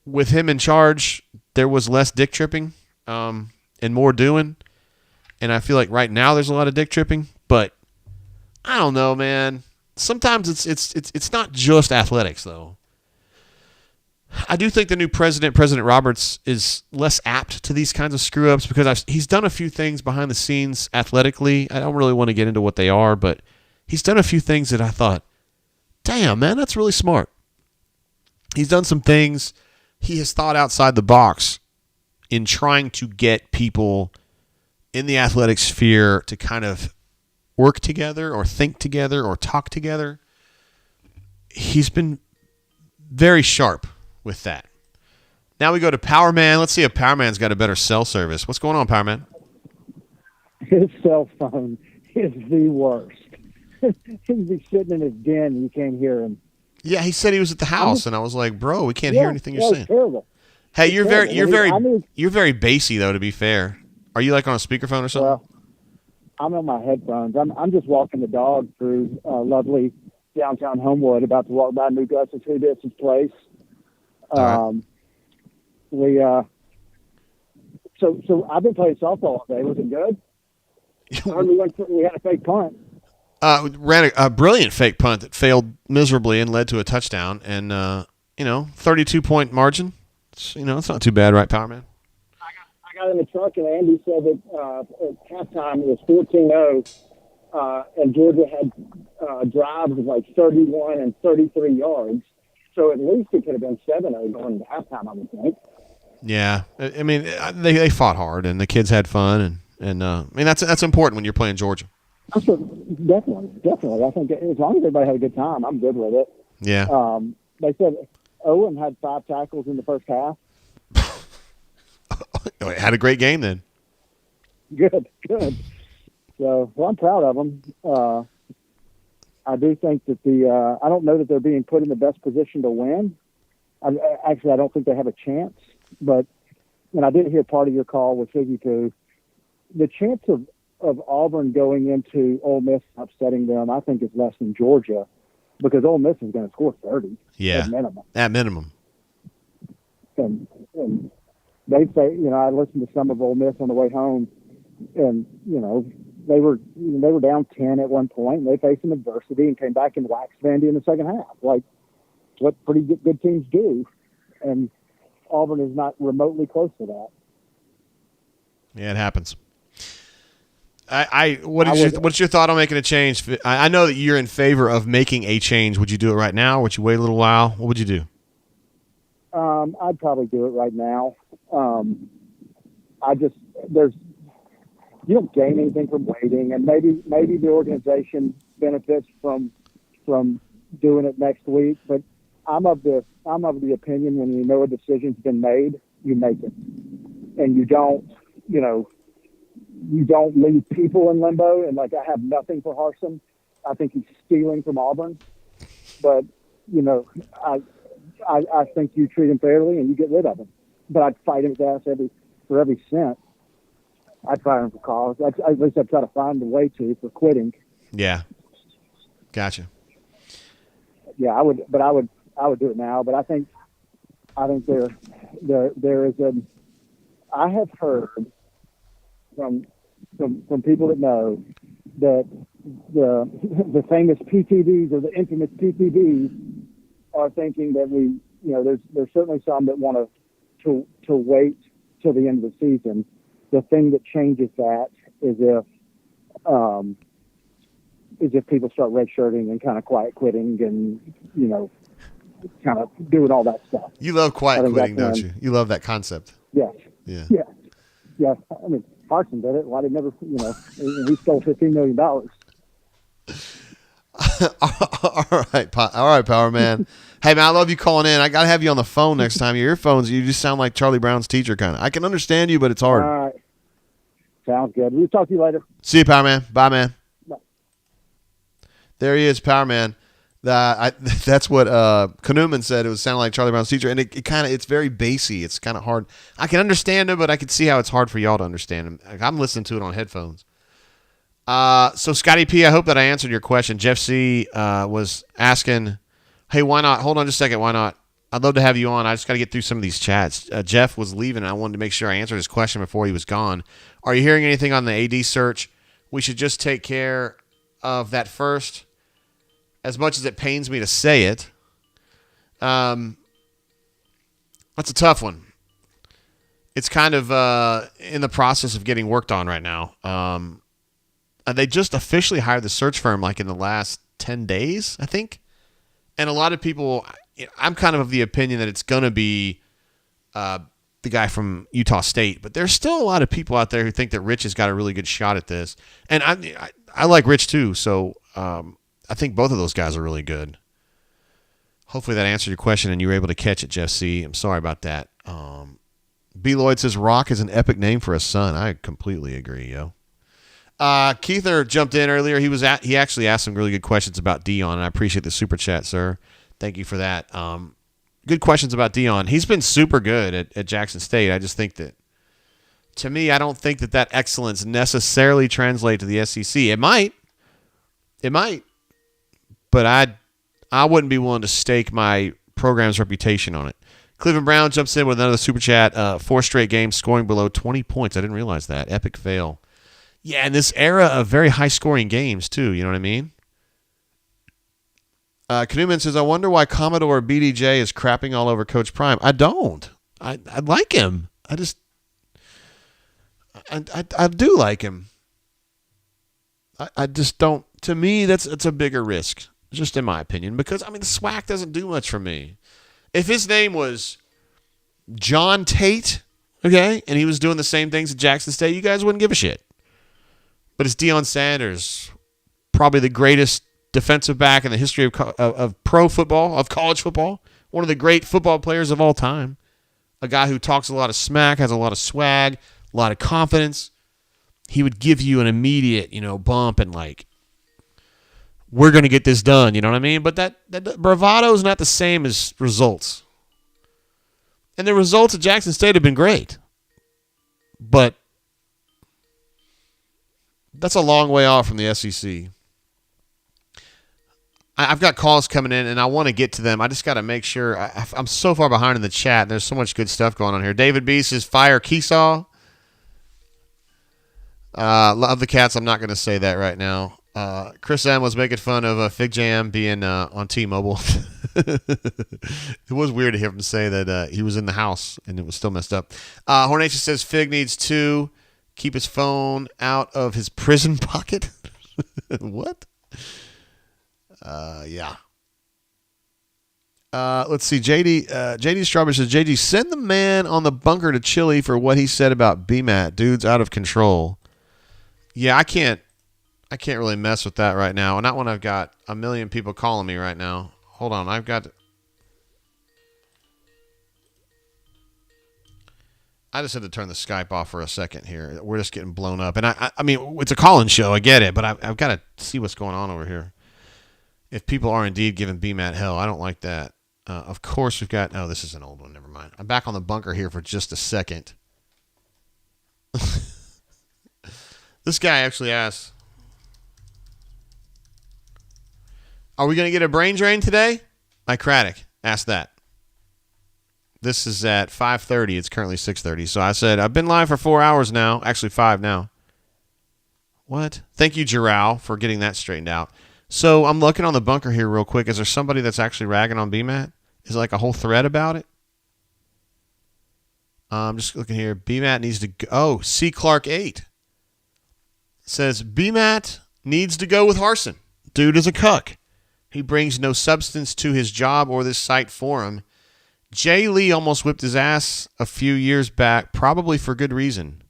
with him in charge, there was less dick tripping and more doing. And I feel like right now there's a lot of dick tripping. But I don't know, man. Sometimes it's not just athletics, though. I do think the new president, President Roberts, is less apt to these kinds of screw-ups because he's done a few things behind the scenes athletically. I don't really want to get into what they are, but he's done a few things that I thought, damn, man, that's really smart. He's done some things. He has thought outside the box in trying to get people in the athletic sphere to kind of work together or think together or talk together. He's been very sharp with that. Now we go to Power Man. Let's see if Power Man's got a better cell service. What's going on, Power Man? His cell phone is the worst. he'd be sitting in his den and you can't hear him. Yeah, he said he was at the house, and I was like, bro, we can't hear anything you're saying. Terrible. Hey, It's you're terrible. you're very bassy though. To be fair, are you like on a speakerphone or something? Well, I'm on my headphones. I'm just walking the dog through lovely downtown Homewood, about to walk by New Gus's Who Dis's place. All right. So I've been playing softball all day. Was it good? We had a fake punt. Ran a brilliant fake punt that failed miserably and led to a touchdown, and 32-point margin. It's not too bad, right, Power Man? I got in the truck, and Andy said that at halftime it was 14-0, and Georgia had drives of like 31 and 33 yards. So at least it could have been 7-0 going into halftime, I would think. Yeah, I mean they fought hard, and the kids had fun, and I mean that's important when you're playing Georgia. Definitely. I think as long as everybody had a good time, I'm good with it. Yeah. They said Owen had 5 tackles in the first half. Had a great game then. Good. So, I'm proud of them. I do think that I don't know that they're being put in the best position to win. I don't think they have a chance. But, and I did hear part of your call with Figgy Poo. The chance of Auburn going into Ole Miss and upsetting them, I think, is less than Georgia, because Ole Miss is going to score 30 at minimum. At minimum. And they say, I listened to some of Ole Miss on the way home, and they were down 10 at one point, and they faced some adversity and came back and waxed Vandy in the second half, like what pretty good teams do. And Auburn is not remotely close to that. Yeah, it happens. What's your thought on making a change? I know that you're in favor of making a change. Would you do it right now? Would you wait a little while? What would you do? I'd probably do it right now. You don't gain anything from waiting, and maybe the organization benefits from doing it next week. But I'm of the opinion, when you know a decision's been made, you make it, and you don't leave people in limbo. And I have nothing for Harsin. I think he's stealing from Auburn, but I think you treat him fairly and you get rid of him. But I'd fight his ass for every cent. I'd fire him for cause. At least I'd try to find a way to for quitting. Yeah, gotcha. Yeah, I would do it now. But I think there is a. I have heard from people that know that the famous PTVs or the infamous PTVs are thinking that there's certainly some that want to wait till the end of the season. The thing that changes that is if people start redshirting and kind of quiet quitting and kind of doing all that stuff. You love quiet quitting, don't you? You love that concept. Yes. Yeah. Yeah. I mean, Harsin did it. Why did never? He stole $15 million. All right, Power Man. Hey, man, I love you calling in. I got to have you on the phone next time. Your earphones, you just sound like Charlie Brown's teacher kind of. I can understand you, but it's hard. All right. Sounds good. We'll talk to you later. See you, Power Man. Bye, man. Bye. There he is, Power Man. That's what Kanuman said. It was sounding like Charlie Brown's teacher, and it's very bassy. It's kind of hard. I can understand it, but I can see how it's hard for y'all to understand him. I'm listening to it on headphones. So Scotty P, I hope that I answered your question. Jeff C was asking, hey, why not? Hold on just a second. Why not? I'd love to have you on. I just got to get through some of these chats. Jeff was leaving, and I wanted to make sure I answered his question before he was gone. Are you hearing anything on the AD search? We should just take care of that first, as much as it pains me to say it. That's a tough one. It's kind of in the process of getting worked on right now. They just officially hired the search firm in the last 10 days, I think. And a lot of people, I'm kind of the opinion that it's going to be the guy from Utah State. But there's still a lot of people out there who think that Rich has got a really good shot at this. And I like Rich too, so I think both of those guys are really good. Hopefully that answered your question and you were able to catch it, Jeff C. I'm sorry about that. B. Lloyd says, Rock is an epic name for a son. I completely agree, yo. Keither jumped in earlier. He actually asked some really good questions about Dion, and I appreciate the super chat, sir. Thank you for that. Good questions about Dion. He's been super good at Jackson State. I just think that, to me, I don't think that excellence necessarily translates to the SEC. It might, but I wouldn't be willing to stake my program's reputation on it. Cleveland Brown jumps in with another super chat. 4 straight games scoring below 20 points. I didn't realize that. Epic fail. Yeah, in this era of very high-scoring games, too. You know what I mean? Canoeman says, I wonder why Commodore BDJ is crapping all over Coach Prime. I don't. I like him. I do like him. I just don't. To me, it's a bigger risk, just in my opinion, because, I mean, the SWAC doesn't do much for me. If his name was John Tate, okay, and he was doing the same things at Jackson State, you guys wouldn't give a shit. But it's Deion Sanders, probably the greatest defensive back in the history of pro football, of college football, one of the great football players of all time, a guy who talks a lot of smack, has a lot of swag, a lot of confidence. He would give you an immediate, bump and like, we're going to get this done, you know what I mean? But that bravado is not the same as results. And the results at Jackson State have been great. But that's a long way off from the SEC. I've got calls coming in, and I want to get to them. I just got to make sure. I'm so far behind in the chat. There's so much good stuff going on here. David B says, fire Keesaw. Love the Cats. I'm not going to say that right now. Chris M was making fun of Fig Jam being on T-Mobile. It was weird to hear him say that he was in the house and it was still messed up. Hornation says Fig needs to keep his phone out of his prison pocket. What? Yeah. Let's see. JD Strawberry says, JD, send the man on the bunker to Chile for what he said about BMAT. Dude's out of control. Yeah, I can't really mess with that right now. Not when I've got a million people calling me right now. Hold on. I just had to turn the Skype off for a second here. We're just getting blown up. And I mean, it's a call-in show. I get it. But I've got to see what's going on over here. If people are indeed giving BMAT hell, I don't like that. Of course, we've got... Oh, this is an old one. Never mind. I'm back on the bunker here for just a second. This guy actually asked, are we going to get a brain drain today? Mike Craddock asked that. This is at 5:30. It's currently 6:30. So I said, I've been live for 4 hours now. Actually, 5 now. What? Thank you, Jarrell, for getting that straightened out. So I'm looking on the bunker here real quick. Is there somebody that's actually ragging on BMAT? Is there like a whole thread about it? I'm just looking here. BMAT needs to go. Oh, C. Clark 8 says BMAT needs to go with Harsin. Dude is a cuck. He brings no substance to his job or this site for him. Jay Lee almost whipped his ass a few years back, probably for good reason.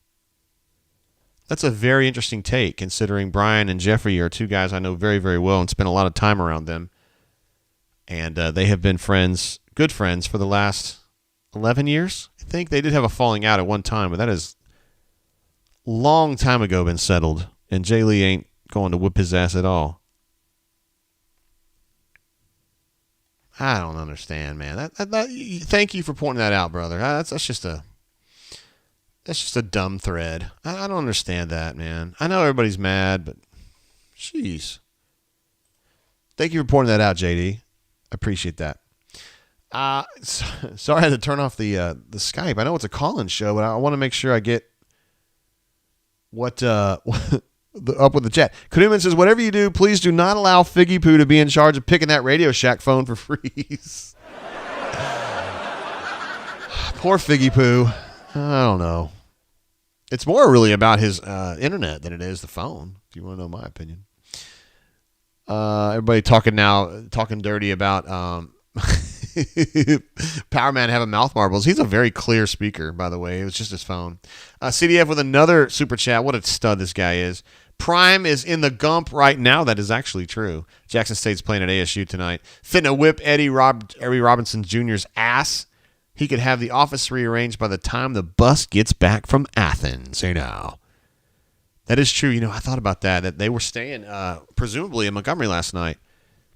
That's a very interesting take, considering Brian and Jeffrey are two guys I know very, very well and spent a lot of time around them. And they have been friends, good friends, for the last 11 years. I think they did have a falling out at one time, but that is long time ago been settled. And Jay Lee ain't going to whip his ass at all. I don't understand, man. Thank you for pointing that out, brother. That's just a dumb thread. I don't understand that, man. I know everybody's mad, but jeez. Thank you for pointing that out, JD. I appreciate that. Sorry I had to turn off the Skype. I know it's a call-in show, but I want to make sure I get what up with the chat. Kaduman says, whatever you do, please do not allow Figgy Poo to be in charge of picking that Radio Shack phone for freeze. Poor Figgy Poo. I don't know. It's more really about his internet than it is the phone, if you want to know my opinion. Everybody talking dirty about Power Man having mouth marbles. He's a very clear speaker, by the way. It was just his phone. CDF with another super chat. What a stud this guy is. Prime is in the gump right now. That is actually true. Jackson State's playing at ASU tonight. Fitting to whip Eddie Robinson Jr.'s ass. He could have the office rearranged by the time the bus gets back from Athens. That is true. I thought about that they were staying presumably in Montgomery last night.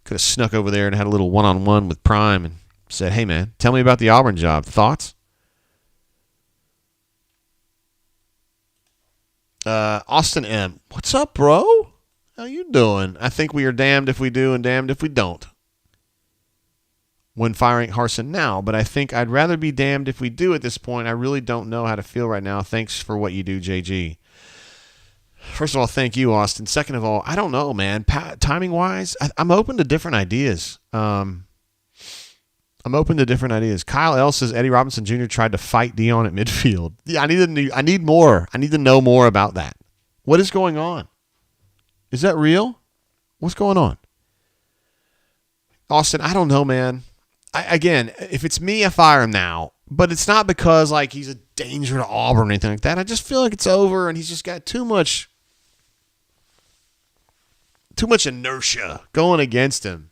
Could have snuck over there and had a little one-on-one with Prime and said, hey, man, tell me about the Auburn job. Thoughts? Austin M. What's up, bro? How you doing? I think we are damned if we do and damned if we don't when firing Harsin now, but I think I'd rather be damned if we do at this point. I really don't know how to feel right now. Thanks for what you do, JG. First of all, thank you, Austin. Second of all, I don't know, man. Timing-wise, I'm open to different ideas. Kyle L. says Eddie Robinson Jr. tried to fight Dion at midfield. Yeah, I need more. I need to know more about that. What is going on? Is that real? What's going on? Austin, I don't know, man. Again, if it's me, I fire him now. But it's not because he's a danger to Auburn or anything like that. I just feel like it's over, and he's just got too much inertia going against him.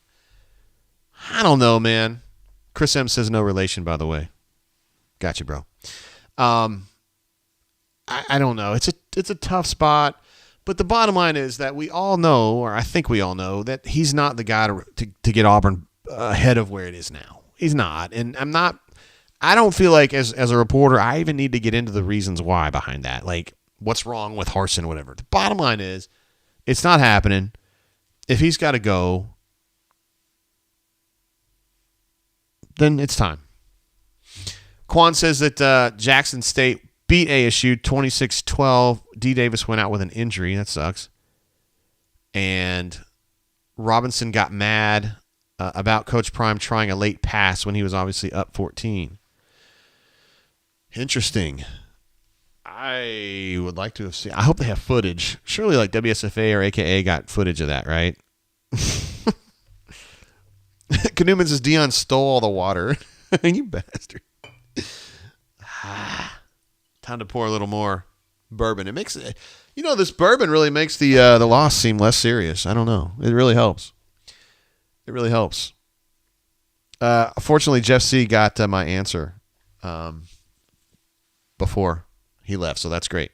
I don't know, man. Chris M says no relation, by the way. Gotcha, bro. I don't know. It's a tough spot, but the bottom line is that we all know, or I think we all know, that he's not the guy to get Auburn ahead of where it is now. He's not, and I don't feel like as a reporter I even need to get into the reasons why behind that, like what's wrong with Harsin, whatever. The bottom line is, it's not happening. If he's got to go, then it's time. Quan says that Jackson State beat ASU 26-12. D. Davis went out with an injury. That sucks. And Robinson got mad about Coach Prime trying a late pass when he was obviously up 14. Interesting. I would like to have seen. I hope they have footage. Surely, WSFA or AKA got footage of that, right? Canoeman says Dion stole all the water. You bastard. Time to pour a little more bourbon. It makes it. This bourbon really makes the loss seem less serious. I don't know. It really helps. It really helps. Fortunately, Jeff C. got my answer before he left, so that's great.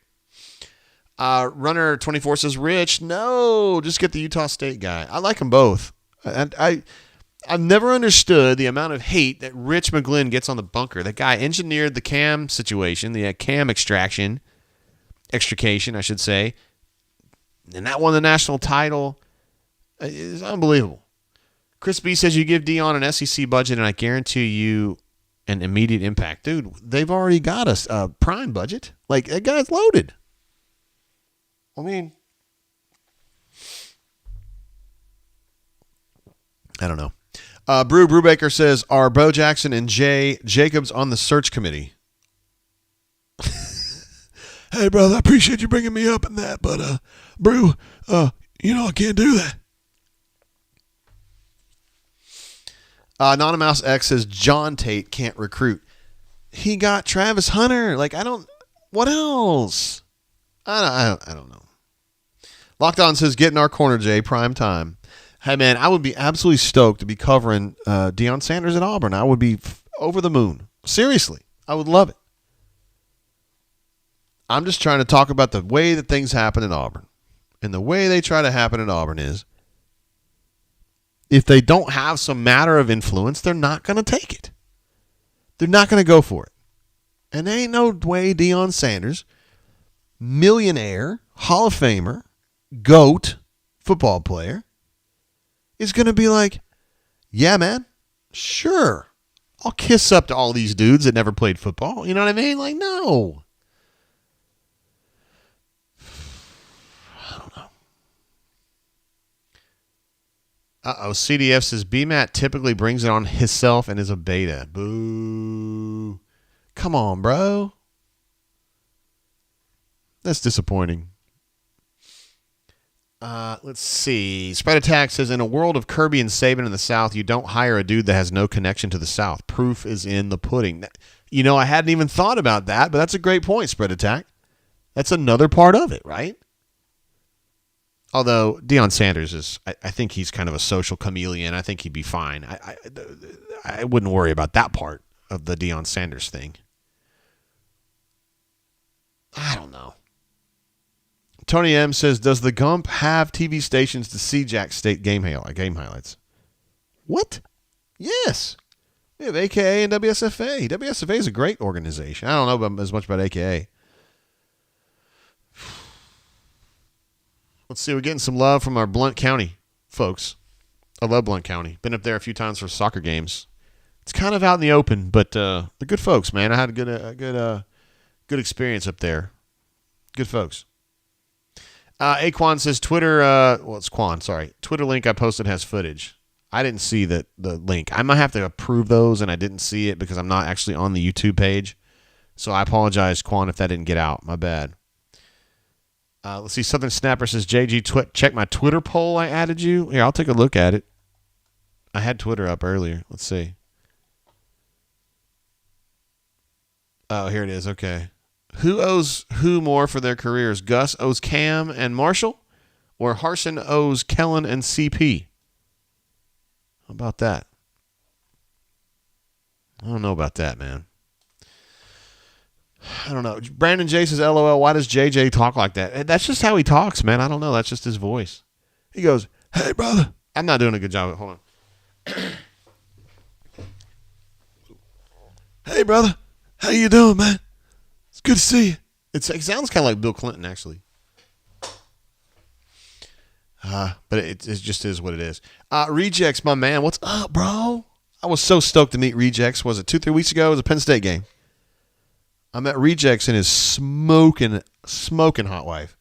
Runner 24 says, Rich, no, just get the Utah State guy. I like them both. And I've never understood the amount of hate that Rich McGlynn gets on the bunker. That guy engineered the cam situation, the cam extraction, I should say, and that won the national title. It's unbelievable. Chris B says you give Dion an SEC budget, and I guarantee you an immediate impact. Dude, they've already got a prime budget. That guy's loaded. I mean, I don't know. Brew Brubaker says, are Bo Jackson and Jay Jacobs on the search committee? Hey, brother, I appreciate you bringing me up in that, but, Brew, I can't do that. Anonymous X says, John Tate can't recruit. He got Travis Hunter. What else? I don't know. Lockdown says, get in our corner, Jay, prime time. Hey, man, I would be absolutely stoked to be covering Deion Sanders at Auburn. I would be over the moon. Seriously, I would love it. I'm just trying to talk about the way that things happen in Auburn. And the way they try to happen in Auburn is, if they don't have some matter of influence, they're not going to take it. They're not going to go for it. And there ain't no way Deion Sanders, millionaire, Hall of Famer, GOAT, football player, is going to be like, yeah, man, sure. I'll kiss up to all these dudes that never played football. You know what I mean? No. I don't know. CDF says, BMAT typically brings it on himself and is a beta. Boo. Come on, bro. That's disappointing. Let's see. Spread Attack says, in a world of Kirby and Saban in the South, you don't hire a dude that has no connection to the South. Proof is in the pudding. I hadn't even thought about that, but that's a great point, Spread Attack. That's another part of it, right? Although Deion Sanders is, I think he's kind of a social chameleon. I think he'd be fine. I wouldn't worry about that part of the Deion Sanders thing. I don't know. Tony M says, does the Gump have TV stations to see Jack State game highlights? What? Yes. We have AKA and WSFA. WSFA is a great organization. I don't know as much about AKA. Let's see. We're getting some love from our Blount County folks. I love Blount County. Been up there a few times for soccer games. It's kind of out in the open, but they're good folks, man. I had a good experience up there. Good folks. Aquan says Twitter. It's Quan. Sorry, Twitter link I posted has footage. I didn't see the link. I might have to approve those, and I didn't see it because I'm not actually on the YouTube page. So I apologize, Quan, if that didn't get out. My bad. Let's see. Southern Snapper says, JG, check my Twitter poll I added you. Here, I'll take a look at it. I had Twitter up earlier. Let's see. Oh, here it is. Okay. Who owes who more for their careers? Gus owes Cam and Marshall, or Harsin owes Kellen and CP? How about that? I don't know about that, man. I don't know. Brandon J says, LOL, why does JJ talk like that? That's just how he talks, man. I don't know. That's just his voice. He goes, hey, brother. I'm not doing a good job. Hold on. Hey, brother. How you doing, man? It's good to see you. It sounds kind of like Bill Clinton, actually. But it just is what it is. Rejects, my man. What's up, bro? I was so stoked to meet Rejects. Was it 2-3 weeks ago? It was a Penn State game. I met Rejects and his smoking hot wife.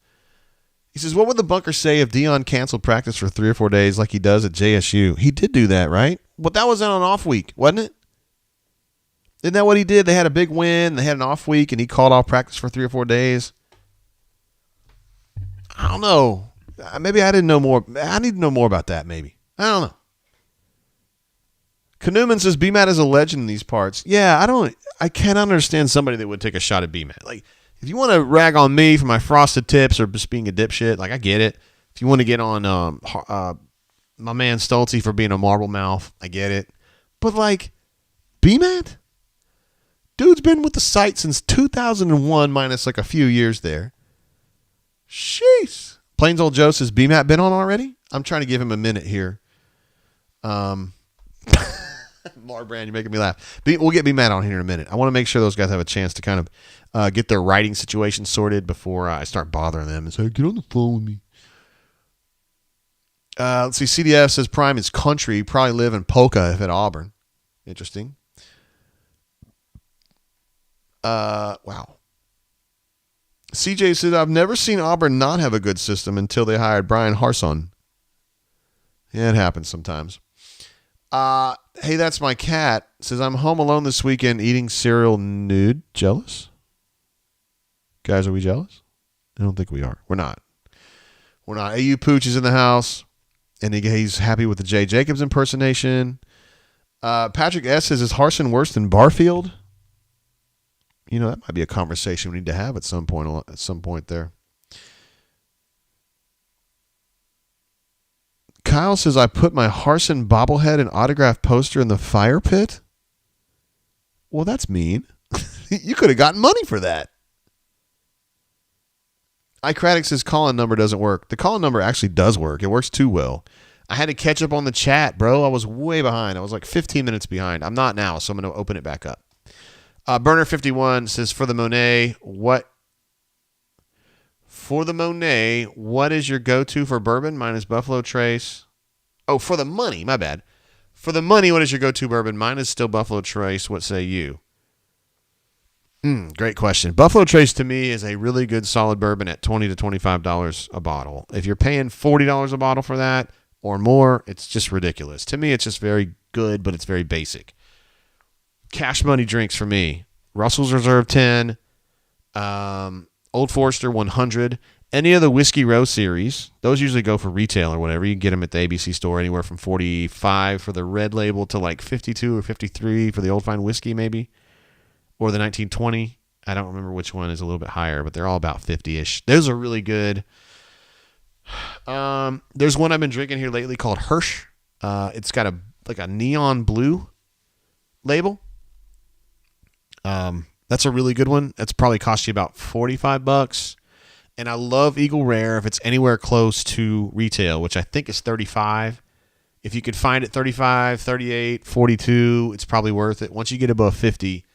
He says, what would the bunker say if Dion canceled practice for 3 or 4 days like he does at JSU? He did do that, right? But that was on an off week, wasn't it? Isn't that what he did? They had a big win. They had an off week, and he called off practice for 3 or 4 days. I don't know. Maybe I didn't know more. I need to know more about that, maybe. I don't know. Canoeman says, BMAT is a legend in these parts. Yeah, I can't understand somebody that would take a shot at BMAT. Like, if you want to rag on me for my frosted tips or just being a dipshit, like, I get it. If you want to get on my man Stoltze for being a marble mouth, I get it. But, like, BMAT? Dude's been with the site since 2001 minus, like, a few years there. Sheesh. Plains Old Joe says, BMAT been on already? I'm trying to give him a minute here. Marbrand, you're making me laugh. We'll get BMAT on here in a minute. I want to make sure those guys have a chance to kind of get their writing situation sorted before I start bothering them and say, get on the phone with me. Let's see. CDF says Prime is country. Probably live in Polka if at Auburn. Interesting. Wow. CJ said, I've never seen Auburn not have a good system until they hired Brian Harson. Yeah, it happens sometimes. Hey, that's my cat. Says, I'm home alone this weekend eating cereal nude. Jealous? Guys, are we jealous? I don't think we are. We're not. We're not. AU Pooch is in the house, and he's happy with the Jay Jacobs impersonation. Patrick S. says, is Harsin worse than Barfield? You know, that might be a conversation we need to have at some point there. Kyle says, I put my Harsin bobblehead and autograph poster in the fire pit? Well, that's mean. You could have gotten money for that. iCraddock says, call-in number doesn't work. The call-in number actually does work. It works too well. I had to catch up on the chat, bro. I was way behind. I was like 15 minutes behind. I'm not now, so I'm going to open it back up. Burner51 says, for the Monet, what is your go-to for bourbon? Mine is Buffalo Trace. Oh, for the money, my bad. For the money, what is your go-to bourbon? Mine is still Buffalo Trace. What say you? Great question. Buffalo Trace to me is a really good solid bourbon at $20 to $25 a bottle. If you're paying $40 a bottle for that or more, it's just ridiculous. To me, it's just very good, but it's very basic. Cash money drinks for me. Russell's Reserve 10, Old Forester 100, any of the Whiskey Row series. Those usually go for retail or whatever. You can get them at the ABC store anywhere from $45 for the red label to like $52 or $53 for the Old Fine Whiskey maybe, or the 1920. I don't remember which one is a little bit higher, but they're all about 50-ish. Those are really good. There's one I've been drinking here lately called Hirsch. It's got a neon blue label. That's a really good one. That's probably cost you about $45. And I love Eagle Rare if it's anywhere close to retail, which I think is 35. If you could find it 35, 38, 42, it's probably worth it. Once you get above 50,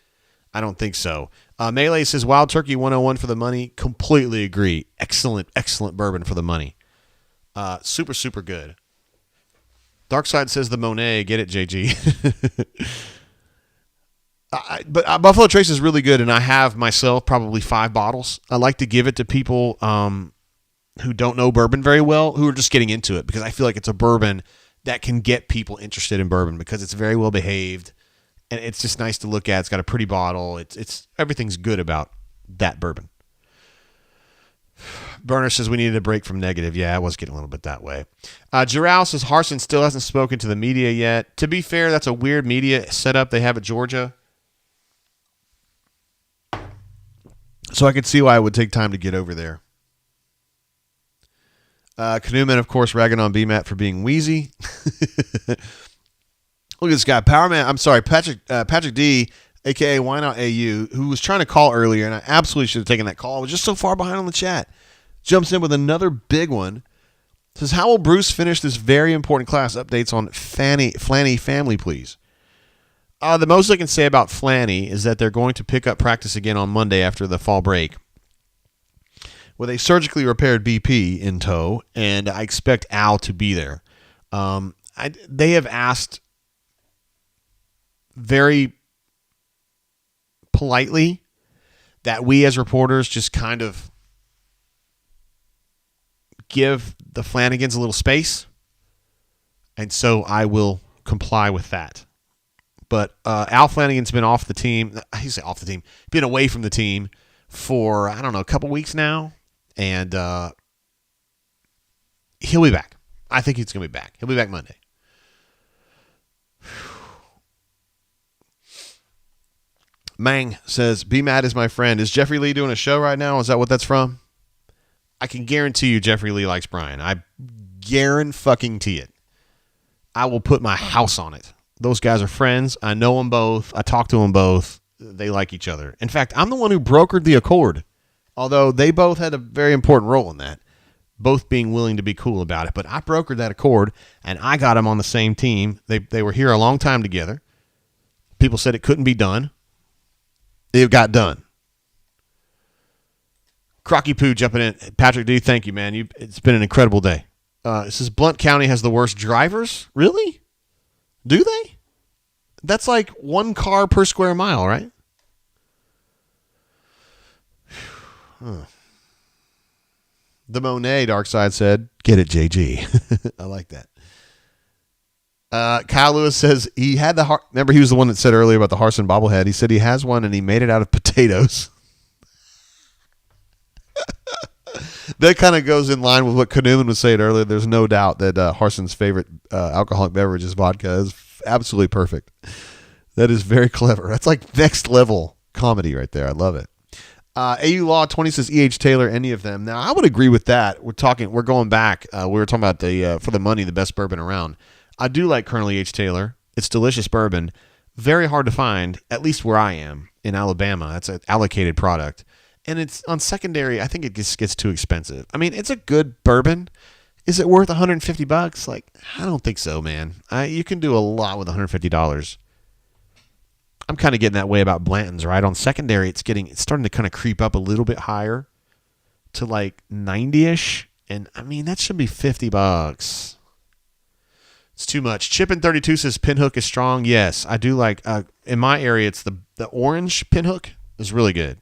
I don't think so. Melee says Wild Turkey 101 for the money. Completely agree. Excellent, excellent bourbon for the money. Super, super good. Darkside says the Monet. Get it, JG. But Buffalo Trace is really good, and I have myself probably 5 bottles. I like to give it to people who don't know bourbon very well, who are just getting into it, because I feel like it's a bourbon that can get people interested in bourbon because it's very well behaved, and it's just nice to look at. It's got a pretty bottle. It's everything's good about that bourbon. Burner says we needed a break from negative. Yeah, I was getting a little bit that way. Giral says Harsin still hasn't spoken to the media yet. To be fair, that's a weird media setup they have at Georgia. So I could see why it would take time to get over there. Canoeman, of course, ragging on BMAT for being wheezy. Look at this guy, Patrick D, a.k.a. Why Not AU, who was trying to call earlier, and I absolutely should have taken that call. I was just so far behind on the chat. Jumps in with another big one. Says, how will Bruce finish this very important class? Updates on Flanny family, please. The most I can say about Flanny is that they're going to pick up practice again on Monday after the fall break with a surgically repaired BP in tow, and I expect Al to be there. They have asked very politely that we as reporters just kind of give the Flanagans a little space, and so I will comply with that. But Al Flanagan's been off the team. He's off the team. Been away from the team for, I don't know, a couple weeks now. And he'll be back. I think he's going to be back. He'll be back Monday. Mang says, Be Mad is my friend. Is Jeffrey Lee doing a show right now? Is that what that's from? I can guarantee you Jeffrey Lee likes Brian. I guarantee it. I will put my house on it. Those guys are friends. I know them both. I talk to them both. They like each other. In fact, I'm the one who brokered the accord, although they both had a very important role in that, both being willing to be cool about it. But I brokered that accord, and I got them on the same team. They were here a long time together. People said it couldn't be done. It got done. Crocky Poo jumping in. Patrick D, thank you, man. It's been an incredible day. It says Blount County has the worst drivers. Really? Do they? That's like 1 car per square mile, right? Huh. The Monet, Darkside said, get it, JG. I like that. Kyle Lewis says he had the remember he was the one that said earlier about the Harsin bobblehead. He said he has one and he made it out of potatoes. That kind of goes in line with what Canoeman was saying earlier. There's no doubt that Harsin's favorite alcoholic beverage is vodka. It's absolutely perfect. That is very clever. That's like next level comedy right there. I love it. AU Law 20 says E.H. Taylor, any of them. Now, I would agree with that. We're going back. We were talking about the for the money, the best bourbon around. I do like Colonel E.H. Taylor. It's delicious bourbon. Very hard to find, at least where I am in Alabama. That's an allocated product. And it's on secondary. I think it just gets too expensive. I mean, it's a good bourbon. Is it worth $150? Like, I don't think so, man. You can do a lot with $150. I'm kind of getting that way about Blanton's, right? On secondary, it's starting to kind of creep up a little bit higher to like 90-ish. And I mean, that should be $50. It's too much. Chippin32 says Pinhook is strong. Yes, I do like, in my area, it's the orange Pinhook is really good.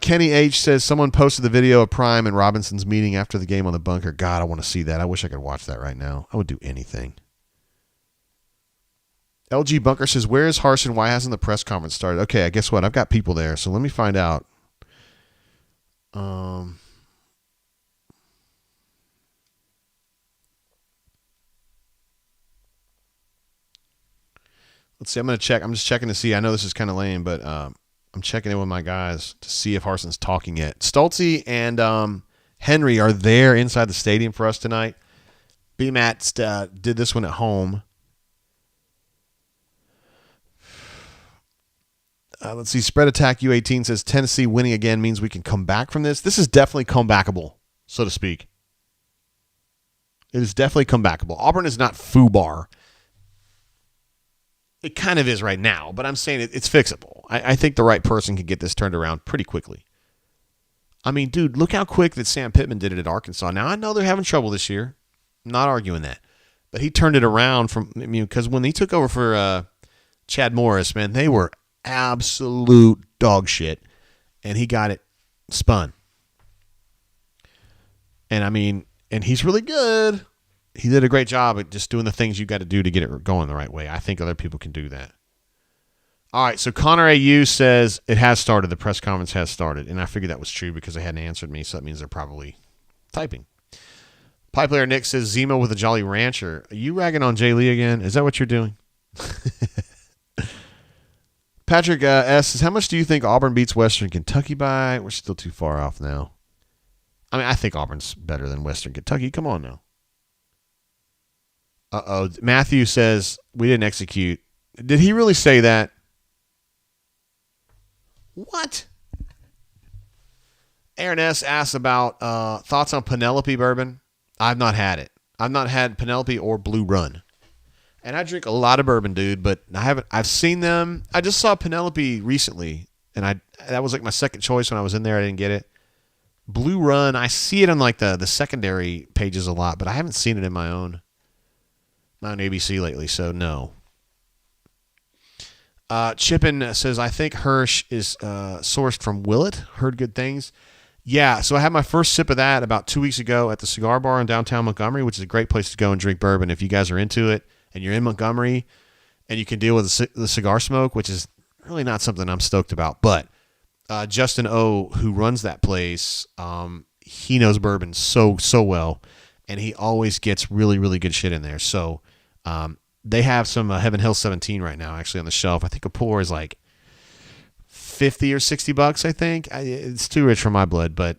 Kenny H says someone posted the video of Prime and Robinson's meeting after the game on the bunker. God, I want to see that. I wish I could watch that right now. I would do anything. LG Bunker says, where is Harsin? Why hasn't the press conference started? Okay, guess what? I've got people there, so let me find out. Let's see. I'm going to check. I'm just checking to see. I know this is kind of lame, but I'm checking in with my guys to see if Harsin's talking yet. Stoltze and Henry are there inside the stadium for us tonight. BMAT did this one at home. Let's see. Spread Attack U18 says Tennessee winning again means we can come back from this. This is definitely comebackable, so to speak. It is definitely comebackable. Auburn is not FUBAR. It kind of is right now, but I'm saying it's fixable. I think the right person can get this turned around pretty quickly. I mean, dude, look how quick that Sam Pittman did it at Arkansas. Now, I know they're having trouble this year. I'm not arguing that. But he turned it around because when he took over for Chad Morris, man, they were absolute dog shit. And he got it spun. And I mean, and he's really good. He did a great job at just doing the things you got to do to get it going the right way. I think other people can do that. All right, so Connor AU says it has started. The press conference has started. And I figured that was true because they hadn't answered me, so that means they're probably typing. Pipe player Nick says Zemo with a Jolly Rancher. Are you ragging on Jay Lee again? Is that what you're doing? Patrick S. says, how much do you think Auburn beats Western Kentucky by? We're still too far off now. I mean, I think Auburn's better than Western Kentucky. Come on now. Uh-oh. Matthew says, we didn't execute. Did he really say that? What? Aaron S. asks about thoughts on Penelope bourbon. I've not had it. I've not had Penelope or Blue Run. And I drink a lot of bourbon, dude, but I've seen them. I just saw Penelope recently, and that was like my second choice when I was in there. I didn't get it. Blue Run, I see it on like the secondary pages a lot, but I haven't seen it in my own ABC lately, so no. Chippin says, I think Hirsch is sourced from Willett. Heard good things. Yeah, so I had my first sip of that about 2 weeks ago at the Cigar Bar in downtown Montgomery, which is a great place to go and drink bourbon if you guys are into it and you're in Montgomery and you can deal with the cigar smoke, which is really not something I'm stoked about. But Justin O., who runs that place, he knows bourbon so well, and he always gets really, really good shit in there. So they have some Heaven Hill 17 right now actually on the shelf. I think a pour is like $50 or $60, I think. It's too rich for my blood, but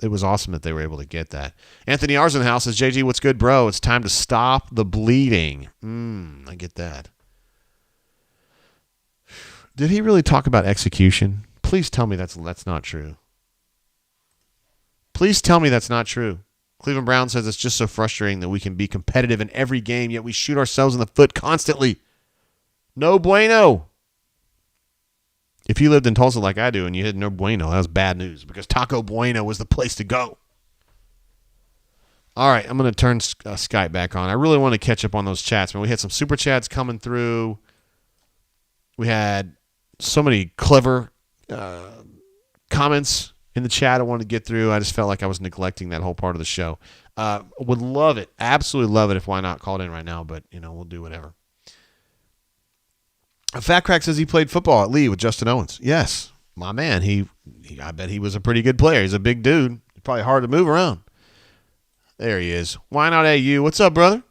it was awesome that they were able to get that. Anthony R's in the house says, JG, what's good, bro? It's time to stop the bleeding. I get that. Did he really talk about execution? Please tell me that's not true. Please tell me that's not true. Cleveland Brown says it's just so frustrating that we can be competitive in every game, yet we shoot ourselves in the foot constantly. No bueno. If you lived in Tulsa like I do and you had no bueno, that was bad news because Taco Bueno was the place to go. All right, I'm going to turn Skype back on. I really want to catch up on those chats, man. We had some super chats coming through. We had so many clever comments in the chat I wanted to get through. I just felt like I was neglecting that whole part of the show. Would love it, absolutely love it if Why Not called in right now, but we'll do whatever. Fat Crack says he played football at Lee with Justin Owens. Yes, my man. I bet he was a pretty good player. He's a big dude. Probably hard to move around. There he is. Why Not AU? What's up, brother?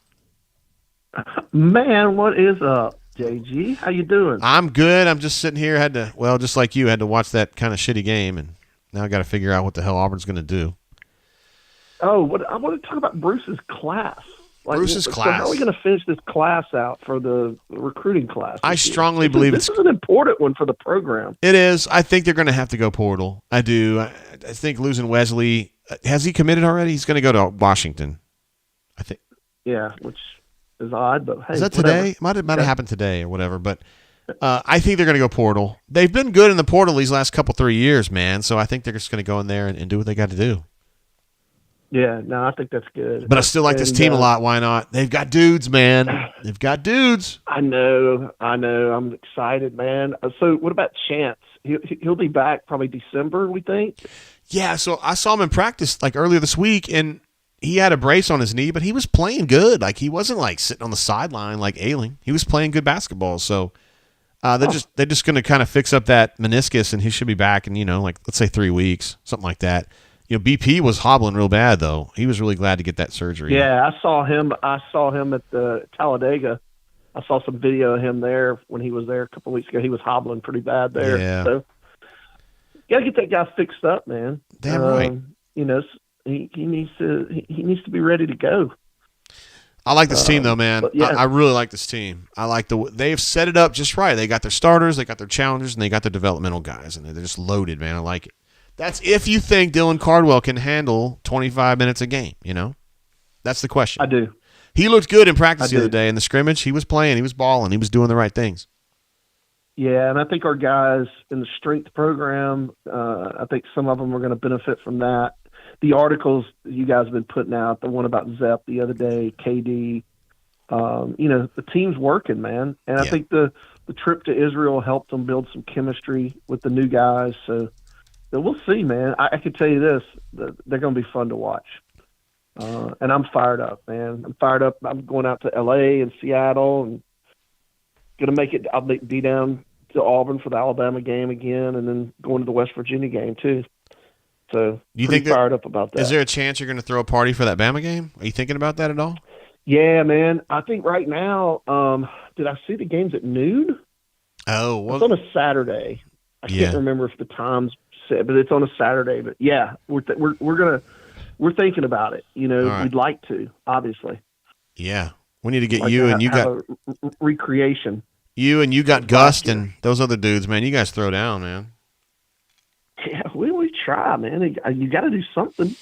Man, what is up, JG? How you doing? I'm good. I'm just sitting here. Just like you, had to watch that kind of shitty game, and now I got to figure out what the hell Auburn's going to do. Oh, I want to talk about Bruce's class. Bruce's class. So how are we going to finish this class out for the recruiting class? I strongly believe this is an important one for the program. It is. I think they're going to have to go portal. I do. I think losing Wesley. Has he committed already? He's going to go to Washington, I think. Yeah, which is odd, but hey. Is that today? Whatever. Might have happened today or whatever, but I think they're going to go portal. They've been good in the portal these last 3 years, man, so I think they're just going to go in there and do what they got to do. Yeah, no, I think that's good. But I still like this team a lot. Why not? They've got dudes, man. They've got dudes. I know. I'm excited, man. So what about Chance? He'll be back probably December, we think? Yeah, so I saw him in practice like earlier this week, and he had a brace on his knee, but he was playing good. Like he wasn't like sitting on the sideline like ailing. He was playing good basketball. So they're just going to kind of fix up that meniscus, and he should be back in like let's say 3 weeks, something like that. BP was hobbling real bad though. He was really glad to get that surgery. Yeah, I saw him at the Talladega. I saw some video of him there when he was there a couple of weeks ago. He was hobbling pretty bad there. Yeah. So you got to get that guy fixed up, man. Damn right. He needs to be ready to go. I like this team though, man. But yeah. I really like this team. I like they've set it up just right. They got their starters, they got their challengers, and they got their developmental guys, and they're just loaded, man. I like it. That's if you think Dylan Cardwell can handle 25 minutes a game. That's the question. I do. He looked good in practice the other day in the scrimmage. He was playing, he was balling, he was doing the right things. Yeah, and I think our guys in the strength program, I think some of them are going to benefit from that. The articles you guys have been putting out, the one about Zepp the other day, KD, the team's working, man. And I think the trip to Israel helped them build some chemistry with the new guys. So we'll see, man. I can tell you this, they're going to be fun to watch. And I'm fired up, man. I'm fired up. I'm going out to L.A. and Seattle and going to make it. I'll be down to Auburn for the Alabama game again, and then going to the West Virginia game too. So you think fired up about that. Is there a chance you're going to throw a party for that Bama game? Are you thinking about that at all? Yeah, man. I think right now, did I see the games at noon? Oh, well, it's on a Saturday. I can't remember if the time's set, but it's on a Saturday. But yeah, we're thinking about it. right. We'd like to, obviously. Yeah, we need to get you and you got a recreation. You and you got Gust and those other dudes, man. You guys throw down, man. Yeah, we try, man. You got to do something.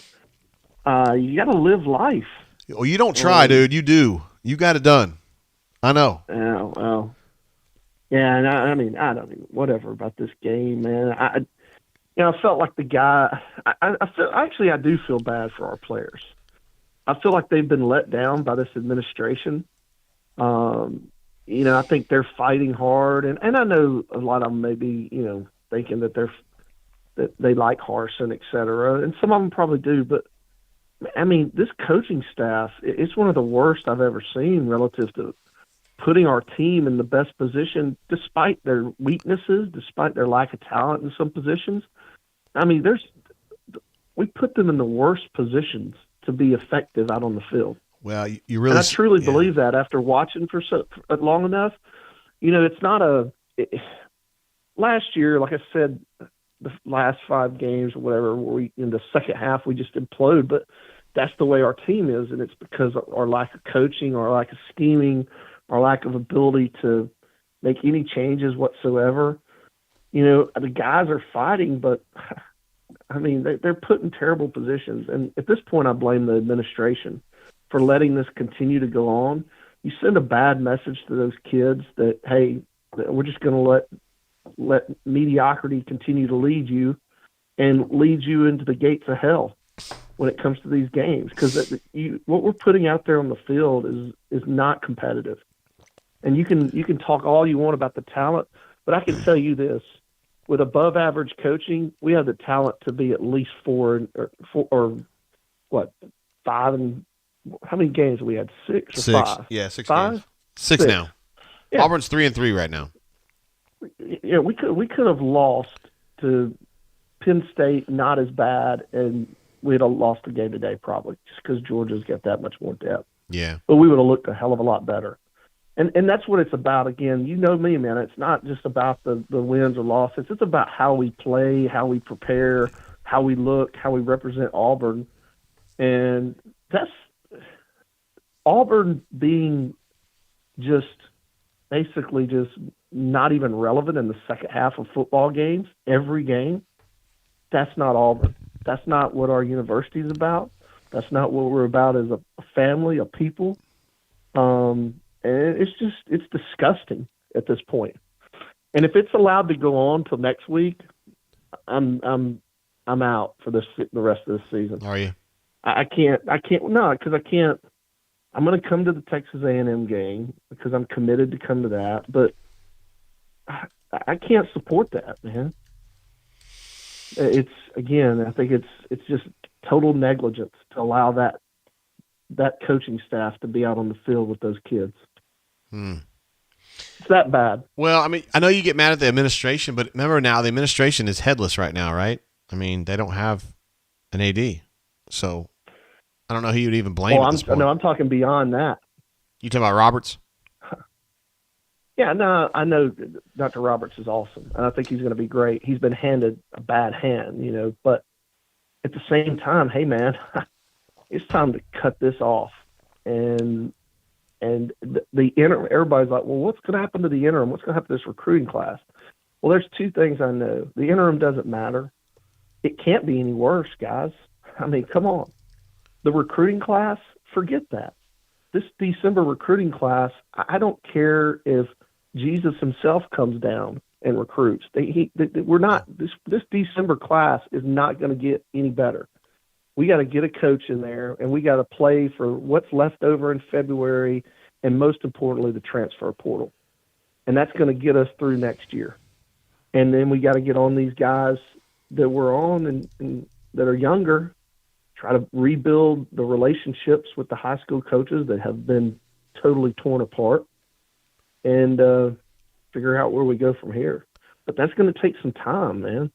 You got to live life. Well, you don't try, dude. You do. You got it done. I know. Oh, well. Yeah, and I mean, I don't even, whatever about this game, man. I felt like the guy. I do feel bad for our players. I feel like they've been let down by this administration. I think they're fighting hard, and I know a lot of them may be, thinking that they like Harsin, et cetera, and some of them probably do. But I mean, this coaching staff, it's one of the worst I've ever seen relative to putting our team in the best position, despite their weaknesses, despite their lack of talent in some positions. I mean, we put them in the worst positions to be effective out on the field. Well, you really. And I truly believe that after watching for long enough. It's not last year, like I said, the last 5 games or whatever, in the second half we just implode. But that's the way our team is, and it's because of our lack of coaching, our lack of scheming, our lack of ability to make any changes whatsoever. The guys are fighting, but I mean, they're put in terrible positions. And at this point, I blame the administration for letting this continue to go on. You send a bad message to those kids that, hey, we're just going to let mediocrity continue to lead you and lead you into the gates of hell when it comes to these games. Because what we're putting out there on the field is not competitive. And you can talk all you want about the talent, but I can tell you this. With above average coaching, we have the talent to be at least 5 and how many games we had? 6 or 6. 5? Yeah, 6 5? games. 6 now. Yeah. Auburn's 3-3 right now. Yeah, we could have lost to Penn State, not as bad, and we'd have lost the game today probably just because Georgia's got that much more depth. Yeah. But we would have looked a hell of a lot better. And that's what it's about. Again, you know me, man. It's not just about the wins or losses. It's about how we play, how we prepare, how we look, how we represent Auburn. And that's Auburn being just basically just not even relevant in the second half of football games, every game. That's not Auburn. That's not what our university is about. That's not what we're about as a family, a people. And it's disgusting at this point. And if it's allowed to go on till next week, I'm out for the rest of the season. Are you? I can't. No, because I can't. I'm going to come to the Texas A&M game because I'm committed to come to that. But I can't support that, man. I think it's just total negligence to allow that coaching staff to be out on the field with those kids. It's that bad. Well, I mean, I know you get mad at the administration, but remember now the administration is headless right now, right? I mean, they don't have an AD, so I don't know who you'd even blame at this point. No, I'm talking beyond that. You talking about Roberts? Yeah, no, I know Dr. Roberts is awesome, and I think he's going to be great. He's been handed a bad hand, but at the same time, hey, man, it's time to cut this off. And And the interim, everybody's like, well, what's going to happen to the interim? What's going to happen to this recruiting class? Well, there's two things I know. The interim doesn't matter. It can't be any worse, guys. I mean, come on. The recruiting class, forget that. This December recruiting class, I don't care if Jesus himself comes down and recruits. We're not. This December class is not going to get any better. We got to get a coach in there, and we got to play for what's left over in February, and most importantly, the transfer portal. And that's going to get us through next year. And then we got to get on these guys that we're on and that are younger, try to rebuild the relationships with the high school coaches that have been totally torn apart, and figure out where we go from here. But that's going to take some time, man.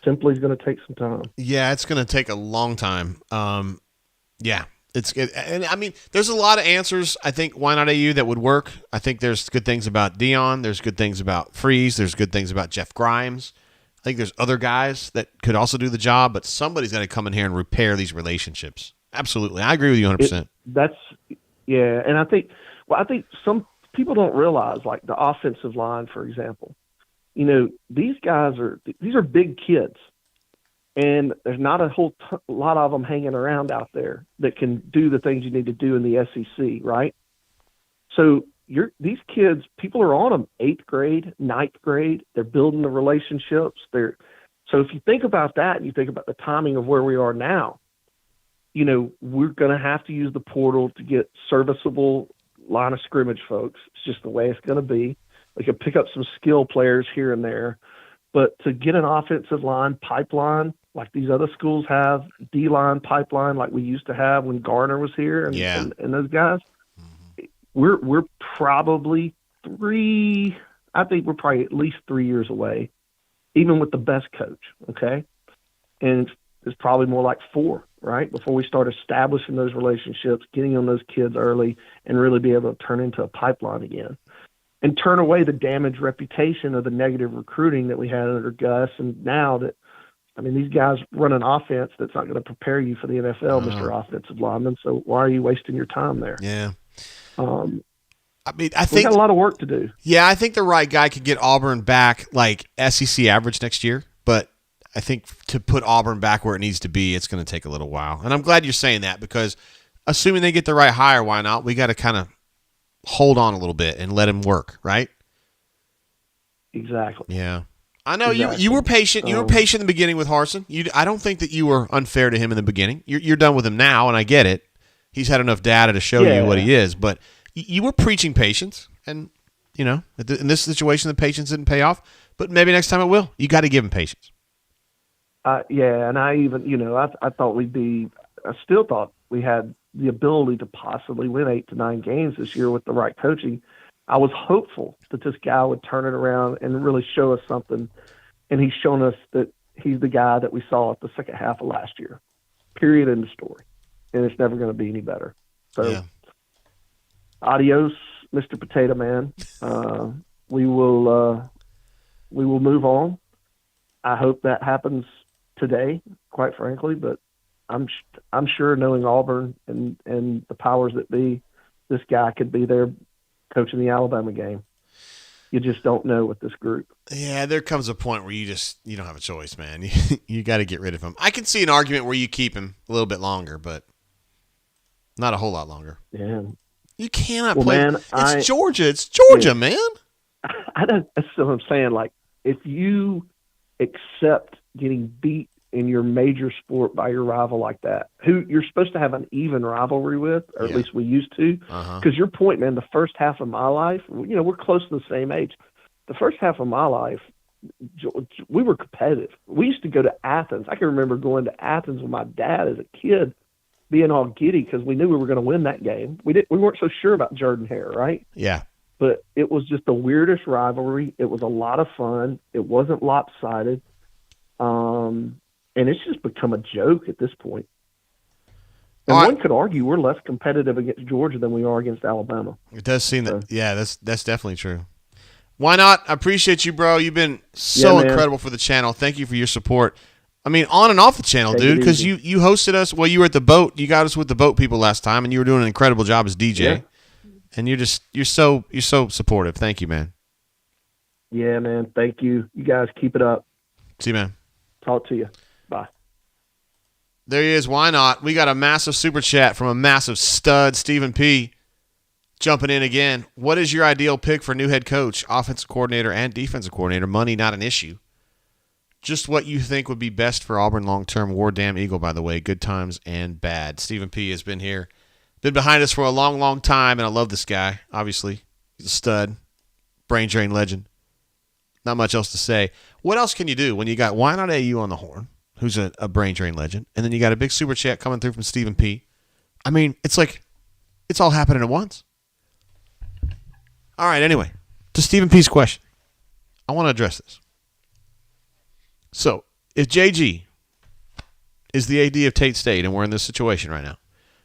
Simply is going to take some time. Yeah, it's going to take a long time. Yeah, and I mean, there's a lot of answers. I think why not AU that would work. I think there's good things about Dion. There's good things about Freeze. There's good things about Jeff Grimes. I think there's other guys that could also do the job, but somebody's got to come in here and repair these relationships. Absolutely, I agree with you 100%. And I think some people don't realize, like the offensive line, for example. You know, these are big kids, and there's not a whole lot of them hanging around out there that can do the things you need to do in the SEC, right? So these kids, people are on them 8th grade, 9th grade. They're building the relationships. So if you think about that and you think about the timing of where we are now, you know, we're going to have to use the portal to get serviceable line of scrimmage folks. It's just the way it's going to be. We can pick up some skill players here and there, but to get an offensive line pipeline like these other schools have, D-line pipeline like we used to have when Garner was here and those guys, we're probably I think we're probably at least 3 years away, even with the best coach, okay? And it's probably more like 4, right, before we start establishing those relationships, getting on those kids early, and really be able to turn into a pipeline again. And turn away the damaged reputation of the negative recruiting that we had under Gus. And now that, I mean, these guys run an offense that's not going to prepare you for the NFL, Mr. Offensive Lineman. So why are you wasting your time there? Yeah. I mean, I think we got a lot of work to do. Yeah, I think the right guy could get Auburn back like SEC average next year. But I think to put Auburn back where it needs to be, it's going to take a little while. And I'm glad you're saying that because assuming they get the right hire, why not? We got to kind of hold on a little bit and let him work, right? Exactly. Yeah. I know you were patient. You were patient in the beginning with Harsin. I don't think that you were unfair to him in the beginning. You're done with him now, and I get it. He's had enough data to show you what he is, but you were preaching patience, and you know, in this situation, the patience didn't pay off. But maybe next time it will. You got to give him patience. And I even, you know, I thought I still thought we had the ability to possibly win 8 to 9 games this year with the right coaching. I was hopeful that this guy would turn it around and really show us something. And he's shown us that he's the guy that we saw at the second half of last year. Period, end of story. And it's never going to be any better. So, Adios, Mr. Potato Man. We will move on. I hope that happens today, quite frankly, but I'm sure, knowing Auburn and the powers that be, this guy could be there coaching the Alabama game. You just don't know with this group. Yeah, there comes a point where you don't have a choice, man. You got to get rid of him. I can see an argument where you keep him a little bit longer, but not a whole lot longer. Yeah, you cannot play. Man, it's Georgia. It's Georgia, man. That's what I'm saying. Like, if you accept getting beat in your major sport by your rival like that, who you're supposed to have an even rivalry with, or at least we used to. Because your point, man, the first half of my life, you know, we're close to the same age. The first half of my life, we were competitive. We used to go to Athens. I can remember going to Athens with my dad as a kid, being all giddy because we knew we were going to win that game. We weren't so sure about Jordan Hare, right? Yeah. But it was just the weirdest rivalry. It was a lot of fun. It wasn't lopsided. And it's just become a joke at this point. And one could argue we're less competitive against Georgia than we are against Alabama. It does seem that. Yeah, that's definitely true. Why not? I appreciate you, bro. You've been so incredible for the channel. Thank you for your support. I mean, on and off the channel, Take it dude, because easy. you hosted us. Well, you were at the boat. You got us with the boat people last time, and you were doing an incredible job as DJ. Yeah. And you're so supportive. Thank you, man. Yeah, man. Thank you. You guys keep it up. See you, man. Talk to you. Bye. There he is. Why not? We got a massive super chat from a massive stud, Stephen P. Jumping in again. What is your ideal pick for new head coach, offensive coordinator, and defensive coordinator? Money not an issue. Just what you think would be best for Auburn long-term. War damn Eagle, by the way. Good times and bad. Stephen P. has been here. Been behind us for a long, long time, and I love this guy, obviously. He's a stud. Brain drain legend. Not much else to say. What else can you do when you got Why Not AU on the horn, who's a brain drain legend, and then you got a big super chat coming through from Stephen P. I mean, it's like it's all happening at once. All right, anyway, to Stephen P.'s question, I want to address this. So, if JG is the AD of Tate State and we're in this situation right now,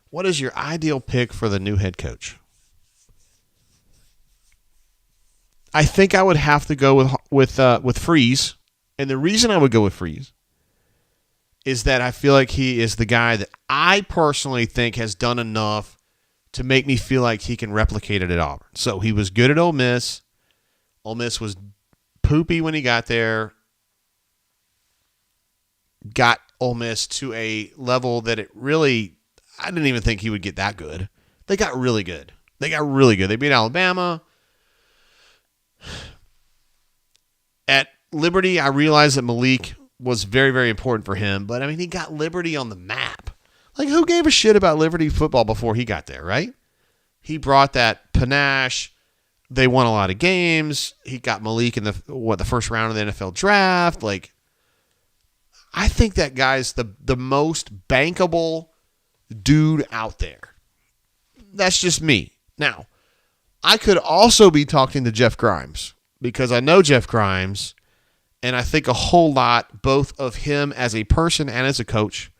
what is your ideal pick for the new head coach? I think I would have to go with Freeze, and the reason I would go with Freeze is that I feel like he is the guy that I personally think has done enough to make me feel like he can replicate it at Auburn. So he was good at Ole Miss. Ole Miss was poopy when he got there. Got Ole Miss to a level that it really, I didn't even think he would get that good. They got really good. They beat Alabama. At Liberty, I realized that Malik was very, very important for him. But, I mean, he got Liberty on the map. Like, who gave a shit about Liberty football before he got there, right? He brought that panache. They won a lot of games. He got Malik in the first round of the NFL draft. Like, I think that guy's the most bankable dude out there. That's just me. Now, I could also be talking to Jeff Grimes because I know Jeff Grimes, and I think a whole lot both of him as a person and as a coach.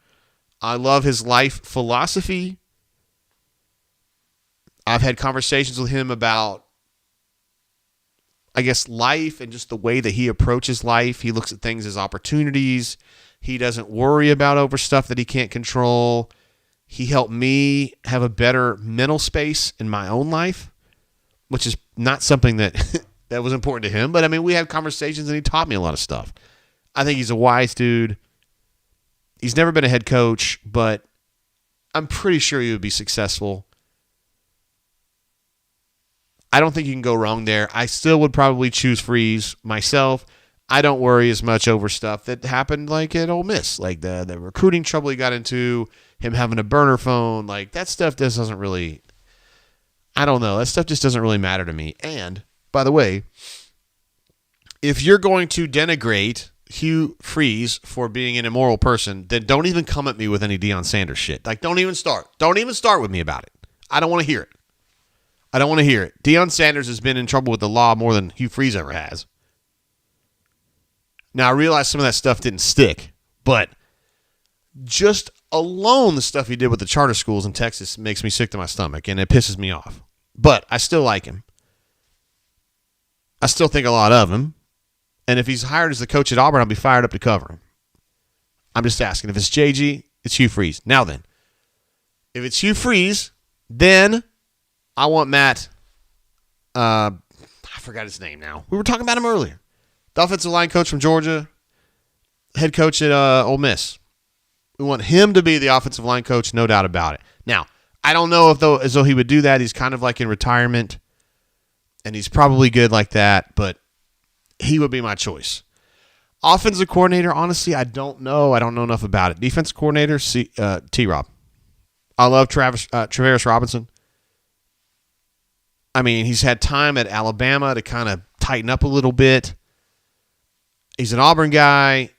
I love his life philosophy. I've had conversations with him about, I guess, life and just the way that he approaches life. He looks at things as opportunities. He doesn't worry about over stuff that he can't control. He helped me have a better mental space in my own life, which is not something that that was important to him. But, I mean, we had conversations, and he taught me a lot of stuff. I think he's a wise dude. He's never been a head coach, but I'm pretty sure he would be successful. I don't think you can go wrong there. I still would probably choose Freeze myself. I don't worry as much over stuff that happened like at Ole Miss, like the recruiting trouble he got into, him having a burner phone. Like, that stuff just doesn't really, I don't know. That stuff just doesn't really matter to me. And, by the way, if you're going to denigrate Hugh Freeze for being an immoral person, then don't even come at me with any Deion Sanders shit. Like, don't even start. Don't even start with me about it. I don't want to hear it. I don't want to hear it. Deion Sanders has been in trouble with the law more than Hugh Freeze ever has. Now, I realize some of that stuff didn't stick, but just alone the stuff he did with the charter schools in Texas makes me sick to my stomach, and it pisses me off. But I still like him. I still think a lot of him. And if he's hired as the coach at Auburn, I'll be fired up to cover him. I'm just asking. If it's JG, it's Hugh Freeze. Now then, if it's Hugh Freeze, then I want Matt. I forgot his name now. We were talking about him earlier. The offensive line coach from Georgia, head coach at Ole Miss. We want him to be the offensive line coach, no doubt about it. Now, I don't know as though he would do that. He's kind of like in retirement, and he's probably good like that, but he would be my choice. Offensive coordinator, honestly, I don't know. I don't know enough about it. Defensive coordinator, T-Rob. I love Travaris Robinson. I mean, he's had time at Alabama to kind of tighten up a little bit. He's an Auburn guy.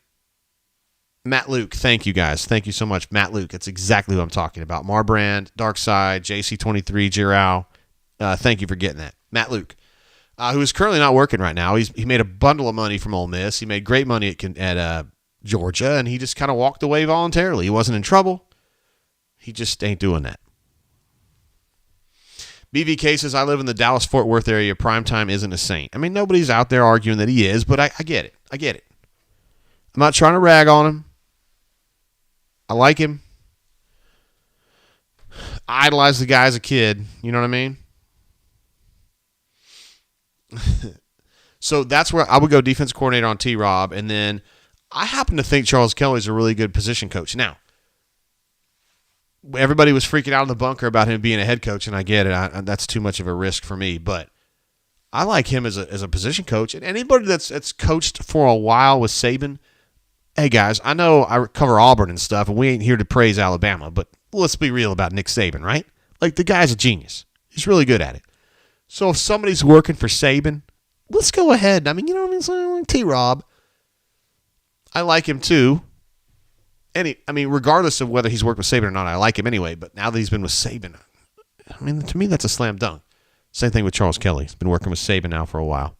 Matt Luke, thank you guys. Thank you so much. Matt Luke, that's exactly what I'm talking about. Marbrand, Darkside, JC23, Giroux. Thank you for getting that. Matt Luke, who is currently not working right now. He made a bundle of money from Ole Miss. He made great money at Georgia, and he just kind of walked away voluntarily. He wasn't in trouble. He just ain't doing that. BVK says, I live in the Dallas-Fort Worth area. Primetime isn't a saint. I mean, nobody's out there arguing that he is, but I get it. I get it. I'm not trying to rag on him. I like him. I idolized the guy as a kid. You know what I mean? So that's where I would go defense coordinator on T-Rob. And then I happen to think Charles Kelly's a really good position coach. Now, everybody was freaking out in the bunker about him being a head coach, and I get it. That's too much of a risk for me. But I like him as a position coach. And anybody that's coached for a while with Saban, hey, guys, I know I cover Auburn and stuff, and we ain't here to praise Alabama, but let's be real about Nick Saban, right? Like, the guy's a genius. He's really good at it. So if somebody's working for Saban, let's go ahead. I mean, you know what I mean? So, like T-Rob, I like him too. Regardless of whether he's worked with Saban or not, I like him anyway. But now that he's been with Saban, I mean, to me, that's a slam dunk. Same thing with Charles Kelly. He's been working with Saban now for a while.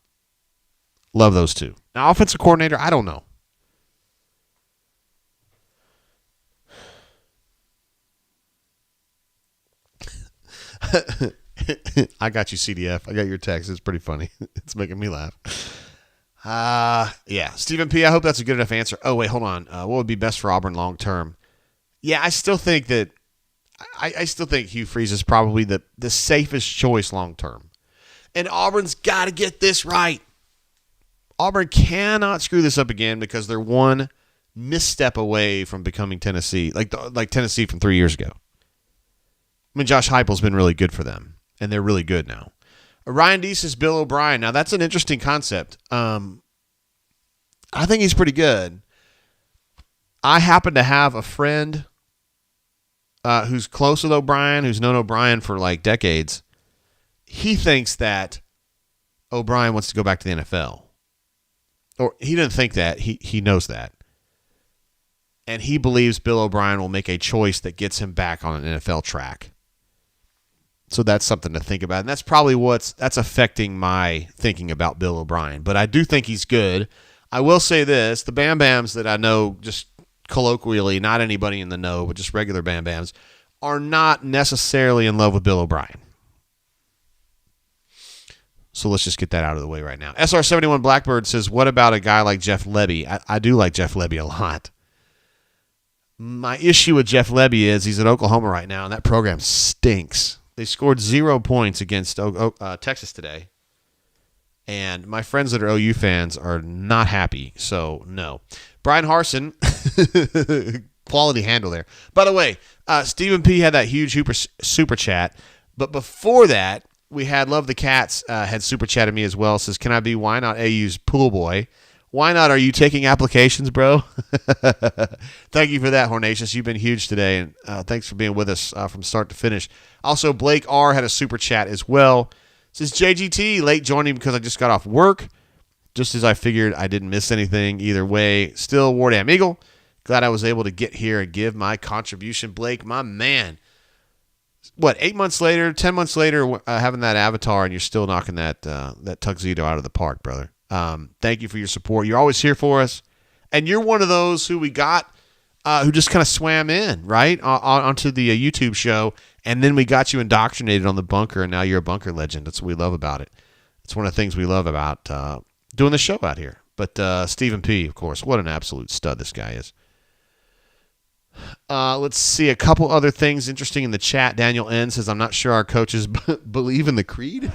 Love those two. Now, offensive coordinator, I don't know. I got you, CDF. I got your text. It's pretty funny. It's making me laugh. Yeah. Stephen P., I hope that's a good enough answer. Oh, wait, hold on. What would be best for Auburn long term? Yeah, I still think that I still think Hugh Freeze is probably the safest choice long term. And Auburn's got to get this right. Auburn cannot screw this up again because they're one misstep away from becoming Tennessee, like Tennessee from 3 years ago. I mean, Josh Heupel's been really good for them, and they're really good now. Ryan D says Bill O'Brien. Now, that's an interesting concept. I think he's pretty good. I happen to have a friend who's close with O'Brien, who's known O'Brien for like decades. He thinks that O'Brien wants to go back to the NFL. Or he didn't think that. He knows that. And he believes Bill O'Brien will make a choice that gets him back on an NFL track. So that's something to think about. And that's probably that's affecting my thinking about Bill O'Brien. But I do think he's good. I will say this. The Bam Bams that I know just colloquially, not anybody in the know, but just regular Bam Bams, are not necessarily in love with Bill O'Brien. So let's just get that out of the way right now. SR71 Blackbird says, what about a guy like Jeff Lebby? I do like Jeff Lebby a lot. My issue with Jeff Lebby is he's at Oklahoma right now, and that program stinks. They scored 0 points against Texas today. And my friends that are OU fans are not happy, so no. Brian Harson, quality handle there. By the way, Stephen P. had that huge super chat. But before that, we had Love the Cats had super chatted me as well. Says, can I be Why Not AU's pool boy? Why not? Are you taking applications, bro? Thank you for that, Hornatius. You've been huge today, and thanks for being with us from start to finish. Also, Blake R. had a super chat as well. Says, JGT, late joining because I just got off work. Just as I figured I didn't miss anything either way. Still, War Damn Eagle. Glad I was able to get here and give my contribution. Blake, my man. What, 8 months later, 10 months later, having that avatar, and you're still knocking that tuxedo out of the park, brother. Thank you for your support. You're always here for us. And you're one of those who we got who just kind of swam in, right, onto the YouTube show. And then we got you indoctrinated on the bunker, and now you're a bunker legend. That's what we love about it. It's one of the things we love about doing the show out here. But Stephen P., of course, what an absolute stud this guy is. Let's see a couple other things interesting in the chat. Daniel N. says, I'm not sure our coaches believe in the creed.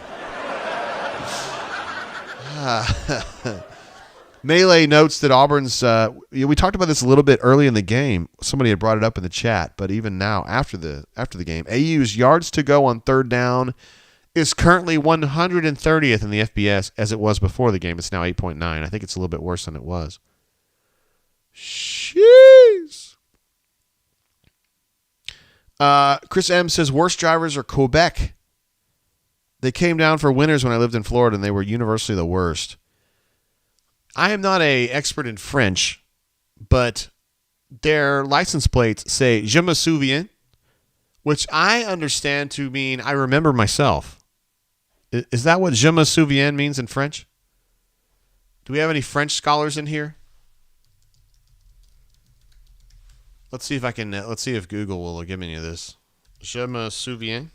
Melee notes that Auburn's we talked about this a little bit early in the game. Somebody had brought it up in the chat, but even now after the game, AU's yards to go on third down is currently 130th in the FBS as it was before the game. It's now 8.9. I think it's a little bit worse than it was. Jeez. Chris M says worst drivers are Quebec. They came down for winners when I lived in Florida, and they were universally the worst. I am not an expert in French, but their license plates say Je me souviens, which I understand to mean I remember myself. Is that what Je me souviens means in French? Do we have any French scholars in here? Let's see if I can. Let's see if Google will give me this. Je me souviens.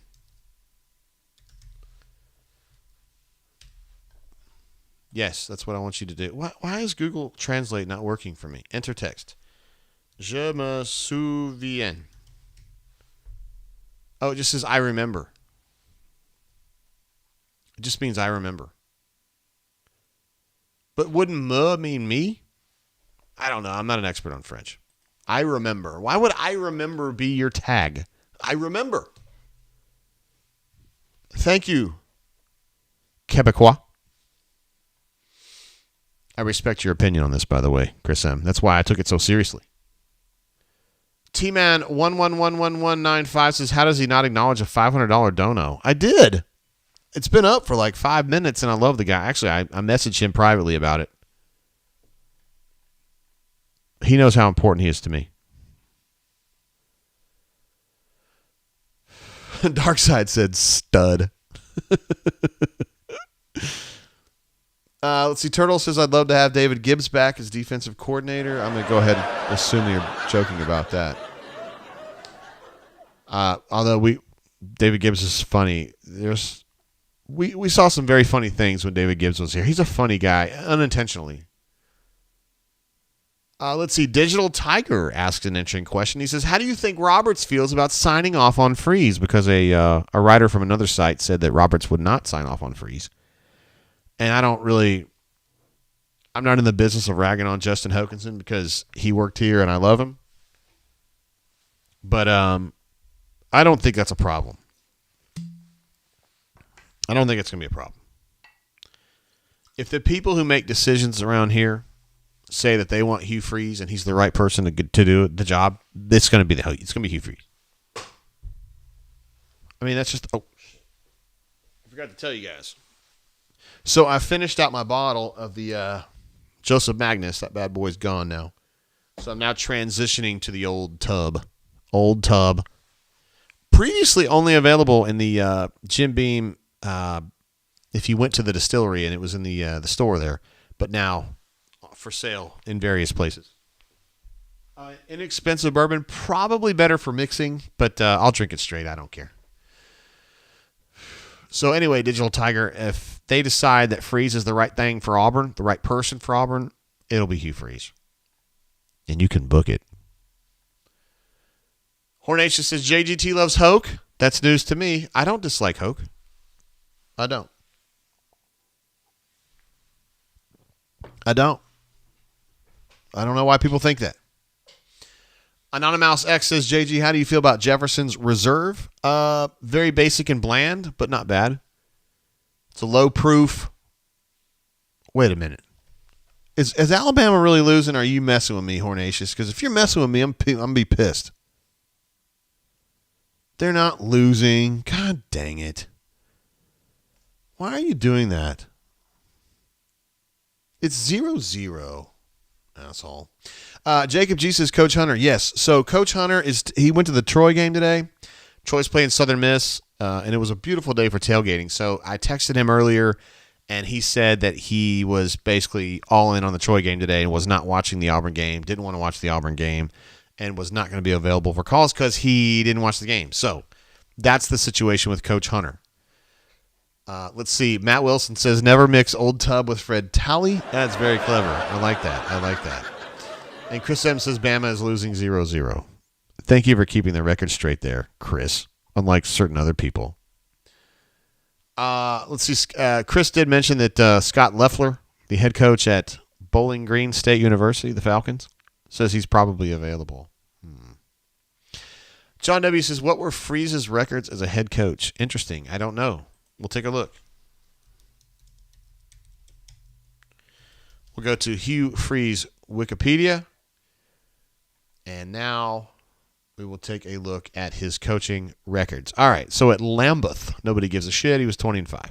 Yes, that's what I want you to do. Why is Google Translate not working for me? Enter text. Je me souviens. Oh, it just says I remember. It just means I remember. But wouldn't me mean me? I don't know. I'm not an expert on French. I remember. Why would I remember be your tag? I remember. Thank you, Quebecois. I respect your opinion on this, by the way, Chris M. That's why I took it so seriously. T-Man 111195 says, how does he not acknowledge a $500 dono? I did. It's been up for like 5 minutes, and I love the guy. Actually, I messaged him privately about it. He knows how important he is to me. Darkside said stud. Let's see. Turtle says, I'd love to have David Gibbs back as defensive coordinator. I'm going to go ahead and assume you're joking about that. Although David Gibbs is funny. We saw some very funny things when David Gibbs was here. He's a funny guy, unintentionally. Let's see. Digital Tiger asked an interesting question. He says, how do you think Roberts feels about signing off on Freeze? Because a writer from another site said that Roberts would not sign off on Freeze. And I'm not in the business of ragging on Justin Hokanson because he worked here and I love him. But I don't think that's a problem. I don't think it's going to be a problem. If the people who make decisions around here say that they want Hugh Freeze and he's the right person to do the job, it's going to be Hugh Freeze. I mean, that's just... Oh, I forgot to tell you guys. So I finished out my bottle of the Joseph Magnus. That bad boy's gone now. So I'm now transitioning to the old tub. Old tub. Previously only available in the Jim Beam if you went to the distillery and it was in the store there. But now for sale in various places. Inexpensive bourbon. Probably better for mixing, but I'll drink it straight. I don't care. So anyway, Digital Tiger, if they decide that Freeze is the right thing for Auburn, the right person for Auburn, it'll be Hugh Freeze. And you can book it. Hornation says, JGT loves Hoke. That's news to me. I don't dislike Hoke. I don't. I don't know why people think that. Anonymous X says, JG, how do you feel about Jefferson's reserve? Very basic and bland, but not bad. It's a low proof. Wait a minute. Is Alabama really losing, or are you messing with me, Hornatius? Because if you're messing with me, I'm going to be pissed. They're not losing. God dang it. Why are you doing that? It's 0-0. Asshole. Jacob G says, Coach Hunter. Yes. So Coach Hunter he went to the Troy game today. Troy's playing Southern Miss, and it was a beautiful day for tailgating. So I texted him earlier, and he said that he was basically all in on the Troy game today and was not watching the Auburn game, didn't want to watch the Auburn game, and was not going to be available for calls because he didn't watch the game. So that's the situation with Coach Hunter. Let's see. Matt Wilson says, never mix Old Tub with Fred Talley. That's very clever. I like that. And Chris M says, Bama is losing 0-0. Thank you for keeping the record straight there, Chris, unlike certain other people. Let's see. Chris did mention that Scott Loeffler, the head coach at Bowling Green State University, the Falcons, says he's probably available. John W. says, what were Freeze's records as a head coach? Interesting. I don't know. We'll take a look. We'll go to Hugh Freeze Wikipedia. And now we will take a look at his coaching records. All right, so at Lambeth, nobody gives a shit. He was 20-5.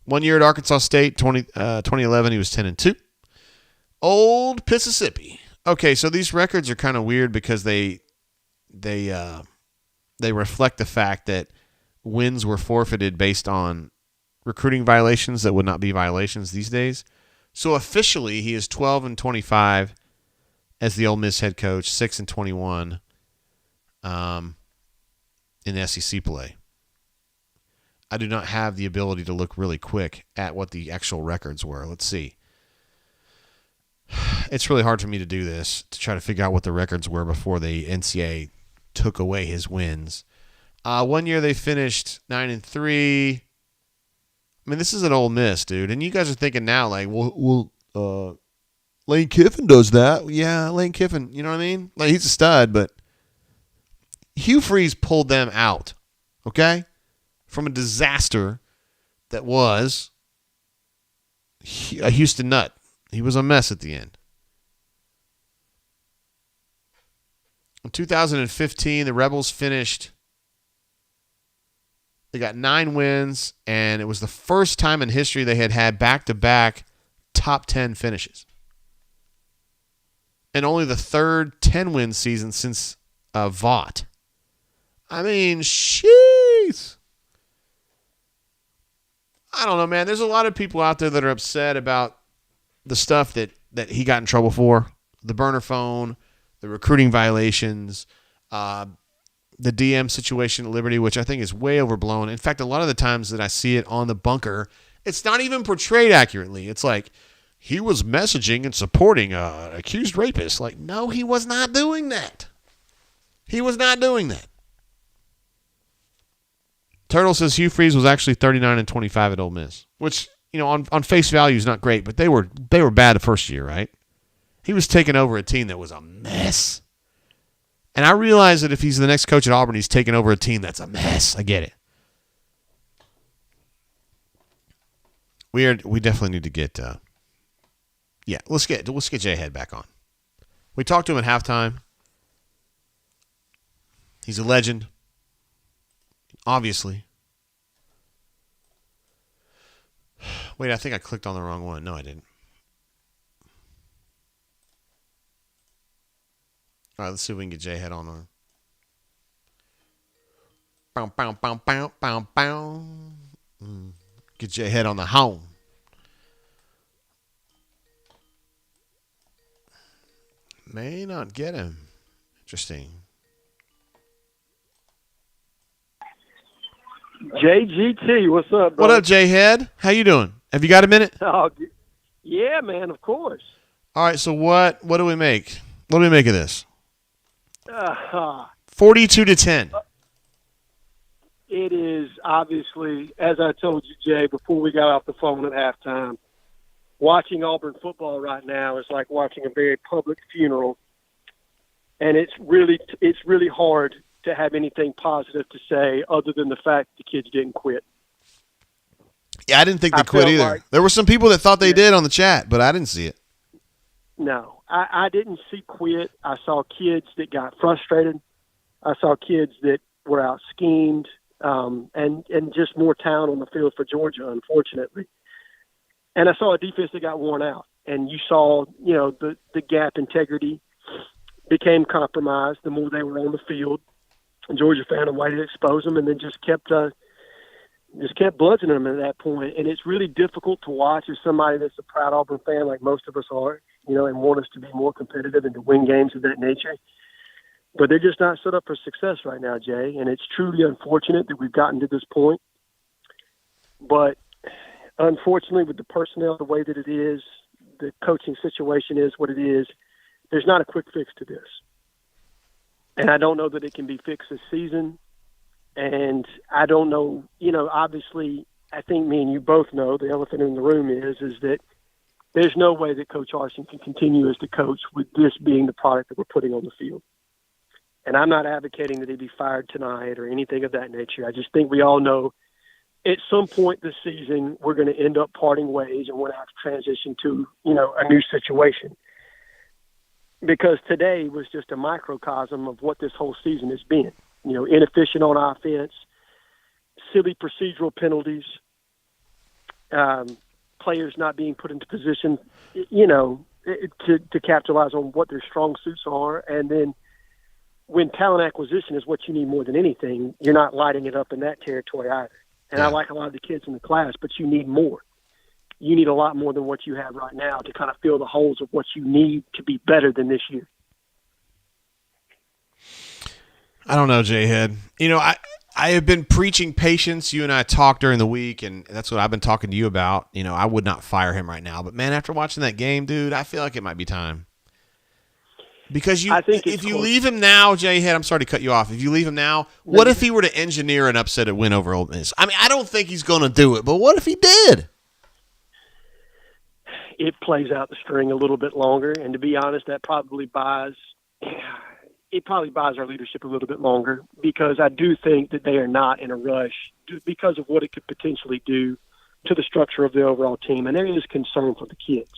1 year at Arkansas State, 2011, he was 10-2. Old Mississippi. Okay, so these records are kind of weird because they reflect the fact that wins were forfeited based on recruiting violations that would not be violations these days. So officially, he is 12-25 as the Ole Miss head coach, 6-21 in SEC play. I do not have the ability to look really quick at what the actual records were. Let's see. it's really hard for me to do this, to try to figure out what the records were before the NCAA took away his wins. 1 year they finished 9-3. I mean, this is an Ole Miss, dude. And you guys are thinking now, like, well, Lane Kiffin does that. Yeah, Lane Kiffin, you know what I mean? Like, he's a stud, but Hugh Freeze pulled them out, okay, from a disaster that was a Houston Nut. He was a mess at the end. In 2015, the Rebels finished. They got 9 wins, and it was the first time in history they had back-to-back top 10 finishes. And only the third 10-win season since Vaught. I mean, jeez. I don't know, man. There's a lot of people out there that are upset about the stuff that he got in trouble for. The burner phone, the recruiting violations, the DM situation at Liberty, which I think is way overblown. In fact, a lot of the times that I see it on the bunker, it's not even portrayed accurately. It's like, he was messaging and supporting an accused rapist. Like, no, he was not doing that. He was not doing that. Turtle says Hugh Freeze was actually 39-25 at Ole Miss, which, you know, on face value is not great, but they were bad the first year, right? He was taking over a team that was a mess. And I realize that if he's the next coach at Auburn, he's taking over a team that's a mess. I get it. We definitely need to get let's get Jay Head back on. We talked to him at halftime. He's a legend. Obviously. Wait, I think I clicked on the wrong one. No, I didn't. All right, let's see if we can get Jay Head on there. Bow, bow, bow, bow, bow, bow. Get Jay Head on the home. May not get him. Interesting. JGT, what's up, bro? What up, Jay Head? How you doing? Have you got a minute? Oh, yeah, man, of course. All right, so what do we make? What do we make of this? 42-10. It is obviously, as I told you, Jay, before we got off the phone at halftime, watching Auburn football right now is like watching a very public funeral, and it's really hard to have anything positive to say other than the fact the kids didn't quit. Yeah, I didn't think they quit either. There were some people that thought they did on the chat, but I didn't see it. No, I didn't see quit. I saw kids that got frustrated. I saw kids that were out schemed, and just more talent on the field for Georgia, unfortunately. And I saw a defense that got worn out. And you saw, you know, the gap integrity became compromised the more they were on the field. And Georgia found a way to expose them, and then just kept bludgeoning them at that point. And it's really difficult to watch as somebody that's a proud Auburn fan, like most of us are, you know, and want us to be more competitive and to win games of that nature. But they're just not set up for success right now, Jay. And it's truly unfortunate that we've gotten to this point. But unfortunately, with the personnel the way that it is, the coaching situation is what it is, there's not a quick fix to this. And I don't know that it can be fixed this season. And I don't know, you know, obviously, I think me and you both know the elephant in the room is that there's no way that Coach Arson can continue as the coach with this being the product that we're putting on the field. And I'm not advocating that he be fired tonight or anything of that nature. I just think we all know at some point this season we're going to end up parting ways and we're going to have to transition to, you know, a new situation. Because today was just a microcosm of what this whole season has been. You know, inefficient on offense, silly procedural penalties, players not being put into position, you know, to capitalize on what their strong suits are. And then when talent acquisition is what you need more than anything, you're not lighting it up in that territory either. And I like a lot of the kids in the class, but you need more. You need a lot more than what you have right now to kind of fill the holes of what you need to be better than this year. I don't know, Jay Head. You know, I have been preaching patience. You and I talked during the week, and that's what I've been talking to you about. You know, I would not fire him right now. But, man, after watching that game, dude, I feel like it might be time. Because if you leave him now, Jay-Head, I'm sorry to cut you off. If you leave him now, what if he were to engineer an upset win over Ole Miss? I mean, I don't think he's going to do it, but what if he did? It plays out the string a little bit longer, and to be honest, that probably buys our leadership a little bit longer, because I do think that they are not in a rush because of what it could potentially do to the structure of the overall team, and there is concern for the kids.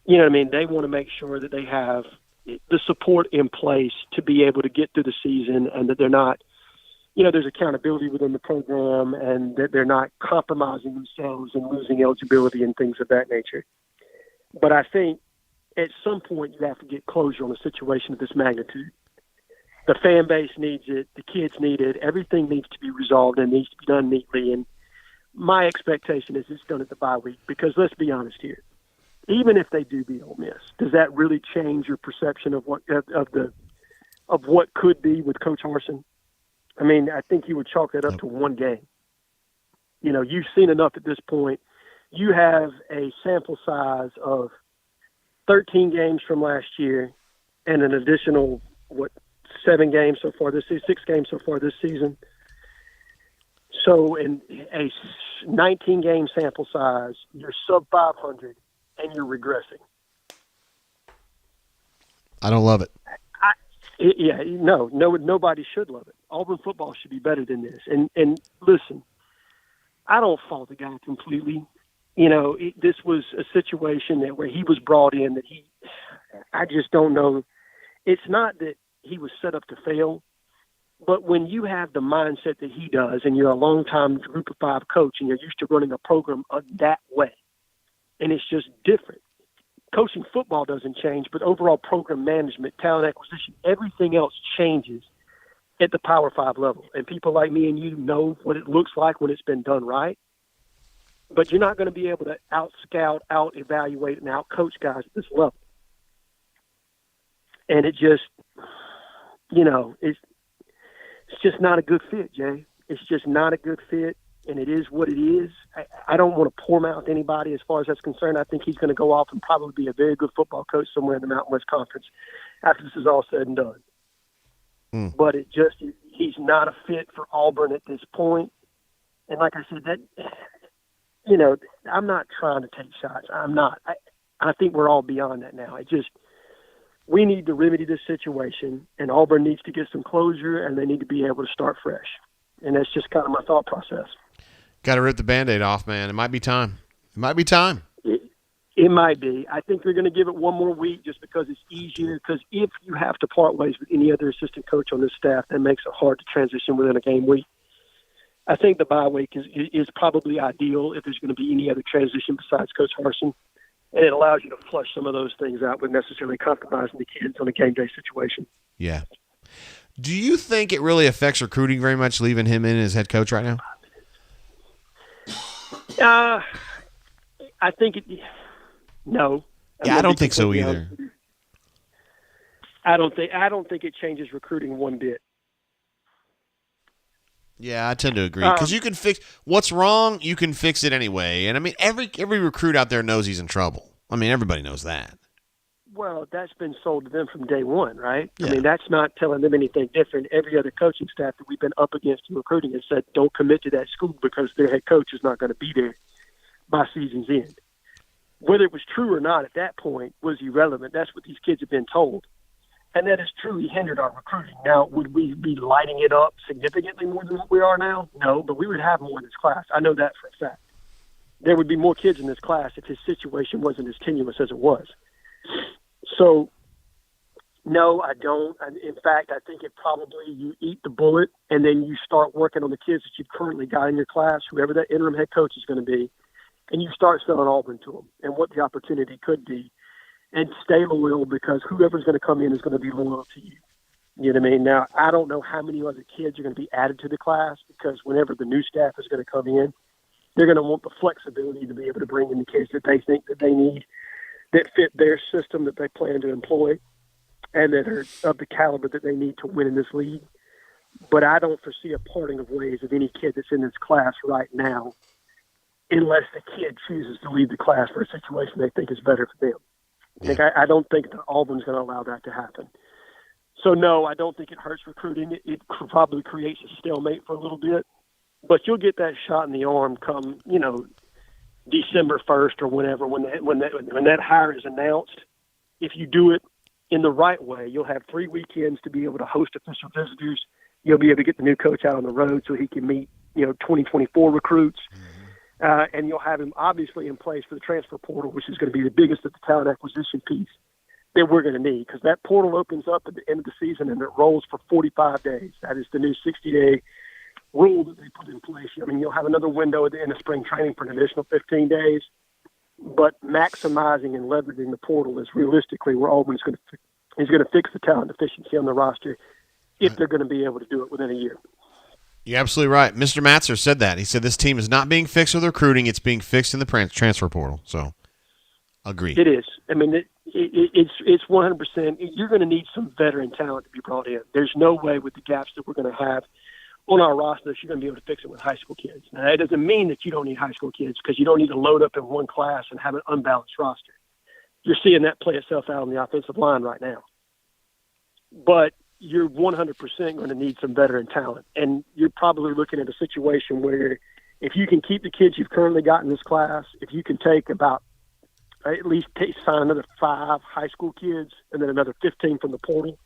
You know what I mean? They want to make sure that they have the support in place to be able to get through the season, and that they're not, there's accountability within the program, and that they're not compromising themselves and losing eligibility and things of that nature. But I think at some point you have to get closure on a situation of this magnitude. The fan base needs it. The kids need it. Everything needs to be resolved and needs to be done neatly. And my expectation is it's done at the bye week, because let's be honest here. Even if they do beat Ole Miss, does that really change your perception of what could be with Coach Harsin? I mean, I think you would chalk it up to one game. You've seen enough at this point. You have a sample size of 13 games from last year and an additional, 7 games so far this season, 6 games so far this season. So in a 19-game sample size, you're sub 500 and you're regressing. I don't love it. Nobody should love it. Auburn football should be better than this. And listen, I don't fault the guy completely. This was a situation where he was brought in that I just don't know. It's not that he was set up to fail, but when you have the mindset that he does, and you're a long-time Group of 5 coach, and you're used to running a program that way, and it's just different. Coaching football doesn't change, but overall program management, talent acquisition, everything else changes at the Power 5 level. And people like me and you know what it looks like when it's been done right. But you're not going to be able to out-scout, out-evaluate, and out-coach guys at this level. And it just, it's just not a good fit, Jay. It's just not a good fit, and it is what it is. I don't want to pour mouth anybody as far as that's concerned. I think he's going to go off and probably be a very good football coach somewhere in the Mountain West Conference after this is all said and done. But he's not a fit for Auburn at this point. And like I said, I'm not trying to take shots. I'm not. I think we're all beyond that now. We need to remedy this situation, and Auburn needs to get some closure, and they need to be able to start fresh. And that's just kind of my thought process. Got to rip the Band-Aid off, man. It might be time. It might be. I think they're going to give it one more week just because it's easier. Because if you have to part ways with any other assistant coach on this staff, that makes it hard to transition within a game week. I think the bye week is probably ideal if there's going to be any other transition besides Coach Harsin. And it allows you to flush some of those things out without necessarily compromising the kids on a game day situation. Yeah. Do you think it really affects recruiting very much, leaving him in as head coach right now? I think no. I don't think so either. I don't think it changes recruiting one bit. Yeah, I tend to agree, because you can fix what's wrong. You can fix it anyway, and I mean every recruit out there knows he's in trouble. I mean everybody knows that. Well, that's been sold to them from day one, right? Yeah. I mean, that's not telling them anything different. Every other coaching staff that we've been up against in recruiting has said, don't commit to that school because their head coach is not going to be there by season's end. Whether it was true or not at that point was irrelevant. That's what these kids have been told. And that has truly hindered our recruiting. Now, would we be lighting it up significantly more than what we are now? No, but we would have more in this class. I know that for a fact. There would be more kids in this class if his situation wasn't as tenuous as it was. So, no, I don't. In fact, I think it probably you eat the bullet and then you start working on the kids that you've currently got in your class, whoever that interim head coach is going to be, and you start selling Auburn to them and what the opportunity could be, and stay loyal because whoever's going to come in is going to be loyal to you. You know what I mean? Now, I don't know how many other kids are going to be added to the class because whenever the new staff is going to come in, they're going to want the flexibility to be able to bring in the kids that they think that they need, that fit their system that they plan to employ, and that are of the caliber that they need to win in this league. But I don't foresee a parting of ways of any kid that's in this class right now, unless the kid chooses to leave the class for a situation they think is better for them. Like, I don't think that Auburn's going to allow that to happen. So, no, I don't think it hurts recruiting. It probably creates a stalemate for a little bit. But you'll get that shot in the arm come, December 1st or whenever, when that hire is announced. If you do it in the right way, you'll have 3 weekends to be able to host official visitors. You'll be able to get the new coach out on the road so he can meet, 2024 recruits. And you'll have him obviously in place for the transfer portal, which is going to be the biggest of the talent acquisition piece that we're going to need, because that portal opens up at the end of the season and it rolls for 45 days. That is the new 60-day rule that they put in place. I mean, you'll have another window at the end of spring training for an additional 15 days, but maximizing and leveraging the portal is realistically where Auburn's going to fix the talent deficiency on the roster if they're going to be able to do it within a year. You're absolutely right. Mr. Matzer said that. He said this team is not being fixed with recruiting; it's being fixed in the transfer portal. So, agree. It is. I mean, it's 100%. You're going to need some veteran talent to be brought in. There's no way with the gaps that we're going to have on our roster that you're going to be able to fix it with high school kids. Now, that doesn't mean that you don't need high school kids, because you don't need to load up in one class and have an unbalanced roster. You're seeing that play itself out on the offensive line right now. But you're 100% going to need some veteran talent. And you're probably looking at a situation where if you can keep the kids you've currently got in this class, if you can take about at least sign another 5 high school kids and then another 15 from the portal,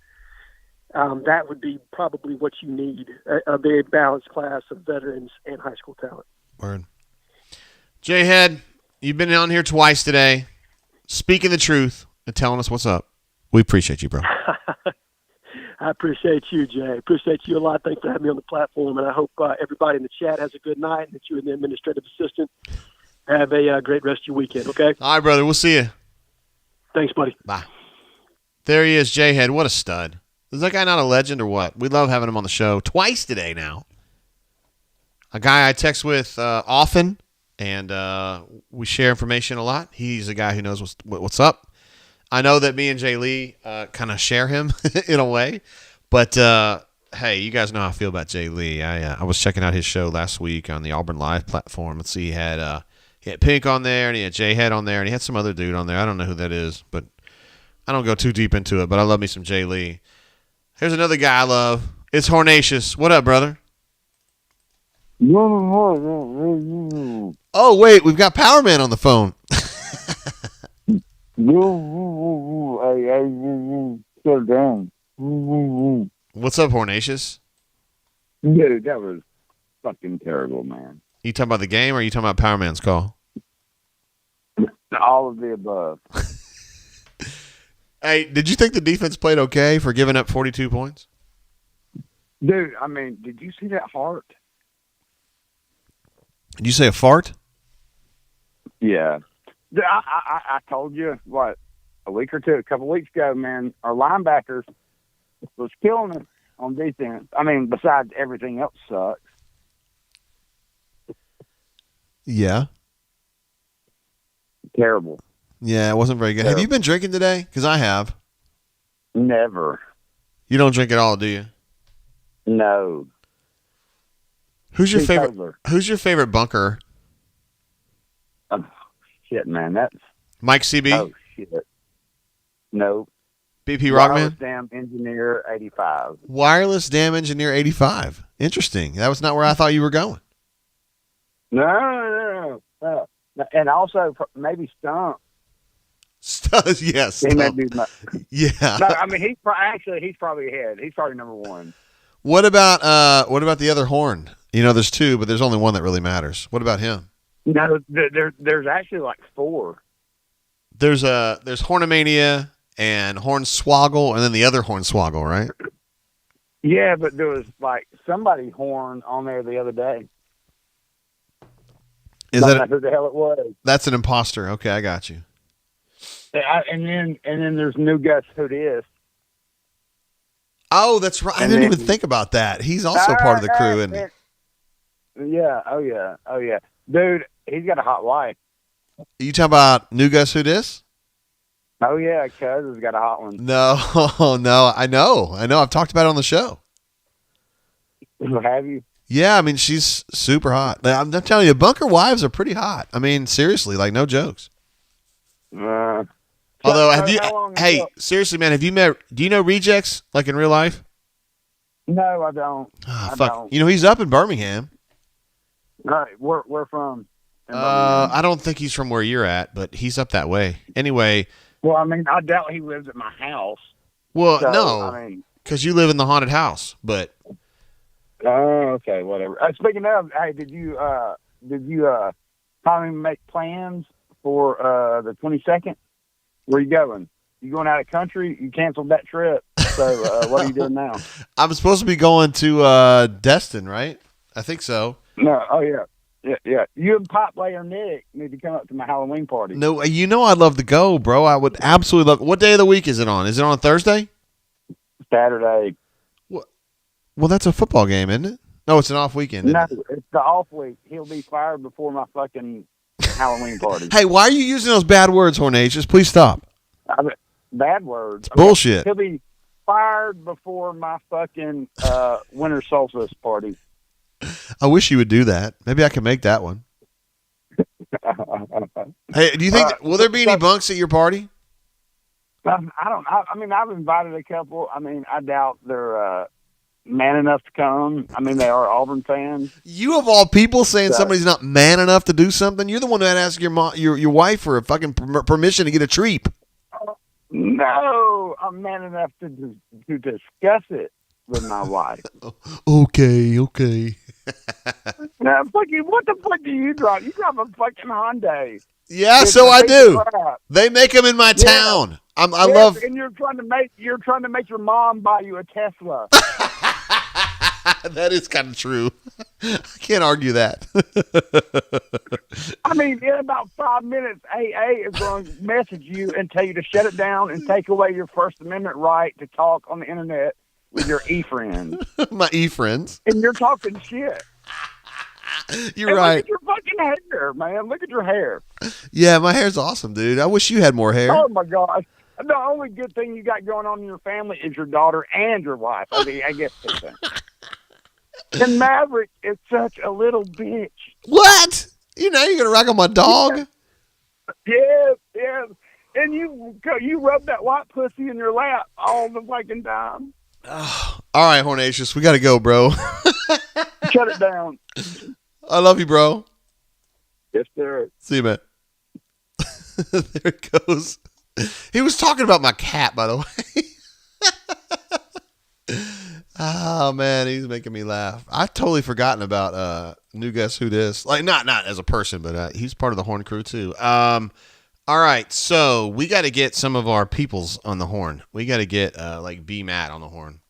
that would be probably what you need, a very balanced class of veterans and high school talent. Word. J-Head, you've been on here twice today, speaking the truth and telling us what's up. We appreciate you, bro. I appreciate you, Jay. Appreciate you a lot. Thanks for having me on the platform, and I hope everybody in the chat has a good night and that you and the administrative assistant have a great rest of your weekend, okay? All right, brother. We'll see you. Thanks, buddy. Bye. There he is, J-Head. What a stud. Is that guy not a legend or what? We love having him on the show twice today now. A guy I text with often, and we share information a lot. He's a guy who knows what's up. I know that me and Jay Lee kind of share him in a way, but hey, you guys know how I feel about Jay Lee. I was checking out his show last week on the Auburn Live platform. Let's see, he had Pink on there, and he had J-Head on there, and he had some other dude on there. I don't know who that is, but I don't go too deep into it, but I love me some Jay Lee. Here's another guy I love. It's Hornatius. What up, brother? Oh, wait, we've got Power Man on the phone. What's up, Hornatius? Dude, that was fucking terrible, man. You talking about the game, or are you talking about Power Man's call? All of the above. Hey, did you think the defense played okay for giving up 42 points? Dude, I mean, did you see that heart? Did you say a fart? Yeah. I told you, a couple weeks ago, man, our linebackers was killing us on defense. I mean, besides everything else sucks. Yeah. Terrible. Yeah, it wasn't very good. Terrible. Have you been drinking today? Because I have. Never. You don't drink at all, do you? No. Who's your Too favorite? sober. Who's your favorite bunker? Oh, shit, man. That's Mike CB? Oh, shit. No. BP Wireless Rockman? Dam Engineer 85. Wireless Dam Engineer 85. Interesting. That was not where I thought you were going. No. And also maybe Stump. Yes. He may be Yeah. No, I mean he's probably ahead. He's probably number one. What about the other horn? You know, there's 2, but there's only one that really matters. What about him? No, there's actually like 4. There's Hornomania and Hornswoggle, and then the other Hornswoggle, right? Yeah, but there was like somebody horn on there the other day. Is Don't that know who the hell it was? That's an imposter? Okay, I got you. And then there's New Gus Who Dis. Oh, that's right. I didn't even think about that. He's also part of the crew, isn't he? Yeah. Oh yeah. Dude, he's got a hot wife. You talking about New Gus Who Dis? Oh yeah, Cuz has got a hot one. No, I know. I've talked about it on the show. Have you? Yeah, I mean, she's super hot. I'm telling you, bunker wives are pretty hot. I mean, seriously, like no jokes. Although, have you? Hey, seriously, man, have you met? Do you know Rejects like in real life? No, I don't. Oh, fuck. Don't. You know, he's up in Birmingham. Right. Where from? I don't think he's from where you're at, but he's up that way. Anyway. Well, I mean, I doubt he lives at my house. Well, so, no, because you live in the haunted house. But oh, okay, whatever. Speaking of, hey, did you finally make plans for the 22nd? Where you going? You going out of country? You canceled that trip. So what are you doing now? I'm supposed to be going to Destin, right? I think so. No. Oh yeah. Yeah. You and Pop Layer Nick need to come up to my Halloween party. No, you know I'd love to go, bro. I would absolutely love. What day of the week is it on? Is it on a Thursday? Saturday. What? Well, that's a football game, isn't it? No, it's an off weekend. No, it's the off week. He'll be fired before my fucking Halloween party. Hey, why are you using those bad words, Hornatius? Please stop. Bad words. It's bullshit. He'll be fired before my fucking winter solstice party. I wish you would do that. Maybe I can make that one. Hey, do you think will there be any bunks at your party? I don't. I mean, I've invited a couple. I mean, I doubt they're man enough to come. I mean, they are Auburn fans. You of all people saying somebody's not man enough to do something. You're the one that asked your wife for a fucking permission to get a treat. No, I'm man enough to discuss it with my wife. Okay. Now, fucking, what the fuck do you drive? You drive a fucking Hyundai. Yeah, so I do. They make them in my town. I love. And you're trying to make your mom buy you a Tesla. That is kind of true. I can't argue that. I mean, in about 5 minutes, AA is going to message you and tell you to shut it down and take away your First Amendment right to talk on the internet with your e-friends. My e-friends. And you're talking shit. You're right. Look at your fucking hair, man. Look at your hair. Yeah, my hair's awesome, dude. I wish you had more hair. Oh, my gosh. The only good thing you got going on in your family is your daughter and your wife. I mean, I guess two things. And Maverick is such a little bitch. What? You know you're going to rack on my dog? Yes. And you rub that white pussy in your lap all the fucking time. Oh, all right, Hornatius, we got to go, bro. Shut it down. I love you, bro. Yes, sir. See you, man. There it goes. He was talking about my cat, by the way. Oh, man, he's making me laugh. I've totally forgotten about New Guess Who Dis. Like, not as a person, but he's part of the Horn crew, too. All right, so we got to get some of our peoples on the horn. We got to get, like, B-Matt on the horn.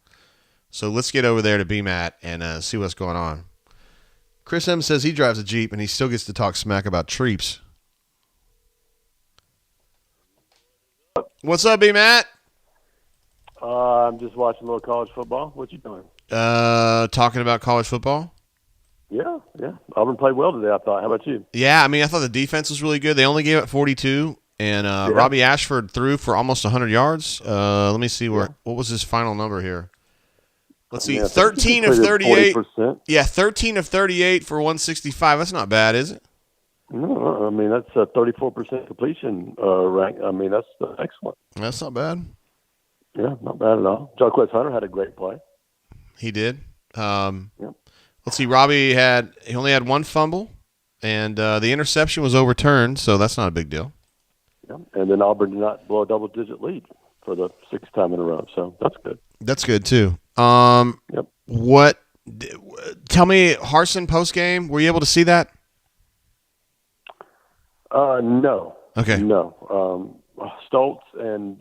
So let's get over there to B-Matt and see what's going on. Chris M. says he drives a Jeep, and he still gets to talk smack about treeps. What's up, B-Matt? I'm just watching a little college football. What you doing? Talking about college football? Yeah. Auburn played well today, I thought. How about you? Yeah, I mean, I thought the defense was really good. They only gave up 42, and Robbie Ashford threw for almost 100 yards. Let me see what was his final number here. Let's see, 13 of 38. 40%. Yeah, 13 of 38 for 165. That's not bad, is it? No, I mean, that's a 34% completion rank. I mean, that's excellent. That's not bad. Yeah, not bad at all. Jarquez Hunter had a great play. He did. Let's see, Robbie only had one fumble, and the interception was overturned, so that's not a big deal. Yeah, and then Auburn did not blow a double-digit lead for the sixth time in a row, so that's good. That's good, too. Tell me, Harsin post-game, were you able to see that? No. Okay. No. Stoltz and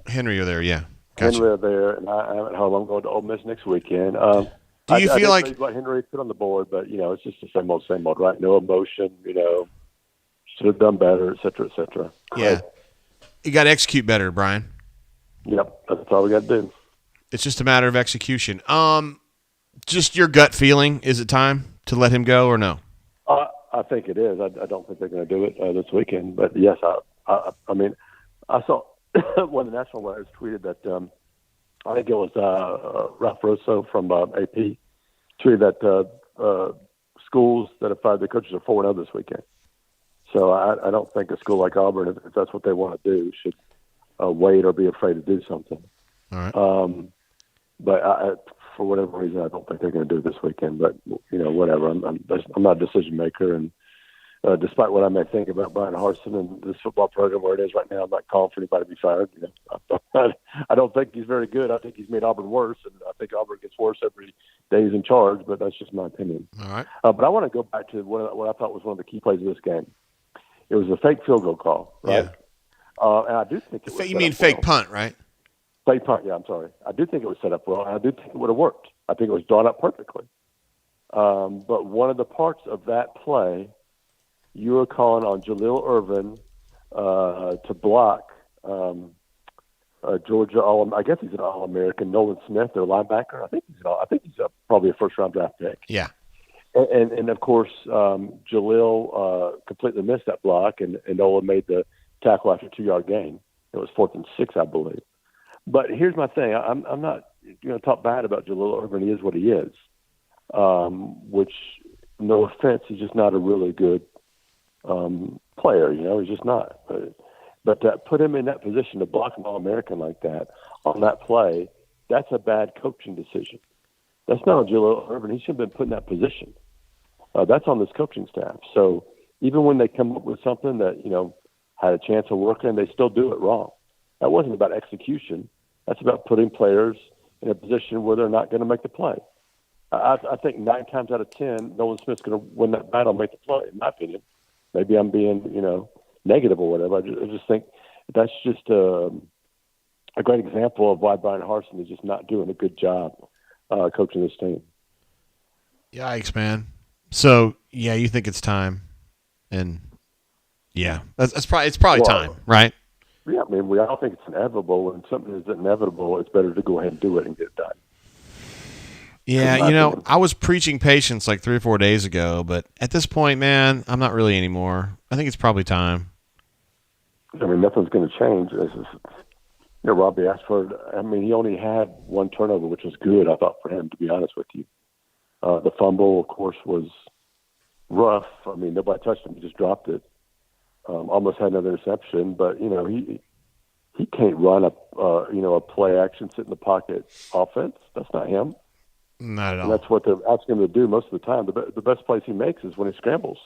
Henry are there, yeah. Gotcha. Henry are there, and I'm at home. I'm going to Ole Miss next weekend. Do you feel like what Henry put on the board, but it's just the same old, right? No emotion, should have done better, et cetera, et cetera. Yeah, you got to execute better, Brian. Yep, that's all we got to do. It's just a matter of execution. Just your gut feeling, is it time to let him go or no? I think it is. I don't think they're going to do it this weekend, but yes, I mean, I saw one of the national writers tweeted that I think it was Ralph Rosso from AP Three that schools that have fired their coaches are 4-0 this weekend. So I don't think a school like Auburn, if that's what they want to do, should wait or be afraid to do something. All right. But for whatever reason, I don't think they're going to do it this weekend. But whatever. I'm not a decision maker, and despite what I may think about Brian Harsin and this football program where it is right now, I'm not calling for anybody to be fired. I don't think he's very good. I think he's made Auburn worse, and I think Auburn gets worse every day he's in charge. But that's just my opinion. All right. But I want to go back to what I thought was one of the key plays of this game. It was a fake field goal call, right? Yeah. And I do think it was you mean fake punt, right? Fake punt, yeah, I'm sorry. I do think it was set up well, and I do think it would have worked. I think it was drawn up perfectly. But one of the parts of that play, you were calling on Jaleel Irvin to block Georgia I guess he's an All-American, Nolan Smith, their linebacker. I think he's probably a first-round draft pick. Yeah. And of course, Jaleel completely missed that block, and Nolan made the tackle after a 2-yard gain. It was 4th and 6, I believe. But here's my thing: I'm not going to talk bad about Jaleel Irvin. He is what he is. Which, no offense, he's just not a really good player. He's just not. But to put him in that position to block an All-American like that on that play, that's a bad coaching decision. That's not on Jaleel Irvin. He shouldn't have been put in that position. That's on this coaching staff. So even when they come up with something that, had a chance of working, they still do it wrong. That wasn't about execution. That's about putting players in a position where they're not going to make the play. I think 9 times out of 10, Nolan Smith's going to win that battle and make the play, in my opinion. Maybe I'm being, negative or whatever. I just think that's just a great example of why Brian Harsin is just not doing a good job coaching this team. Yikes, man. So, yeah, you think it's time. And, yeah, it's probably time, right? Yeah, I mean, we all think it's inevitable. When something is inevitable, it's better to go ahead and do it and get it done. Yeah, I was preaching patience like 3 or 4 days ago, but at this point, man, I'm not really anymore. I think it's probably time. I mean, nothing's going to change. Robbie Ashford, he only had 1 turnover, which was good, I thought, for him, to be honest with you. The fumble, of course, was rough. I mean, nobody touched him. He just dropped it. Almost had another interception, but, he can't run a play action, sit in the pocket offense. That's not him. Not at all. And that's what they're asking him to do most of the time. The best plays he makes is when he scrambles.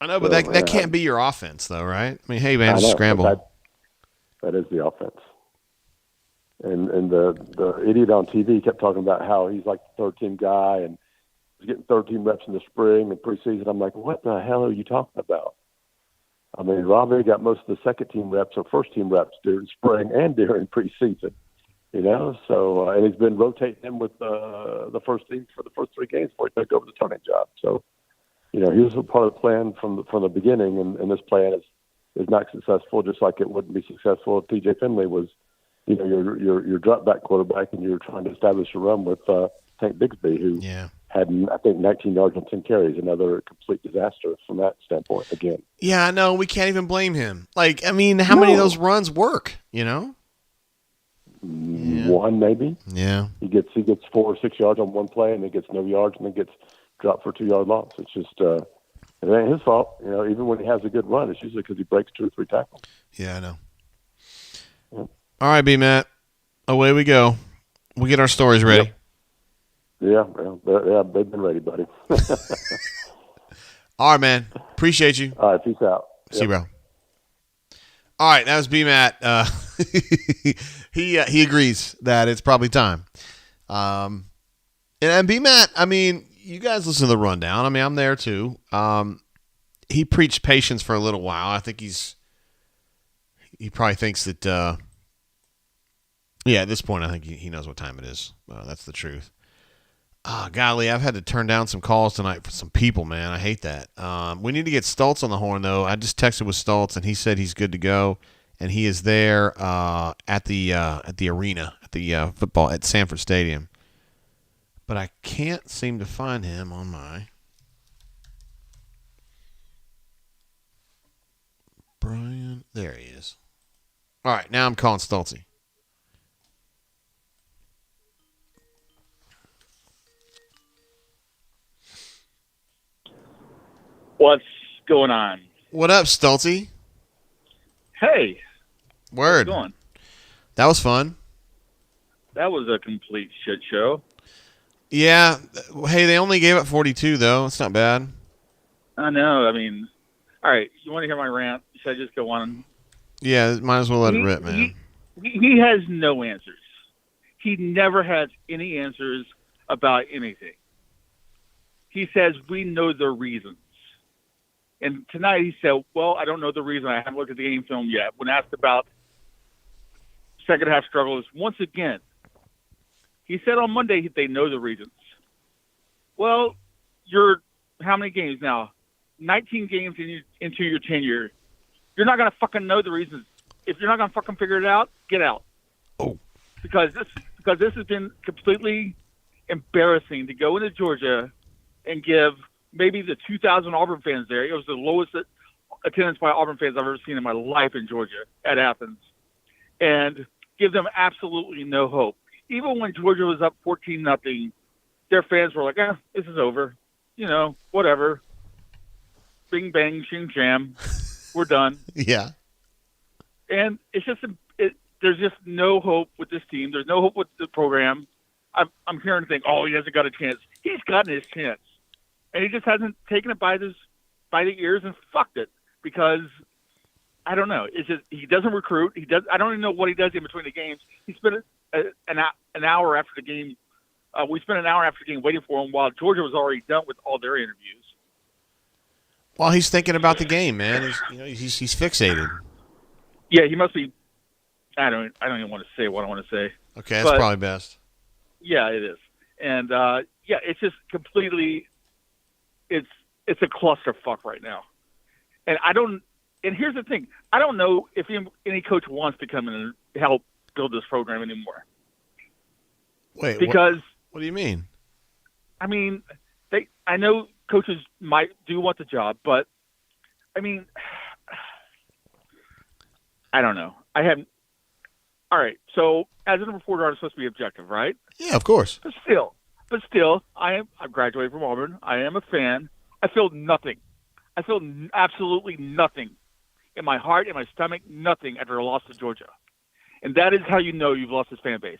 I know, but that can't be your offense, though, right? I mean, hey, man, just scramble. That is the offense. And the idiot on TV kept talking about how he's like the third-team guy and he's getting third-team reps in the spring and preseason. I'm like, what the hell are you talking about? I mean, Robbie got most of the second-team reps or first-team reps during spring and during preseason. So and he's been rotating him with the first team for the first 3 games before he took over the starting job. So, he was a part of the plan from the beginning, and this plan is not successful, just like it wouldn't be successful if T.J. Finley was, your drop back quarterback, and you're trying to establish a run with Tank Bigsby, who had, I think, 19 yards on 10 carries, another complete disaster from that standpoint again. Yeah, I know. We can't even blame him. How many of those runs work, One maybe. Yeah. He gets 4 or 6 yards on one play, and then gets no yards, and then gets dropped for a 2-yard loss. It's just it ain't his fault. Even when he has a good run, it's usually because he breaks 2 or 3 tackles. Yeah, I know. Yeah. All right, B-Matt. Away we go. We get our stories ready. Yep. Yeah, they've been ready, buddy. All right, man. Appreciate you. All right, peace out. See you, bro. All right, that was B-Matt. He agrees that it's probably time. And B-Matt, you guys listen to the rundown. I'm there too. He preached patience for a little while. I think he probably thinks that, at this point, I think he knows what time it is. That's the truth. Golly, I've had to turn down some calls tonight for some people, man. I hate that. We need to get Stoltz on the horn, though. I just texted with Stoltz, and he said he's good to go, and he is there at the arena, at the football at Sanford Stadium. But I can't seem to find him on my Brian. There he is. All right, now I'm calling Stoltzy. What's going on? What up, Stulty? Hey. Word. How's it going? That was fun. That was a complete shit show. Yeah. Hey, they only gave it 42, though. It's not bad. I know. I mean, all right. You want to hear my rant? Should I just go on? Yeah, might as well let it rip, man. He has no answers. He never has any answers about anything. He says, we know the reasons. And tonight he said, well, I don't know the reason. I haven't looked at the game film yet. When asked about second half struggles, once again, he said on Monday they know the reasons. Well, you're how many games now? 19 games into your tenure. You're not going to fucking know the reasons. If you're not going to fucking figure it out, get out. Oh. Because this has been completely embarrassing to go into Georgia and give maybe the 2,000 Auburn fans there. It was the lowest attendance by Auburn fans I've ever seen in my life in Georgia at Athens. And give them absolutely no hope. Even when Georgia was up 14-0, their fans were like, this is over. You know, whatever. Bing, bang, shing, jam. We're done. Yeah. And it's just there's just no hope with this team. There's no hope with the program. I'm hearing things, he hasn't got a chance. He's gotten his chance. And he just hasn't taken it by the ears and fucked it because I don't know. It's just he doesn't recruit. I don't even know what he does in between the games. He spent an hour after the game. We spent an hour after the game waiting for him while Georgia was already done with all their interviews. Well, he's thinking about the game, man. He's fixated. Yeah, he must be. I don't even want to say what I want to say. Okay, that's probably best. Yeah, it is. And it's just completely. It's a clusterfuck right now, and And here's the thing: I don't know if any coach wants to come in and help build this program anymore. Wait, because what do you mean? I mean, I know coaches do want the job, but I mean, I don't know. All right. So as a reporter, I'm supposed to be objective, right? Yeah, of course. But still, I graduated from Auburn. I am a fan. I feel nothing. I feel absolutely nothing in my heart, in my stomach, nothing after a loss to Georgia. And that is how you know you've lost this fan base.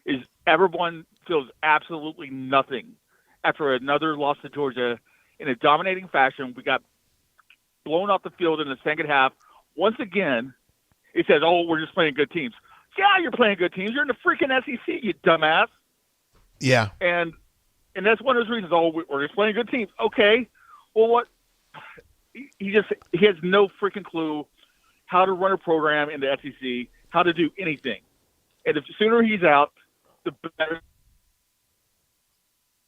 Is everyone feels absolutely nothing after another loss to Georgia in a dominating fashion. We got blown off the field in the second half. Once again, it says, we're just playing good teams. Yeah, you're playing good teams. You're in the freaking SEC, you dumbass. Yeah. And that's one of those reasons, we're just playing good teams. Okay. Well, what? He has no freaking clue how to run a program in the SEC, how to do anything. And the sooner he's out, the better.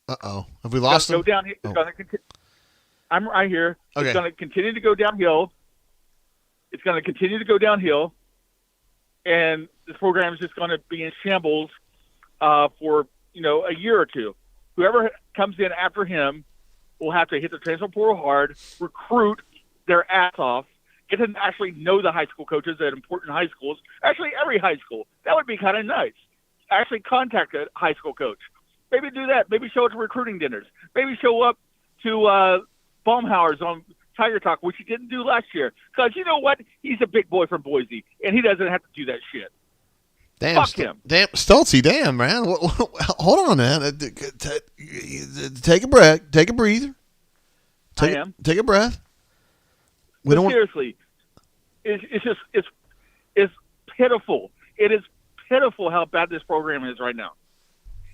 Uh-oh. Have we lost him? Go down. It's going to continue. I'm right here. Okay. It's going to continue to go downhill. It's going to continue to go downhill. And this program is just going to be in shambles for, a year or two. Whoever comes in after him will have to hit the transfer portal hard, recruit their ass off, get to actually know the high school coaches at important high schools. Actually, every high school. That would be kind of nice. Actually contact a high school coach. Maybe do that. Maybe show up to recruiting dinners. Maybe show up to Baumhauer's on Tiger Talk, which he didn't do last year. Because you know what? He's a big boy from Boise, and he doesn't have to do that shit. Damn, fuck him. Damn, Stoltzy, damn, man. Hold on, man. Take a breath. Take a breather. Take a breath. Seriously, it's pitiful. It is pitiful how bad this program is right now.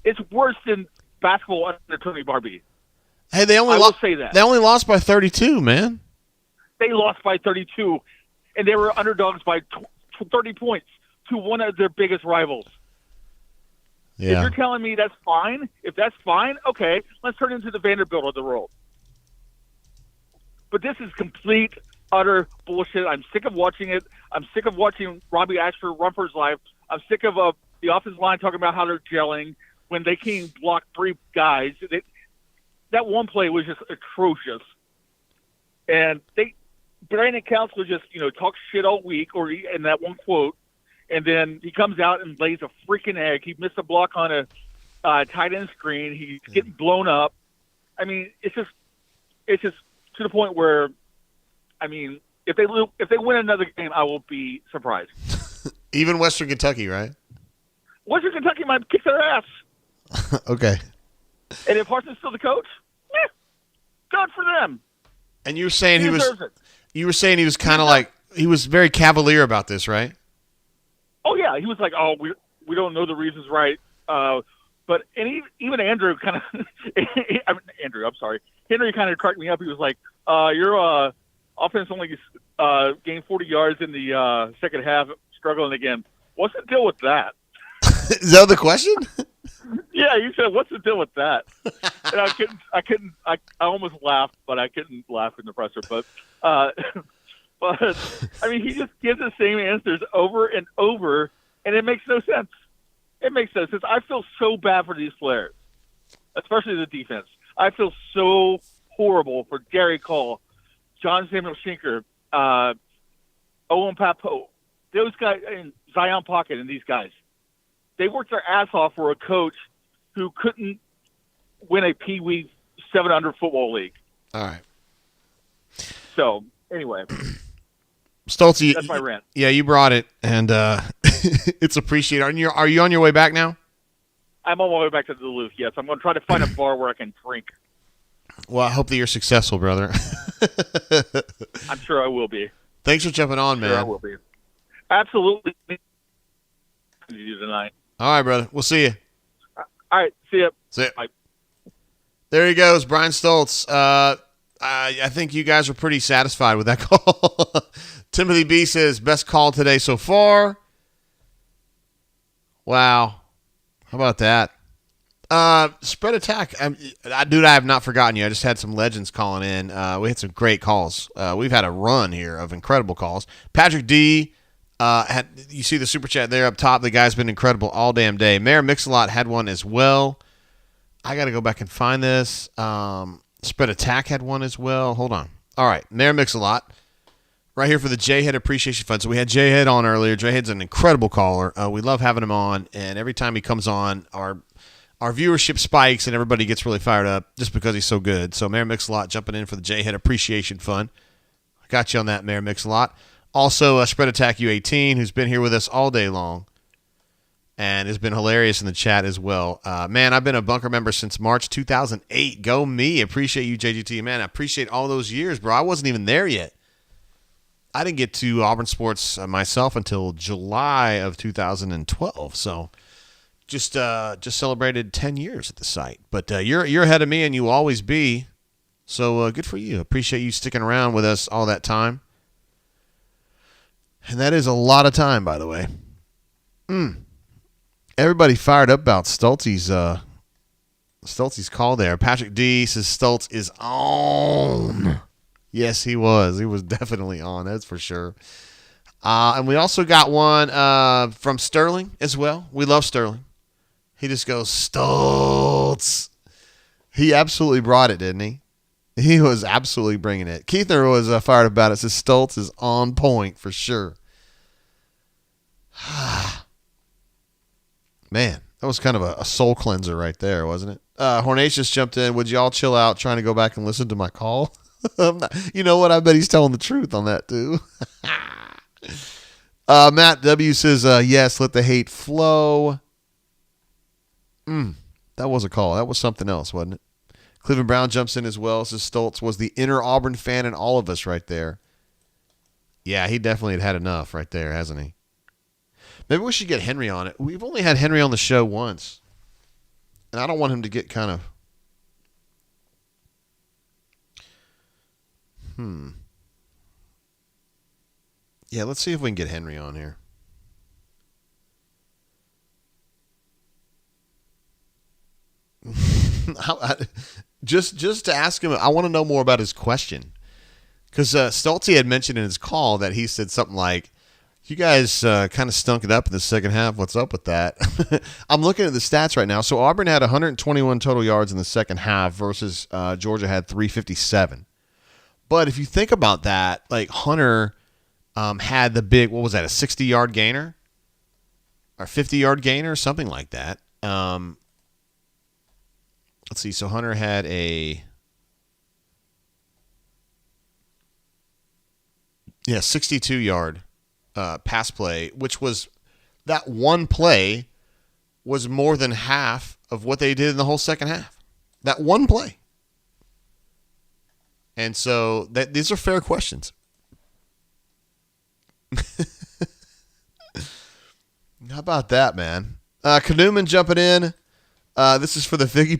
It's worse than basketball under Tony Barbie. Hey, they only say that. They only lost by 32, man. They lost by 32, and they were underdogs by 30 points to one of their biggest rivals. Yeah. If you're telling me that's fine, okay, let's turn into the Vanderbilt of the world. But this is complete, utter bullshit. I'm sick of watching it. I'm sick of watching Robbie Ashford run for his life. I'm sick of the offensive line talking about how they're gelling when they can't block three guys. That one play was just atrocious. And Brandon Counsell just, talks shit all week in that one quote. And then he comes out and lays a freaking egg. He missed a block on a tight end screen. He's getting blown up. I mean, it's just to the point where, I mean, if they win another game, I will be surprised. Even Western Kentucky, right? Western Kentucky might kick their ass. Okay. And if Harsin's still the coach, good for them. And you were saying he deserves it. You were saying he was kind of like he was very cavalier about this, right? Oh yeah, he was like, "Oh, we don't know the reasons, right?" But even Andrew kind of, I'm sorry, Henry kind of cracked me up. He was like, "Your offense only gained 40 yards in the second half, struggling again. What's the deal with that?" Is that the question? Yeah, you said, "What's the deal with that?" And I almost laughed, but I couldn't laugh in the presser. But I mean, he just gives the same answers over and over, and it makes no sense. It makes no sense. I feel so bad for these players, especially the defense. I feel so horrible for Gary Cole, John Samuel Schinker, Owen Papo, those guys, and Zion Pocket, and these guys. They worked their ass off for a coach who couldn't win a Pee Wee 700 football league. All right. So, anyway. Stoltz, that's my rant. Yeah, you brought it, and it's appreciated. Are you on your way back now? I'm on my way back to Duluth, yes. I'm going to try to find a bar where I can drink. Well, I hope that you're successful, brother. I'm sure I will be. Thanks for jumping on, man. Sure I will be. Absolutely. You tonight. All right, brother. We'll see you. All right. See ya. See ya. Bye. There he goes, Brian Stoltz. I think you guys are pretty satisfied with that call. Timothy B says, best call today so far. Wow. How about that? Spread attack. Dude, I have not forgotten you. I just had some legends calling in. We had some great calls. We've had a run here of incredible calls. Patrick D. You see the super chat there up top. The guy's been incredible all damn day. Mayor Mix-a-Lot had one as well. I got to go back and find this. Spread Attack had one as well. Hold on. All right. Mayor Mix-a-Lot. Right here for the J-Head Appreciation Fund. So we had J-Head on earlier. J-Head's an incredible caller. We love having him on. And every time he comes on, our viewership spikes and everybody gets really fired up just because he's so good. So Mayor Mix-a-Lot jumping in for the J-Head Appreciation Fund. I got you on that, Mayor Mix-a-Lot. Also, Spread Attack U18, who's been here with us all day long and has been hilarious in the chat as well. Man, I've been a bunker member since March 2008. Go me. Appreciate you, JGT. Man, I appreciate all those years, bro. I wasn't even there yet. I didn't get to Auburn sports myself until July of 2012. So just celebrated 10 years at the site. But you're ahead of me, and you will always be. So good for you. Appreciate you sticking around with us all that time. And that is a lot of time, by the way. Everybody fired up about Stoltz's call there. Patrick D says Stoltz is on. Yes, he was. He was definitely on. That's for sure. And we also got one from Sterling as well. We love Sterling. He just goes, Stoltz. He absolutely brought it, didn't he? He was absolutely bringing it. Keithner was fired about it. Says Stoltz is on point for sure. Man, that was kind of a soul cleanser right there, wasn't it? Hornatius jumped in. Would y'all chill out trying to go back and listen to my call? You know what? I bet he's telling the truth on that, too. Matt W. says, yes, let the hate flow. That was a call. That was something else, wasn't it? Cleveland Brown jumps in as well. Says Stoltz was the inner Auburn fan in all of us right there. Yeah, he definitely had enough right there, hasn't he? Maybe we should get Henry on it. We've only had Henry on the show once. And I don't want him to get kind of... Yeah, let's see if we can get Henry on here. Just to ask him, I want to know more about his question. Because Stoltz had mentioned in his call that he said something like, you guys kind of stunk it up in the second half. What's up with that? I'm looking at the stats right now. So Auburn had 121 total yards in the second half versus Georgia had 357. But if you think about that, like Hunter had the big, what was that, a 60-yard gainer? Or 50-yard gainer? Something like that. Let's see. So Hunter had a Yeah, 62-yard pass play, which was that one play was more than half of what they did in the whole second half. That one play. And so these are fair questions. How about that, man? Kanuman jumping in. This is for the Figgy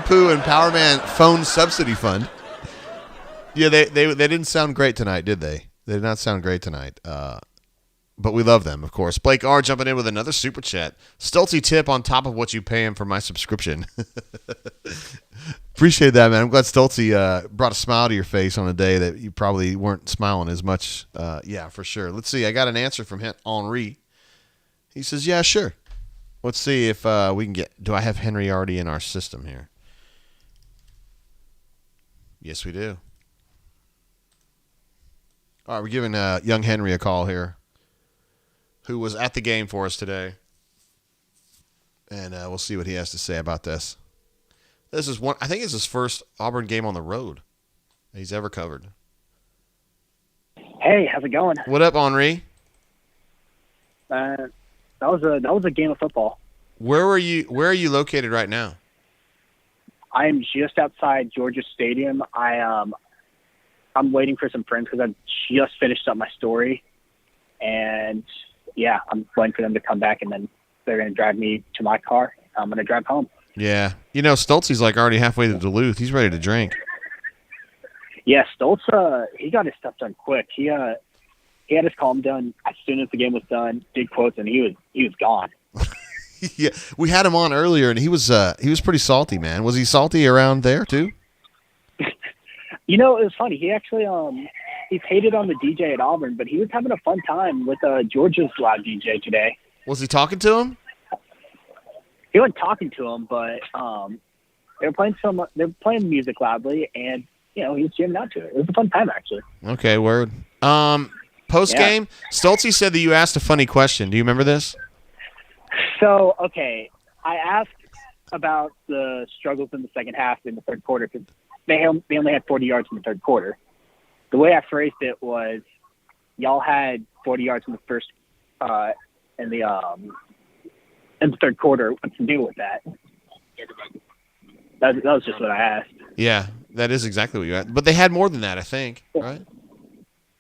Poo and Power Man phone subsidy fund. Yeah, they didn't sound great tonight, did they? They did not sound great tonight. But we love them, of course. Blake R. jumping in with another super chat. Stoltzy tip on top of what you pay him for my subscription. Appreciate that, man. I'm glad Stoltzy brought a smile to your face on a day that you probably weren't smiling as much. Yeah, for sure. Let's see. I got an answer from Henri. He says, yeah, sure. Let's see if we can get... Do I have Henry already in our system here? Yes, we do. All right, we're giving young Henry a call here, who was at the game for us today. And we'll see what he has to say about this. This is I think it's his first Auburn game on the road he's ever covered. Hey, how's it going? What up, Henri? That was a game of football. Where are you located right now? I am just outside Georgia Stadium. I'm waiting for some friends because I just finished up my story, and yeah, I'm waiting for them to come back, and then they're going to drive me to my car. I'm going to drive home. Yeah, Stoltzy's like already halfway to Duluth. He's ready to drink. Yeah, Stoltz, he got his stuff done quick. He had his column done as soon as the game was done. Did quotes, and he was gone. Yeah, we had him on earlier, and he was pretty salty, man. Was he salty around there too? It was funny. He actually he's hated on the DJ at Auburn, but he was having a fun time with Georgia's loud DJ today. Was he talking to him? He wasn't talking to him, but they were playing music loudly, and he was jamming out to it. It was a fun time, actually. Okay, word. Post game, Stoltzy said that you asked a funny question. Do you remember this? So, okay, I asked about the struggles in the second half in the third quarter because they only had 40 yards in the third quarter. The way I phrased it was, y'all had 40 yards in the first in the third quarter. What's the deal with that? That was just what I asked. Yeah, that is exactly what you asked. But they had more than that, I think, right?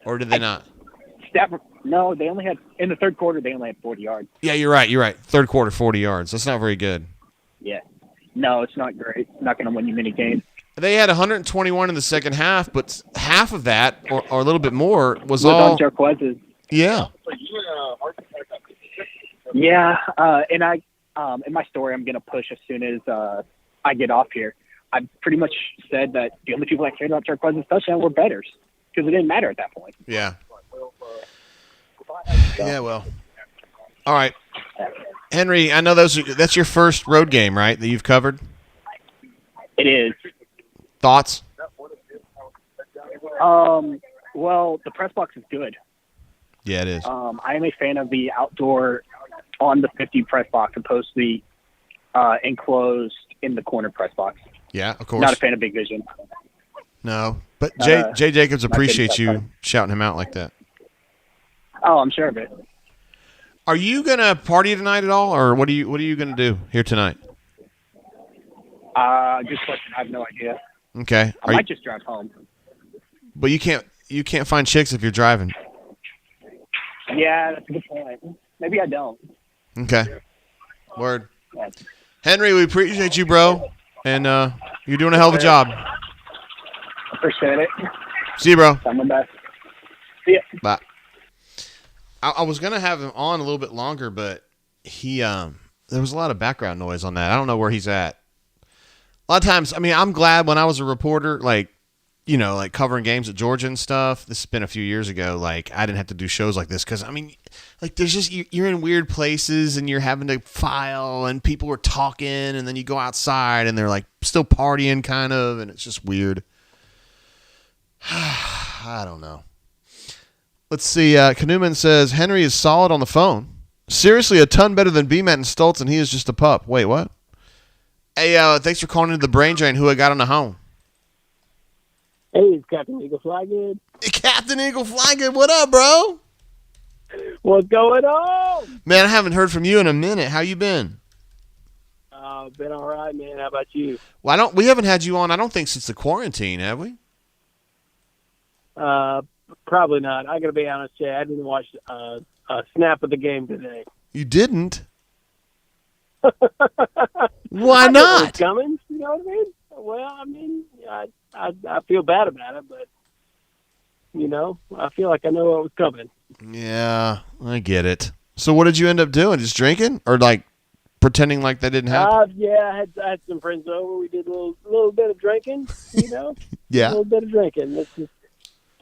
Or did they not? No, they only had in the third quarter. They only had 40 yards. Yeah, you're right. Third quarter, 40 yards. That's not very good. Yeah, no, it's not great. It's not going to win you many games. They had 121 in the second half, but half of that, or a little bit more, was all. On Jarquez's. Yeah. Yeah, and I in my story, I'm going to push as soon as I get off here. I pretty much said that the only people that cared about Jarquez's touchdown were bettors because it didn't matter at that point. Yeah. Yeah, well. All right. Henry, I know that's your first road game, right, that you've covered? It is. Thoughts? Well, the press box is good. Yeah, it is. I am a fan of the outdoor on the 50 press box opposed to the enclosed in the corner press box. Yeah, of course. Not a fan of Big Vision. No, but Jay Jacobs appreciates you shouting him out like that. Oh, I'm sure of it. Are you gonna party tonight at all, or what are you gonna do here tonight? Good question. I have no idea. Okay. I might just drive home. But you can't find chicks if you're driving. Yeah, that's a good point. Maybe I don't. Okay. Word. Yeah. Henry, we appreciate you, bro, and you're doing a hell of a job. Appreciate it. See you, bro. I'm the best. See ya. Bye. I was gonna have him on a little bit longer, but he there was a lot of background noise on that. I don't know where he's at. A lot of times, I mean, I'm glad when I was a reporter, like covering games at Georgia and stuff. This has been a few years ago. Like, I didn't have to do shows like this because, I mean, like, there's just you're in weird places and you're having to file and people are talking and then you go outside and they're like still partying kind of, and it's just weird. I don't know. Let's see. Kanuman says, Henry is solid on the phone. Seriously, a ton better than B-Met and Stoltz, and he is just a pup. Wait, what? Hey, thanks for calling into the Brain Drain. Who I got on the home? Hey, it's Captain Eagle Fly Good. Captain Eagle Flygood, what up, bro? What's going on? Man, I haven't heard from you in a minute. How you been? Been all right, man. How about you? Well, we haven't had you on, I don't think, since the quarantine, have we? Probably not. I got to be honest, Jay. I didn't watch a snap of the game today. You didn't? I Why knew it was not? coming. You know what I mean? Well, I mean, I feel bad about it, but you know, I feel like I know what was coming. Yeah, I get it. So what did you end up doing? Just drinking, or like pretending like that didn't happen? Yeah, I had some friends over. We did a little bit of drinking. You know, Yeah. a little bit of drinking. It's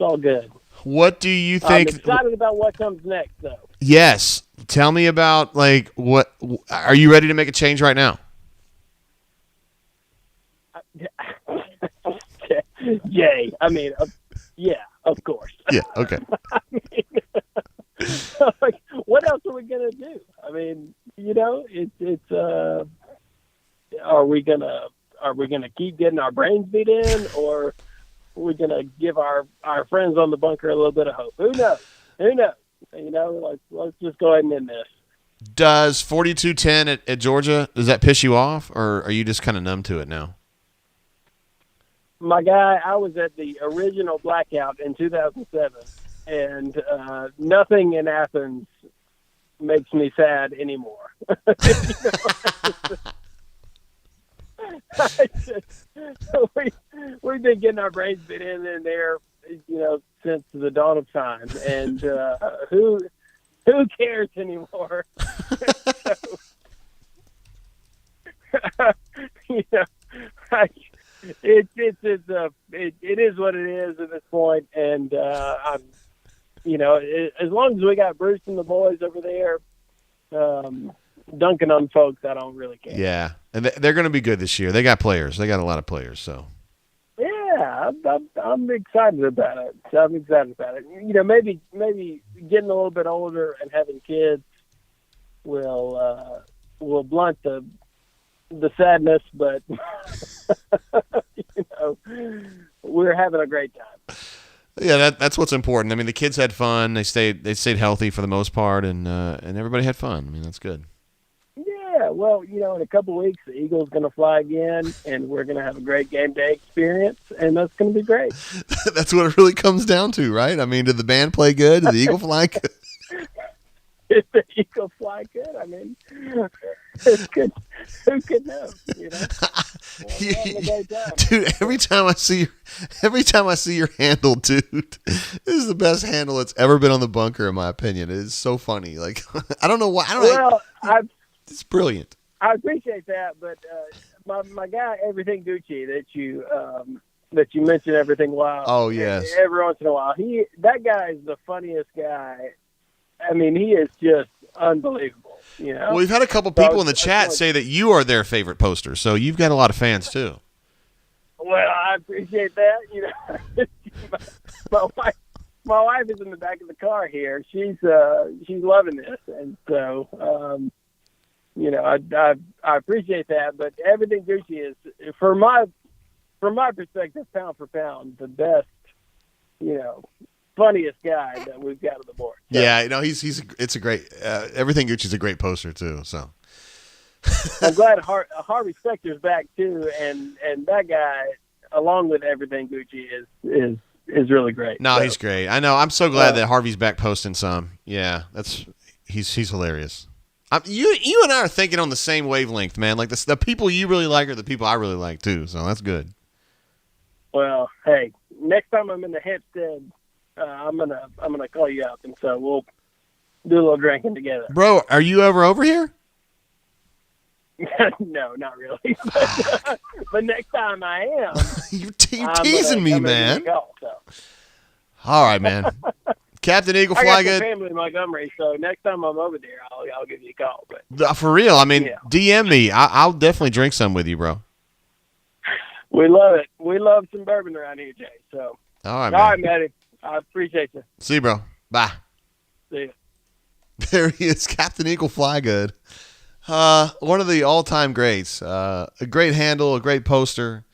all good. What do you I'm think? excited about what comes next, though. Yes. Tell me about, like, what are you ready to make a change right now? Jay, I mean, yeah, of course. Yeah, okay. I mean, like, what else are we gonna do? I mean, you know, it's are we gonna keep getting our brains beat in, or are we gonna give our friends on the bunker a little bit of hope? Who knows? You know, let's just go ahead and end this. Does 42-10 at Georgia, does that piss you off, or are you just kind of numb to it now? My guy, I was at the original blackout in 2007, and nothing in Athens makes me sad anymore. We've been getting our brains bit in there, you know, since the dawn of time, and who cares anymore? You know, it is what it is at this point, and I'm, you know, as long as we got Bruce and the boys over there dunking on folks, I don't really care. Yeah, and they're going to be good this year. They got players. They got a lot of players. So yeah, I'm excited about it. I'm excited about it. You know, maybe getting a little bit older and having kids will blunt the sadness, but you know, we're having a great time. yeah, that's what's important. I mean, the kids had fun. They stayed healthy for the most part, and everybody had fun. I mean, that's good. Yeah, well, you know, in a couple of weeks, the Eagles going to fly again, and we're going to have a great game day experience, and that's going to be great. That's what it really comes down to, right? I mean, did the band play good? Did the Eagle fly good? If the Eagles fly good, I mean, it's good. Who could know? You know, we're having a great time. Dude, every time I see your handle, dude, this is the best handle that's ever been on the bunker, in my opinion. It is so funny. Like, I don't know why. It's brilliant. I appreciate that, but my guy, Everything Gucci, that you mention everything wild. Oh yes. Every once in a while, that guy is the funniest guy. I mean, he is just unbelievable. You know. Well, we've had a couple people in the chat say that you are their favorite poster, so you've got a lot of fans too. Well, I appreciate that. You know, my wife is in the back of the car here. She's loving this, and so you know, I appreciate that. But Everything Gucci is, from my perspective, pound for pound, the best. You know, funniest guy that we've got on the board. So. Yeah, you know, it's a great. Everything Gucci's a great poster too. So I'm glad Harvey Specter's back too, and that guy, along with Everything Gucci, is really great. No, so, he's great. I know. I'm so glad that Harvey's back posting some. Yeah, he's hilarious. You and I are thinking on the same wavelength, man. Like the people you really like are the people I really like too. So that's good. Well, hey, next time I'm in the Hempstead, I'm gonna call you up, and so we'll do a little drinking together. Bro, are you ever over here? No, not really. But next time I am. You're teasing me, man. Call, so. All right, man. Captain Eagle I Fly got some Good. family in Montgomery, so next time I'm over there, I'll give you a call. But For real, I mean, yeah. DM me. I'll definitely drink some with you, bro. We love it. We love some bourbon around here, Jay. So All right, all right, Matty. I appreciate you. See you, bro. Bye. See you. There he is, Captain Eagle Fly Good. One of the all-time greats. A great handle, a great poster.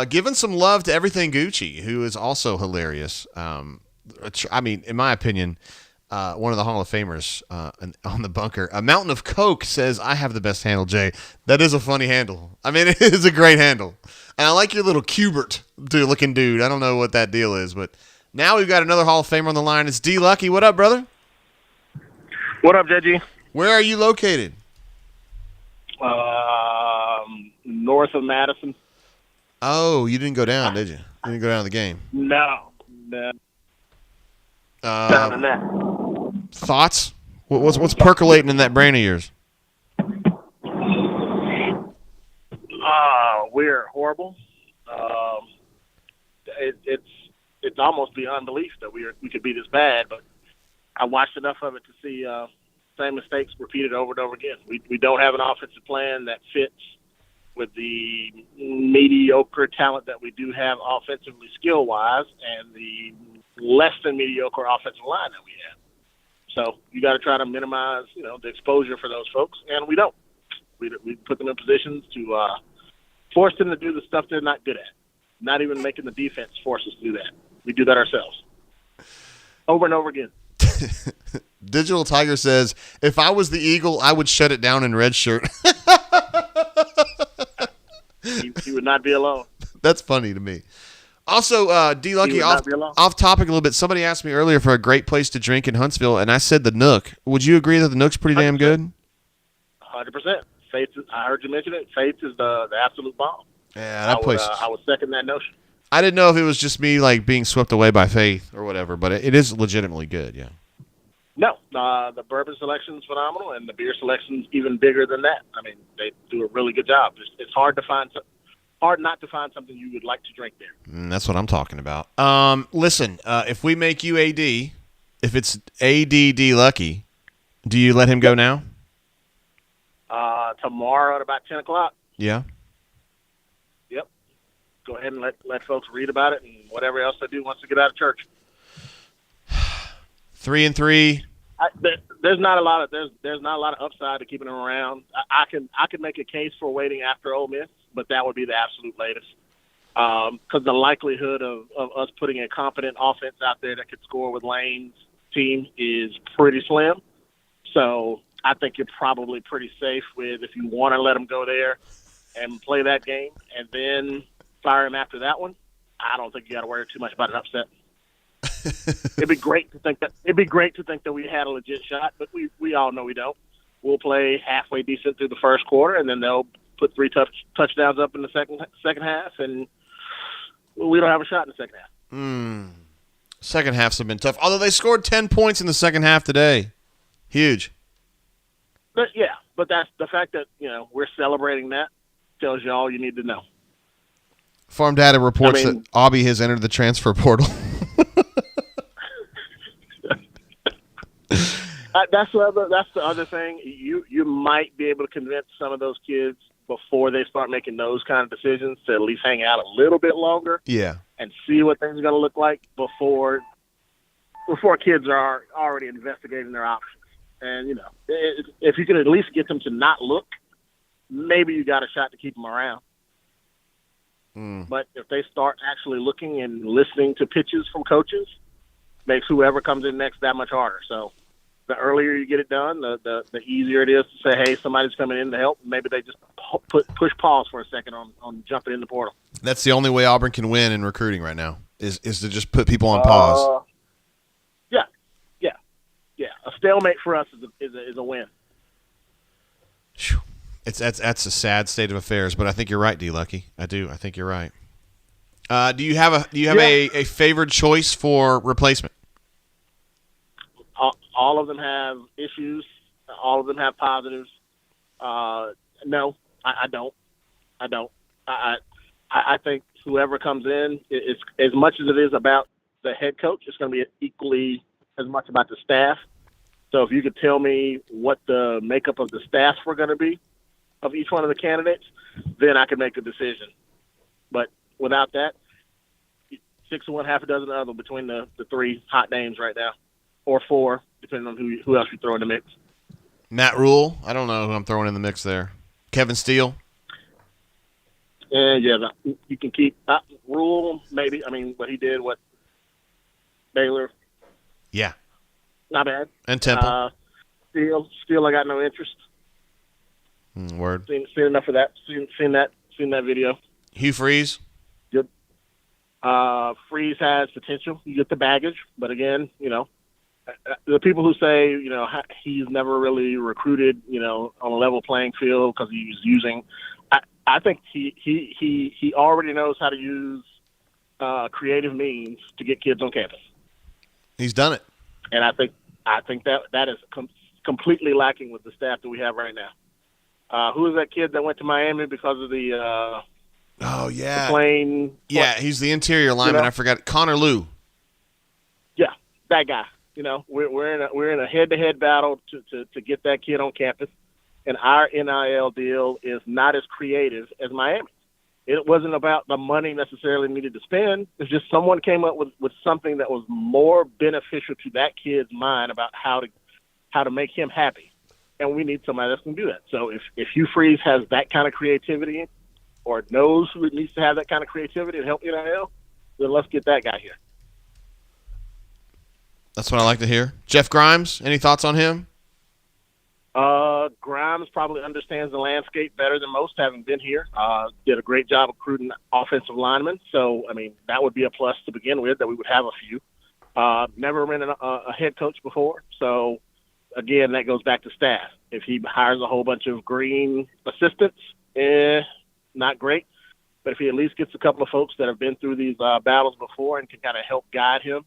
Giving some love to Everything Gucci, who is also hilarious. I mean, in my opinion, one of the Hall of Famers on the bunker. A Mountain of Coke says, I have the best handle, Jay. That is a funny handle. I mean, it is a great handle. And I like your little Cubert looking dude. I don't know what that deal is, but now we've got another Hall of Famer on the line. It's D. Lucky. What up, brother? What up, JG? Where are you located? North of Madison. Oh, you didn't go down, did you? You didn't go down to the game. No. Down in that. Thoughts? What's percolating in that brain of yours? We're horrible. It's almost beyond belief that we could be this bad, but I watched enough of it to see same mistakes repeated over and over again. We don't have an offensive plan that fits with the mediocre talent that we do have offensively skill-wise and the less than mediocre offensive line that we have. So you got to try to minimize, the exposure for those folks, and we don't. We put them in positions to force them to do the stuff they're not good at. Not even making the defense force us to do that. We do that ourselves. Over and over again. Digital Tiger says, if I was the Eagle, I would shut it down in red shirt. He would not be alone. That's funny to me. Also, D. Lucky, off topic a little bit. Somebody asked me earlier for a great place to drink in Huntsville, and I said the Nook. Would you agree that the Nook's pretty damn good? 100%. Faith, I heard you mention it. Faith is the absolute bomb. Yeah, that place. I would second that notion. I didn't know if it was just me like being swept away by Faith or whatever, but it is legitimately good. Yeah. No, the bourbon selection is phenomenal, and the beer selection is even bigger than that. I mean, they do a really good job. It's hard not to find something you would like to drink there. That's what I'm talking about. Listen, if we make you AD, if it's ADD Lucky, do you let him go now? Tomorrow at about 10 o'clock. Yeah. Yep. Go ahead and let folks read about it and whatever else they do once they get out of church. 3-3. There's not a lot of upside to keeping him around. I can make a case for waiting after Ole Miss, but that would be the absolute latest. Because the likelihood of us putting a competent offense out there that could score with Lane's team is pretty slim. So I think you're probably pretty safe with if you want to let him go there and play that game and then fire him after that one. I don't think you got to worry too much about an upset. It'd be great to think that we had a legit shot, but we all know we don't. We'll play halfway decent through the first quarter, and then they'll put 3 touchdowns up in the second half, and we don't have a shot in the second half. Second halves have been tough, although they scored 10 points in the second half today. Huge. But that's the fact that we're celebrating that tells you all you need to know. Farm data reports that Aubie has entered the transfer portal. That's the other thing. You might be able to convince some of those kids before they start making those kind of decisions to at least hang out a little bit longer. Yeah. And see what things are going to look like before kids are already investigating their options. And if you can at least get them to not look, maybe you got a shot to keep them around. But if they start actually looking and listening to pitches from coaches, makes whoever comes in next that much harder. So the earlier you get it done, the easier it is to say, hey, somebody's coming in to help. Maybe they just push pause for a second on jumping in the portal. That's the only way Auburn can win in recruiting right now is to just put people on pause. Yeah. A stalemate for us is a win. That's a sad state of affairs, but I think you're right, D. Lucky. I do. I think you're right. Do you have a favored choice for replacement? All of them have issues. All of them have positives. No, I don't. I think whoever comes in, it's as much as it is about the head coach, it's going to be equally as much about the staff. So if you could tell me what the makeup of the staff were going to be of each one of the candidates, then I could make a decision. But without that, 6 of one, half a dozen of the other between the 3 hot names right now, or 4, depending on who else you throw in the mix. Matt Rule, I don't know who I'm throwing in the mix there. Kevin Steele. And you can keep Rule maybe. I mean, what he did, Baylor, Yeah. not bad. And Temple. Still, I got no interest. Word. Seen enough of that. Seen that video. Hugh Freeze. Good. Freeze has potential. You get the baggage, but again, the people who say he's never really recruited on a level playing field because he was using. I think he already knows how to use creative means to get kids on campus. He's done it, and I think that is completely lacking with the staff that we have right now. Who is that kid that went to Miami because of the? Oh yeah, the plane. Yeah, he's the interior lineman. I forgot Connor Liu. Yeah, that guy. We're in a head-to-head battle to get that kid on campus, and our NIL deal is not as creative as Miami. It wasn't about the money necessarily needed to spend. It's just someone came up with something that was more beneficial to that kid's mind about how to make him happy, and we need somebody that's going to do that. So if Hugh Freeze has that kind of creativity, or knows who needs to have that kind of creativity to help NIL, then let's get that guy here. That's what I like to hear. Jeff Grimes, any thoughts on him? Grimes probably understands the landscape better than most, having been here. Did a great job recruiting offensive linemen. So, I mean, that would be a plus to begin with, that we would have a few. Never been a head coach before. So, again, that goes back to staff. If he hires a whole bunch of green assistants, not great. But if he at least gets a couple of folks that have been through these battles before and can kind of help guide him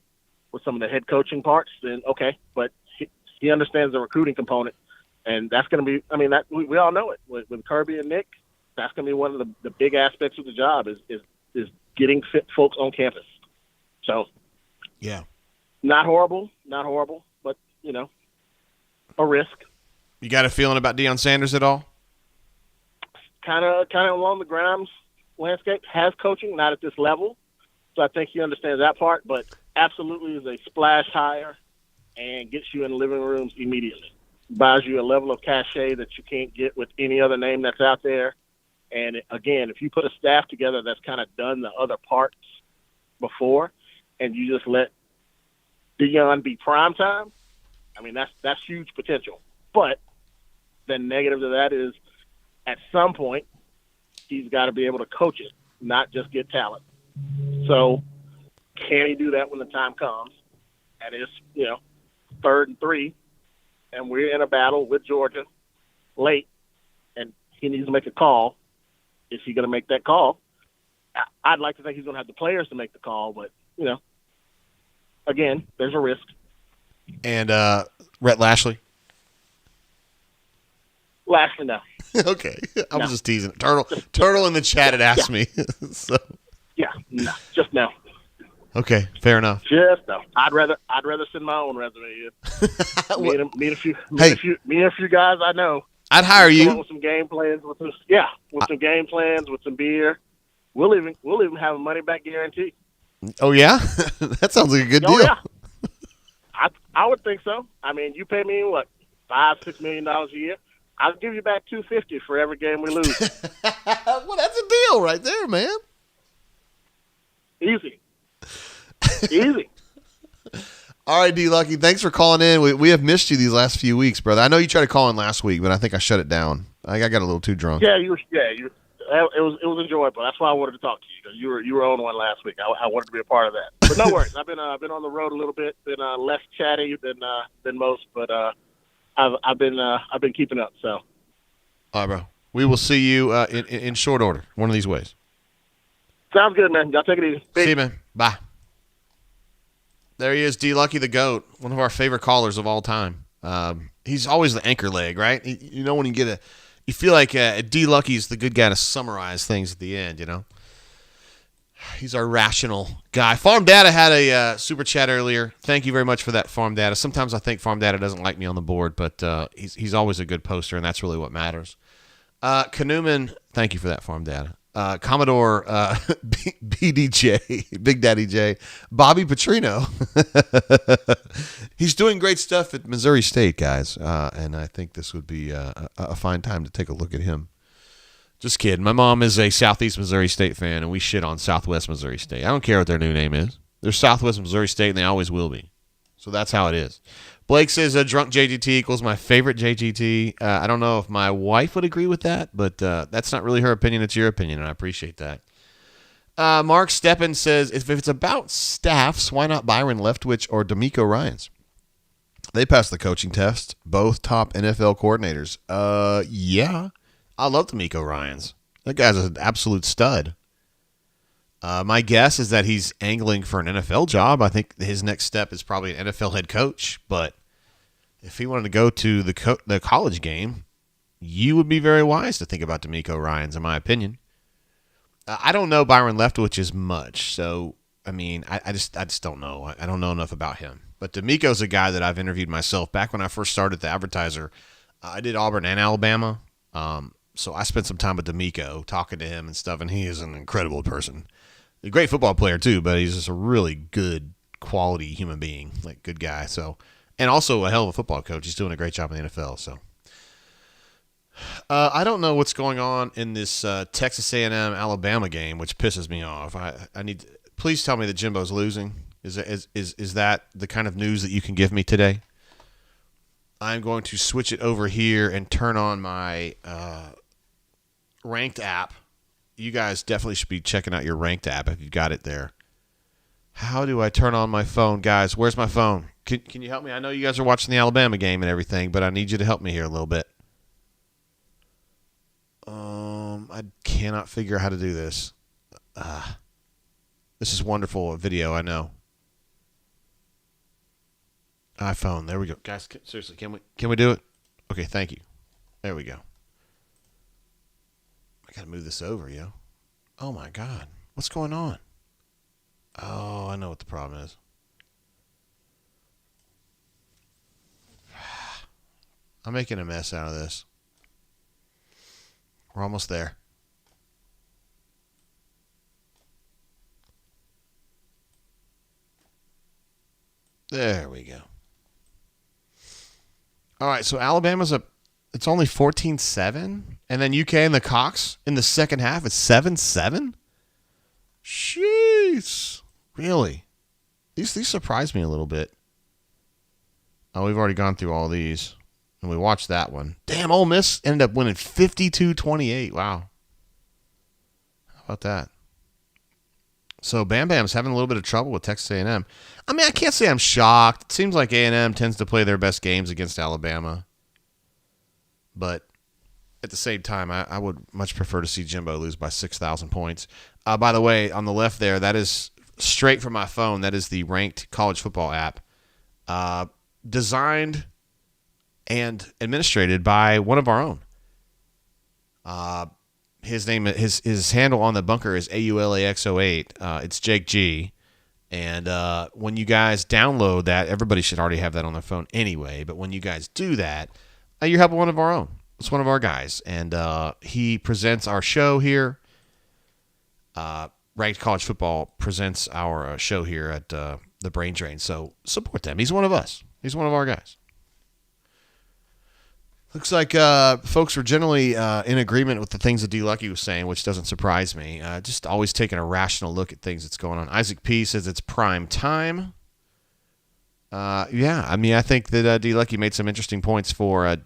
with some of the head coaching parts, then okay. But he understands the recruiting component. And that's going to be, I mean, that we all know it. With Kirby and Nick, that's going to be one of the big aspects of the job is getting fit folks on campus. So, yeah, not horrible, but, a risk. You got a feeling about Deion Sanders at all? Kind of along the Grimes landscape, has coaching, not at this level. So I think he understands that part, but absolutely is a splash hire and gets you in living rooms immediately. Buys you a level of cachet that you can't get with any other name that's out there. And again, if you put a staff together that's kind of done the other parts before, and you just let Deion be prime time, I mean, that's huge potential. But the negative to that is at some point he's got to be able to coach it, not just get talent. So can he do that when the time comes? And it's, 3rd and 3. And we're in a battle with Georgia late, and he needs to make a call. Is he going to make that call? I'd like to think he's going to have the players to make the call, but, again, there's a risk. And Rhett Lashley? Lashley, no. Okay. I was just teasing. Turtle in the chat had asked me. So. Yeah, no. Just no. Okay, fair enough. Just no. I'd rather send my own resume in. meet a few guys I know. I'd hire you. With some game plans, with some game plans, with some beer. We'll even have a money back guarantee. Oh yeah, that sounds like a good deal. Yeah. I would think so. I mean, you pay me what, $5-6 million a year. I'll give you back $250 for every game we lose. Well, that's a deal right there, man. Easy. Easy. All right, D Lucky, thanks for calling in. We have missed you these last few weeks, brother. I know you tried to call in last week, but I think I shut it down. I got a little too drunk. Yeah, it was enjoyable. That's why I wanted to talk to you, because you were on one last week. I wanted to be a part of that. But no worries. I've been on the road a little bit. Been less chatty than most, but I've been keeping up. So. All right, bro. We will see you in short order, one of these ways. Sounds good, man. Y'all take it easy. Peace. See you, man. Bye. There he is, D Lucky the GOAT, one of our favorite callers of all time. He's always the anchor leg, right? When you feel like D Lucky's the good guy to summarize things at the end, He's our rational guy. Farm Data had a super chat earlier. Thank you very much for that, Farm Data. Sometimes I think Farm Data doesn't like me on the board, but he's always a good poster, and that's really what matters. Kanuman, thank you for that, Farm Data. Commodore BDJ, Big Daddy J, Bobby Petrino. He's doing great stuff at Missouri State, guys, and I think this would be a fine time to take a look at him. Just kidding. My mom is a Southeast Missouri State fan, and we shit on Southwest Missouri State. I don't care what their new name is. They're Southwest Missouri State, and they always will be. So that's how it is. Blake says a drunk JGT equals my favorite JGT. I don't know if my wife would agree with that, but that's not really her opinion. It's your opinion, and I appreciate that. Mark Steppen says, if it's about staffs, why not Byron Leftwich or D'Amico Ryans? They passed the coaching test, both top NFL coordinators. Yeah. I love D'Amico Ryans. That guy's an absolute stud. My guess is that he's angling for an NFL job. I think his next step is probably an NFL head coach. But if he wanted to go to the college game, you would be very wise to think about D'Amico Ryans, in my opinion. I don't know Byron Leftwich as much. So, I mean, I just don't know. I don't know enough about him. But D'Amico's a guy that I've interviewed myself. Back when I first started the Advertiser, I did Auburn and Alabama. So I spent some time with D'Amico talking to him and stuff, and he is an incredible person. A great football player, too, but he's just a really good quality human being, like good guy. So, and also a hell of a football coach. He's doing a great job in the NFL. So I don't know what's going on in this Texas A&M Alabama game, which pisses me off. I need please tell me that Jimbo's losing. Is that the kind of news that you can give me today? I'm going to switch it over here and turn on my Ranked app. You guys definitely should be checking out your Ranked app if you've got it there. How do I turn on my phone, guys? Where's my phone? Can you help me? I know you guys are watching the Alabama game and everything, but I need you to help me here a little bit. I cannot figure out how to do this. This is wonderful video, I know. iPhone, there we go. Guys, seriously, can we do it? Okay, thank you. There we go. I gotta move this over, yo. Oh my God. What's going on? Oh, I know what the problem is. I'm making a mess out of this. We're almost there. There we go. All right, so Alabama's it's only 14-7, and then UK and the Cox in the second half it's 7-7. Jeez, really? These surprised me a little bit. Oh, we've already gone through all these, and we watched that one. Damn, Ole Miss ended up winning 52-28. Wow, how about that? So Bam Bam's having a little bit of trouble with Texas A&M. I mean, I can't say I'm shocked. It seems like A&M tends to play their best games against Alabama. But at the same time, I would much prefer to see Jimbo lose by 6,000 points. By the way, on the left there, that is straight from my phone. That is the Ranked College Football app. Designed and administrated by one of our own. His name, his handle on the bunker is AULAX08. It's Jake G. And when you guys download that, everybody should already have that on their phone anyway. But when you guys do that, you're helping one of our own. It's one of our guys. And he presents our show here. Ranked College Football presents our show here at the Brain Drain. So support them. He's one of us. He's one of our guys. Looks like folks were generally in agreement with the things that D. Lucky was saying, which doesn't surprise me. Just always taking a rational look at things that's going on. Isaac P. says it's prime time. Yeah, I mean, I think that D. Lucky made some interesting points for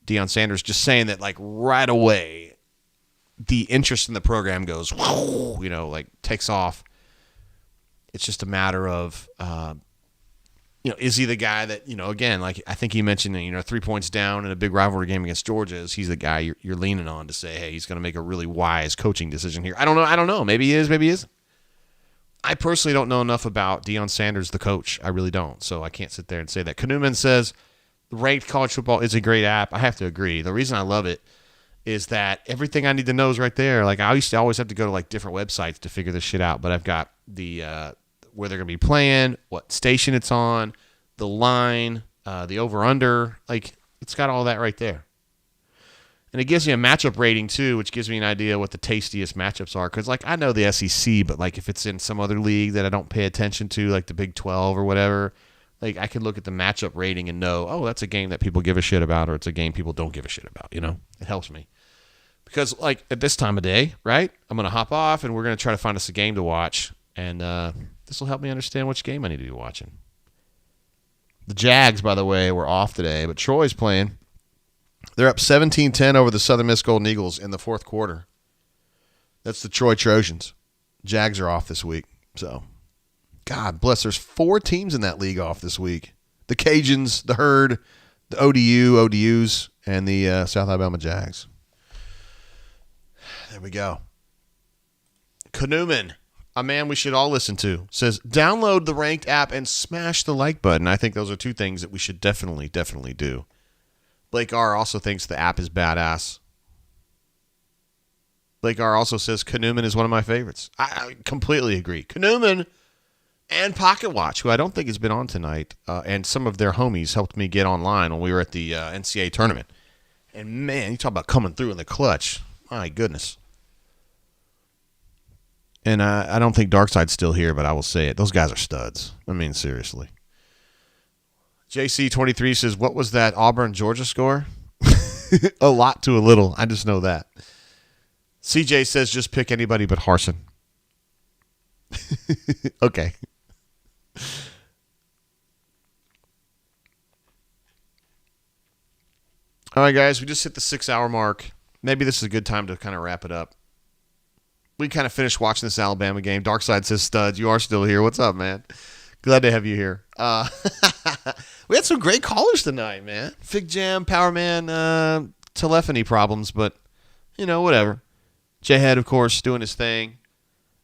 Deion Sanders, just saying that, like, right away, the interest in the program goes, like, takes off. It's just a matter of... is he the guy that, again, like I think he mentioned, 3 points down in a big rivalry game against Georgia, is he's the guy you're leaning on to say, hey, he's going to make a really wise coaching decision here. I don't know. Maybe he is, maybe he isn't. I personally don't know enough about Deion Sanders, the coach. I really don't, so I can't sit there and say that. Kanuman says, Ranked College Football is a great app. I have to agree. The reason I love it is that everything I need to know is right there. Like, I used to always have to go to, like, different websites to figure this shit out, but I've got the... where they're going to be playing, what station it's on, the line, the over-under. Like, it's got all that right there. And it gives me a matchup rating, too, which gives me an idea what the tastiest matchups are. Because, like, I know the SEC, but, like, if it's in some other league that I don't pay attention to, like the Big 12 or whatever, like, I can look at the matchup rating and know, oh, that's a game that people give a shit about, or it's a game people don't give a shit about, It helps me. Because, like, at this time of day, right, I'm going to hop off, and we're going to try to find us a game to watch. And this will help me understand which game I need to be watching. The Jags, by the way, were off today, but Troy's playing. They're up 17-10 over the Southern Miss Golden Eagles in the fourth quarter. That's the Troy Trojans. Jags are off this week. So, God bless, there's 4 teams in that league off this week. The Cajuns, the Herd, the ODUs, and the South Alabama Jags. There we go. Kanuman, a man we should all listen to, says, download the Ranked app and smash the like button. I think those are 2 things that we should definitely do. Blake R. also thinks the app is badass. Blake R. also says Kanuman is one of my favorites. I completely agree. Kanuman and Pocket Watch, who I don't think has been on tonight, and some of their homies helped me get online when we were at the NCAA tournament. And, man, you talk about coming through in the clutch. My goodness. And I don't think Darkside's still here, but I will say it. Those guys are studs. I mean, seriously. JC23 says, what was that Auburn, Georgia score? A lot to a little. I just know that. CJ says, just pick anybody but Harsin. Okay. All right, guys, we just hit the 6-hour mark. Maybe this is a good time to kind of wrap it up. We kind of finished watching this Alabama game. Darkside says, studs, you are still here. What's up, man? Glad to have you here. We had some great callers tonight, man. Fig Jam, Power Man, telephony problems, but, whatever. J-Head, of course, doing his thing.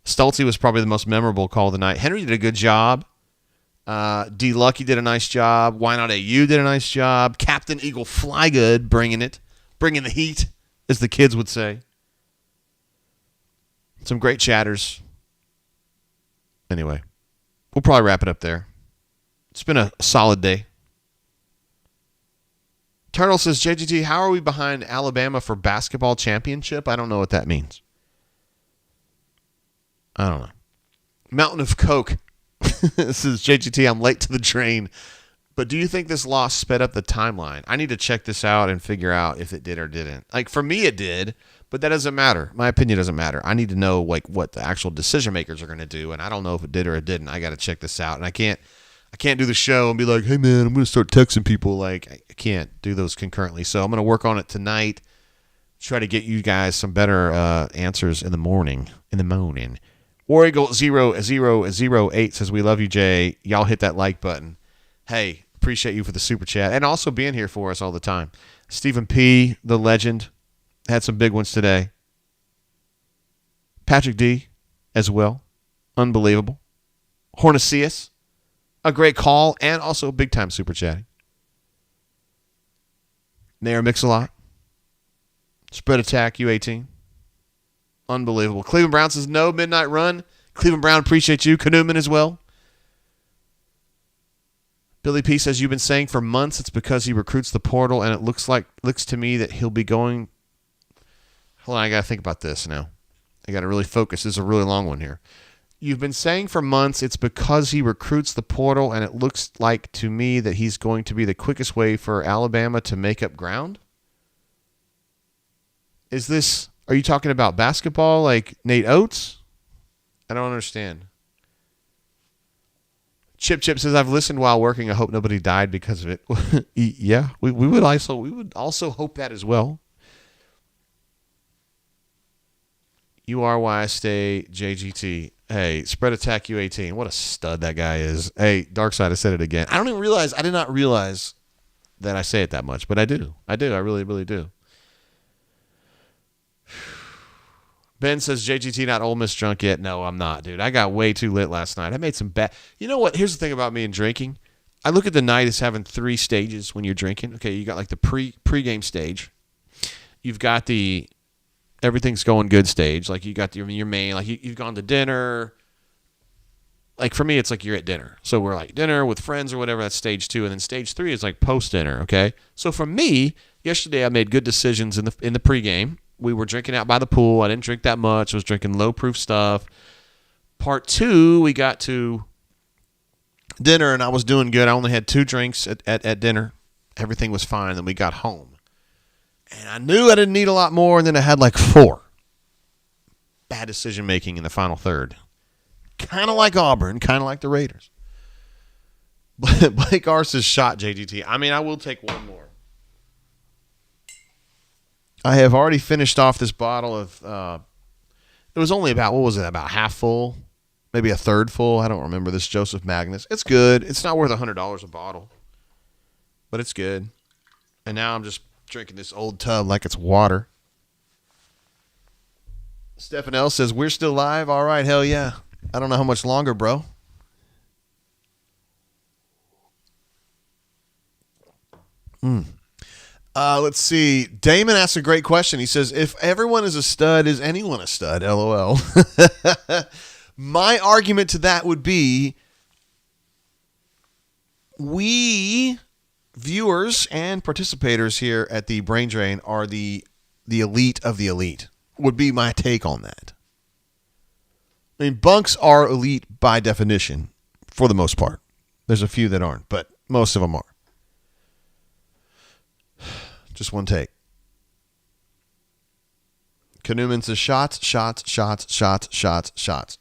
Stoltzy was probably the most memorable call of the night. Henry did a good job. D. Lucky did a nice job. Why Not AU did a nice job. Captain Eagle Flygood bringing the heat, as the kids would say. Some great chatters. Anyway, we'll probably wrap it up there. It's been a solid day. Turtle says, JGT, how are we behind Alabama for basketball championship? I don't know what that means. I don't know. Mountain of Coke says, JGT, I'm late to the train. But do you think this loss sped up the timeline? I need to check this out and figure out if it did or didn't. Like, for me, it did, but that doesn't matter. My opinion doesn't matter. I need to know, like, what the actual decision makers are going to do, and I don't know if it did or it didn't. I got to check this out, and I can't do the show and be like, hey, man, I'm going to start texting people. Like, I can't do those concurrently. So I'm going to work on it tonight, try to get you guys some better answers in the morning. War Eagle 0008 says, we love you, Jay. Y'all hit that like button. Hey, appreciate you for the super chat and also being here for us all the time. Stephen P., the legend, had some big ones today. Patrick D. as well. Unbelievable. Hornicius, a great call and also big-time super chatting. Nair Mix-a-Lot. Spread Attack U18. Unbelievable. Cleveland Brown says, no midnight run. Cleveland Brown, appreciate you. Kanuman as well. Billy P says, you've been saying for months it's because he recruits the portal, and it looks to me that he'll be going. Hold on, I got to think about this now. I got to really focus. This is a really long one here. You've been saying for months it's because he recruits the portal, and it looks like to me that he's going to be the quickest way for Alabama to make up ground? Are you talking about basketball like Nate Oates? I don't understand. Chip says, I've listened while working. I hope nobody died because of it. Yeah, we would also hope that as well. You are why I stay JGT. Hey, Spread Attack U18. What a stud that guy is. Hey, Darkside, I said it again. I did not realize that I say it that much, but I do. I really, really do. Ben says, JGT not Ole Miss drunk yet. No, I'm not, dude. I got way too lit last night. I made some bad. You know what? Here's the thing about me and drinking. I look at the night as having 3 stages when you're drinking. Okay, you got like the pre-game stage. You've got the everything's going good stage. Like you got your main, like you've gone to dinner. Like for me, it's like you're at dinner. So we're like dinner with friends or whatever. That's stage 2. And then stage 3 is like post-dinner, okay? So for me, yesterday I made good decisions in the pregame. We were drinking out by the pool. I didn't drink that much. I was drinking low-proof stuff. Part 2, we got to dinner, and I was doing good. I only had 2 drinks at dinner. Everything was fine. Then we got home. And I knew I didn't need a lot more, and then I had like 4. Bad decision making in the final third. Kind of like Auburn, kind of like the Raiders. But Blake R says shot JGT. I mean, I will take one more. I have already finished off this bottle of, it was only about, what was it, about half full? Maybe a third full. I don't remember this Joseph Magnus. It's good. It's not worth $100 a bottle, but it's good. And now I'm just drinking this old tub like it's water. Stephen L. says, we're still live? All right, hell yeah. I don't know how much longer, bro. Let's see. Damon asks a great question. He says, if everyone is a stud, is anyone a stud? LOL. My argument to that would be we viewers and participators here at the Brain Drain are the elite of the elite, would be my take on that. I mean, bunks are elite by definition for the most part. There's a few that aren't, but most of them are. Just one take. Kanuman says shots, shots, shots, shots, shots, shots.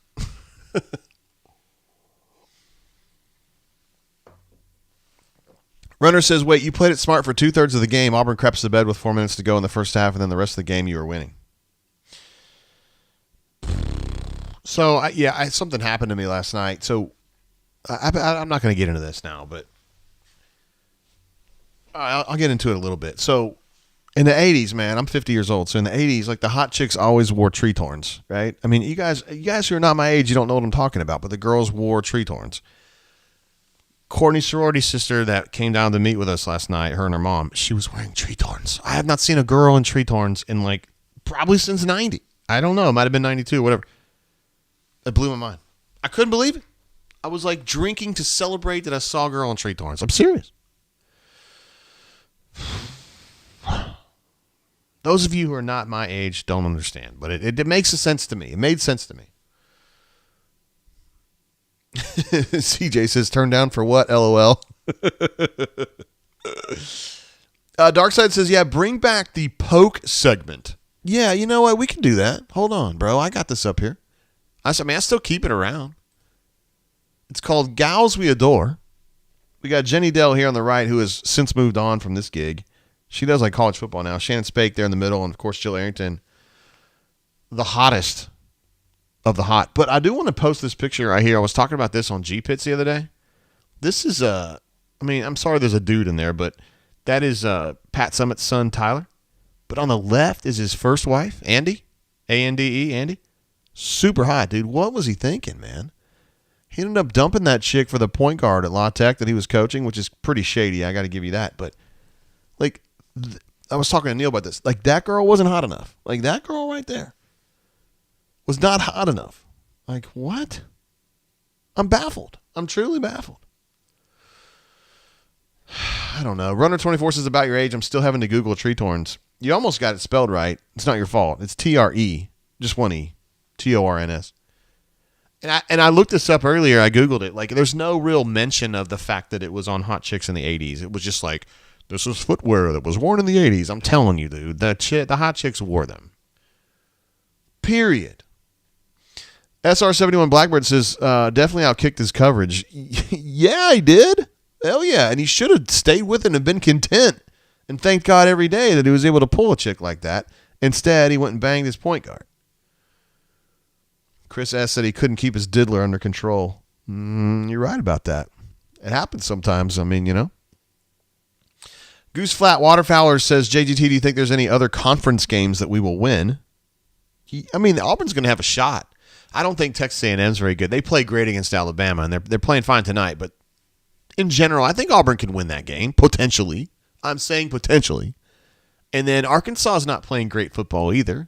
Runner says, wait, you played it smart for 2/3 of the game. Auburn crept to bed with 4 minutes to go in the first half, and then the rest of the game you were winning. So, something happened to me last night. So, I'm not going to get into this now, but I'll get into it a little bit. So, in the 80s, man, I'm 50 years old. So, in the 80s, like the hot chicks always wore tree torns, right? I mean, you guys who are not my age, you don't know what I'm talking about, but the girls wore tree torns. Courtney's sorority sister that came down to meet with us last night, her and her mom, she was wearing tree torns. I have not seen a girl in tree torns in like probably since 90. I don't know. It might have been 92, whatever. It blew my mind. I couldn't believe it. I was like drinking to celebrate that I saw a girl in tree torns. I'm serious. Those of you who are not my age don't understand, but it makes sense to me. It made sense to me. CJ says, turn down for what? LOL. Darkside says, yeah, bring back the poke segment. Yeah, you know what? We can do that. Hold on, bro. I got this up here. I still keep it around. It's called Gals We Adore. We got Jenny Dell here on the right, who has since moved on from this gig. She does like college football now. Shannon Spake there in the middle, and of course Jill Arrington, the hottest of the hot. But I do want to post this picture right here. I was talking about this on G-Pits the other day. This is I'm sorry there's a dude in there, but that is Pat Summitt's son, Tyler. But on the left is his first wife, Andy, A-N-D-E, Andy. Super hot, dude. What was he thinking, man? He ended up dumping that chick for the point guard at La Tech that he was coaching, which is pretty shady. I got to give you that. But, like, I was talking to Neil about this. Like, that girl wasn't hot enough. Like, that girl right there was not hot enough. Like, what? I'm baffled. I'm truly baffled. I don't know. Runner24 says, about your age, I'm still having to Google tree torns. You almost got it spelled right. It's not your fault. It's T-R-E. Just one E. T-O-R-N-S. And I looked this up earlier. I Googled it. Like, there's no real mention of the fact that it was on Hot Chicks in the 80s. It was just like, this is footwear that was worn in the 80s. I'm telling you, dude. The Hot Chicks wore them. Period. SR71 Blackbird says, definitely outkicked his coverage. Yeah, he did. Hell yeah. And he should have stayed with it and been content. And thanked God every day that he was able to pull a chick like that. Instead, he went and banged his point guard. Chris S. said he couldn't keep his diddler under control. You're right about that. It happens sometimes. I mean, you know. Goose Flat Waterfowler says, JGT, do you think there's any other conference games that we will win? Auburn's going to have a shot. I don't think Texas A&M's very good. They play great against Alabama, and they're playing fine tonight. But in general, I think Auburn can win that game, potentially. I'm saying potentially. And then Arkansas is not playing great football either.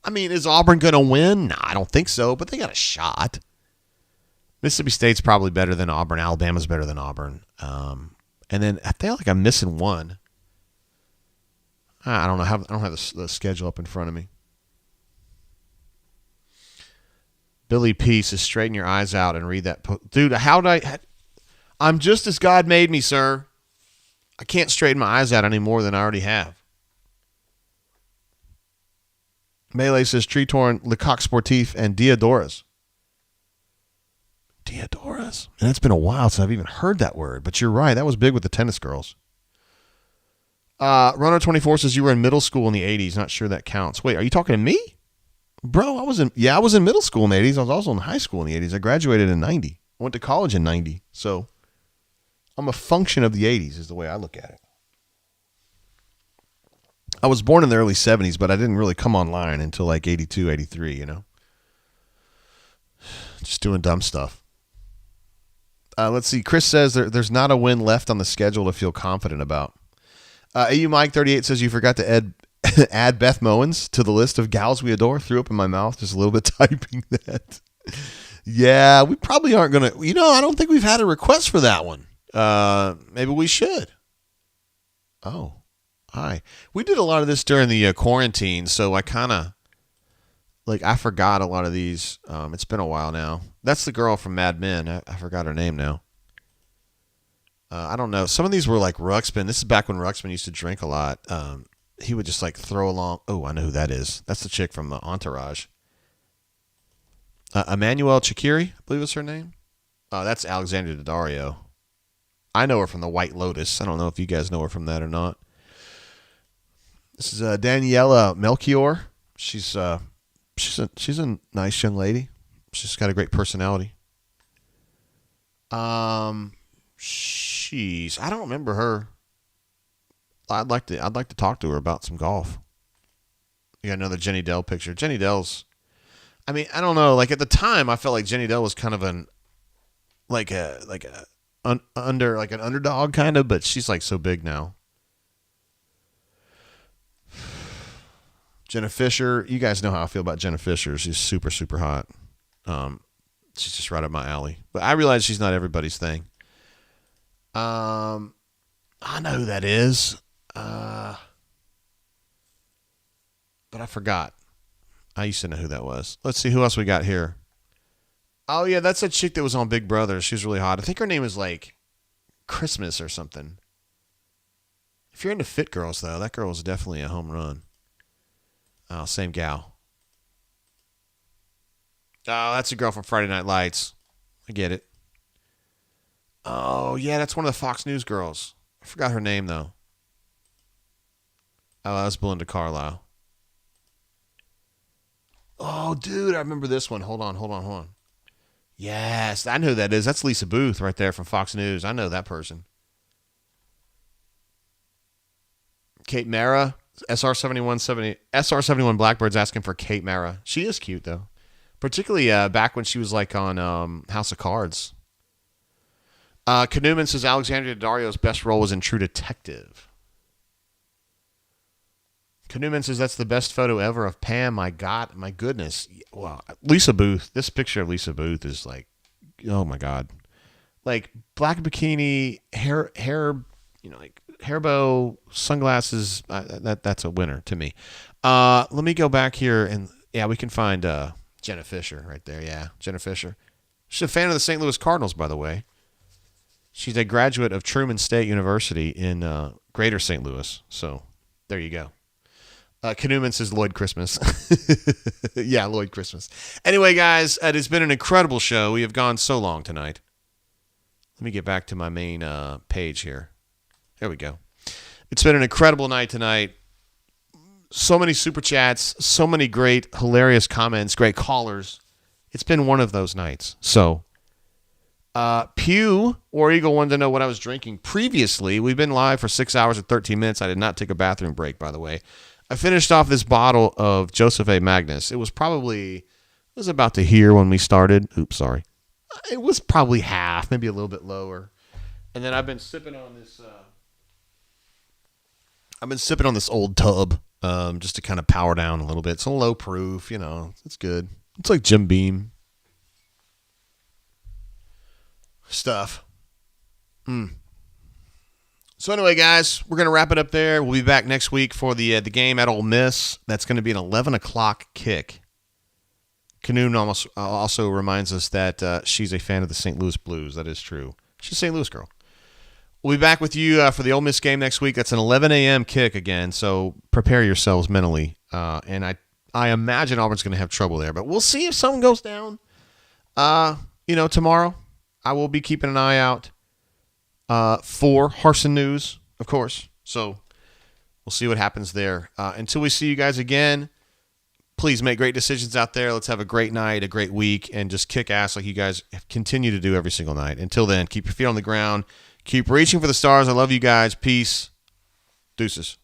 I mean, is Auburn going to win? No, I don't think so, but they got a shot. Mississippi State's probably better than Auburn. Alabama's better than Auburn. And then I feel like I'm missing one. I don't know. I don't have the schedule up in front of me. Billy P says, straighten your eyes out and read that. Dude, I'm just as God made me, sir. I can't straighten my eyes out any more than I already have. Melee says Tree Torn, Lecoq Sportif, and Diadoras. Diadoras. And it's been a while since I've even heard that word, but you're right. That was big with the tennis girls. Runner24 says you were in middle school in the 80s. Not sure that counts. Wait, are you talking to me? Bro, I was in middle school in the 80s. I was also in high school in the 80s. I graduated in 90. I went to college in 90. So I'm a function of the 80s is the way I look at it. I was born in the early 70s, but I didn't really come online until like 82, 83, you know. Just doing dumb stuff. Let's see. Chris says there's not a win left on the schedule to feel confident about. AU Mike 38 says you forgot to add Beth Mowens to the list of gals we adore. Threw up in my mouth just a little bit typing that. Yeah, we probably aren't going to. You know, I don't think we've had a request for that one. Maybe we should. Oh, hi. We did a lot of this during the quarantine, so I kind of, I forgot a lot of these. It's been a while now. That's the girl from Mad Men. I forgot her name now. I don't know. Some of these were like Ruxpin. This is back when Ruxpin used to drink a lot. He would just throw along. Oh, I know who that is. That's the chick from Entourage. Emmanuelle Chakiri, I believe is her name. That's Alexandra Daddario. I know her from The White Lotus. I don't know if you guys know her from that or not. This is Daniela Melchior. She's a nice young lady. She's got a great personality. I don't remember her. I'd like to talk to her about some golf. You got another Jenny Dell picture. Jenny Dell's, I mean, I don't know. At the time, I felt like Jenny Dell was kind of an underdog kind of, but she's so big now. Jenna Fisher, you guys know how I feel about Jenna Fisher. She's super, super hot. She's just right up my alley. But I realize she's not everybody's thing. I know who that is. But I forgot. I used to know who that was. Let's see who else we got here. Oh, yeah, that's a chick that was on Big Brother. She was really hot. I think her name is Christmas or something. If you're into fit girls, though, that girl was definitely a home run. Oh, same gal. Oh, that's a girl from Friday Night Lights. I get it. Oh, yeah, that's one of the Fox News girls. I forgot her name, though. Oh, that was Belinda Carlisle. Oh, dude, I remember this one. Hold on. Yes, I know who that is. That's Lisa Booth right there from Fox News. I know that person. Kate Mara, SR71 Blackbird's asking for Kate Mara. She is cute, though. Particularly back when she was on House of Cards. Canoeman says Alexandria Daddario's best role was in True Detective. Canoeman says that's the best photo ever of Pam. My God, my goodness. Wow. Lisa Booth. This picture of Lisa Booth is oh my God. Black bikini, hair, hair bow, sunglasses. That's a winner to me. Let me go back here and we can find Jenna Fisher right there. Yeah, Jenna Fisher. She's a fan of the St. Louis Cardinals, by the way. She's a graduate of Truman State University in Greater St. Louis. So there you go. Canoeman says Lloyd Christmas. Yeah, Lloyd Christmas. Anyway, guys, it has been an incredible show. We have gone so long tonight. Let me get back to my main page here. There we go. It's been an incredible night tonight. So many super chats, so many great, hilarious comments, great callers. It's been one of those nights. So, Pew War Eagle wanted to know what I was drinking previously. We've been live for 6 hours and 13 minutes. I did not take a bathroom break, by the way. I finished off this bottle of Joseph A. Magnus. It was about to here when we started. Oops, sorry. It was probably half, maybe a little bit lower. And then I've been sipping on this. I've been sipping on this old tub, just to kind of power down a little bit. It's a low proof, it's good. It's like Jim Beam stuff. So anyway, guys, we're going to wrap it up there. We'll be back next week for the game at Ole Miss. That's going to be an 11 o'clock kick. Canoon also reminds us that she's a fan of the St. Louis Blues. That is true. She's a St. Louis girl. We'll be back with you for the Ole Miss game next week. That's an 11 a.m. kick again, so prepare yourselves mentally. And I I imagine Auburn's going to have trouble there, but we'll see if something goes down. Tomorrow I will be keeping an eye out for Harsin News, of course. So we'll see what happens there. Until we see you guys again, please make great decisions out there. Let's have a great night, a great week, and just kick ass like you guys continue to do every single night. Until then, keep your feet on the ground. Keep reaching for the stars. I love you guys. Peace. Deuces.